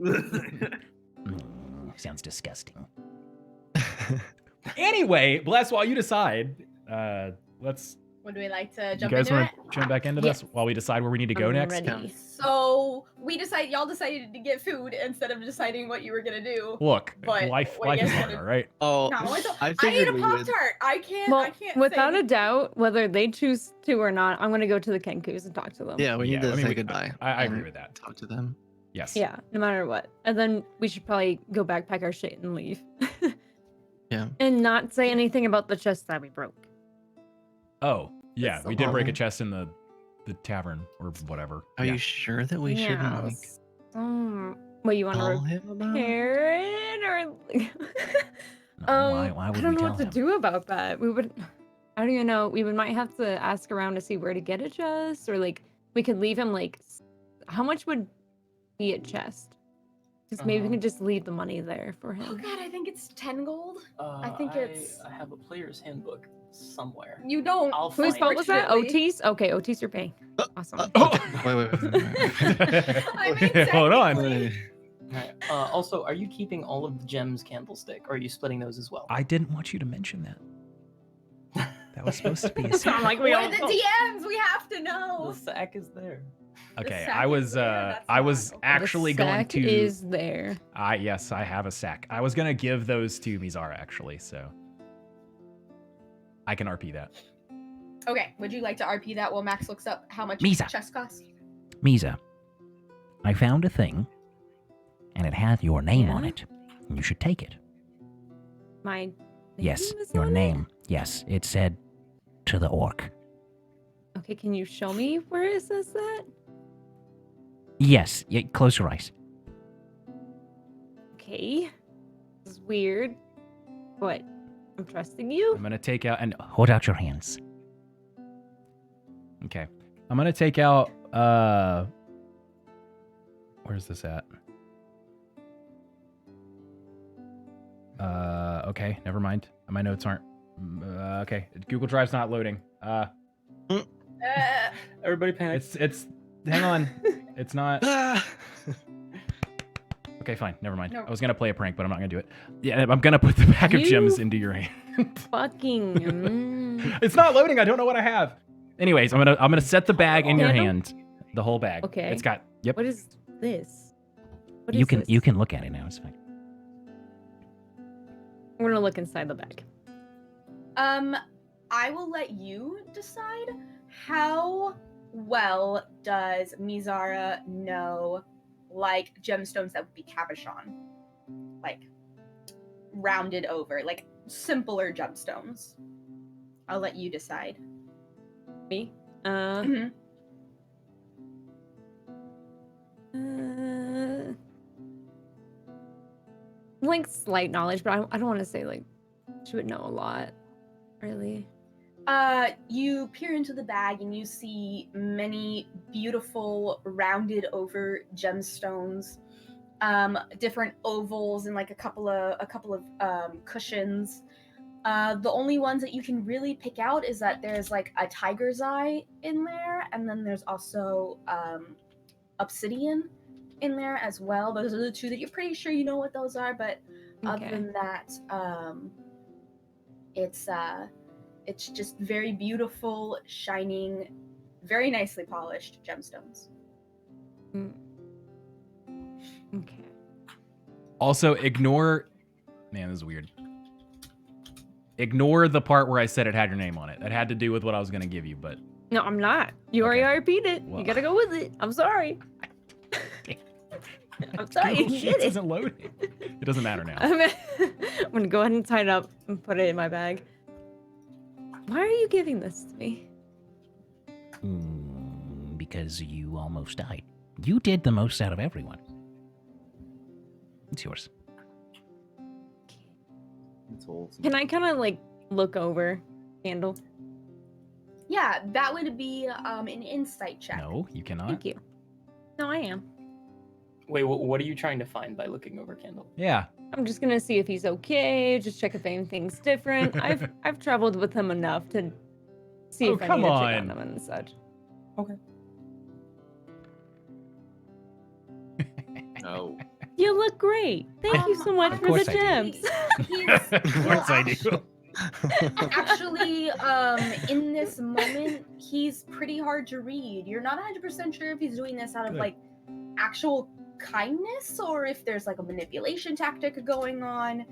Speaker 8: Sounds disgusting.
Speaker 1: Anyway, Bless, while you decide, let's.
Speaker 7: Would we like to
Speaker 1: You
Speaker 7: jump
Speaker 1: guys
Speaker 7: into
Speaker 1: want
Speaker 7: it?
Speaker 1: to jump back into
Speaker 2: Yes.
Speaker 1: this while we decide where we need to go
Speaker 2: I'm
Speaker 1: next?
Speaker 2: ready.
Speaker 4: So y'all decided to get food instead of deciding what you were gonna do.
Speaker 1: Look,
Speaker 4: But
Speaker 1: life
Speaker 4: what are you
Speaker 1: is
Speaker 4: guys
Speaker 1: hard,
Speaker 4: gonna-
Speaker 1: all right?
Speaker 5: Oh,
Speaker 4: No,
Speaker 5: I
Speaker 4: I ate
Speaker 5: figured
Speaker 4: a
Speaker 5: we
Speaker 4: Pop
Speaker 5: would.
Speaker 4: Tart. I can't.
Speaker 2: Well,
Speaker 4: I can't.
Speaker 2: without
Speaker 4: say
Speaker 2: a doubt, whether they choose to or not, I'm gonna go to the Kenkus and talk to them.
Speaker 5: Yeah, we need to
Speaker 1: I mean,
Speaker 5: say
Speaker 1: we-
Speaker 5: goodbye.
Speaker 1: I agree
Speaker 5: and
Speaker 1: with that.
Speaker 5: Talk to them.
Speaker 1: Yes.
Speaker 2: Yeah, no matter what. And then we should probably go backpack our shit and leave.
Speaker 5: Yeah.
Speaker 2: And not say anything about the chest that we broke.
Speaker 1: Oh, yeah,
Speaker 5: That's
Speaker 1: we did break a
Speaker 5: horrible.
Speaker 1: chest in the tavern or whatever.
Speaker 5: Are
Speaker 1: Yeah.
Speaker 5: you sure that we shouldn't like
Speaker 2: Well, you want
Speaker 5: tell
Speaker 2: to
Speaker 5: him about it?
Speaker 2: repair it or?
Speaker 8: Why would
Speaker 2: I don't
Speaker 8: we
Speaker 2: know
Speaker 8: tell
Speaker 2: what to
Speaker 8: him?
Speaker 2: do about that. We would. I don't even know. We might have to ask around to see where to get a chest, or like we could leave him like. How much would be a chest? Because maybe we can just leave the money there for
Speaker 4: Oh
Speaker 2: him.
Speaker 4: god, I think it's 10 gold.
Speaker 3: I
Speaker 4: think it's-
Speaker 3: I have a player's handbook somewhere.
Speaker 4: You don't.
Speaker 3: I'll
Speaker 2: Whose
Speaker 3: find
Speaker 2: fault
Speaker 3: it.
Speaker 2: was that?
Speaker 4: Unfortunately.
Speaker 2: Otis? Okay, Otis, you're paying. Awesome.
Speaker 5: Wait.
Speaker 4: I mean,
Speaker 1: Hold on.
Speaker 4: technically-
Speaker 3: Alright, also, are you keeping all of the gems candlestick, or are you splitting those as well?
Speaker 1: I didn't want you to mention that. That was supposed to be a secret.
Speaker 2: I'm like, we
Speaker 4: We're
Speaker 2: all
Speaker 4: the DMs. We have to
Speaker 3: The
Speaker 4: know.
Speaker 3: sack is there.
Speaker 1: Okay,
Speaker 4: sack
Speaker 1: I
Speaker 4: is
Speaker 1: was
Speaker 4: there, that's
Speaker 1: I was
Speaker 4: not okay.
Speaker 1: actually
Speaker 2: the
Speaker 1: going
Speaker 2: sack
Speaker 1: to
Speaker 2: is there.
Speaker 1: yes, I have a sack. I was gonna give those to Mizara actually, so I can RP that.
Speaker 4: Okay, would you like to RP that while Max looks up how much
Speaker 8: Misa.
Speaker 4: chest costs?
Speaker 8: Misa, I found a thing, and it has your name on
Speaker 2: Yeah?
Speaker 8: it. You should take it.
Speaker 2: My
Speaker 8: Yes,
Speaker 2: name is
Speaker 8: your
Speaker 2: on it?
Speaker 8: name. Yes, it said to the orc.
Speaker 2: Okay, can you show me where it says that?
Speaker 8: Yes, close your eyes.
Speaker 2: Okay. This is weird. But I'm trusting you.
Speaker 1: I'm gonna take out and
Speaker 8: Hold out your hands.
Speaker 1: okay. I'm gonna take out where's this at? Okay, never mind. My notes aren't okay. Google Drive's not loading.
Speaker 3: Everybody panic.
Speaker 1: It's hang on. It's not
Speaker 5: Ah!
Speaker 1: okay, fine, never mind.
Speaker 4: No.
Speaker 1: I was gonna play a prank, but I'm not gonna do it. Yeah, I'm gonna put the pack of gems
Speaker 2: You-
Speaker 1: into your hand.
Speaker 2: Fucking.
Speaker 1: It's not loading, I don't know what I have. Anyways, I'm gonna set the bag in your
Speaker 2: Candle?
Speaker 1: hand, the whole bag.
Speaker 2: Okay.
Speaker 1: It's got. Yep.
Speaker 2: What is this? What
Speaker 8: You
Speaker 2: is
Speaker 8: can
Speaker 2: this?
Speaker 8: you can look at it now. It's fine.
Speaker 2: I'm gonna look inside the bag.
Speaker 4: I will let you decide. How well does Mizara know, like, gemstones that would be cabochon? Like, rounded over, like, simpler gemstones. I'll let you decide.
Speaker 2: Me?
Speaker 4: Mhm.
Speaker 2: Like slight knowledge, but I don't want to say like she would know a lot, really.
Speaker 4: You peer into the bag and you see many beautiful rounded over gemstones, different ovals and like a couple of cushions. The only ones that you can really pick out is that there's like a tiger's eye in there, and then there's also obsidian in there as well. Those are the two that you're pretty sure you know what those are, but other
Speaker 2: Okay.
Speaker 4: than that, it's just very beautiful, shining, very nicely polished gemstones.
Speaker 2: Okay.
Speaker 1: Also, ignore. Man, this is weird. Ignore the part where I said it had your name on it. That had to do with what I was gonna give you, but
Speaker 2: No, I'm not. You already
Speaker 1: Okay.
Speaker 2: RP'd it.
Speaker 1: Well.
Speaker 2: You gotta go with it. I'm sorry. I'm sorry. You
Speaker 1: Google
Speaker 2: did
Speaker 1: Sheets
Speaker 2: it.
Speaker 1: isn't loading. It doesn't matter now.
Speaker 2: I'm gonna go ahead and tie it up and put it in my bag. Why are you giving this to me?
Speaker 8: Because you almost died. You did the most out of everyone. It's yours.
Speaker 6: It's wholesome.
Speaker 2: Can I kind of like look over Candle?
Speaker 4: Yeah, that would be an insight check.
Speaker 1: No, you cannot.
Speaker 2: Thank you. No, I am.
Speaker 3: Wait, what are you trying to find by looking over Candle?
Speaker 1: Yeah.
Speaker 2: I'm just gonna see if he's okay. Just check if anything's different. I've traveled with him enough to see
Speaker 1: Oh,
Speaker 2: if I
Speaker 1: come
Speaker 2: need to check
Speaker 1: on.
Speaker 2: on him and such.
Speaker 6: No.
Speaker 2: You look great. Thank you so much
Speaker 1: Of
Speaker 2: for
Speaker 1: course
Speaker 2: the
Speaker 1: I do.
Speaker 2: gems.
Speaker 1: Of course I do.
Speaker 4: Actually, in this moment, he's pretty hard to read. You're not 100% sure if he's doing this out of
Speaker 1: Good.
Speaker 4: like actual kindness or if there's like a manipulation tactic going on.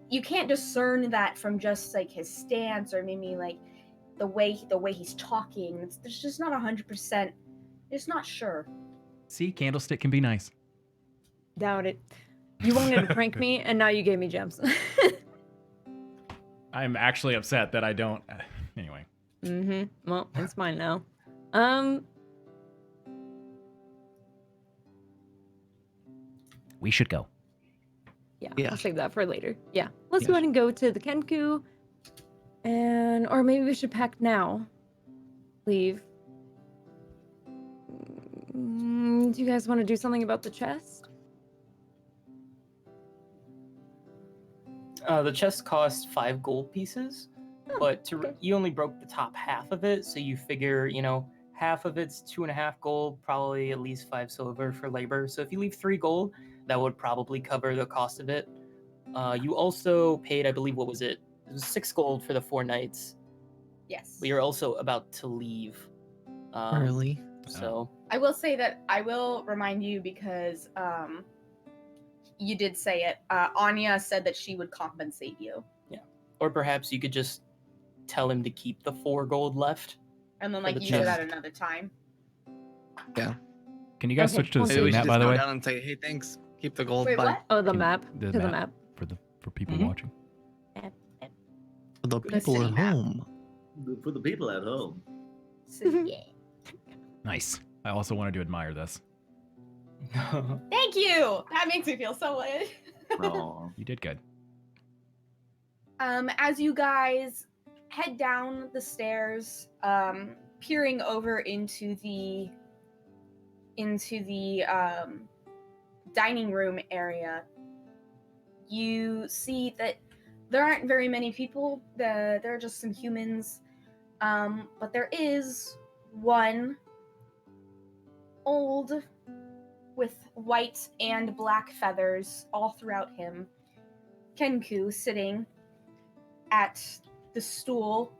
Speaker 4: You can't discern that from just like his stance or maybe like the way he's talking. There's just not 100%. It's not sure.
Speaker 1: See, Candlestick can be nice.
Speaker 2: Doubt it. You wanted to prank me, and now you gave me gems.
Speaker 1: I'm actually upset that I don't. Anyway.
Speaker 2: Well, it's mine now.
Speaker 8: We should go.
Speaker 2: Yeah,
Speaker 5: Yeah.
Speaker 2: I'll save that for later. Yeah, let's go
Speaker 8: Yes.
Speaker 2: ahead and go to the Kenku, or maybe we should pack now. Leave. Do you guys want to do something about the chest?
Speaker 3: The chest costs 5 gold pieces, but
Speaker 2: okay.
Speaker 3: you only broke the top half of it, so you figure, half of it's 2.5 gold, probably at least 5 silver for labor. So if you leave 3 gold, that would probably cover the cost of it. You also paid, I believe, what was it? It was 6 gold for the 4 nights,
Speaker 4: Yes.
Speaker 3: but you're also about to leave.
Speaker 5: Early.
Speaker 3: So
Speaker 4: I will say that I will remind you because you did say it. Anya said that she would compensate you.
Speaker 3: or perhaps you could just tell him to keep the 4 gold left.
Speaker 4: And then
Speaker 3: For
Speaker 4: like
Speaker 3: the
Speaker 4: use it
Speaker 3: chest.
Speaker 4: at another time.
Speaker 1: Can you guys
Speaker 2: Okay,
Speaker 1: switch to the
Speaker 2: we'll
Speaker 5: Maybe
Speaker 1: same
Speaker 5: we should
Speaker 1: map,
Speaker 5: just
Speaker 1: by the
Speaker 5: go
Speaker 1: way?
Speaker 5: down and say, hey, thanks. Keep the gold.
Speaker 4: Wait,
Speaker 5: Bye.
Speaker 4: what?
Speaker 2: Oh, the
Speaker 1: Can-
Speaker 2: map.
Speaker 1: the
Speaker 2: To the
Speaker 1: map.
Speaker 2: map.
Speaker 1: For people
Speaker 3: Mhm.
Speaker 1: watching.
Speaker 5: For the
Speaker 4: The
Speaker 5: people
Speaker 4: city
Speaker 5: at
Speaker 4: map.
Speaker 5: home.
Speaker 6: For the people at home.
Speaker 4: So, yeah.
Speaker 1: Nice. I also wanted to admire this.
Speaker 4: Thank you. That makes me feel so good.
Speaker 6: Aw.
Speaker 1: You did good.
Speaker 4: As you guys head down the stairs, peering over into the dining room area, you see that there aren't very many people. There are just some humans, but there is one old with white and black feathers all throughout him, Kenku, sitting at the stool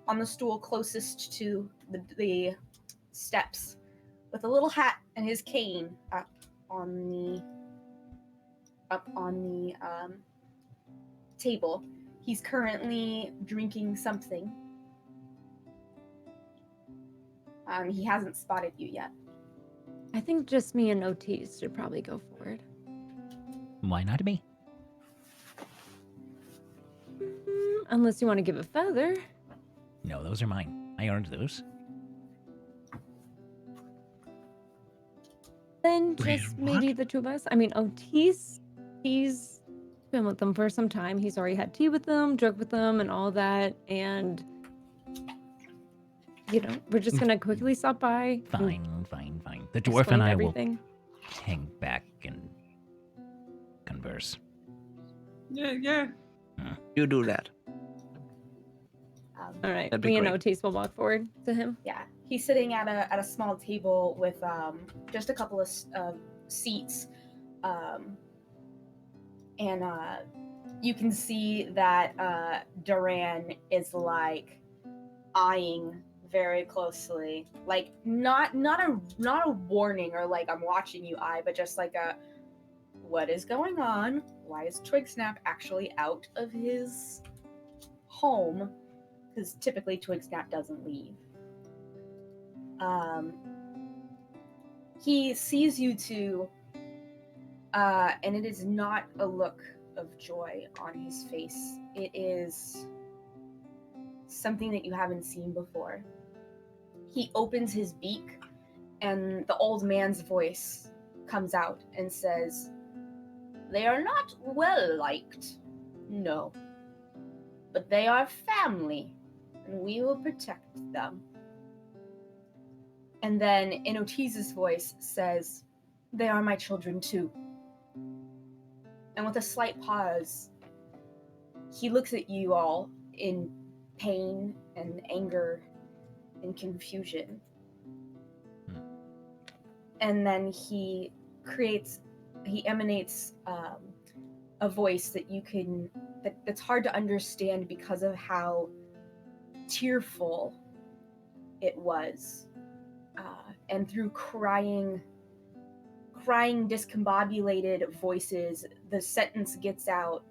Speaker 4: closest to the steps, with a little hat and his cane up on the table. He's currently drinking something. He hasn't spotted you yet.
Speaker 2: I think just me and Otis should probably go forward.
Speaker 8: Why not me?
Speaker 2: Unless you want to give a feather.
Speaker 8: No, those are mine. I earned those.
Speaker 2: Then
Speaker 5: Wait,
Speaker 2: just maybe the two of us. I mean, Otis, he's been with them for some time. He's already had tea with them, drunk with them, and all that. And, we're just going to quickly stop by.
Speaker 8: Fine. The dwarf
Speaker 2: explain
Speaker 8: and I
Speaker 2: everything.
Speaker 8: will hang back and converse.
Speaker 6: Yeah.
Speaker 5: You do that.
Speaker 2: All right.
Speaker 5: That'd be
Speaker 2: Me and
Speaker 5: great.
Speaker 2: Otis will walk forward to him.
Speaker 4: Yeah, he's sitting at a small table with just a couple of seats, and you can see that Duran is like eyeing very closely, like not a warning or like I'm watching you eye, but just like a what is going on? Why is Twigsnap actually out of his home? Because typically Twigsnap doesn't leave. He sees you two, and it is not a look of joy on his face. It is something that you haven't seen before. He opens his beak, and the old man's voice comes out and says, "They are not well liked, no, but they are family, and we will protect them." And then in Otis's voice says, "They are my children too." And with a slight pause, he looks at you all in pain and anger and confusion. And then he emanates a voice that's hard to understand because of how tearful it was. And through crying discombobulated voices, the sentence gets out,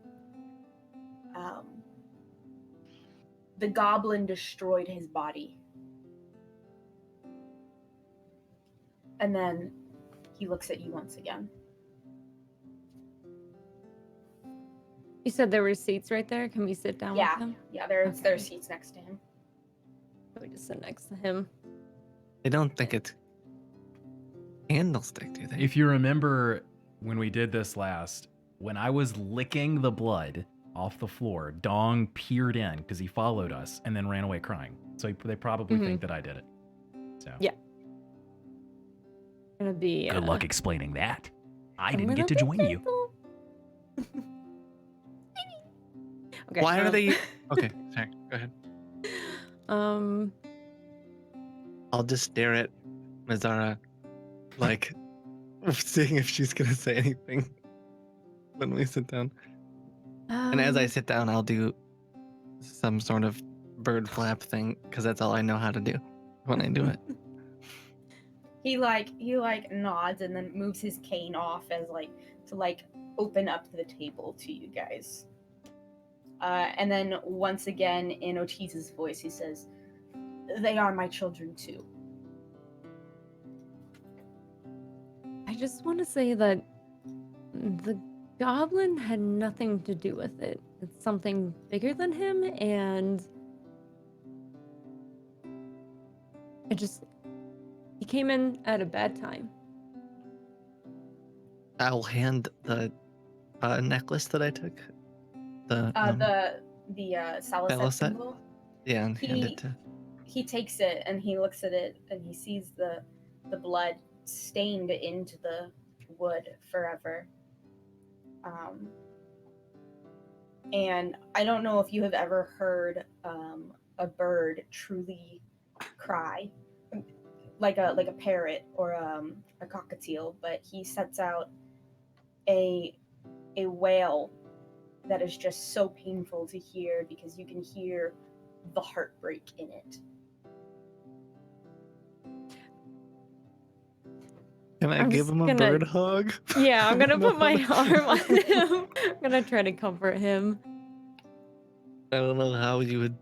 Speaker 4: the goblin destroyed his body. And then he looks at you once again.
Speaker 2: You said there were seats right there. Can we sit down with him?
Speaker 4: Yeah, there's
Speaker 2: Okay.
Speaker 4: seats next to him.
Speaker 2: We just sit next to him.
Speaker 5: I don't think it's candlestick, do they?
Speaker 1: If you remember when we did this last, when I was licking the blood off the floor, Dong peered in because he followed us and then ran away crying. So they probably think that I did it. So
Speaker 2: Yeah. Gonna be
Speaker 8: Good luck explaining that. I
Speaker 2: a
Speaker 8: didn't
Speaker 2: little
Speaker 8: get to
Speaker 2: bit
Speaker 8: join you.
Speaker 2: painful. Okay.
Speaker 5: Why are they? Okay, sorry. Go ahead. I'll just stare at Mazara, like seeing if she's gonna say anything when we sit down. And as I sit down, I'll do some sort of bird flap thing because that's all I know how to do when I do it.
Speaker 4: He nods and then moves his cane off as to open up the table to you guys. And then once again in Otis's voice, he says, "They are my children too."
Speaker 2: I just want to say that the goblin had nothing to do with it. It's something bigger than him, and he came in at a bad time.
Speaker 5: I'll hand the necklace that I took. The
Speaker 4: Salisette
Speaker 5: Salisette?
Speaker 4: symbol.
Speaker 5: yeah, and hand it to.
Speaker 4: He takes it and he looks at it and he sees the blood stained into the wood forever. And I don't know if you have ever heard a bird truly cry, like a parrot or a cockatiel, but he sets out a wail that is just so painful to hear because you can hear the heartbreak in it.
Speaker 5: Can I
Speaker 2: I'm
Speaker 5: give
Speaker 2: just
Speaker 5: him a
Speaker 2: gonna-
Speaker 5: bird hug?
Speaker 2: Yeah, I'm gonna put my
Speaker 5: No.
Speaker 2: arm on him. I'm gonna try to comfort him.
Speaker 5: I don't know how you would.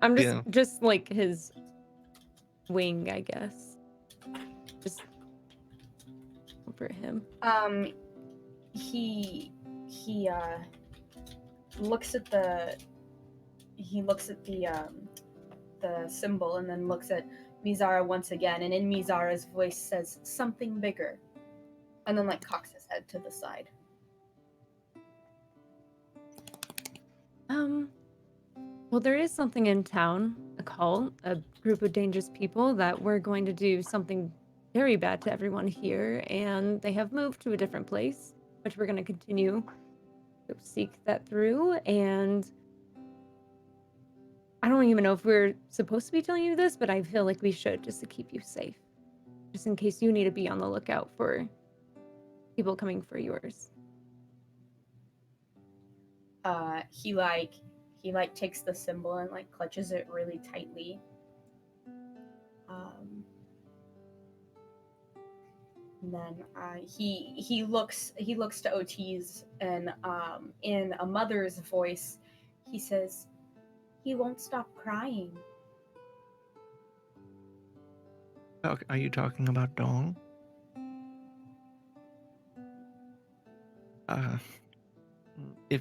Speaker 2: I'm
Speaker 5: Yeah.
Speaker 2: just like his wing, I guess. Just comfort him.
Speaker 4: He looks at the symbol and then looks at Mizara once again, and in Mizara's voice says something bigger, and then like cocks his head to the side.
Speaker 2: Well, there is something in town, a cult, a group of dangerous people that were going to do something very bad to everyone here, and they have moved to a different place, which we're going to continue to seek that through. And I don't even know if we're supposed to be telling you this, but I feel like we should, just to keep you safe, just in case you need to be on the lookout for people coming for yours.
Speaker 4: He takes the symbol and like clutches it really tightly. And then he looks to Otis, and in a mother's voice, he says, "He won't stop crying."
Speaker 5: Are you talking about Dong?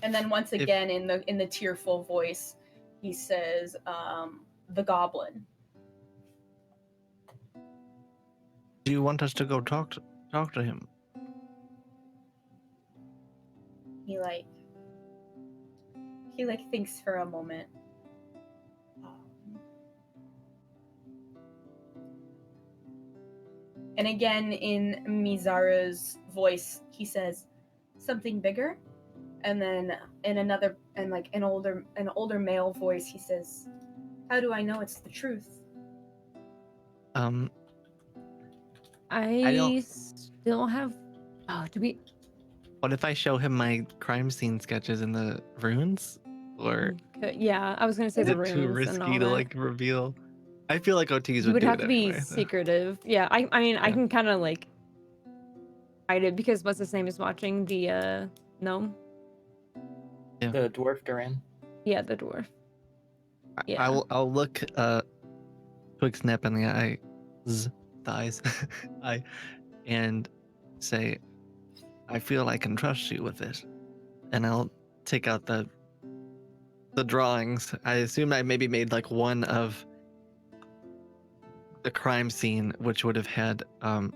Speaker 4: And then once again, in the tearful voice, he says, "The goblin."
Speaker 5: Do you want us to go talk to him?
Speaker 4: He thinks for a moment. And again, in Mizara's voice, he says, "Something bigger." And then in an older male voice, he says, "How do I know it's the truth?"
Speaker 2: I
Speaker 5: don't-
Speaker 2: still have. Oh, do we?
Speaker 5: What if I show him my crime scene sketches in the runes? Or
Speaker 2: Yeah, I was gonna say
Speaker 5: is
Speaker 2: the
Speaker 5: it
Speaker 2: runes
Speaker 5: too
Speaker 2: and
Speaker 5: risky
Speaker 2: all
Speaker 5: to
Speaker 2: that.
Speaker 5: like reveal? I feel like OTs
Speaker 2: You
Speaker 5: would
Speaker 2: would
Speaker 5: do
Speaker 2: have
Speaker 5: it
Speaker 2: to be
Speaker 5: anyway, though.
Speaker 2: secretive. Yeah, I mean, I
Speaker 5: Yeah.
Speaker 2: can kind of like hide it because what's his name is watching the gnome.
Speaker 5: Yeah.
Speaker 3: The dwarf Duran.
Speaker 2: Yeah, the dwarf. Yeah.
Speaker 5: I'll look quick snap in the eyes, and say, "I feel I can trust you with this," and I'll take out the drawings. I assume I maybe made like one of the crime scene, which would have had I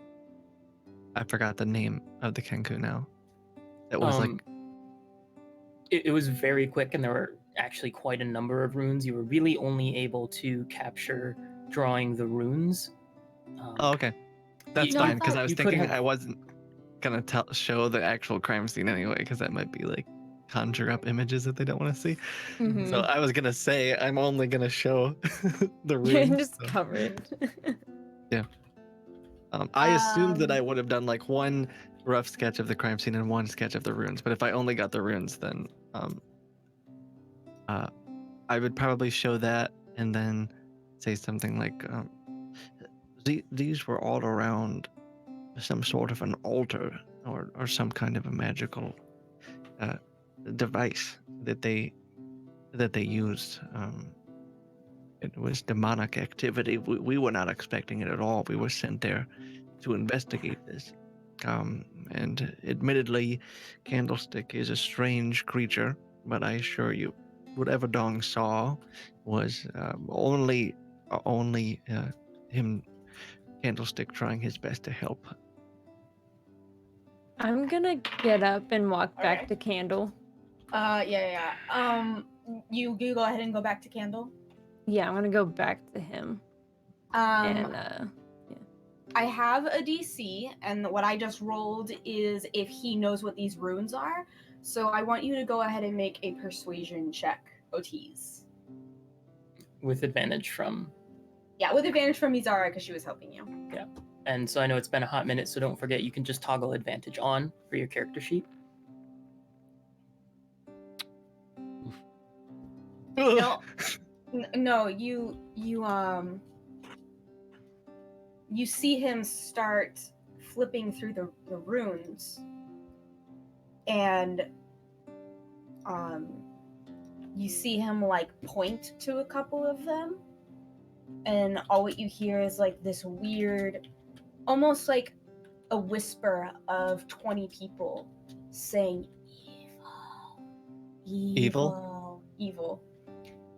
Speaker 5: forgot the name of the Kenku now. It was
Speaker 3: It was very quick, and there were actually quite a number of runes. You were really only able to capture drawing the runes.
Speaker 5: oh, okay, that's
Speaker 3: you-
Speaker 5: fine, because I was
Speaker 3: you could
Speaker 5: thinking
Speaker 3: have-
Speaker 5: I wasn't gonna show the actual crime scene anyway, because that might be like conjure up images that they don't want to see.
Speaker 2: Mhm.
Speaker 5: So I was gonna say I'm only gonna show the runes.
Speaker 2: Just
Speaker 5: so.
Speaker 2: cover it.
Speaker 5: I assumed that I would have done like one rough sketch of the crime scene and one sketch of the runes, but if I only got the runes, then I would probably show that and then say something like, these were all around some sort of an altar or some kind of a magical device that they used. It was demonic activity. We were not expecting it at all. We were sent there to investigate this. And admittedly, Candlestick is a strange creature, but I assure you, whatever Dong saw was only him, Candlestick, trying his best to help.
Speaker 2: I'm gonna get up and walk back
Speaker 4: Alright.
Speaker 2: to Candle.
Speaker 4: Yeah. You go ahead and go back to Candle.
Speaker 2: Yeah, I'm gonna go back to him. And
Speaker 4: I have a DC, and what I just rolled is if he knows what these runes are. So I want you to go ahead and make a persuasion check, OTs.
Speaker 3: with advantage from.
Speaker 4: Yeah, with advantage from Mizara because she was helping you.
Speaker 3: And so I know it's been a hot minute, so don't forget you can just toggle advantage on for your character sheet.
Speaker 4: No, no, you see him start flipping through the runes, and you see him like point to a couple of them, and all what you hear is like this weird, almost like a whisper of 20 people saying evil.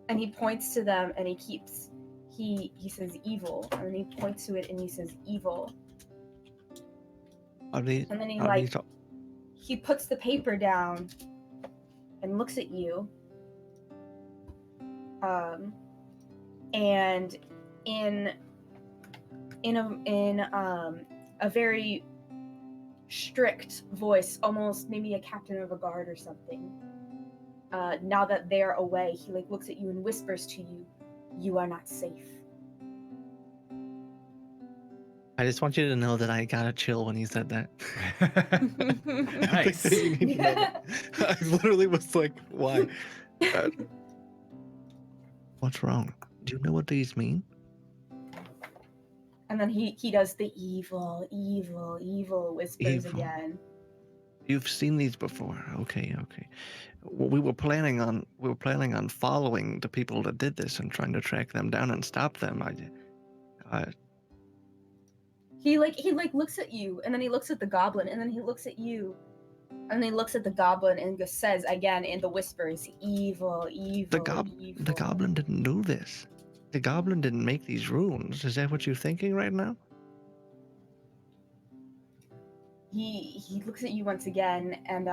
Speaker 4: And he points to them, and he says evil, and then he points to it and he says evil. And then he puts the paper down and looks at you. And in a very strict voice, almost maybe a captain of a guard or something. Now that they're away, he like looks at you and whispers to you, "You are not safe."
Speaker 5: I just want you to know that I got a chill when he said that.
Speaker 1: Nice.
Speaker 5: You need to know that. I literally was like, why? What's wrong? Do you know what these mean?
Speaker 4: And then he does the evil whispers
Speaker 5: Evil.
Speaker 4: again.
Speaker 5: You've seen these before. Okay. Well, we were planning on following the people that did this and trying to track them down and stop them.
Speaker 4: He looks at you, and then he looks at the goblin, and then he looks at you, and then he looks at the goblin and says again in the whispers, evil.
Speaker 5: The goblin didn't do this. The goblin didn't make these runes. Is that what you're thinking right now?
Speaker 4: He looks at you once again, and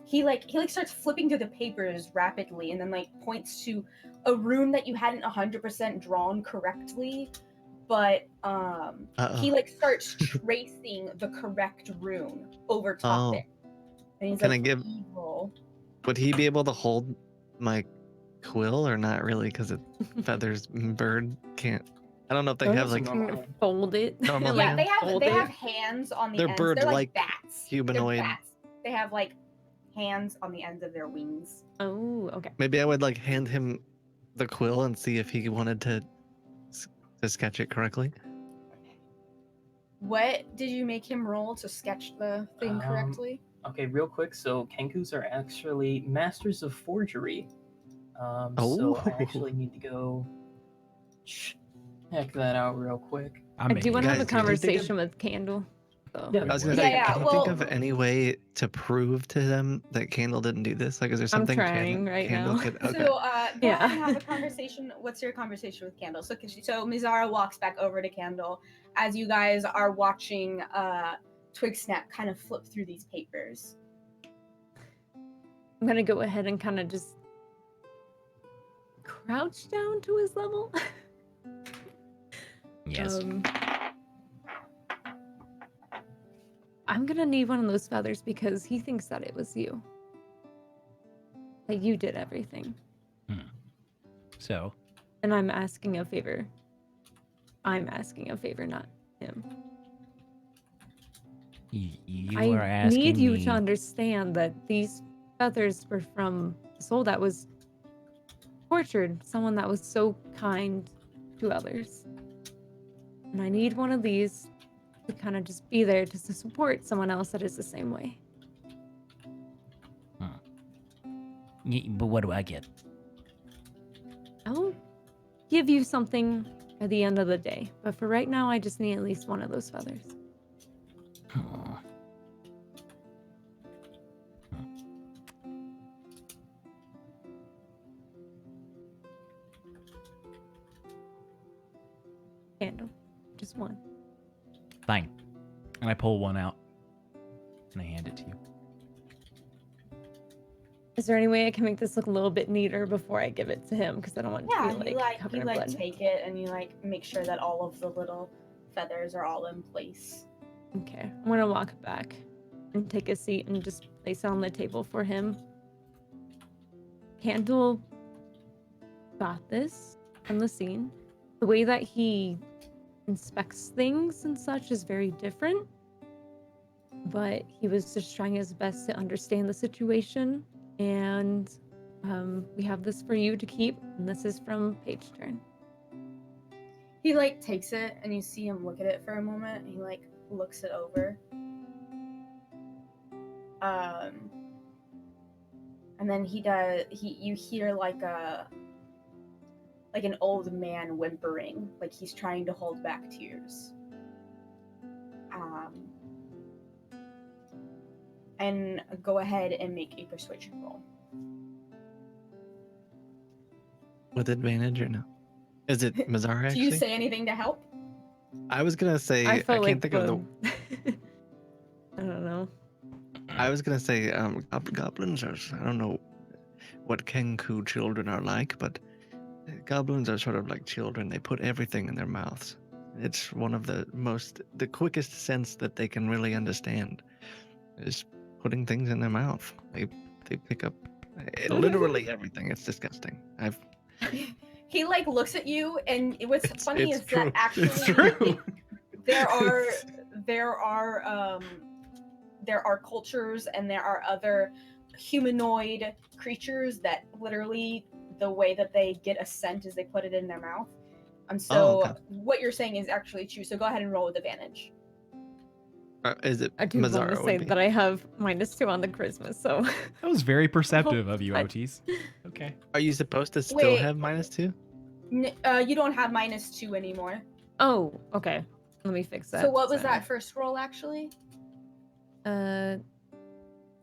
Speaker 4: he starts flipping through the papers rapidly, and then like points to a rune that you hadn't 100% drawn correctly, but he like starts tracing the correct rune over top it. And he's
Speaker 5: Can
Speaker 4: like,
Speaker 5: I give?
Speaker 4: evil.
Speaker 5: Would he be able to hold my quill or not really? Because it feathers bird can't. I don't know if they have like
Speaker 2: fold it.
Speaker 5: normal
Speaker 4: Yeah,
Speaker 5: hands.
Speaker 4: they have hands on the
Speaker 5: They're
Speaker 4: ends. They're like
Speaker 5: bird-like
Speaker 4: bats.
Speaker 5: humanoid.
Speaker 4: They're bats. They have like hands on the ends of their wings.
Speaker 2: Oh, okay.
Speaker 5: Maybe I would like hand him the quill and see if he wanted to sketch it correctly.
Speaker 4: What did you make him roll to sketch the thing correctly?
Speaker 3: Okay, real quick. So Kenkus are actually masters of forgery. So I actually need to go check that out real quick.
Speaker 2: I do want to have a
Speaker 5: Guys, can you think of-
Speaker 2: conversation with Candle. So.
Speaker 3: Yeah,
Speaker 5: I was gonna say,
Speaker 4: Yeah,
Speaker 5: can you
Speaker 4: well-
Speaker 5: think of any way to prove to them that Candle didn't do this? Like, is there something
Speaker 2: trying right
Speaker 5: Candle
Speaker 2: now.
Speaker 5: could? Okay.
Speaker 4: So go
Speaker 2: Yeah.
Speaker 4: ahead and have a conversation. What's your conversation with Candle? So Mizara walks back over to Candle as you guys are watching Twig Snap kind of flip through these papers.
Speaker 2: I'm gonna go ahead and kind of just crouch down to his level.
Speaker 8: Yes.
Speaker 2: I'm gonna need one of those feathers because he thinks that it was you. That you did everything.
Speaker 8: So,
Speaker 2: And I'm asking a favor. I'm asking a favor, not him.
Speaker 8: you
Speaker 2: I
Speaker 8: are asking
Speaker 2: need you
Speaker 8: me.
Speaker 2: to understand that these feathers were from a soul that was tortured, someone that was so kind to others. And I need one of these to kind of just be there to support someone else that is the same way.
Speaker 8: But what do I get?
Speaker 2: I'll give you something at the end of the day, but for right now, I just need at least one of those feathers.
Speaker 8: Oh.
Speaker 2: Candle. Just one.
Speaker 1: Fine. And I pull one out and I hand it to you.
Speaker 2: Is there any way I can make this look a little bit neater before I give it to him? Because I don't want it
Speaker 4: Yeah,
Speaker 2: to be covered
Speaker 4: you
Speaker 2: in blood.
Speaker 4: take it and you like make sure that all of the little feathers are all in place.
Speaker 2: Okay, I'm gonna walk back and take a seat and just place it on the table for him. Candle got this from the scene. The way that he inspects things and such is very different, but he was just trying his best to understand the situation, and We have this for you to keep, and this is from Page Turn.
Speaker 4: He like takes it, and you see him look at it for a moment. And he like looks it over. And then you hear like an old man whimpering, like he's trying to hold back tears. And go ahead and make a persuasion roll.
Speaker 5: With advantage or no? Is it Mazzara actually?
Speaker 4: Do you say anything to help?
Speaker 5: I was gonna say I
Speaker 2: felt
Speaker 5: can't think of the.
Speaker 2: I don't know.
Speaker 5: I was gonna say goblins are. I don't know what Kenku children are like, but goblins are sort of like children. They put everything in their mouths. It's one of the quickest sense that they can really understand is putting things in their mouth. They pick up literally everything. It's disgusting.
Speaker 4: He like looks at you, and what's funny is
Speaker 5: true.
Speaker 4: that actually
Speaker 1: It's true.
Speaker 4: there are cultures and there are other humanoid creatures that literally the way that they get a scent is they put it in their mouth. And so
Speaker 5: okay.
Speaker 4: what you're saying is actually true. So go ahead and roll with advantage.
Speaker 5: Is it
Speaker 2: I do want
Speaker 5: Mazzara
Speaker 2: to say
Speaker 5: would be?
Speaker 2: that I have -2 on the charisma, so
Speaker 1: That was very perceptive of you,
Speaker 2: I-
Speaker 1: Otis. Okay.
Speaker 5: Are you supposed to still
Speaker 4: Wait.
Speaker 5: have -2?
Speaker 4: You don't have -2 anymore.
Speaker 2: oh, okay. Let me fix that.
Speaker 4: So what was
Speaker 2: Sorry.
Speaker 4: that first roll actually?
Speaker 2: Uh,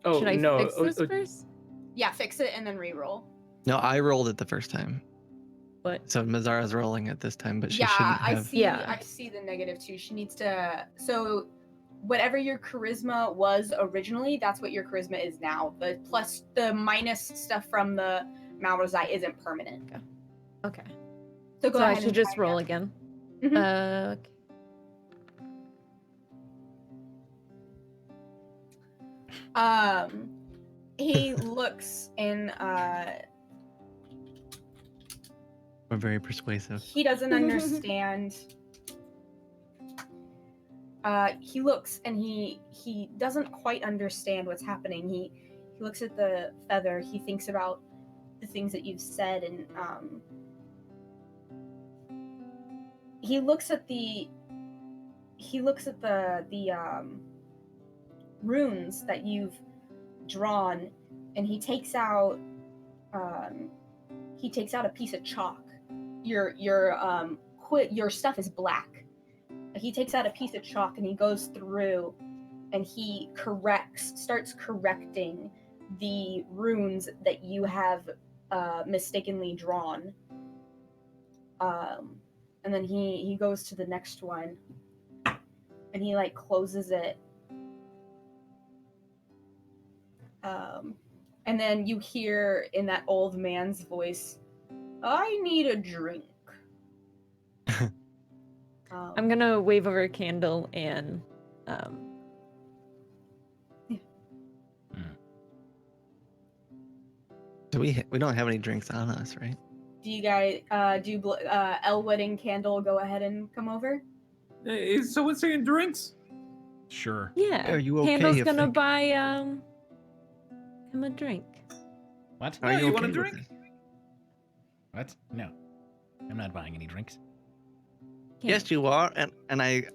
Speaker 3: Oh
Speaker 2: should I
Speaker 3: no!
Speaker 2: fix this first?
Speaker 4: Yeah, fix it and then re-roll.
Speaker 5: No, I rolled it the first time.
Speaker 2: What?
Speaker 5: So Mazzara's rolling it this time, but she
Speaker 4: Yeah,
Speaker 5: shouldn't
Speaker 4: I
Speaker 5: have.
Speaker 4: see.
Speaker 2: Yeah.
Speaker 4: I see the -2. She needs to. So, whatever your charisma was originally, that's what your charisma is now. The plus the minus stuff from the Malrosite isn't permanent.
Speaker 2: Okay.
Speaker 4: So go
Speaker 2: So I
Speaker 4: ahead
Speaker 2: should
Speaker 4: and
Speaker 2: just
Speaker 4: try
Speaker 2: roll
Speaker 4: again.
Speaker 2: again.
Speaker 4: Mhm.
Speaker 2: Okay.
Speaker 4: He looks and
Speaker 5: We're very persuasive.
Speaker 4: he doesn't understand. He looks and he doesn't quite understand what's happening. He looks at the feather. He thinks about the things that you've said, and he looks at the runes that you've drawn, and he takes out a piece of chalk. Your stuff is black. He takes out a piece of chalk and he goes through and he starts correcting the runes that you have mistakenly drawn. And then he goes to the next one and he like closes it. And then you hear in that old man's voice, "I need a drink."
Speaker 2: I'm gonna wave over a candle and
Speaker 5: So we don't have any drinks on us, right?
Speaker 4: Do you guys Elwood and Candle go ahead and come over?
Speaker 6: Hey, is someone saying drinks?
Speaker 1: Sure.
Speaker 2: yeah.
Speaker 5: Are you okay,
Speaker 2: Candle's
Speaker 5: you
Speaker 2: gonna
Speaker 5: think?
Speaker 2: buy him a drink.
Speaker 1: What?
Speaker 5: Are
Speaker 6: Yeah,
Speaker 5: you
Speaker 6: you want
Speaker 5: okay
Speaker 6: a
Speaker 5: with
Speaker 6: drink?
Speaker 5: this?
Speaker 1: What? No. I'm not buying any drinks.
Speaker 5: Yes, you are, and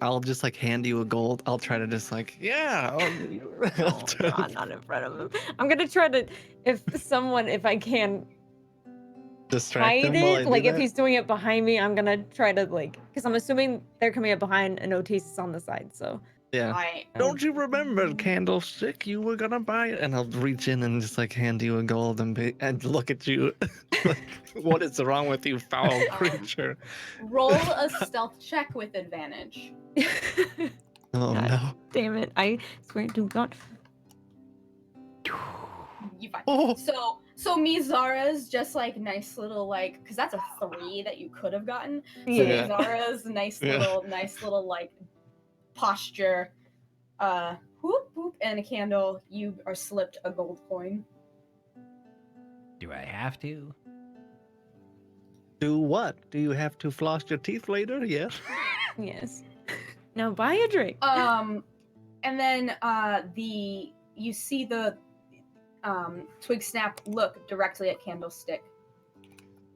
Speaker 5: I'll just like hand you a gold. I'll try to just like I'll
Speaker 2: Oh
Speaker 5: try to-
Speaker 2: God, not in front of him. I'm gonna try to, if I can
Speaker 5: distract
Speaker 2: hide
Speaker 5: him while I
Speaker 2: it,
Speaker 5: do
Speaker 2: like if
Speaker 5: that?
Speaker 2: he's doing it behind me, I'm gonna try to because I'm assuming they're coming up behind and Otis is on the side, so.
Speaker 5: Yeah.
Speaker 4: Right.
Speaker 5: Don't you remember, Candlestick? You were gonna buy it, and I'll reach in and just like hand you a gold and look at you. Like, what is wrong with you, foul creature?
Speaker 4: Roll a stealth check with advantage.
Speaker 5: Oh
Speaker 2: God.
Speaker 5: no!
Speaker 2: Damn it, I swear to God.
Speaker 4: You fine.
Speaker 5: Oh,
Speaker 4: So Mizara's just like nice little like, because that's a 3 that you could have gotten. So
Speaker 2: Yeah.
Speaker 4: Mizara's nice little like posture. Whoop whoop, and a candle. You are slipped a gold coin.
Speaker 8: Do I have to?
Speaker 5: do what? Do you have to floss your teeth later? Yes.
Speaker 2: Yes. Now buy a drink.
Speaker 4: And then you see Twig Snap look directly at Candlestick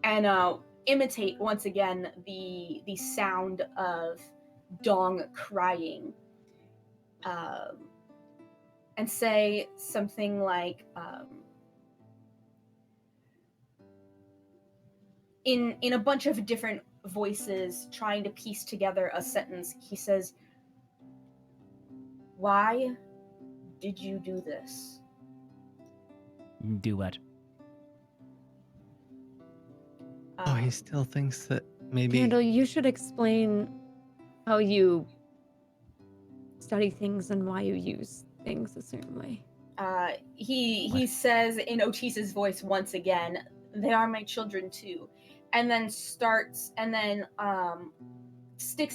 Speaker 4: and imitate once again the sound of Dong crying, and say something like, in a bunch of different voices, trying to piece together a sentence. He says, "Why did you do this?"
Speaker 8: Do what?
Speaker 5: Oh, he still thinks that maybe.
Speaker 2: Candle, you should explain how you study things and why you use things a certain way.
Speaker 4: He
Speaker 8: What?
Speaker 4: says in Otis's voice once again, "They are my children too," and then sticks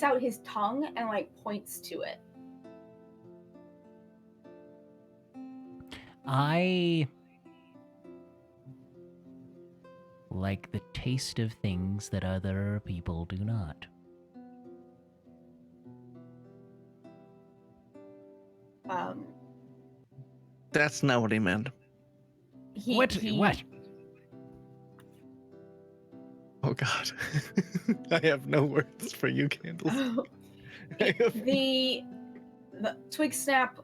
Speaker 4: out his tongue and like points to it.
Speaker 8: I like the taste of things that other people do not.
Speaker 5: That's not what he meant.
Speaker 8: What?
Speaker 5: Oh God, I have no words for you, Candles.
Speaker 4: The Twig Snap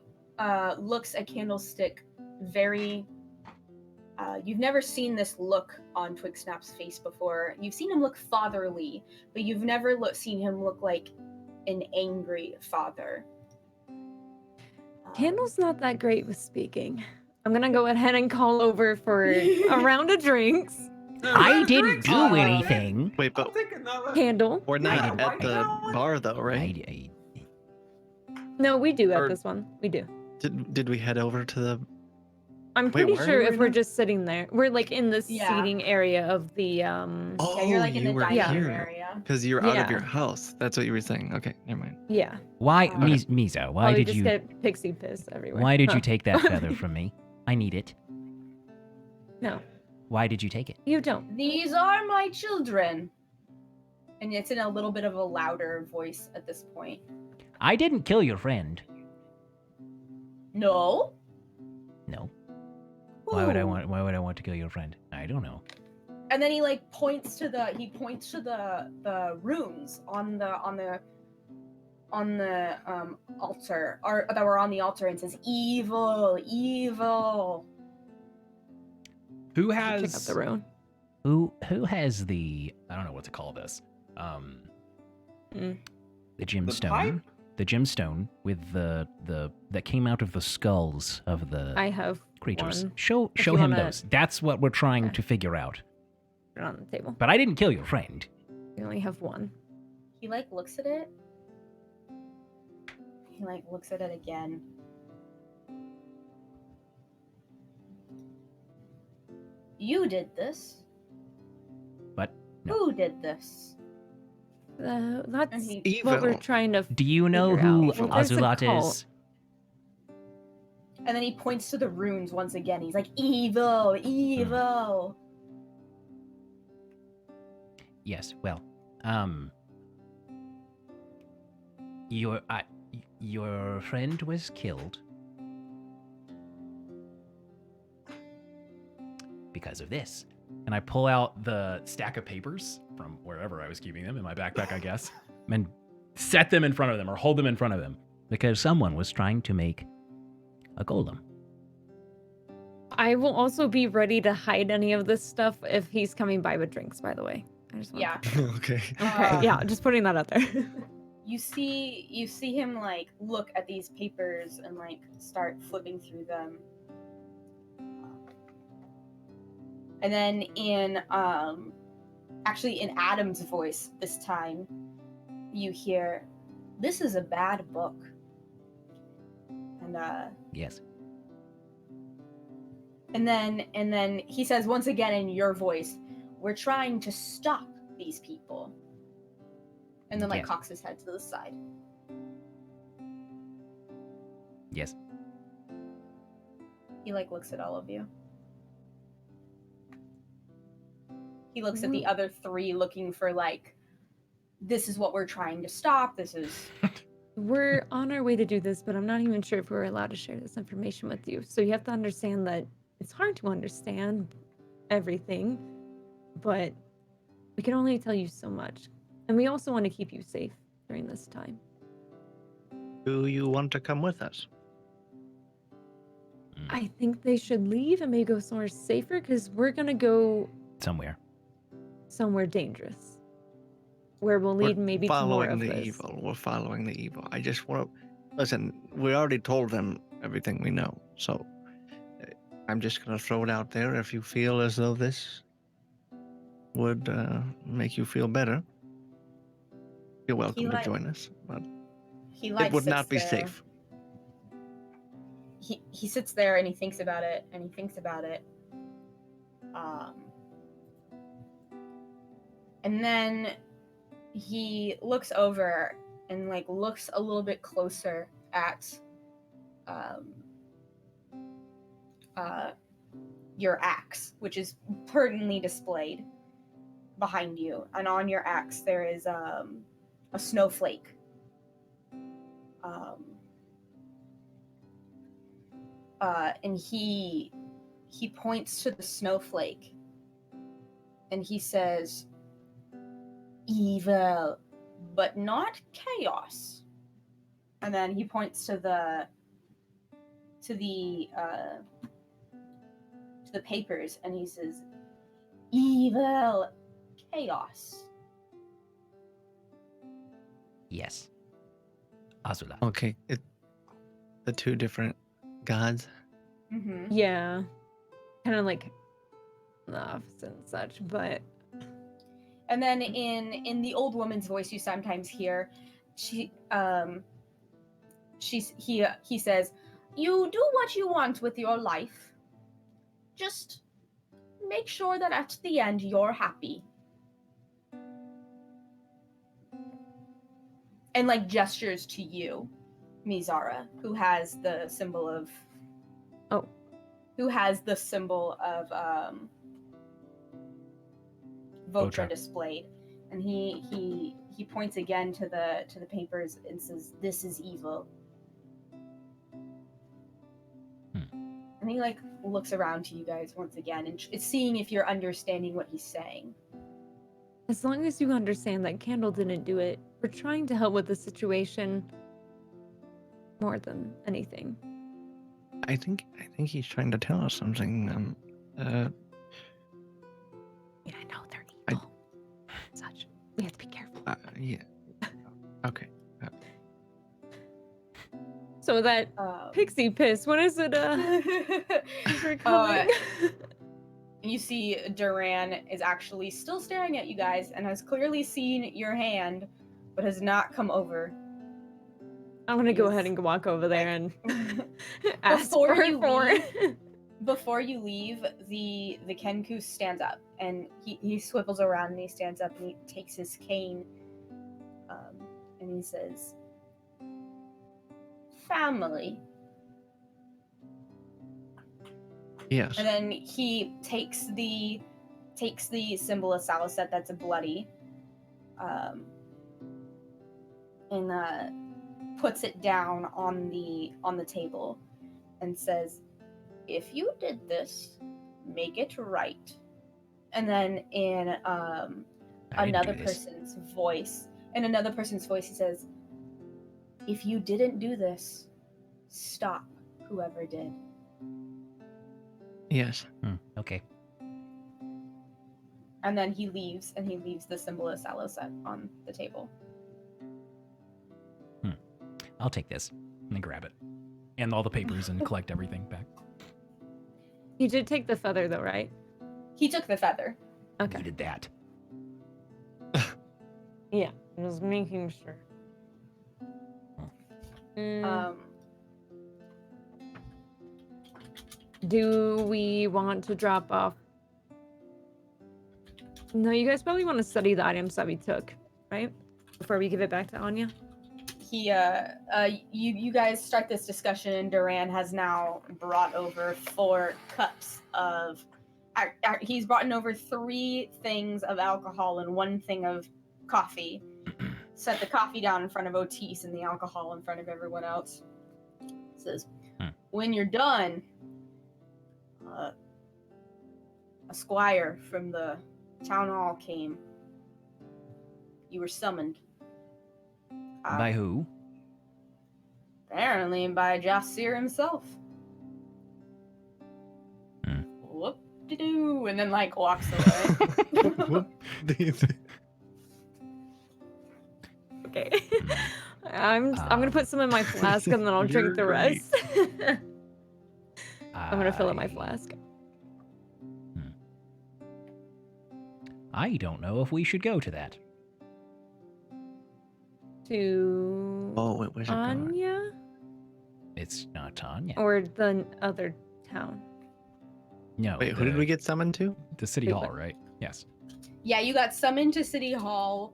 Speaker 4: looks at Candlestick very. You've never seen this look on Twig Snap's face before. You've seen him look fatherly, but you've never seen him look like an angry father.
Speaker 2: Candle's not that great with speaking. I'm gonna go ahead and call over for a round of drinks.
Speaker 8: I didn't do anything.
Speaker 5: Wait, but
Speaker 2: Candle.
Speaker 5: we're not
Speaker 6: Yeah,
Speaker 5: at the bar though, right?
Speaker 2: No, we do at
Speaker 5: Or-
Speaker 2: this one. We do.
Speaker 5: Did we head over to the?
Speaker 2: I'm
Speaker 5: Wait,
Speaker 2: pretty
Speaker 5: where are
Speaker 2: sure
Speaker 5: we
Speaker 2: if
Speaker 5: right
Speaker 2: we're
Speaker 5: now?
Speaker 2: just sitting there, we're like in the
Speaker 4: Yeah.
Speaker 2: seating area of the
Speaker 5: Oh,
Speaker 4: Yeah, you're like in
Speaker 5: you
Speaker 4: the
Speaker 5: were
Speaker 4: dining room
Speaker 5: here
Speaker 4: area.
Speaker 5: because you're out of
Speaker 2: Yeah.
Speaker 5: your house. That's what you were saying. Okay, never mind.
Speaker 2: yeah.
Speaker 8: Why,
Speaker 4: Okay.
Speaker 8: Mizo? Why
Speaker 2: Probably
Speaker 8: did
Speaker 2: just
Speaker 8: you?
Speaker 2: get pixie piss everywhere.
Speaker 8: Why did
Speaker 2: Huh.
Speaker 8: you take that feather from me? I need it.
Speaker 2: No,
Speaker 8: Why did you take it?
Speaker 2: you don't.
Speaker 4: "These are my children," and it's in a little bit of a louder voice at this point.
Speaker 8: I didn't kill your friend.
Speaker 4: No.
Speaker 8: No. Why would I
Speaker 4: Ooh.
Speaker 8: want? Why would I want to kill your friend? I don't know.
Speaker 4: And then he like points to the runes on the altar, or that were on the altar, and says, "Evil, evil."
Speaker 1: Who
Speaker 2: Check out
Speaker 1: has
Speaker 2: the room.
Speaker 8: Who has the? I don't know what to call this.
Speaker 2: Mm.
Speaker 8: The gemstone.
Speaker 6: pipe?
Speaker 8: The gemstone with the that came out of the skulls of the
Speaker 2: I have
Speaker 8: creatures.
Speaker 2: one.
Speaker 8: Show
Speaker 2: If
Speaker 8: show
Speaker 2: you
Speaker 8: him
Speaker 2: wanna-
Speaker 8: those. That's what we're trying
Speaker 2: Okay.
Speaker 8: to figure out.
Speaker 2: Put it on the table.
Speaker 8: But I didn't kill your friend.
Speaker 2: We only have one.
Speaker 4: He like looks at it. He like looks at it again. "You did this."
Speaker 8: What? No.
Speaker 4: "Who did this?"
Speaker 2: That's
Speaker 4: And he-
Speaker 2: what we're
Speaker 5: Evil.
Speaker 2: trying to.
Speaker 8: Do you know
Speaker 2: Figure
Speaker 8: who
Speaker 2: out. Well, there's a
Speaker 8: Azulat
Speaker 2: cult.
Speaker 8: is?
Speaker 4: And then he points to the runes once again. He's like, "Evil, evil."
Speaker 8: Yes. Well, your friend was killed because of this. And I pull out the stack of papers from wherever I was keeping them in my backpack, I guess, and set them in front of them or hold them in front of them because someone was trying to make a golem.
Speaker 2: I will also be ready to hide any of this stuff if he's coming by with drinks. By the way, I just want
Speaker 4: Yeah.
Speaker 5: Okay.
Speaker 2: Okay. Yeah, just putting that out there.
Speaker 4: You see him like look at these papers and like start flipping through them. And then in actually in Adam's voice this time, you hear, "This is a bad book." And
Speaker 8: Yes.
Speaker 4: and then he says once again in your voice, "We're trying to stop these people." And then like
Speaker 8: Yes.
Speaker 4: cocks his head to the side.
Speaker 8: Yes.
Speaker 4: He like looks at all of you. He looks at the other three, looking for like, "This is what we're trying to stop. This is."
Speaker 2: We're on our way to do this, but I'm not even sure if we're allowed to share this information with you. So you have to understand that it's hard to understand everything, but we can only tell you so much. And we also want to keep you safe during this time.
Speaker 5: Do you want to come with us?
Speaker 2: I think they should leave and maybe go somewhere safer because we're going to go somewhere dangerous where we'll lead maybe to more
Speaker 5: following
Speaker 2: of
Speaker 5: the
Speaker 2: this.
Speaker 5: evil. We're following the evil. I just want to listen. We already told them everything we know, so I'm just gonna throw it out there. If you feel as though this would make you feel better, you're welcome to join us. But
Speaker 4: He
Speaker 5: it would not be
Speaker 4: there.
Speaker 5: safe.
Speaker 4: He sits there and he thinks about it and he thinks about it. And then he looks over and like looks a little bit closer at your axe, which is pertinently displayed behind you. And on your axe there is a snowflake. And he points to the snowflake and he says, "Evil, but not chaos." And then he points to the papers and he says, "Evil, chaos."
Speaker 8: Yes. Azula.
Speaker 5: Okay, the two different gods.
Speaker 4: Mm-hmm.
Speaker 2: Yeah. Kind of like the opposite and such, but
Speaker 4: And then in the old woman's voice you sometimes hear, he says, "You do what you want with your life. Just make sure that at the end you're happy." And like gestures to you, Mizara, who has the symbol of Votra displayed, and he points again to the papers and says, "This is evil." And he like looks around to you guys once again and it's seeing if you're understanding what he's saying.
Speaker 2: as long as you understand that Candle didn't do it, we're trying to help with the situation more than anything.
Speaker 5: I think he's trying to tell us something.
Speaker 2: Yeah, I know they're evil. Such. We have to be careful.
Speaker 5: Yeah. Okay.
Speaker 2: So that pixie piss, when is it for coming?
Speaker 4: You see Duran is actually still staring at you guys and has clearly seen your hand, but has not come over.
Speaker 2: I'm gonna go ahead and walk over there and ask
Speaker 4: Before
Speaker 2: for
Speaker 4: you
Speaker 2: more.
Speaker 4: leave, before you leave, the Kenku stands up and he swivels around and he stands up and he takes his cane and he says, "Family."
Speaker 5: Yes.
Speaker 4: And then he takes the symbol of Saliset that's bloody, and puts it down on the table, and says, "If you did this, make it right." And then in another person's voice, he says, "If you didn't do this, stop whoever did."
Speaker 5: Yes.
Speaker 8: Okay.
Speaker 4: And then he leaves the symbol of Saliset on the table.
Speaker 8: I'll take this and grab it. And all the papers and collect everything back.
Speaker 2: He did take the feather though, right?
Speaker 4: He took the feather.
Speaker 2: Okay.
Speaker 8: Needed that.
Speaker 2: Yeah, just making sure. Do we want to drop off? No, you guys probably want to study the items that we took, right? Before we give it back to Anya.
Speaker 4: You guys start this discussion, and Duran has now brought over 4 cups of. He's brought in over 3 things of alcohol and 1 thing of coffee. Set the coffee down in front of Otis and the alcohol in front of everyone else. Says, "When you're done, a squire from the town hall came. You were summoned.
Speaker 8: By who?
Speaker 4: Apparently by Jasir himself.
Speaker 8: Hmm.
Speaker 4: Whoop-de-doo, and then like walks away.
Speaker 5: What do you think?
Speaker 2: Okay. I'm gonna put some in my flask and then I'll drink the
Speaker 6: You're right.
Speaker 2: rest. I'm gonna fill up my flask.
Speaker 8: I don't know if we should go to that.
Speaker 2: To
Speaker 5: Oh, wait, where's it going?
Speaker 2: Anya
Speaker 8: It's not Tanya.
Speaker 2: or the other town?
Speaker 8: No.
Speaker 5: Wait, who did we get summoned to?
Speaker 8: The city
Speaker 2: Wait,
Speaker 8: hall,
Speaker 2: what?
Speaker 8: right? Yes.
Speaker 4: Yeah, you got summoned to City Hall,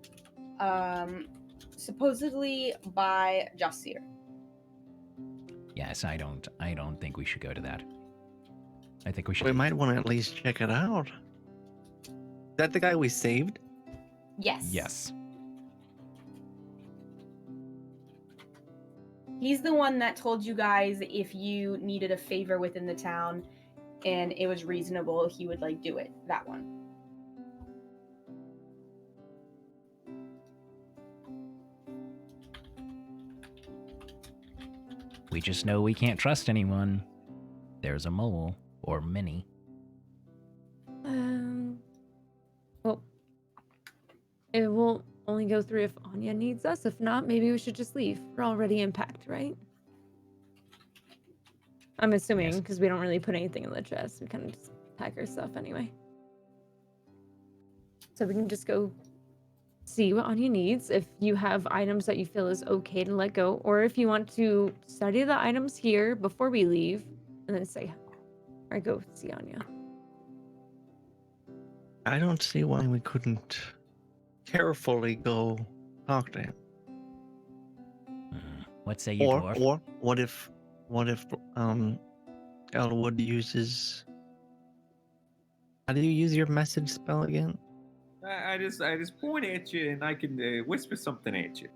Speaker 4: supposedly by Jasir.
Speaker 8: Yes, I don't think we should go to that. I think we should.
Speaker 5: We might want to at least check it out. Is that the guy we saved?
Speaker 4: Yes.
Speaker 8: Yes.
Speaker 4: He's the one that told you guys if you needed a favor within the town and it was reasonable, he would like do it. That one.
Speaker 8: We just know we can't trust anyone. There's a mole or many.
Speaker 2: Well, it will only go through if Anya needs us. If not, maybe we should just leave. We're already in pact, right? I'm assuming,
Speaker 8: Yes.
Speaker 2: because we don't really put anything in the chest. We kind of just pack our stuff anyway. So we can just go see what Anya needs. If you have items that you feel is okay to let go, or if you want to study the items here before we leave, and then say, or go see Anya.
Speaker 5: I don't see why we couldn't carefully go talk to him.
Speaker 8: What say you, dwarf?
Speaker 5: Or what if Elwood uses, how do you use your message spell again?
Speaker 6: I just point at you and I can whisper something at you.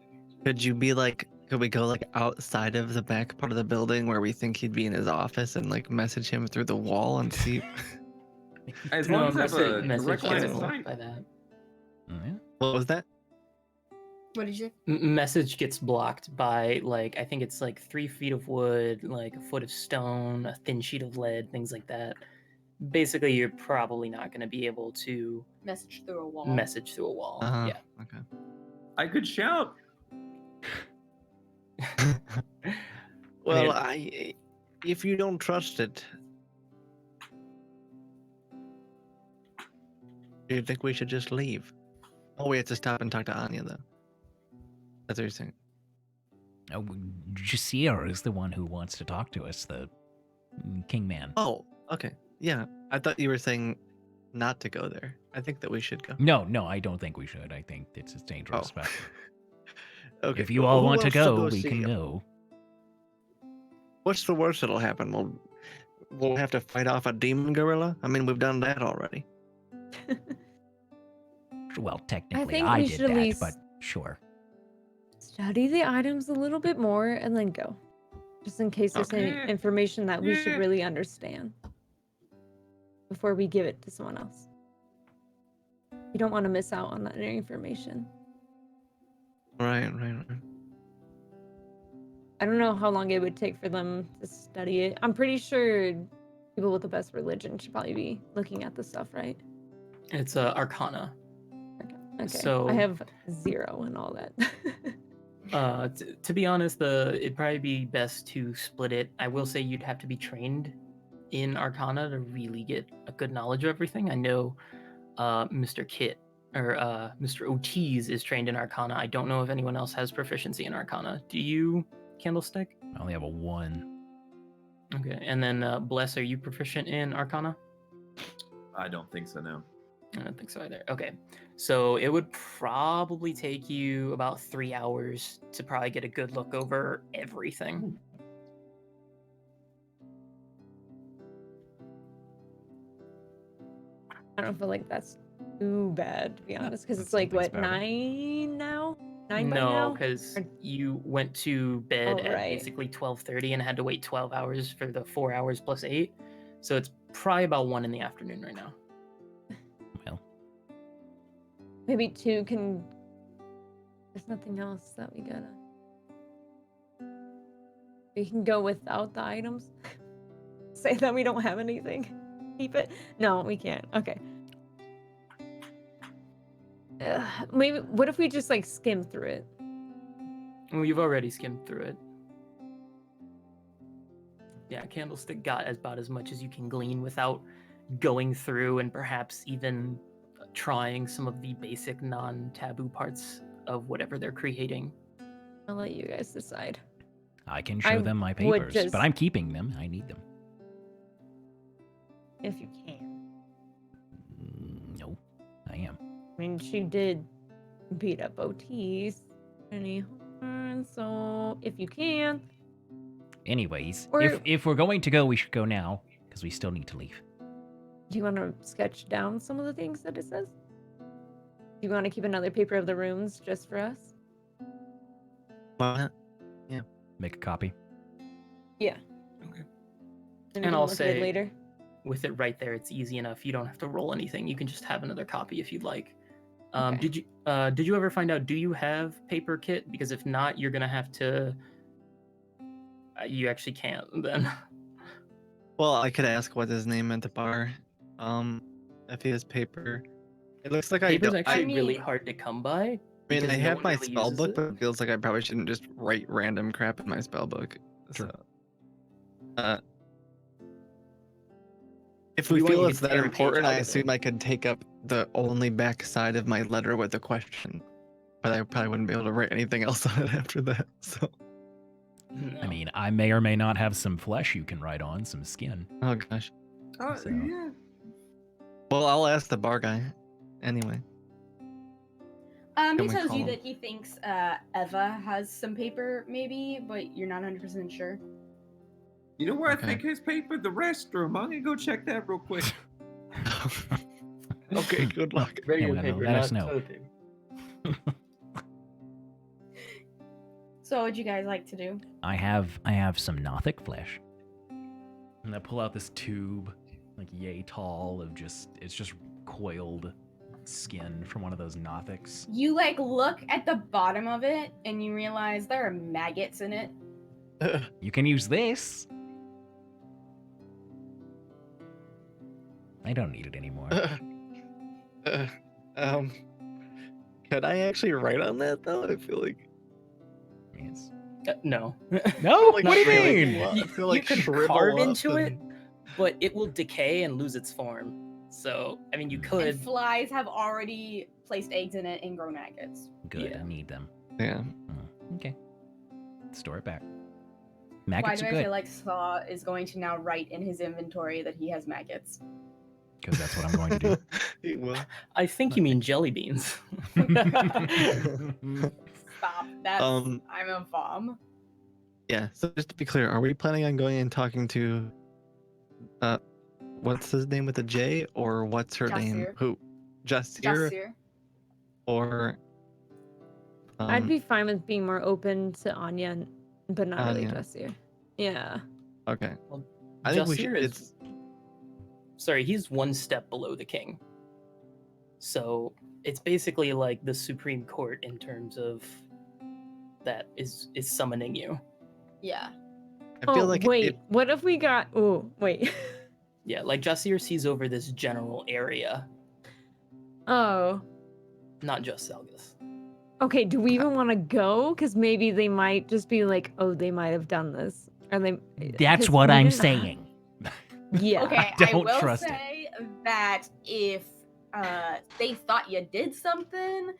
Speaker 5: Could we go like outside of the back part of the building where we think he'd be in his office and like message him through the wall and see?
Speaker 6: As
Speaker 3: No,
Speaker 6: long as I have a
Speaker 3: message
Speaker 6: direct line
Speaker 3: gets
Speaker 6: of
Speaker 3: blocked
Speaker 6: sight.
Speaker 3: by that.
Speaker 8: Oh, yeah?
Speaker 5: What was that?
Speaker 7: What did you?
Speaker 3: Message gets blocked by like I think it's like 3 feet of wood, like a foot of stone, a thin sheet of lead, things like that. Basically, you're probably not going to be able to
Speaker 7: Message through a wall.
Speaker 3: message through a wall.
Speaker 5: Uh-huh.
Speaker 3: Yeah.
Speaker 5: Okay.
Speaker 6: I could shout.
Speaker 5: Well,
Speaker 3: mean-
Speaker 5: if you don't trust it, do you think we should just leave? Oh, we have to stop and talk to Anya, though. That's what you're saying.
Speaker 8: Oh, Jasir is the one who wants to talk to us, the king man.
Speaker 5: Oh, okay. Yeah, I thought you were saying not to go there. I think that we should go.
Speaker 8: No, I don't think we should. I think it's dangerous.
Speaker 5: Oh.
Speaker 8: But
Speaker 5: Okay.
Speaker 8: if you
Speaker 5: well,
Speaker 8: all
Speaker 5: who
Speaker 8: want to
Speaker 5: else
Speaker 8: go, we
Speaker 5: see
Speaker 8: can
Speaker 5: him?
Speaker 8: go.
Speaker 5: What's the worst that'll happen? We'll have to fight off a demon gorilla. I mean, we've done that already.
Speaker 8: Well, technically,
Speaker 2: think
Speaker 8: I
Speaker 2: we
Speaker 8: did
Speaker 2: should at
Speaker 8: that,
Speaker 2: least-
Speaker 8: but sure.
Speaker 2: Study the items a little bit more and then go. Just in case there's any
Speaker 6: Okay.
Speaker 2: information that we should
Speaker 6: Yeah.
Speaker 2: really understand before we give it to someone else. You don't want to miss out on that information.
Speaker 5: Right.
Speaker 2: I don't know how long it would take for them to study it. I'm pretty sure people with the best religion should probably be looking at this stuff, right?
Speaker 3: It's Arcana.
Speaker 2: Okay.
Speaker 3: So-
Speaker 2: I have 0 and all that.
Speaker 3: To be honest, it'd probably be best to split it. I will say you'd have to be trained in Arcana to really get a good knowledge of everything. I know Mr. Kit or Mr. Ortiz is trained in Arcana. I don't know if anyone else has proficiency in Arcana. Do you, Candlestick?
Speaker 8: I only have a 1.
Speaker 3: Okay, and then Bless, are you proficient in Arcana?
Speaker 6: I don't think so, no.
Speaker 3: I don't think so either. Okay, so it would probably take you about 3 hours to probably get a good look over everything.
Speaker 2: I don't feel like that's too bad, to be honest, because it's
Speaker 8: That
Speaker 2: like,
Speaker 8: sounds
Speaker 2: what,
Speaker 8: better.
Speaker 2: 9 now? 9 by
Speaker 3: No,
Speaker 2: now?
Speaker 3: because
Speaker 2: Or-
Speaker 3: you went to bed
Speaker 2: Oh,
Speaker 3: at
Speaker 2: right.
Speaker 3: basically 12:30 and had to wait 12 hours for the 4 hours plus 8. So it's probably about 1 in the afternoon right now.
Speaker 2: Maybe 2 can. There's nothing else that we gotta. We can go without the items. Say that we don't have anything. Keep it. No, we can't. Okay. Maybe. What if we just like skim through it?
Speaker 3: Well, you've already skimmed through it. Yeah, Candlestick got about as much as you can glean without going through and perhaps even trying some of the basic non-taboo parts of whatever they're creating.
Speaker 2: I'll let you guys decide.
Speaker 8: I can show
Speaker 2: I
Speaker 8: them my
Speaker 2: would
Speaker 8: papers,
Speaker 2: just-
Speaker 8: but I'm keeping them. I need them.
Speaker 2: If you can.
Speaker 8: No, I am.
Speaker 2: I mean, she did beat up Otis. So if you can.
Speaker 8: Anyways,
Speaker 2: Or-
Speaker 8: if we're going to go, we should go now because we still need to leave.
Speaker 2: Do you want to sketch down some of the things that it says? Do you want to keep another paper of the runes just for us?
Speaker 5: What?
Speaker 8: Make a copy.
Speaker 2: Yeah.
Speaker 3: Okay.
Speaker 2: And, we
Speaker 3: And
Speaker 2: can
Speaker 3: I'll
Speaker 2: look at it
Speaker 3: say-
Speaker 2: later.
Speaker 3: With it right there, it's easy enough. You don't have to roll anything. You can just have another copy if you'd like.
Speaker 2: Okay.
Speaker 3: Did you ever find out? Do you have paper kit? Because if not, you're gonna have to. You actually can't then.
Speaker 5: Well, I could ask what his name at the bar. If he has paper. It looks like
Speaker 3: Paper's
Speaker 5: I
Speaker 3: actually
Speaker 4: mean-
Speaker 3: really hard to come by.
Speaker 5: I mean,
Speaker 3: because
Speaker 5: I
Speaker 3: no
Speaker 5: have
Speaker 3: one
Speaker 5: my
Speaker 3: really
Speaker 5: spell
Speaker 3: uses
Speaker 5: book,
Speaker 3: it.
Speaker 5: but it feels like I probably shouldn't just write random crap in my spell book.
Speaker 8: Sure.
Speaker 5: So, if
Speaker 3: What do
Speaker 5: we
Speaker 3: you want?
Speaker 5: feel
Speaker 3: You
Speaker 5: it's
Speaker 3: can
Speaker 5: that
Speaker 3: tear a page
Speaker 5: important,
Speaker 3: out
Speaker 5: I
Speaker 3: of it.
Speaker 5: assume I could take up the only back side of my letter with a question. But I probably wouldn't be able to write anything else on it after that. So,
Speaker 8: I mean, I may or may not have some flesh you can write on, some skin.
Speaker 5: oh gosh.
Speaker 6: Oh,
Speaker 8: So-
Speaker 6: yeah.
Speaker 5: Well, I'll ask the bar guy. Anyway.
Speaker 4: He
Speaker 5: Can we
Speaker 4: tells
Speaker 5: call
Speaker 4: you
Speaker 5: him?
Speaker 4: that he thinks Eva has some paper, maybe, but you're not 100% sure.
Speaker 6: You know where
Speaker 5: Okay.
Speaker 6: I think his paper? The restroom. I'm gonna go check that real quick.
Speaker 5: Okay, good luck.
Speaker 3: Regular
Speaker 8: well,
Speaker 3: paper,
Speaker 8: let us
Speaker 3: not
Speaker 8: know.
Speaker 3: toilet paper.
Speaker 4: So, what'd you guys like to do?
Speaker 8: I have some Nothic flesh. And I pull out this tube, like yay tall, of it's just coiled skin from one of those Nothics.
Speaker 4: You like look at the bottom of it and you realize there are maggots in it.
Speaker 8: You can use this. I don't need it anymore.
Speaker 5: Could I actually write on that though? I feel like
Speaker 8: Yes.
Speaker 3: No.
Speaker 8: No,
Speaker 5: like
Speaker 8: what do you
Speaker 5: shriveled
Speaker 8: mean?
Speaker 5: up.
Speaker 3: You-
Speaker 5: I feel like
Speaker 3: you could
Speaker 5: shrivel
Speaker 3: carve
Speaker 5: up
Speaker 3: into it,
Speaker 5: and-
Speaker 3: but it will decay and lose its form. So, I mean, you
Speaker 8: Hmm.
Speaker 4: And
Speaker 3: could.
Speaker 4: flies have already placed eggs in it and grown maggots.
Speaker 8: Good,
Speaker 3: Yeah.
Speaker 8: I need them.
Speaker 5: Yeah.
Speaker 8: Okay. Store it back.
Speaker 4: Why
Speaker 8: Maggots
Speaker 4: do
Speaker 8: are
Speaker 4: I
Speaker 8: good.
Speaker 4: feel like Saw is going to now write in his inventory that he has maggots?
Speaker 8: Because that's what I'm going to do.
Speaker 5: He will.
Speaker 3: I think you mean jelly beans.
Speaker 4: Stop. That's I'm a bomb.
Speaker 5: Yeah. So just to be clear, are we planning on going and talking to what's his name with a J, or what's her name?
Speaker 4: Jasir.
Speaker 5: Who? Jasir,
Speaker 4: Jasir.
Speaker 5: or
Speaker 2: I'd be fine with being more open to Anya, but not really
Speaker 5: Anya.
Speaker 2: Jessier. Yeah.
Speaker 5: okay.
Speaker 3: Well,
Speaker 5: I think we
Speaker 3: Jasir
Speaker 5: should.
Speaker 3: is-
Speaker 5: It's
Speaker 3: Sorry, he's one step below the king. So it's basically like the Supreme Court in terms of that is summoning you.
Speaker 4: Yeah.
Speaker 5: I feel
Speaker 2: Oh,
Speaker 5: like
Speaker 2: wait. What if we got. Oh, wait.
Speaker 3: Yeah, like Jasir sees over this general area,
Speaker 2: Oh.
Speaker 3: not just Selgus.
Speaker 2: Okay, do we even want to go? Because maybe they might just be like, oh, they might have done this. Or they.
Speaker 8: That's
Speaker 2: 'cause
Speaker 8: what
Speaker 2: we
Speaker 8: I'm
Speaker 2: didn't ha-
Speaker 8: saying.
Speaker 2: Yeah.
Speaker 4: Okay, I
Speaker 8: don't
Speaker 4: will
Speaker 8: trust it.
Speaker 4: say that if they thought you did something,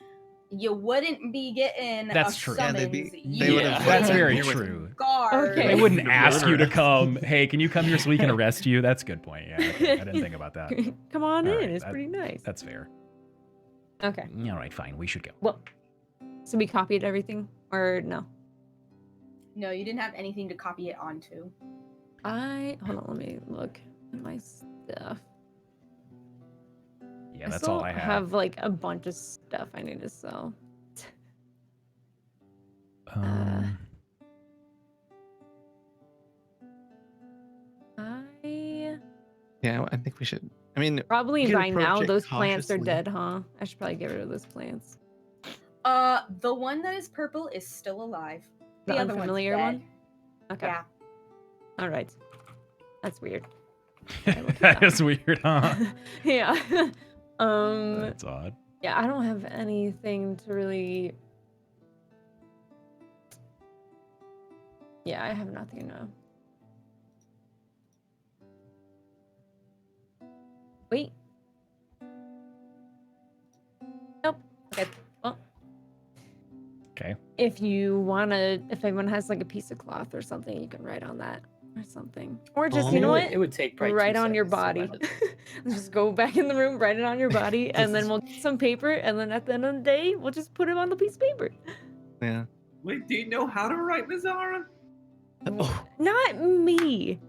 Speaker 4: you wouldn't be getting
Speaker 8: That's
Speaker 4: a
Speaker 8: true.
Speaker 5: Yeah,
Speaker 4: summons.
Speaker 5: they'd be-
Speaker 4: You
Speaker 5: they
Speaker 3: would've
Speaker 4: would
Speaker 3: put
Speaker 8: That's
Speaker 3: them
Speaker 8: very
Speaker 5: here with
Speaker 8: true.
Speaker 4: guard.
Speaker 2: Okay.
Speaker 8: They wouldn't
Speaker 5: Murder
Speaker 8: ask you to
Speaker 5: us.
Speaker 8: come. Hey, can you come here so we can arrest you? That's a good point. Yeah, okay. I didn't think about that.
Speaker 2: Come on
Speaker 8: All
Speaker 2: in.
Speaker 8: right,
Speaker 2: It's pretty nice.
Speaker 8: That's fair.
Speaker 2: Okay.
Speaker 8: All right, fine. We should go.
Speaker 2: Well, so we copied everything? Or no?
Speaker 4: No, you didn't have anything to copy it onto.
Speaker 2: Hold on, let me look at my stuff.
Speaker 8: Yeah, that's
Speaker 2: still
Speaker 8: all I
Speaker 2: have like a bunch of stuff I need to sell.
Speaker 8: Um,
Speaker 2: I
Speaker 5: yeah. I think we should I mean,
Speaker 2: Probably
Speaker 5: you can
Speaker 2: by now
Speaker 5: approach it
Speaker 2: those plants are
Speaker 5: cautiously.
Speaker 2: dead, huh? I should probably get rid of those plants.
Speaker 4: The one that is purple is still alive.
Speaker 2: The
Speaker 4: other one's
Speaker 2: unfamiliar
Speaker 4: dead.
Speaker 2: one? Okay.
Speaker 4: Yeah.
Speaker 2: All right. That's weird.
Speaker 8: That is weird, huh?
Speaker 2: Yeah.
Speaker 8: That's odd.
Speaker 2: Yeah, I don't have anything to really. Yeah, I have nothing now. Wait. Nope. Okay. Well,
Speaker 8: Okay.
Speaker 2: if anyone has like a piece of cloth or something, you can write on that or something. Or just, you know what?
Speaker 3: It would take probably
Speaker 2: Write
Speaker 3: 2
Speaker 2: on your
Speaker 3: seconds to
Speaker 2: body.
Speaker 3: find it.
Speaker 2: Just go back in the room, write it on your body, and then we'll get some paper, and then at the end of the day, we'll just put it on the piece of paper.
Speaker 5: Yeah.
Speaker 6: Wait, do you know how to write, Mizara?
Speaker 5: Oh,
Speaker 2: Not me.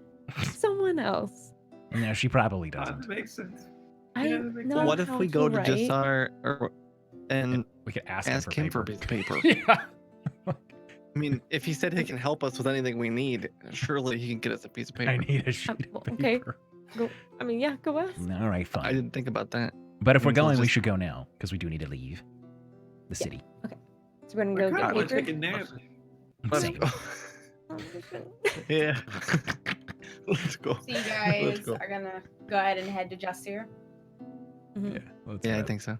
Speaker 2: Someone else.
Speaker 8: No, she probably doesn't.
Speaker 6: That makes sense.
Speaker 2: I
Speaker 6: Yeah, that makes
Speaker 2: know
Speaker 6: sense.
Speaker 5: what if
Speaker 2: how
Speaker 5: we go to
Speaker 2: write.
Speaker 5: Jasar and
Speaker 8: We could ask
Speaker 5: ask him for a piece of paper?
Speaker 8: Yeah.
Speaker 5: I mean, if he said he can help us with anything we need, surely he can get us a piece of paper.
Speaker 8: I need a sheet
Speaker 2: well,
Speaker 8: of
Speaker 2: okay.
Speaker 8: paper.
Speaker 2: Go. I mean, yeah, go ask.
Speaker 8: All right,
Speaker 5: I
Speaker 8: fine.
Speaker 5: didn't think about that.
Speaker 8: But if we're
Speaker 5: We'll
Speaker 8: going, we
Speaker 5: just-
Speaker 8: should go now because we do need to leave the city.
Speaker 2: So we're gonna
Speaker 6: My
Speaker 2: go
Speaker 6: God,
Speaker 2: get
Speaker 6: we're
Speaker 2: paper.
Speaker 6: taking naps.
Speaker 5: Let's
Speaker 8: Same.
Speaker 5: go. Yeah. Let's go.
Speaker 4: So you
Speaker 5: Let's
Speaker 4: guys
Speaker 5: go.
Speaker 4: are gonna go ahead and head to Justir.
Speaker 2: Mhm.
Speaker 8: Let's
Speaker 5: Yeah, I
Speaker 8: go.
Speaker 5: think so.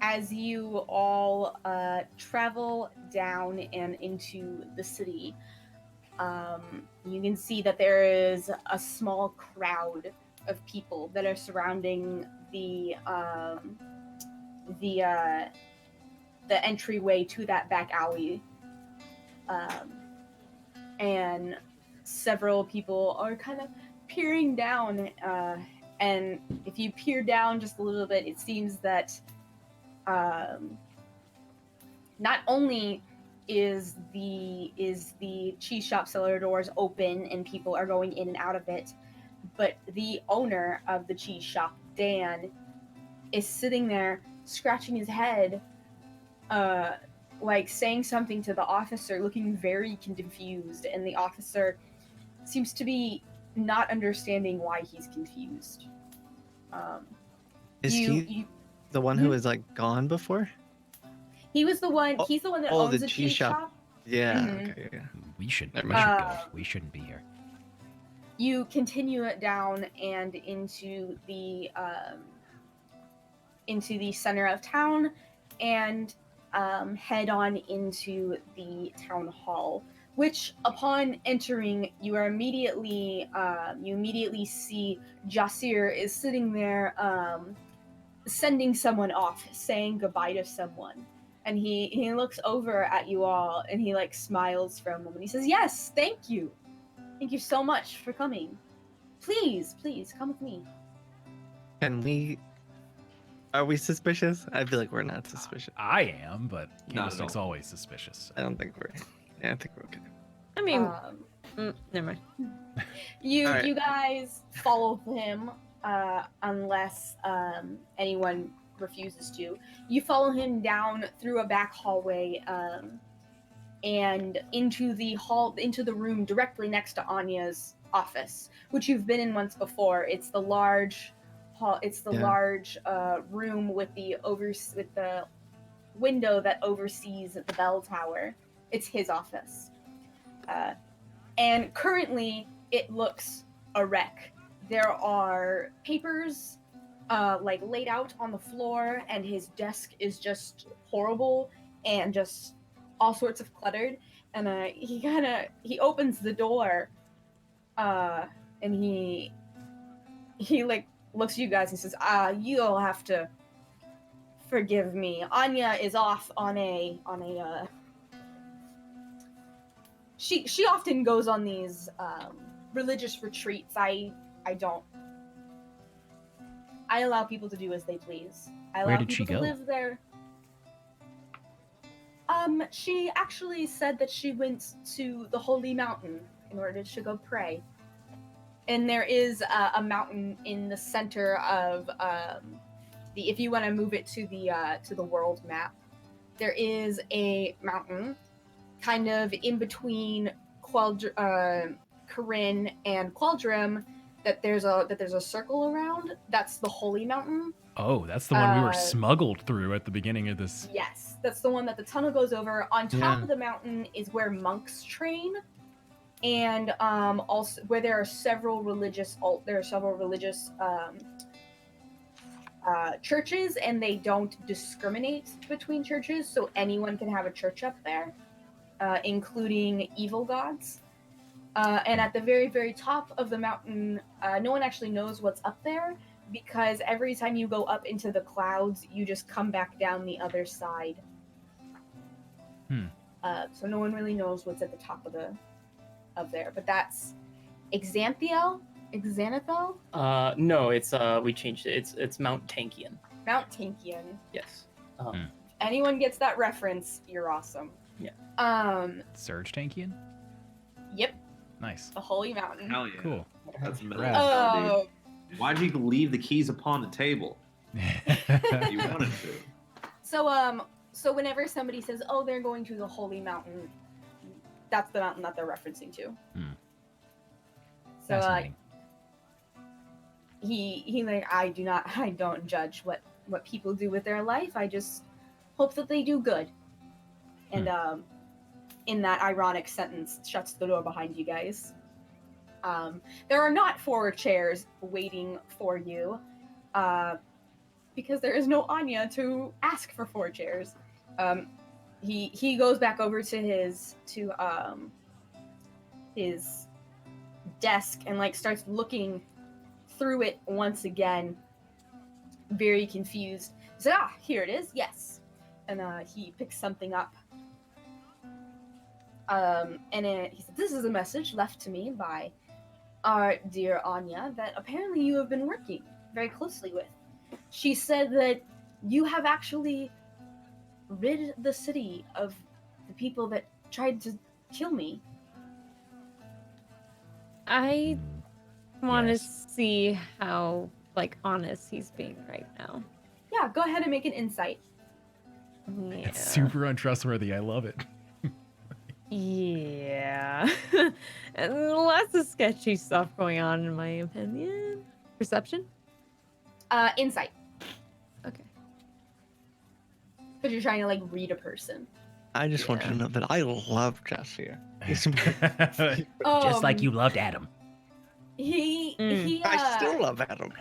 Speaker 4: As you all travel down and into the city, you can see that there is a small crowd of people that are surrounding the entryway to that back alley, and several people are kind of peering down. And if you peer down just a little bit, it seems that not only is the cheese shop cellar doors open and people are going in and out of it, but the owner of the cheese shop, Dan, is sitting there scratching his head, like saying something to the officer, looking very confused, and the officer seems to be not understanding why he's confused.
Speaker 5: Is he the one who was like gone before?
Speaker 4: He was the one.
Speaker 5: Oh,
Speaker 4: He's the one that
Speaker 5: oh,
Speaker 4: owns
Speaker 5: the
Speaker 4: the
Speaker 5: cheese
Speaker 4: cheese
Speaker 5: shop.
Speaker 4: shop.
Speaker 5: Yeah.
Speaker 4: Mhm.
Speaker 5: Okay. Yeah.
Speaker 8: We should
Speaker 5: Never
Speaker 8: go.
Speaker 4: mind.
Speaker 8: We shouldn't be here.
Speaker 4: You continue it down and into the center of town, and head on into the town hall. Which, upon entering, you immediately see Jasir is sitting there, sending someone off, saying goodbye to someone. And he looks over at you all, and he like smiles for a moment. He says, "Yes, thank you so much for coming. Please come with me."
Speaker 5: Can we? Are we suspicious? I feel like we're not suspicious.
Speaker 8: I am, but
Speaker 6: Not at
Speaker 8: Candlestick's
Speaker 6: all.
Speaker 8: always suspicious.
Speaker 5: I don't think we're. Yeah, I think we're okay.
Speaker 2: I mean,
Speaker 4: Um,
Speaker 2: never mind.
Speaker 4: You
Speaker 5: All right.
Speaker 4: you guys follow him, unless anyone refuses to. You follow him down through a back hallway, and into the room directly next to Anya's office, which you've been in once before. It's the large hall. It's the
Speaker 5: Yeah.
Speaker 4: large room with the window that oversees the bell tower. It's his office. And currently, it looks a wreck. There are papers like laid out on the floor, and his desk is just horrible and just all sorts of cluttered. And he opens the door, and he like looks at you guys and says, "You'll have to forgive me. Anya is off on a She often goes on these religious retreats. I allow people to do as they please. I allow
Speaker 8: Where did
Speaker 4: people
Speaker 8: she
Speaker 4: to
Speaker 8: go?
Speaker 4: live there. She actually said that she went to the Holy Mountain in order to go pray. And there is a mountain in the center of if you want to move it to the world map, there is a mountain kind of in between Corinne and Qualdrim that there's a circle around. That's the Holy Mountain.
Speaker 8: Oh, that's the one we were
Speaker 4: Uh,
Speaker 8: smuggled through at the beginning of this.
Speaker 4: Yes, that's the one that the tunnel goes over. On top
Speaker 5: Yeah.
Speaker 4: of the mountain is where monks train, and also where there are several religious churches, and they don't discriminate between churches, so anyone can have a church up there, including evil gods. And at the very, very top of the mountain, no one actually knows what's up there, because every time you go up into the clouds, you just come back down the other side. So no one really knows what's at the top of there. But that's Xanthiel?
Speaker 3: No, it's we changed it. It's Mount Tankian.
Speaker 4: Mount Tankian.
Speaker 3: Yes.
Speaker 4: If anyone gets that reference, you're awesome.
Speaker 3: Yeah.
Speaker 8: Surge Tankian?
Speaker 4: Yep,
Speaker 8: Nice.
Speaker 4: the Holy Mountain.
Speaker 6: Hell yeah.
Speaker 8: Cool.
Speaker 6: That's middle
Speaker 8: Rad.
Speaker 6: of hell,
Speaker 4: Uh,
Speaker 6: dude. Why'd you leave the keys upon the table? You wanted to.
Speaker 4: So whenever somebody says, "Oh, they're going to the Holy Mountain," that's the mountain that they're referencing to. So
Speaker 8: Fascinating.
Speaker 4: he like, I don't judge what people do with their life. I just hope that they do good. And in that ironic sentence, shuts the door behind you guys. There are not 4 chairs waiting for you, because there is no Anya to ask for 4 chairs. He goes back over to his desk and like starts looking through it once again, very confused. He said, here it is, yes. And he picks something up. He said, this is a message left to me by our dear Anya that apparently you have been working very closely with. She said that you have actually rid the city of the people that tried to kill me.
Speaker 2: I want to
Speaker 8: Yes.
Speaker 2: see how like honest he's being right now.
Speaker 4: Yeah, go ahead and make an insight.
Speaker 2: Yeah.
Speaker 8: It's super untrustworthy. I love it.
Speaker 2: Yeah. And lots of sketchy stuff going on, in my opinion. Perception?
Speaker 4: Insight.
Speaker 2: Okay.
Speaker 4: Because you're trying to like read a person.
Speaker 5: I just want you to know that I love Jessica.
Speaker 8: Just like you loved Adam.
Speaker 4: He
Speaker 5: I still love Adam.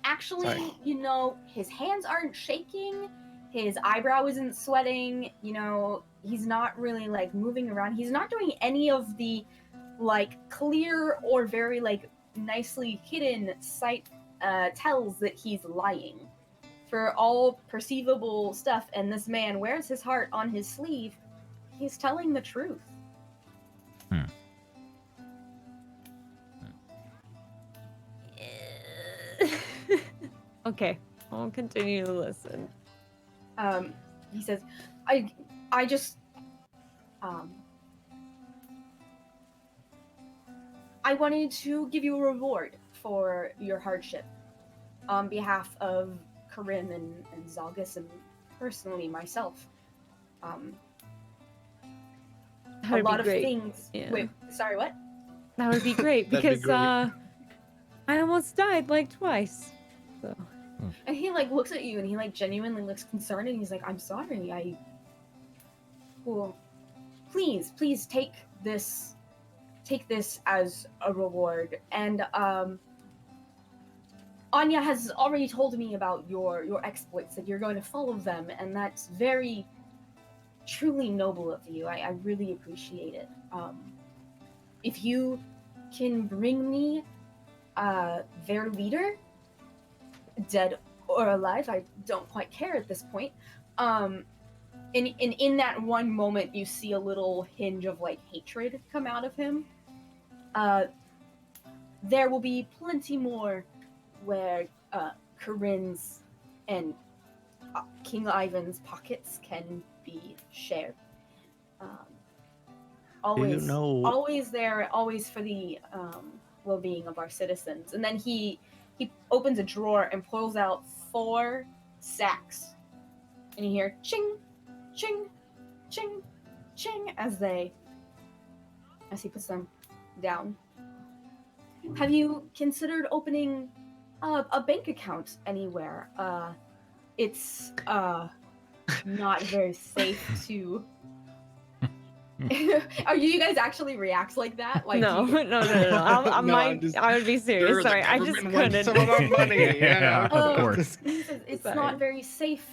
Speaker 4: actually,
Speaker 5: Sorry.
Speaker 4: you know, his hands aren't shaking, his eyebrow isn't sweating, you know, he's not really like moving around. He's not doing any of the like clear or very like nicely hidden sight tells that he's lying. For all perceivable stuff, and this man wears his heart on his sleeve, he's telling the truth.
Speaker 2: Okay, I'll continue to listen.
Speaker 4: He says, I just, I wanted to give you a reward for your hardship on behalf of Corinne and Zalgus and personally myself.
Speaker 2: That
Speaker 4: A
Speaker 2: would
Speaker 4: lot
Speaker 2: be
Speaker 4: of
Speaker 2: great.
Speaker 4: things.
Speaker 2: Yeah.
Speaker 4: Wait, sorry, what?
Speaker 2: That would be great
Speaker 5: That'd be
Speaker 2: because
Speaker 5: great.
Speaker 2: I almost died like twice. So
Speaker 4: And he like looks at you and he like genuinely looks concerned and he's like, I'm sorry, well, please take this as a reward. And Anya has already told me about your exploits, that you're going to follow them, and that's very truly noble of you. I really appreciate it. If you can bring me their leader, dead or alive, I don't quite care at this point. In that one moment, you see a little hinge of like hatred come out of him. There will be plenty more where Corinne's and King Ivan's pockets can be shared. Always, always there, always for the well-being of our citizens. And then he opens a drawer and pulls out 4 sacks, and you hear ching, ching, ching, ching as he puts them down. have you considered opening a bank account anywhere? It's not very safe to. Are you guys actually react like that? Like
Speaker 2: No,
Speaker 4: do you-
Speaker 2: no. I
Speaker 5: just-
Speaker 2: would be serious.
Speaker 5: The
Speaker 2: Sorry, I just
Speaker 5: government wants
Speaker 2: couldn't.
Speaker 5: some of our money.
Speaker 8: Yeah,
Speaker 4: Oh,
Speaker 8: of course.
Speaker 4: he says it's
Speaker 2: Sorry.
Speaker 4: not very safe.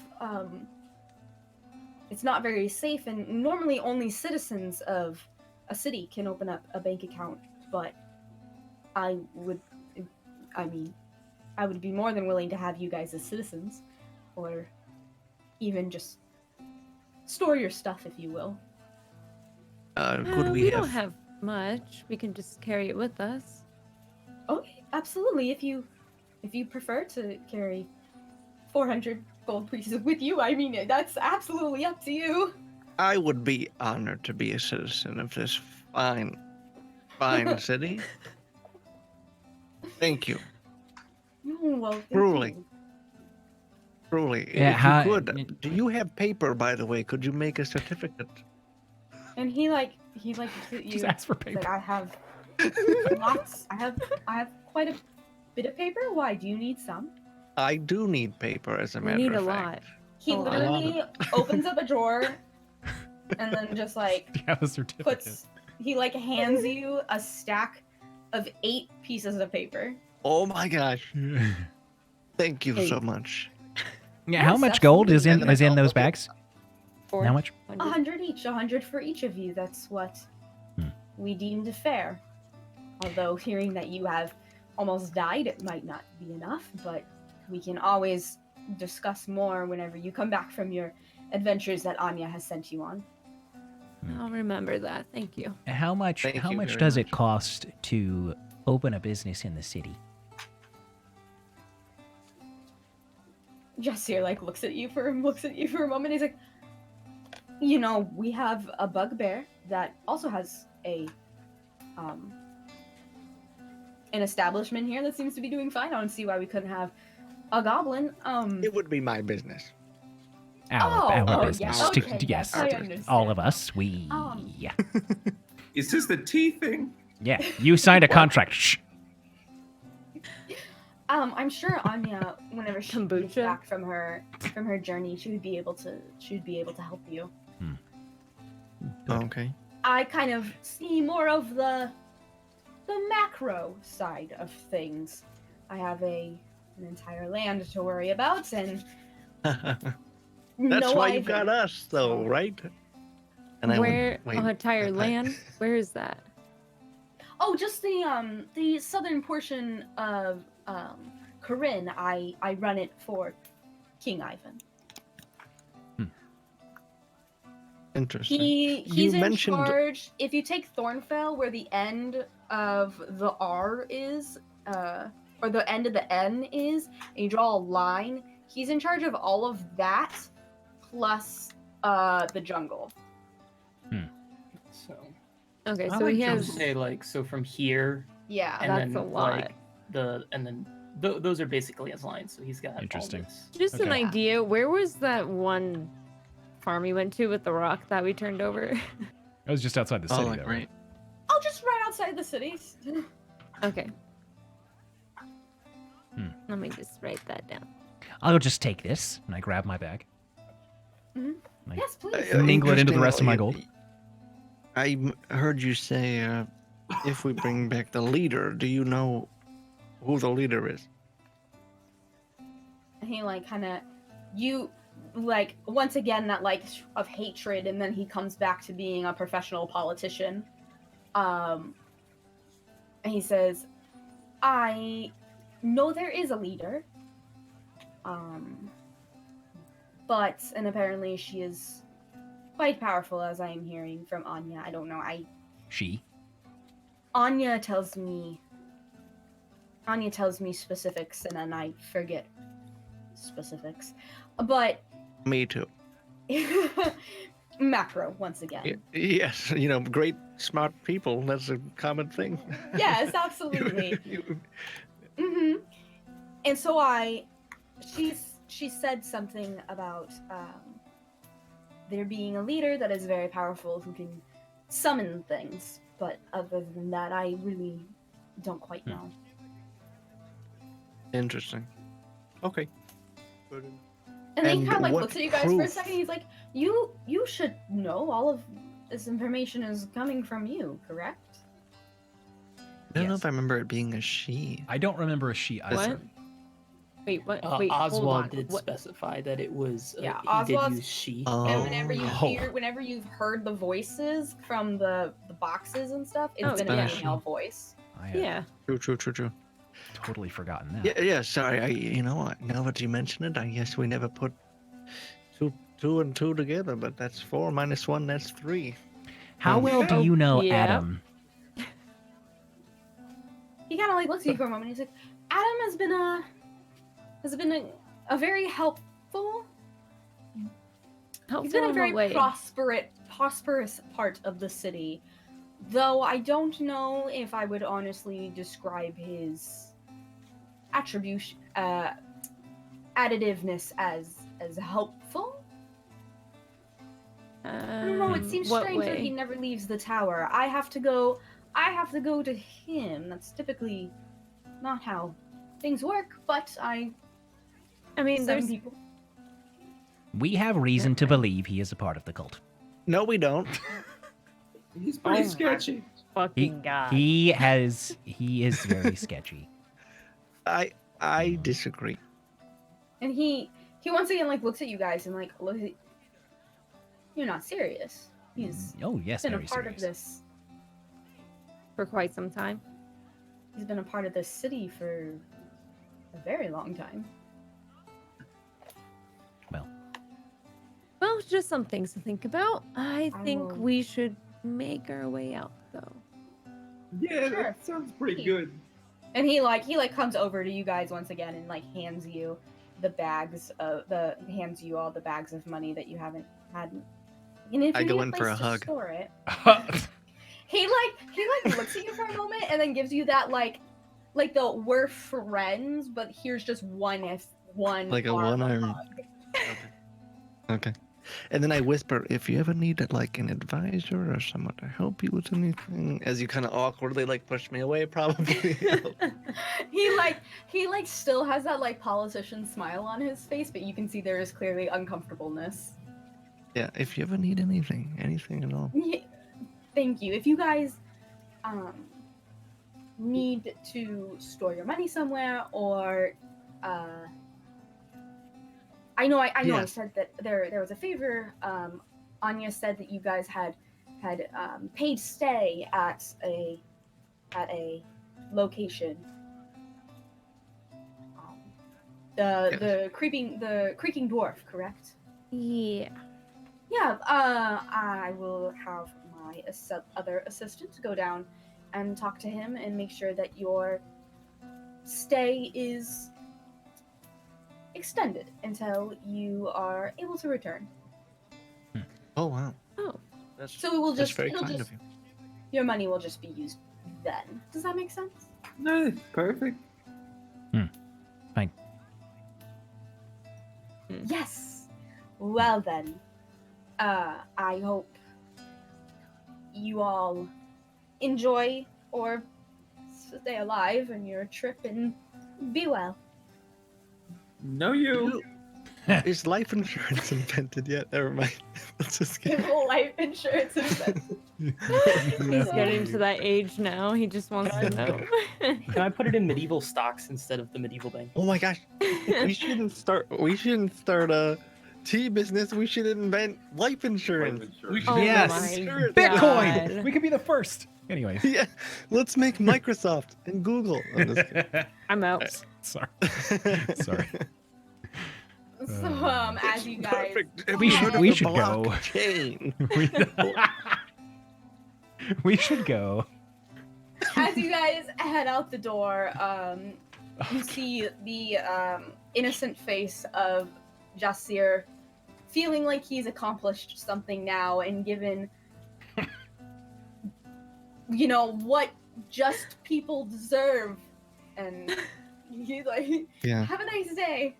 Speaker 4: It's not very safe, and normally only citizens of a city can open up a bank account. But I would be more than willing to have you guys as citizens, or even just store your stuff, if you will.
Speaker 5: Could
Speaker 2: we
Speaker 5: we
Speaker 2: don't
Speaker 5: have?
Speaker 2: have much. We can just carry it with us.
Speaker 4: Okay, absolutely. If you prefer to carry 400 gold pieces with you, I mean, that's absolutely up to you.
Speaker 5: I would be honored to be a citizen of this fine city. Thank you.
Speaker 4: Well, thank
Speaker 5: Truly.
Speaker 4: you.
Speaker 5: Truly.
Speaker 8: Yeah,
Speaker 5: If
Speaker 8: how-
Speaker 5: you could, do you have paper, by the way? Could you make a certificate?
Speaker 4: And he looks at you.
Speaker 8: Just ask for
Speaker 4: He's like,
Speaker 8: paper.
Speaker 4: I have lots. I have quite a bit of paper. Why? Do you need some?
Speaker 5: I do need paper, as a
Speaker 2: We
Speaker 5: matter
Speaker 2: need
Speaker 5: of
Speaker 2: a
Speaker 5: fact.
Speaker 2: lot.
Speaker 4: He
Speaker 2: A lot.
Speaker 4: literally opens up a drawer and then just like
Speaker 8: Do you have a certificate?
Speaker 4: hands you a stack of 8 pieces of paper.
Speaker 5: Oh my gosh! Thank you
Speaker 2: Hey.
Speaker 5: so much.
Speaker 8: Yeah, how
Speaker 4: Yes,
Speaker 8: much gold is in
Speaker 5: absolutely.
Speaker 8: is in those bags?
Speaker 2: Four
Speaker 8: How much?
Speaker 4: 100 each, 100 for each of you. That's what we deemed fair. Although hearing that you have almost died, it might not be enough, but we can always discuss more whenever you come back from your adventures that Anya has sent you on.
Speaker 2: I'll remember that. Thank you.
Speaker 8: How much?
Speaker 5: Thank
Speaker 8: How
Speaker 5: you
Speaker 8: much
Speaker 5: very
Speaker 8: does it
Speaker 5: much.
Speaker 8: cost to open a business in the city?
Speaker 4: Jessier looks at you for a moment. He's like, we have a bugbear that also has an establishment here that seems to be doing fine. I don't see why we couldn't have a goblin.
Speaker 5: It would be my business.
Speaker 8: Our
Speaker 4: oh,
Speaker 8: business.
Speaker 4: yeah,
Speaker 8: To-
Speaker 4: okay,
Speaker 8: yes,
Speaker 4: yes, I understand.
Speaker 8: all of us. We.
Speaker 4: Um,
Speaker 6: Is this the tea thing?
Speaker 8: Yeah, you signed a contract. Shh.
Speaker 4: I'm sure Anya, whenever she gets
Speaker 2: Kombucha?
Speaker 4: back from her journey, she would be able to help you.
Speaker 8: Good.
Speaker 5: Okay.
Speaker 4: I kind of see more of the macro side of things. I have an entire land to worry about, and
Speaker 5: That's
Speaker 4: no
Speaker 5: why you
Speaker 4: Ivan.
Speaker 5: got us, though, right? And
Speaker 2: Where?
Speaker 5: wait,
Speaker 2: Entire
Speaker 5: I-
Speaker 2: land? Where is that?
Speaker 4: Oh, just the southern portion of Corinne. I run it for King Ivan.
Speaker 5: Interesting.
Speaker 4: He's
Speaker 5: You
Speaker 4: in
Speaker 5: mentioned-
Speaker 4: charge. If you take Thornfell, where the end of the R is, or the end of the N is, and you draw a line, he's in charge of all of that, plus the jungle.
Speaker 3: So
Speaker 2: Okay,
Speaker 6: I
Speaker 2: so
Speaker 6: like
Speaker 2: he
Speaker 6: Joe's
Speaker 2: has.
Speaker 3: say so from here
Speaker 4: Yeah.
Speaker 3: and
Speaker 2: That's
Speaker 3: then
Speaker 2: a lot.
Speaker 3: those are basically his lines. So he's got all
Speaker 8: Interesting.
Speaker 3: this.
Speaker 2: Just an
Speaker 8: Okay.
Speaker 2: idea. Where was that one farm you went to with the rock that we turned over?
Speaker 8: I was just outside the
Speaker 5: Oh,
Speaker 8: city,
Speaker 5: like,
Speaker 8: though.
Speaker 5: right.
Speaker 4: Oh, just right outside the cities.
Speaker 2: Okay.
Speaker 8: Hmm.
Speaker 2: Let me just write that down.
Speaker 8: I'll just take this, and I grab my bag.
Speaker 4: Mhm.
Speaker 8: Like,
Speaker 4: Yes, please.
Speaker 8: Mingle it into the rest of my gold.
Speaker 5: Heard you say if we bring back the leader, do you know who the leader is?
Speaker 4: And he once again that of hatred, and then he comes back to being a professional politician. And he says, I know there is a leader. And apparently she is quite powerful, as I am hearing from Anya. I don't know.
Speaker 8: She.
Speaker 4: Anya tells me specifics, and then I forget specifics. But
Speaker 5: Me too.
Speaker 4: macro once again.
Speaker 5: Yes, great, smart people. That's a common thing.
Speaker 4: Yes, absolutely. hmm And so she said something about there being a leader that is very powerful who can summon things. But other than that, I really don't quite know.
Speaker 5: Interesting. Okay.
Speaker 4: And then he
Speaker 5: And
Speaker 4: kind of like
Speaker 5: what
Speaker 4: looks at you guys for a
Speaker 5: proof?
Speaker 4: second. He's like, you should know all of this information is coming from you, correct?
Speaker 5: I don't know
Speaker 8: Yes.
Speaker 5: if I remember it being a she.
Speaker 8: I don't remember a she either.
Speaker 2: What? Wait, what? Wait, hold
Speaker 3: Oswald
Speaker 2: on.
Speaker 3: did
Speaker 2: What?
Speaker 3: specify that it was.
Speaker 4: Yeah,
Speaker 3: he
Speaker 4: Oswald's-
Speaker 3: did use she.
Speaker 4: And whenever you
Speaker 8: Oh.
Speaker 4: hear, whenever you've heard the voices from the boxes and stuff, it's
Speaker 2: Oh,
Speaker 4: been
Speaker 2: yeah.
Speaker 4: a female voice.
Speaker 8: I had
Speaker 2: Yeah.
Speaker 5: True.
Speaker 8: totally forgotten that.
Speaker 5: Yeah. Sorry. You know what? Now that you mention it, I guess we never put two and two together. But that's 4 minus 1. That's 3.
Speaker 8: How well do you know
Speaker 2: Yeah.
Speaker 8: Adam?
Speaker 4: He kind of like looks at you for a moment. He's like, Adam has been a very helpful. He's been a
Speaker 2: in
Speaker 4: very
Speaker 2: what way?
Speaker 4: prosperous part of the city, though I don't know if I would honestly describe his attribution, additiveness as helpful. I don't know. It seems
Speaker 2: what
Speaker 4: strange that
Speaker 2: way?
Speaker 4: he never leaves the tower. I have to go to him. That's typically not how things work. But
Speaker 2: I mean,
Speaker 4: some
Speaker 2: there's
Speaker 4: people.
Speaker 8: We have reason to believe he is a part of the cult.
Speaker 5: No, we don't.
Speaker 6: He's pretty
Speaker 2: Oh,
Speaker 6: sketchy.
Speaker 2: fucking god.
Speaker 8: He is very sketchy.
Speaker 5: I disagree.
Speaker 4: And he once again like looks at you guys and like looks at. You're not serious. He's
Speaker 8: Oh yes,
Speaker 4: been a
Speaker 8: very
Speaker 4: part
Speaker 8: serious.
Speaker 4: of this.
Speaker 2: For quite some time.
Speaker 4: He's been a part of this city for a very long time.
Speaker 2: Well, just some things to think about. I
Speaker 4: I
Speaker 2: think
Speaker 4: will-
Speaker 2: we should make our way out, though.
Speaker 6: Yeah,
Speaker 4: Sure.
Speaker 6: that sounds pretty
Speaker 4: He-
Speaker 6: good.
Speaker 4: And he comes over to you guys once again and like hands you the bags of hands you all the bags of money that you haven't had. And if
Speaker 5: I
Speaker 4: you
Speaker 5: go
Speaker 4: need
Speaker 5: in
Speaker 4: a
Speaker 5: for
Speaker 4: place
Speaker 5: a
Speaker 4: to
Speaker 5: hug.
Speaker 4: store it, he looks at you for a moment and then gives you that like the we're friends, but here's just one
Speaker 5: Like a
Speaker 4: arm
Speaker 5: one-arm.
Speaker 4: hug.
Speaker 5: Okay. And then I whisper, if you ever needed like an advisor or someone to help you with anything, as you kind of awkwardly like push me away, probably.
Speaker 4: he still has that like politician smile on his face, but you can see there is clearly uncomfortableness.
Speaker 5: Yeah. If you ever need anything at all.
Speaker 4: Yeah, thank you. If you guys need to store your money somewhere, or I know I
Speaker 5: Yeah.
Speaker 4: said that there was a favor. Anya said that you guys had paid stay at a location. The creaking dwarf, correct?
Speaker 2: Yeah.
Speaker 4: Yeah, I will have my other assistant go down and talk to him and make sure that your stay is extended until you are able to return.
Speaker 5: Oh wow.
Speaker 2: Oh.
Speaker 5: That's
Speaker 4: So it will
Speaker 5: that's
Speaker 4: just,
Speaker 5: very
Speaker 4: it'll
Speaker 5: kind
Speaker 4: just
Speaker 5: of you.
Speaker 4: your money will just be used then. Does that make sense?
Speaker 6: No, perfect.
Speaker 4: Yes. Well then, I hope you all enjoy or stay alive in your trip and be well.
Speaker 6: No, you.
Speaker 5: Is life insurance invented yet? Never mind. Let's just get.
Speaker 4: Life insurance investment.
Speaker 2: He's getting to that age now. He just wants to know.
Speaker 3: Can I put it in medieval stocks instead of the medieval bank?
Speaker 5: Oh my gosh. We shouldn't start a tea business. We should invent life insurance. We should
Speaker 2: Oh
Speaker 8: Yes.
Speaker 2: my
Speaker 5: insurance.
Speaker 8: Bitcoin.
Speaker 2: God.
Speaker 8: We could be the first. Anyways.
Speaker 5: Yeah. Let's make Microsoft and Google. I'm just kidding.
Speaker 2: I'm out.
Speaker 8: Sorry. Sorry.
Speaker 4: So as you guys
Speaker 5: Perfect. Have
Speaker 8: We
Speaker 5: you
Speaker 8: should-
Speaker 5: heard of
Speaker 8: we
Speaker 5: the
Speaker 8: should go.
Speaker 5: blockchain?
Speaker 8: We should go.
Speaker 4: as you guys head out the door, you see the innocent face of Jasir feeling like he's accomplished something now and given what just people deserve, and he's like,
Speaker 5: Yeah.
Speaker 4: have a nice day.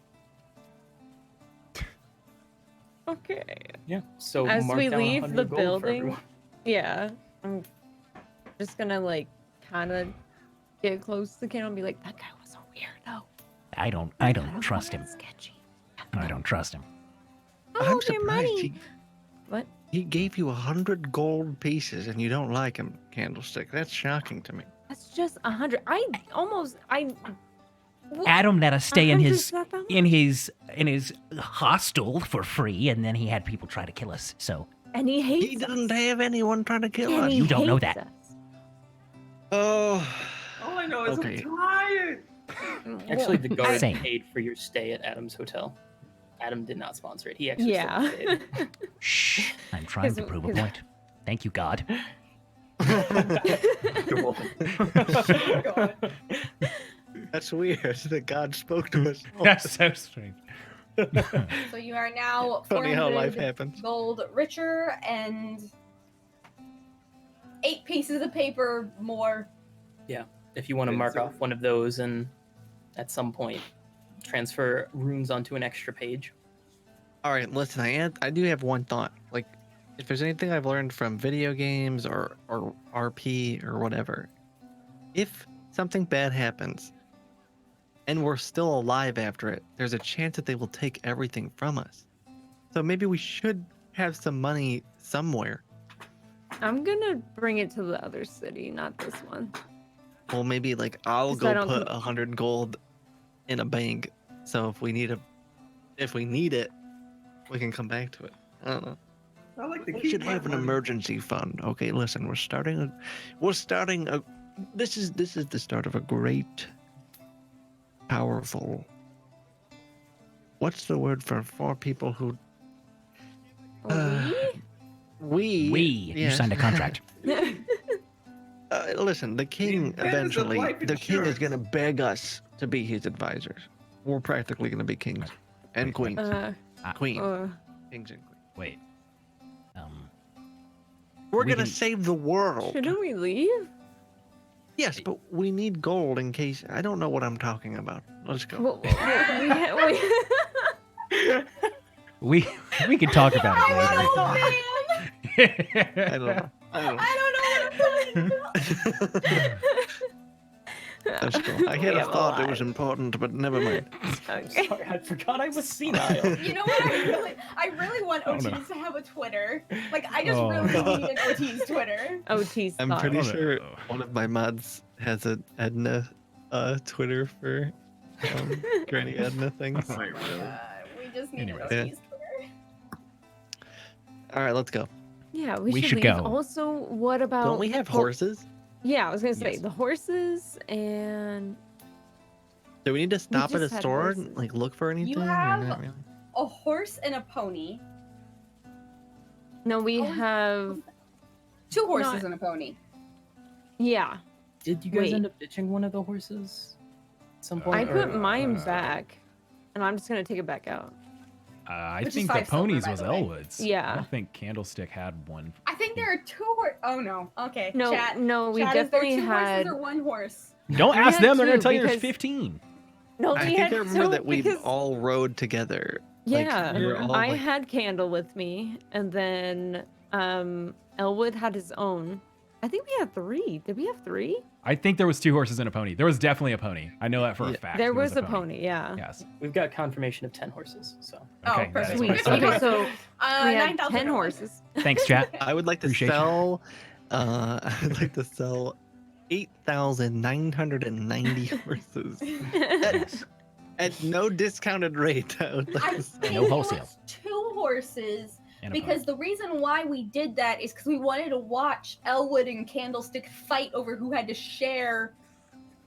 Speaker 2: Okay.
Speaker 3: Yeah. So
Speaker 2: As
Speaker 3: mark
Speaker 2: we
Speaker 3: down
Speaker 2: leave
Speaker 3: 100
Speaker 2: the
Speaker 3: gold for
Speaker 2: building,
Speaker 3: everyone.
Speaker 2: yeah, I'm just gonna like kind of get close to the candle and be like, that guy was a weirdo.
Speaker 8: I don't trust him.
Speaker 2: Sketchy.
Speaker 8: I don't trust him.
Speaker 2: Oh,
Speaker 5: I'm
Speaker 2: your
Speaker 5: surprised
Speaker 2: money. What?
Speaker 5: he gave you 100 gold pieces and you don't like him, Candlestick. That's shocking to me.
Speaker 2: That's just 100.
Speaker 8: Adam let us stay in
Speaker 2: 100
Speaker 8: his
Speaker 2: is not that much.
Speaker 8: in his hostel for free, and then he had people try to kill us. So
Speaker 2: And he hates
Speaker 5: He didn't
Speaker 2: us.
Speaker 5: have anyone trying to kill
Speaker 2: And
Speaker 5: us.
Speaker 2: he
Speaker 8: You don't know
Speaker 2: hates
Speaker 8: that.
Speaker 2: us.
Speaker 5: Oh,
Speaker 6: All I know is
Speaker 5: Okay.
Speaker 6: I'm tired.
Speaker 3: Actually, the guard
Speaker 8: Same.
Speaker 3: paid for your stay at Adam's hotel. Adam did not sponsor it. He actually
Speaker 2: Yeah.
Speaker 3: still paid.
Speaker 8: shh, I'm trying to prove a point. Thank you, God.
Speaker 3: You're welcome.
Speaker 5: that's weird that God spoke to us.
Speaker 8: That's so strange.
Speaker 4: So you are now
Speaker 5: Funny how life
Speaker 4: 400
Speaker 5: happens.
Speaker 4: gold richer and 8 pieces of paper more.
Speaker 3: If you want to
Speaker 6: Good,
Speaker 3: mark
Speaker 6: so-
Speaker 3: off one of those and at some point transfer runes onto an extra page.
Speaker 5: All right, listen, I do have one thought. Like, if there's anything I've learned from video games or RP or whatever, if something bad happens and we're still alive after it, there's a chance that they will take everything from us. So maybe we should have some money somewhere.
Speaker 2: I'm gonna bring it to the other city, not this one.
Speaker 5: Well, maybe like I'll
Speaker 2: 'Cause I
Speaker 5: go
Speaker 2: don't
Speaker 5: put
Speaker 2: com-
Speaker 5: 100 gold in a bank. So if we need it, we can come back to it. I don't know.
Speaker 6: I like to
Speaker 5: We
Speaker 6: keep
Speaker 5: should
Speaker 6: my
Speaker 5: have an
Speaker 6: money.
Speaker 5: emergency fund. Okay, listen, we're starting a this is the start of a great, powerful. What's the word for 4 people who we
Speaker 8: You
Speaker 5: yeah.
Speaker 8: signed a contract.
Speaker 5: Listen, the king
Speaker 6: That is a
Speaker 5: eventually,
Speaker 6: life
Speaker 5: the king is
Speaker 6: insurance.
Speaker 5: gonna beg us to be his advisors. We're practically gonna be kings and
Speaker 8: Wait,
Speaker 5: queens, queen, kings and queens.
Speaker 8: Wait.
Speaker 5: We're
Speaker 8: We
Speaker 5: gonna
Speaker 8: can-
Speaker 5: save the world.
Speaker 2: Shouldn't we leave?
Speaker 5: Yes, but we need gold in case. I don't know what I'm talking about. Let's go.
Speaker 2: Well,
Speaker 8: We can talk about it later.
Speaker 4: Oh, man.
Speaker 5: I don't know. I don't know.
Speaker 4: I don't know what I'm talking about.
Speaker 5: Let's go. I had
Speaker 2: We
Speaker 5: a
Speaker 2: have
Speaker 5: thought it
Speaker 2: lot.
Speaker 5: was important, but never mind.
Speaker 2: Okay.
Speaker 3: Sorry, I forgot I was senile.
Speaker 4: You know what? I really want
Speaker 8: Oh,
Speaker 4: OTs
Speaker 8: no.
Speaker 4: to have a Twitter. Like, I just
Speaker 8: Oh.
Speaker 4: really need an OT's Twitter.
Speaker 2: OT's
Speaker 5: I'm
Speaker 2: thought.
Speaker 5: pretty
Speaker 8: Oh, no.
Speaker 5: sure one of my mods has a Edna Twitter for Granny Edna things.
Speaker 6: Wait, really?
Speaker 4: We just need
Speaker 8: Anyways.
Speaker 4: an OT's Twitter.
Speaker 5: All right, let's go.
Speaker 2: Yeah,
Speaker 8: We should
Speaker 2: leave.
Speaker 8: go.
Speaker 2: Also, what about?
Speaker 5: Don't we have
Speaker 2: well,
Speaker 5: horses?
Speaker 2: Yeah, I was gonna say
Speaker 8: Yes.
Speaker 2: the horses and
Speaker 5: Do we need to stop at a
Speaker 2: just had
Speaker 5: store
Speaker 2: horses.
Speaker 5: and like look for anything? or
Speaker 4: have-
Speaker 5: not really?
Speaker 4: A horse and a pony.
Speaker 2: no, we
Speaker 4: Oh.
Speaker 2: have
Speaker 4: 2 horses
Speaker 2: Not-
Speaker 4: and a pony.
Speaker 2: yeah.
Speaker 3: Did you guys
Speaker 2: Wait.
Speaker 3: end up ditching one of the horses at some
Speaker 8: I
Speaker 3: point?
Speaker 2: I
Speaker 3: or-
Speaker 2: put mine
Speaker 8: uh,
Speaker 2: back, and I'm just gonna take it back out.
Speaker 8: I
Speaker 4: Which is
Speaker 8: think the
Speaker 4: 5 silver,
Speaker 8: ponies
Speaker 4: by
Speaker 8: was
Speaker 4: the way.
Speaker 8: Elwood's. I
Speaker 2: Yeah.
Speaker 8: don't think Candlestick had one.
Speaker 4: I think there are 2 horses. Oh, no. Okay.
Speaker 2: No,
Speaker 4: Chat.
Speaker 2: no, we
Speaker 4: Chat, is there
Speaker 2: definitely
Speaker 4: 2
Speaker 2: had.
Speaker 4: horses or 1 horse?
Speaker 8: Don't
Speaker 2: We
Speaker 8: ask
Speaker 2: had
Speaker 8: them. They're gonna
Speaker 2: two
Speaker 8: tell you there's
Speaker 2: because-
Speaker 8: 15.
Speaker 2: No,
Speaker 5: I
Speaker 2: we
Speaker 5: think
Speaker 2: had
Speaker 5: I remember
Speaker 2: two
Speaker 5: that we
Speaker 2: because-
Speaker 5: all rode together. Like,
Speaker 2: Yeah,
Speaker 5: we were all,
Speaker 2: I
Speaker 5: like-
Speaker 2: had Candle with me, and then Elwood had his own. I think we had 3. Did we have 3?
Speaker 8: I think there was 2 horses and a pony. There was definitely a pony. I know that for a
Speaker 5: Yeah.
Speaker 8: fact.
Speaker 2: There was a pony. Yeah.
Speaker 8: Yes.
Speaker 3: We've got confirmation of 10 horses, so.
Speaker 4: Oh,
Speaker 8: Okay.
Speaker 4: perfect.
Speaker 8: that's
Speaker 2: Sweet.
Speaker 8: what I
Speaker 2: Okay,
Speaker 8: thought.
Speaker 2: so we had
Speaker 4: 9,000
Speaker 2: 10
Speaker 4: gold.
Speaker 2: horses.
Speaker 8: Thanks, chat.
Speaker 5: I would like to
Speaker 8: Appreciate you.
Speaker 5: sell. I would like to sell 8,990 horses at no discounted rate. I would like
Speaker 4: I
Speaker 5: to sell.
Speaker 4: think
Speaker 8: No
Speaker 4: it
Speaker 8: wholesale.
Speaker 4: was 2 horses
Speaker 8: And a
Speaker 4: because the reason why we did that is because we wanted to watch Elwood and Candlestick fight over who had to share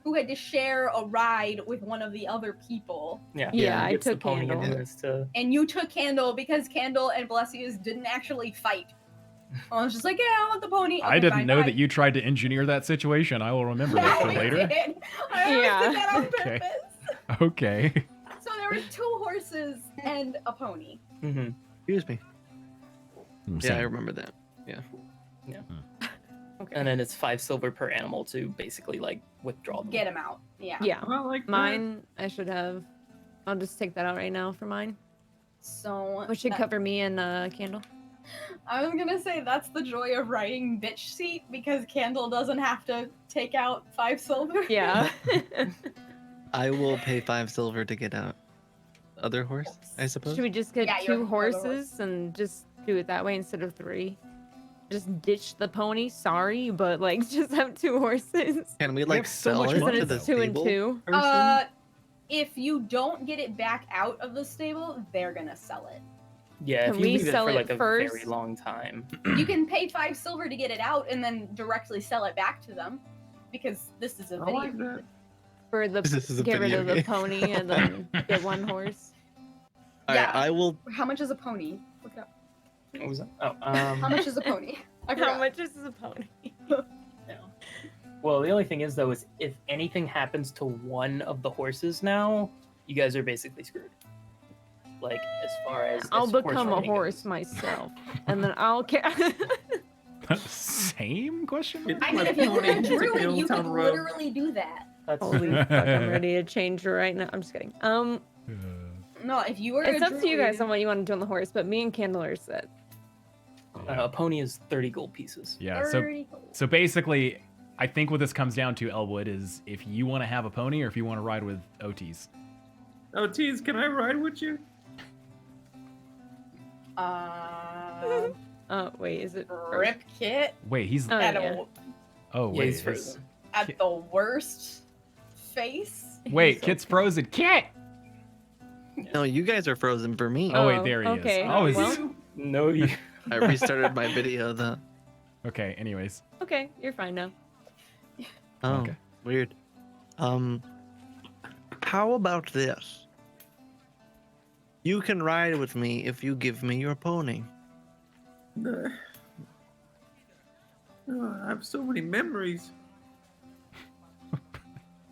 Speaker 4: a ride with one of the other people.
Speaker 3: Yeah,
Speaker 2: Yeah,
Speaker 3: who
Speaker 2: I
Speaker 3: gets the
Speaker 2: took
Speaker 3: pony
Speaker 2: Candle.
Speaker 3: and who has to.
Speaker 4: And you took Candle because Candle and Blessius didn't actually fight. I was just like, yeah, I want the pony.
Speaker 8: I
Speaker 4: Okay,
Speaker 8: didn't
Speaker 4: fine,
Speaker 8: know
Speaker 4: bye.
Speaker 8: that you tried to engineer that situation. I will remember that for
Speaker 4: I
Speaker 8: later.
Speaker 4: did. I always
Speaker 2: Yeah.
Speaker 4: did that on
Speaker 8: Okay.
Speaker 4: purpose.
Speaker 8: Okay.
Speaker 4: So there were 2 horses and a pony.
Speaker 3: Mm-hmm.
Speaker 5: Excuse me. Yeah, I
Speaker 8: Same.
Speaker 5: remember that.
Speaker 3: And then it's 5 silver per animal to basically like withdraw them.
Speaker 4: Get him out. Yeah.
Speaker 2: Yeah.
Speaker 6: I like that.
Speaker 2: Mine, I should have. I'll just take that out right now for mine.
Speaker 4: So
Speaker 2: Which should
Speaker 4: that-
Speaker 2: cover me and Candle.
Speaker 4: I was gonna say that's the joy of riding bitch seat because Candle doesn't have to take out 5 silver.
Speaker 2: Yeah.
Speaker 5: I will pay 5 silver to get out. Other horse, I suppose.
Speaker 2: Should we just get
Speaker 4: Yeah, you're
Speaker 2: 2
Speaker 4: the
Speaker 2: horses and just do it that way instead of 3? Just ditch the pony. Sorry, but like just have 2 horses.
Speaker 5: Can we
Speaker 1: have
Speaker 5: like
Speaker 1: so
Speaker 5: sell
Speaker 1: much
Speaker 5: it
Speaker 1: money,
Speaker 5: to
Speaker 2: Then
Speaker 5: the
Speaker 2: it's 2 and
Speaker 5: stable?
Speaker 2: 2.
Speaker 4: If you don't get it back out of the stable, they're gonna sell it.
Speaker 3: Yeah,
Speaker 2: Can
Speaker 3: if you
Speaker 2: we
Speaker 3: leave it
Speaker 2: sell
Speaker 3: for
Speaker 2: it
Speaker 3: like a
Speaker 2: first?
Speaker 3: very long time.
Speaker 4: You can pay 5 silver to get it out and then directly sell it back to them, because this is a
Speaker 6: I
Speaker 4: video.
Speaker 6: like that.
Speaker 2: For the
Speaker 5: This is a
Speaker 2: get rid
Speaker 5: video
Speaker 2: of the
Speaker 5: game.
Speaker 2: pony and then get 1 horse.
Speaker 5: All right,
Speaker 4: Yeah.
Speaker 5: I will.
Speaker 4: How much is a pony? Look it up.
Speaker 3: What was that? Oh,
Speaker 4: How much is a pony? I
Speaker 2: How
Speaker 4: forgot.
Speaker 2: much is the pony?
Speaker 3: Well, the only thing is though is if anything happens to one of the horses now, you guys are basically screwed. Like as far as
Speaker 2: I'll
Speaker 3: as horse
Speaker 2: become a
Speaker 3: riding
Speaker 2: horse
Speaker 3: goes.
Speaker 2: myself, and then I'll
Speaker 1: Same question mark?
Speaker 4: I mean, if you were a
Speaker 6: Take the
Speaker 4: druid,
Speaker 6: old
Speaker 4: you could
Speaker 6: town road.
Speaker 4: literally do that.
Speaker 3: That's
Speaker 2: Holy fuck! I'm ready to change right now. I'm just kidding.
Speaker 4: No, if you were
Speaker 2: It's
Speaker 4: a
Speaker 2: up to you guys
Speaker 4: druid-
Speaker 2: on what you want to do on the horse, but me and Candle are set.
Speaker 3: a pony is 30 gold pieces.
Speaker 1: Yeah, so
Speaker 4: 30 gold.
Speaker 1: so basically, I think what this comes down to, Elwood, is if you want to have a pony or if you want to ride with OTs.
Speaker 6: Oh, tease, can I ride with you?
Speaker 2: Wait, is it?
Speaker 4: Rip Kit
Speaker 1: Wait, he's.
Speaker 2: Oh,
Speaker 4: at,
Speaker 2: yeah.
Speaker 4: a,
Speaker 1: Oh,
Speaker 3: Yeah,
Speaker 1: wait.
Speaker 3: he's
Speaker 1: is-
Speaker 3: frozen.
Speaker 4: at the worst face.
Speaker 1: Wait, Kit's frozen. Kit!
Speaker 5: No, you guys are frozen for me.
Speaker 1: Oh, wait, there he
Speaker 2: okay.
Speaker 1: is. Oh, is
Speaker 2: well,
Speaker 3: No, you.
Speaker 5: I restarted my video though.
Speaker 1: Okay, anyways.
Speaker 2: okay, you're fine now.
Speaker 5: Oh,
Speaker 1: Okay.
Speaker 5: weird. How about this? You can ride with me if you give me your pony.
Speaker 6: Oh, I have so many memories.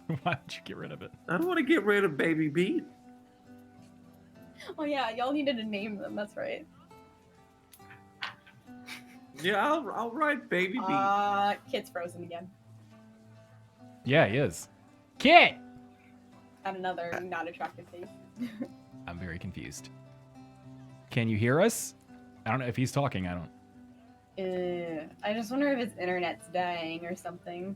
Speaker 1: Why would you get rid of it?
Speaker 6: I don't want to get rid of Baby Beat.
Speaker 4: Oh yeah, y'all needed to name them. That's right.
Speaker 6: Yeah, I'll ride Baby Beat.
Speaker 4: Kit's frozen again.
Speaker 1: Yeah, he is. Kit!
Speaker 4: At another not attractive face.
Speaker 1: I'm very confused. Can you hear us? I don't know if he's talking. I don't.
Speaker 4: I just wonder if his internet's dying or something.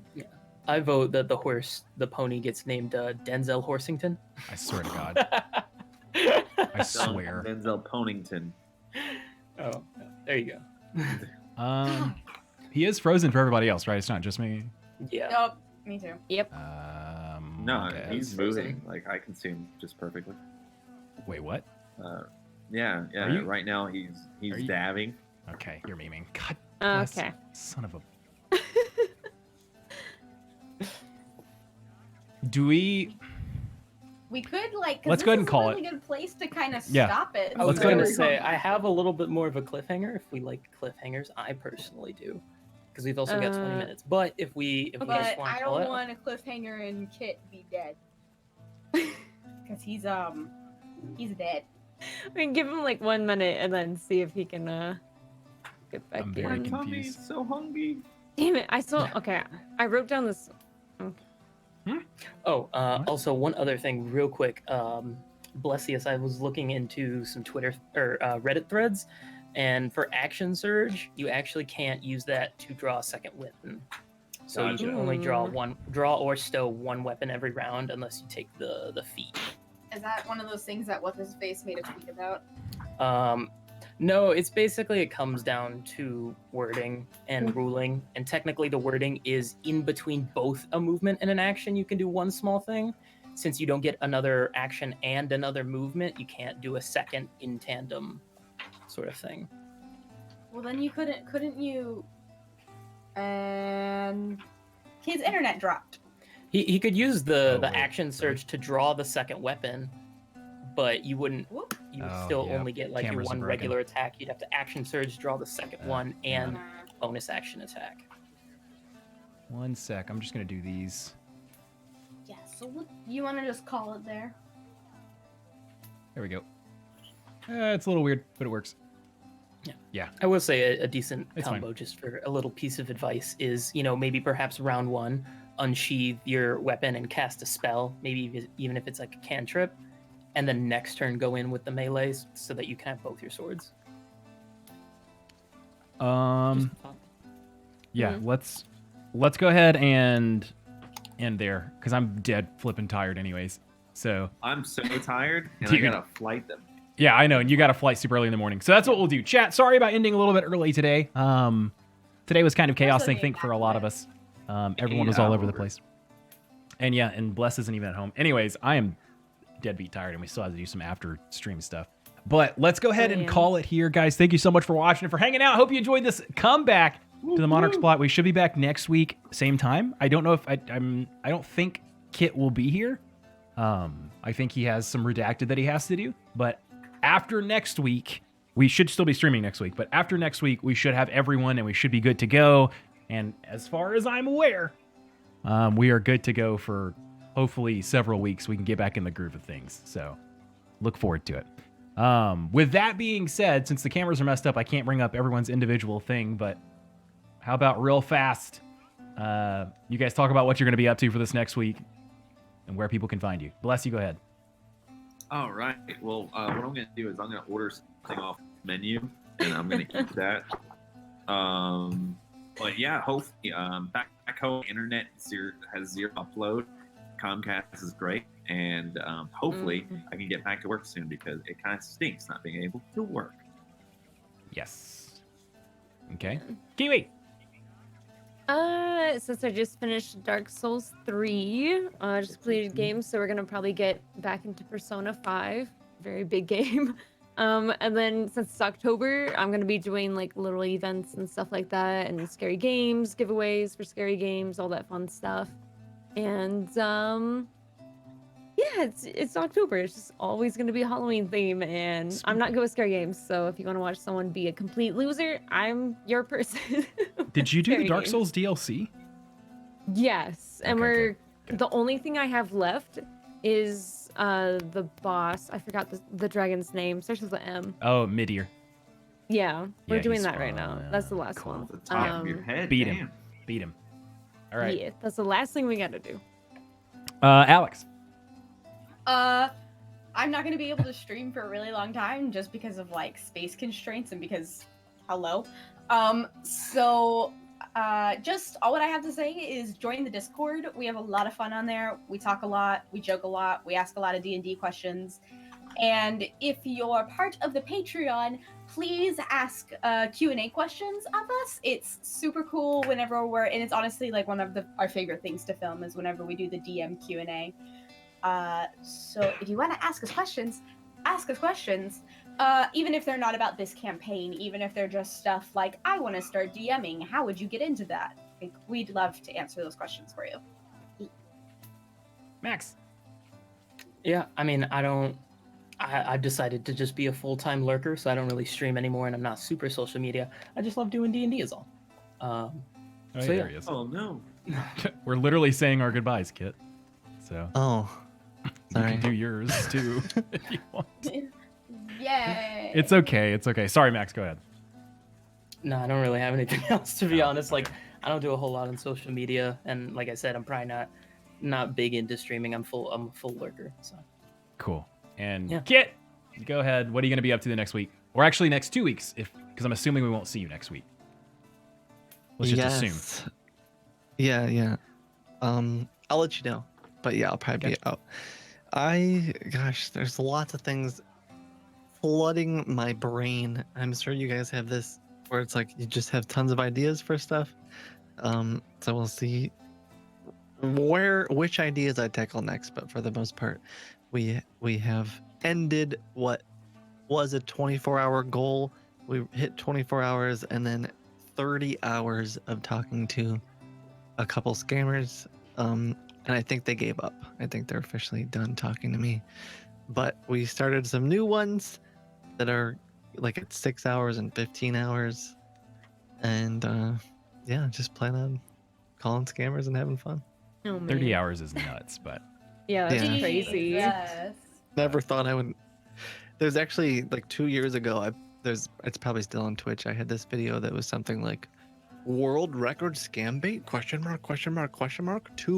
Speaker 3: I vote that the pony gets named Denzel Horsington.
Speaker 1: I swear to God. I swear.
Speaker 6: Denzel Ponington.
Speaker 3: Oh, there you go.
Speaker 1: He is frozen for everybody else, right? It's not just me.
Speaker 3: Yeah.
Speaker 4: Nope, me too.
Speaker 6: No,
Speaker 1: okay.
Speaker 6: he's
Speaker 3: frozen.
Speaker 6: moving. Like I can see him just perfectly.
Speaker 1: Wait, what?
Speaker 6: Yeah.
Speaker 1: Are you-
Speaker 6: Right now he's
Speaker 1: are you-
Speaker 6: dabbing.
Speaker 1: Okay, you're memeing. God bless.
Speaker 2: Okay.
Speaker 1: Son of a. Do we?
Speaker 4: We could like. 'Cause
Speaker 1: Let's
Speaker 4: this
Speaker 1: go ahead and
Speaker 4: is
Speaker 1: call
Speaker 4: a really good place to kind of
Speaker 1: Yeah.
Speaker 4: stop it.
Speaker 3: I
Speaker 1: Let's
Speaker 3: was
Speaker 1: go ahead
Speaker 3: going
Speaker 1: and-
Speaker 3: to say I have a little bit more of a cliffhanger if we like cliffhangers. I personally do, because we've also got 20 minutes. But if we just
Speaker 4: But
Speaker 3: want
Speaker 4: I
Speaker 3: to call
Speaker 4: don't
Speaker 3: it,
Speaker 4: want a cliffhanger and Kit be dead. Because he's dead.
Speaker 2: I mean, give him like 1 minute and then see if he can get back
Speaker 1: I'm
Speaker 2: in.
Speaker 1: very
Speaker 6: My tummy's
Speaker 1: confused.
Speaker 6: so hungry.
Speaker 2: Damn it! I still okay. I wrote down this.
Speaker 3: Oh, also one other thing, real quick. Blessius, I was looking into some Twitter or Reddit threads, and for action surge, you actually can't use that to draw a second weapon. So you
Speaker 6: Gotcha.
Speaker 3: can only draw or stow one weapon every round unless you take the feat.
Speaker 7: Is that one of those things that What's His Face made a tweet about?
Speaker 3: No, it's basically it comes down to wording and ruling, and technically the wording is in between both a movement and an action. You can do one small thing. Since you don't get another action and another movement, you can't do a second in tandem sort of thing.
Speaker 4: Well, then you couldn't you? And his internet dropped.
Speaker 3: He could use the
Speaker 1: Oh, wait,
Speaker 3: action surge to draw the second weapon, but you wouldn't.
Speaker 4: Whoop.
Speaker 3: You would
Speaker 1: Oh,
Speaker 3: still
Speaker 1: yeah.
Speaker 3: only get like your
Speaker 1: Cameras are
Speaker 3: one
Speaker 1: broken.
Speaker 3: regular attack. You'd have to action surge, draw the second one, and bonus action attack.
Speaker 1: 1 sec. I'm just gonna do these.
Speaker 4: Yeah. So you want to just call it there?
Speaker 1: There we go. It's a little weird, but it works.
Speaker 3: I will say a decent
Speaker 1: It's
Speaker 3: combo, just for a little piece of advice, is maybe perhaps round one, unsheath your weapon and cast a spell, maybe even if it's like a cantrip, and then next turn go in with the melees so that you can have both your swords.
Speaker 1: Yeah,
Speaker 2: Mhm.
Speaker 1: let's go ahead and end there because I'm dead flipping tired anyways. So
Speaker 6: I'm so tired, and
Speaker 1: Dude.
Speaker 6: I got a flight that.
Speaker 1: yeah, I know, and you got a flight super early in the morning. So that's what we'll do. Chat, sorry about ending a little bit early today. Today was kind of chaos, I
Speaker 4: being
Speaker 1: think, for a
Speaker 4: back
Speaker 1: lot
Speaker 4: on
Speaker 1: of
Speaker 4: it.
Speaker 1: us. Everyone was all over the
Speaker 6: hours.
Speaker 1: place. And yeah, and Bless isn't even at home. Anyways, I am deadbeat tired, and we still have to do some after stream stuff. But let's go ahead and
Speaker 2: Yeah.
Speaker 1: call it here, guys. Thank you so much for watching and for hanging out. Hope you enjoyed this comeback to the Monarch Plot. We should be back next week, same time. I don't know if I don't think Kit will be here. I think he has some redacted that he has to do. But after next week, we should still be streaming next week. But after next week, we should have everyone, and we should be good to go. And as far as I'm aware, we are good to go for hopefully several weeks. We can get back in the groove of things. So look forward to it. With that being said, since the cameras are messed up, I can't bring up everyone's individual thing, but how about real fast? You guys talk about what you're going to be up to for this next week and where people can find you. Bless you, go ahead.
Speaker 6: All right. Well, what I'm going to do is I'm going to order something off the menu, and I'm going to keep that. But yeah, hopefully, back home, internet has zero upload. Comcast is great, and hopefully I can get back to work soon because it kind of stinks not being able to work.
Speaker 1: Yes. Okay. Kiwi.
Speaker 2: Since I just finished Dark Souls 3, just completed game, so we're gonna probably get back into Persona 5. Very big game. And then since it's October, I'm gonna be doing like little events and stuff like that, and scary games, giveaways for scary games, all that fun stuff. And yeah, it's October. It's just always gonna be a Halloween theme, and I'm not good with scary games. So if you want to watch someone be a complete loser, I'm your person.
Speaker 1: Did you do the
Speaker 2: Scary
Speaker 1: Dark
Speaker 2: games.
Speaker 1: Souls DLC?
Speaker 2: Yes, and
Speaker 1: Okay,
Speaker 2: we're
Speaker 1: good.
Speaker 2: the only thing I have left is the boss. I forgot the dragon's name. Starts with an M.
Speaker 1: Oh, Midir.
Speaker 2: Yeah, we're
Speaker 1: Yeah,
Speaker 2: doing
Speaker 1: he's
Speaker 2: that right now.
Speaker 1: fun.
Speaker 2: That's the last
Speaker 1: Cool.
Speaker 2: one.
Speaker 6: Off the top of your
Speaker 2: Um,
Speaker 6: head.
Speaker 1: Beat
Speaker 6: damn.
Speaker 1: him. Beat him. All right.
Speaker 2: Yeah, that's the last thing we gotta do.
Speaker 1: Alex.
Speaker 4: I'm not gonna be able to stream for a really long time just because of like space constraints and because hello. So just all what I have to say is join the Discord. We have a lot of fun on there. We talk a lot, we joke a lot, we ask a lot of D&D questions. And if you're part of the Patreon, please ask Q&A questions of us. It's super cool whenever and it's honestly like one of our favorite things to film is whenever we do the DM Q&A. So if you want to ask us questions, even if they're not about this campaign, even if they're just stuff like, I want to start DMing, how would you get into that? Like, we'd love to answer those questions for you.
Speaker 1: Max.
Speaker 3: Yeah, I mean, I've decided to just be a full-time lurker, so I don't really stream anymore, and I'm not super social media. I just love doing D&D is all.
Speaker 1: Oh,
Speaker 3: So,
Speaker 1: there
Speaker 3: yeah.
Speaker 1: he is.
Speaker 6: Oh no.
Speaker 1: We're literally saying our goodbyes, Kit. So
Speaker 5: Oh,
Speaker 1: you
Speaker 5: sorry.
Speaker 1: can do yours too if you want.
Speaker 4: Yay!
Speaker 1: It's okay. It's okay. Sorry, Max. Go ahead.
Speaker 3: No, I don't really have anything else, to be honest. Like, I don't do a whole lot on social media, and like I said, I'm probably not big into streaming. I'm a full lurker, so.
Speaker 1: Cool. And
Speaker 3: Yeah.
Speaker 1: Kit, go ahead. What are you going to be up to the next week? Or actually next 2 weeks, because I'm assuming we won't see you next week. Let's just assume.
Speaker 5: Yeah. I'll let you know. But yeah, I'll probably be out. Gosh, there's lots of things flooding my brain. I'm sure you guys have this where it's like you just have tons of ideas for stuff. So we'll see which ideas I tackle next. But for the most part, we have ended what was a 24-hour goal. We hit 24 hours and then 30 hours of talking to a couple scammers. And I think they gave up. I think they're officially done talking to me. But we started some new ones that are like at 6 hours and 15 hours. And yeah, just plan on calling scammers and having fun.
Speaker 2: Oh, man.
Speaker 1: 30 hours is nuts, but
Speaker 2: Yeah, that's
Speaker 5: Yeah.
Speaker 2: crazy.
Speaker 4: Yes.
Speaker 5: Never thought I would. There's actually like 2 years ago, it's probably still on Twitch. I had this video that was something like world record scam bait ? 2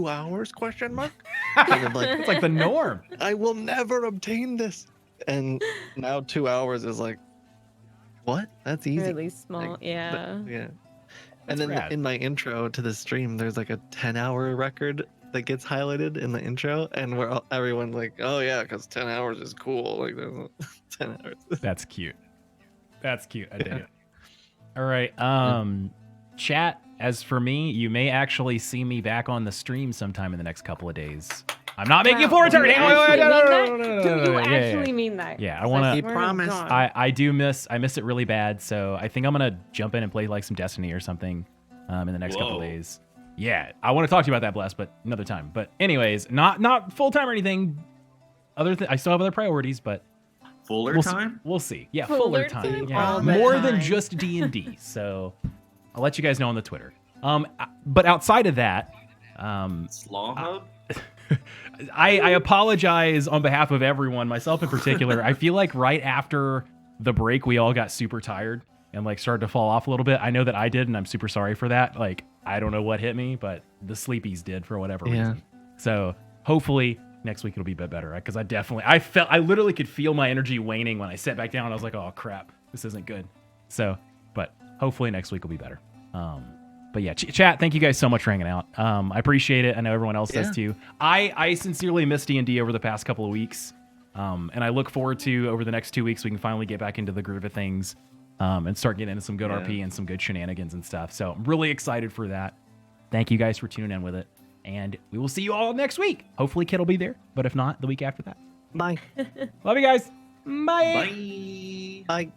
Speaker 5: hours ? Kind of like,
Speaker 1: it's like the norm.
Speaker 5: I will never obtain this. And now 2 hours is like what? That's easy.
Speaker 2: Really small.
Speaker 5: Like,
Speaker 2: Yeah.
Speaker 5: Yeah.
Speaker 1: That's
Speaker 5: And then
Speaker 1: rad.
Speaker 5: in my intro to the stream, there's like a 10-hour record that gets highlighted in the intro, and everyone's like, "Oh yeah, because 10 hours is cool." Like there's 10 hours.
Speaker 1: That's cute. That's cute. I dig
Speaker 5: Yeah.
Speaker 1: it. All right. Chat, as for me, you may actually see me back on the stream sometime in the next couple of days. I'm not making a full
Speaker 2: Wow,
Speaker 1: return.
Speaker 2: do you
Speaker 1: Hang on,
Speaker 2: actually
Speaker 1: no,
Speaker 2: mean
Speaker 1: no,
Speaker 2: that?
Speaker 1: no, no,
Speaker 2: Do
Speaker 1: no,
Speaker 2: you
Speaker 1: yeah, yeah,
Speaker 2: actually
Speaker 1: yeah.
Speaker 2: mean that?
Speaker 1: Yeah, I
Speaker 2: 'Cause
Speaker 1: wanna-
Speaker 5: He
Speaker 2: swear to
Speaker 5: promised.
Speaker 2: God.
Speaker 1: I do miss it really bad, so I think I'm gonna jump in and play like some Destiny or something in the next couple
Speaker 6: Whoa.
Speaker 1: days. Yeah, I want to talk to you about that, Bless, but another time. But anyways, not full time or anything. I still have other priorities, but
Speaker 6: Fuller
Speaker 1: we'll
Speaker 6: time?
Speaker 1: See. We'll see. Yeah,
Speaker 2: Fuller
Speaker 1: fuller time.
Speaker 2: time?
Speaker 1: Yeah,
Speaker 2: All the
Speaker 1: more than
Speaker 2: time.
Speaker 1: just D&D. So I'll let you guys know on the Twitter. But outside of that,
Speaker 6: Slaw Hub?
Speaker 1: I apologize on behalf of everyone, myself in particular. I feel like right after the break, we all got super tired and like started to fall off a little bit. I know that I did, and I'm super sorry for that. Like, I don't know what hit me, but the sleepies did for whatever
Speaker 5: Yeah.
Speaker 1: reason. So hopefully next week it'll be a bit better, because I literally could feel my energy waning when I sat back down. I was like, oh crap, this isn't good. So, but hopefully next week will be better. But yeah, chat, thank you guys so much for hanging out. I appreciate it. I know everyone else does too. I sincerely missed D&D over the past couple of weeks. And I look forward to, over the next 2 weeks, we can finally get back into the groove of things and start getting into some good RP and some good shenanigans and stuff. So I'm really excited for that. Thank you guys for tuning in with it. And we will see you all next week. Hopefully Kid will be there. But if not, the week after that.
Speaker 5: Bye.
Speaker 1: Love you guys. Bye.
Speaker 6: Bye.
Speaker 5: Bye.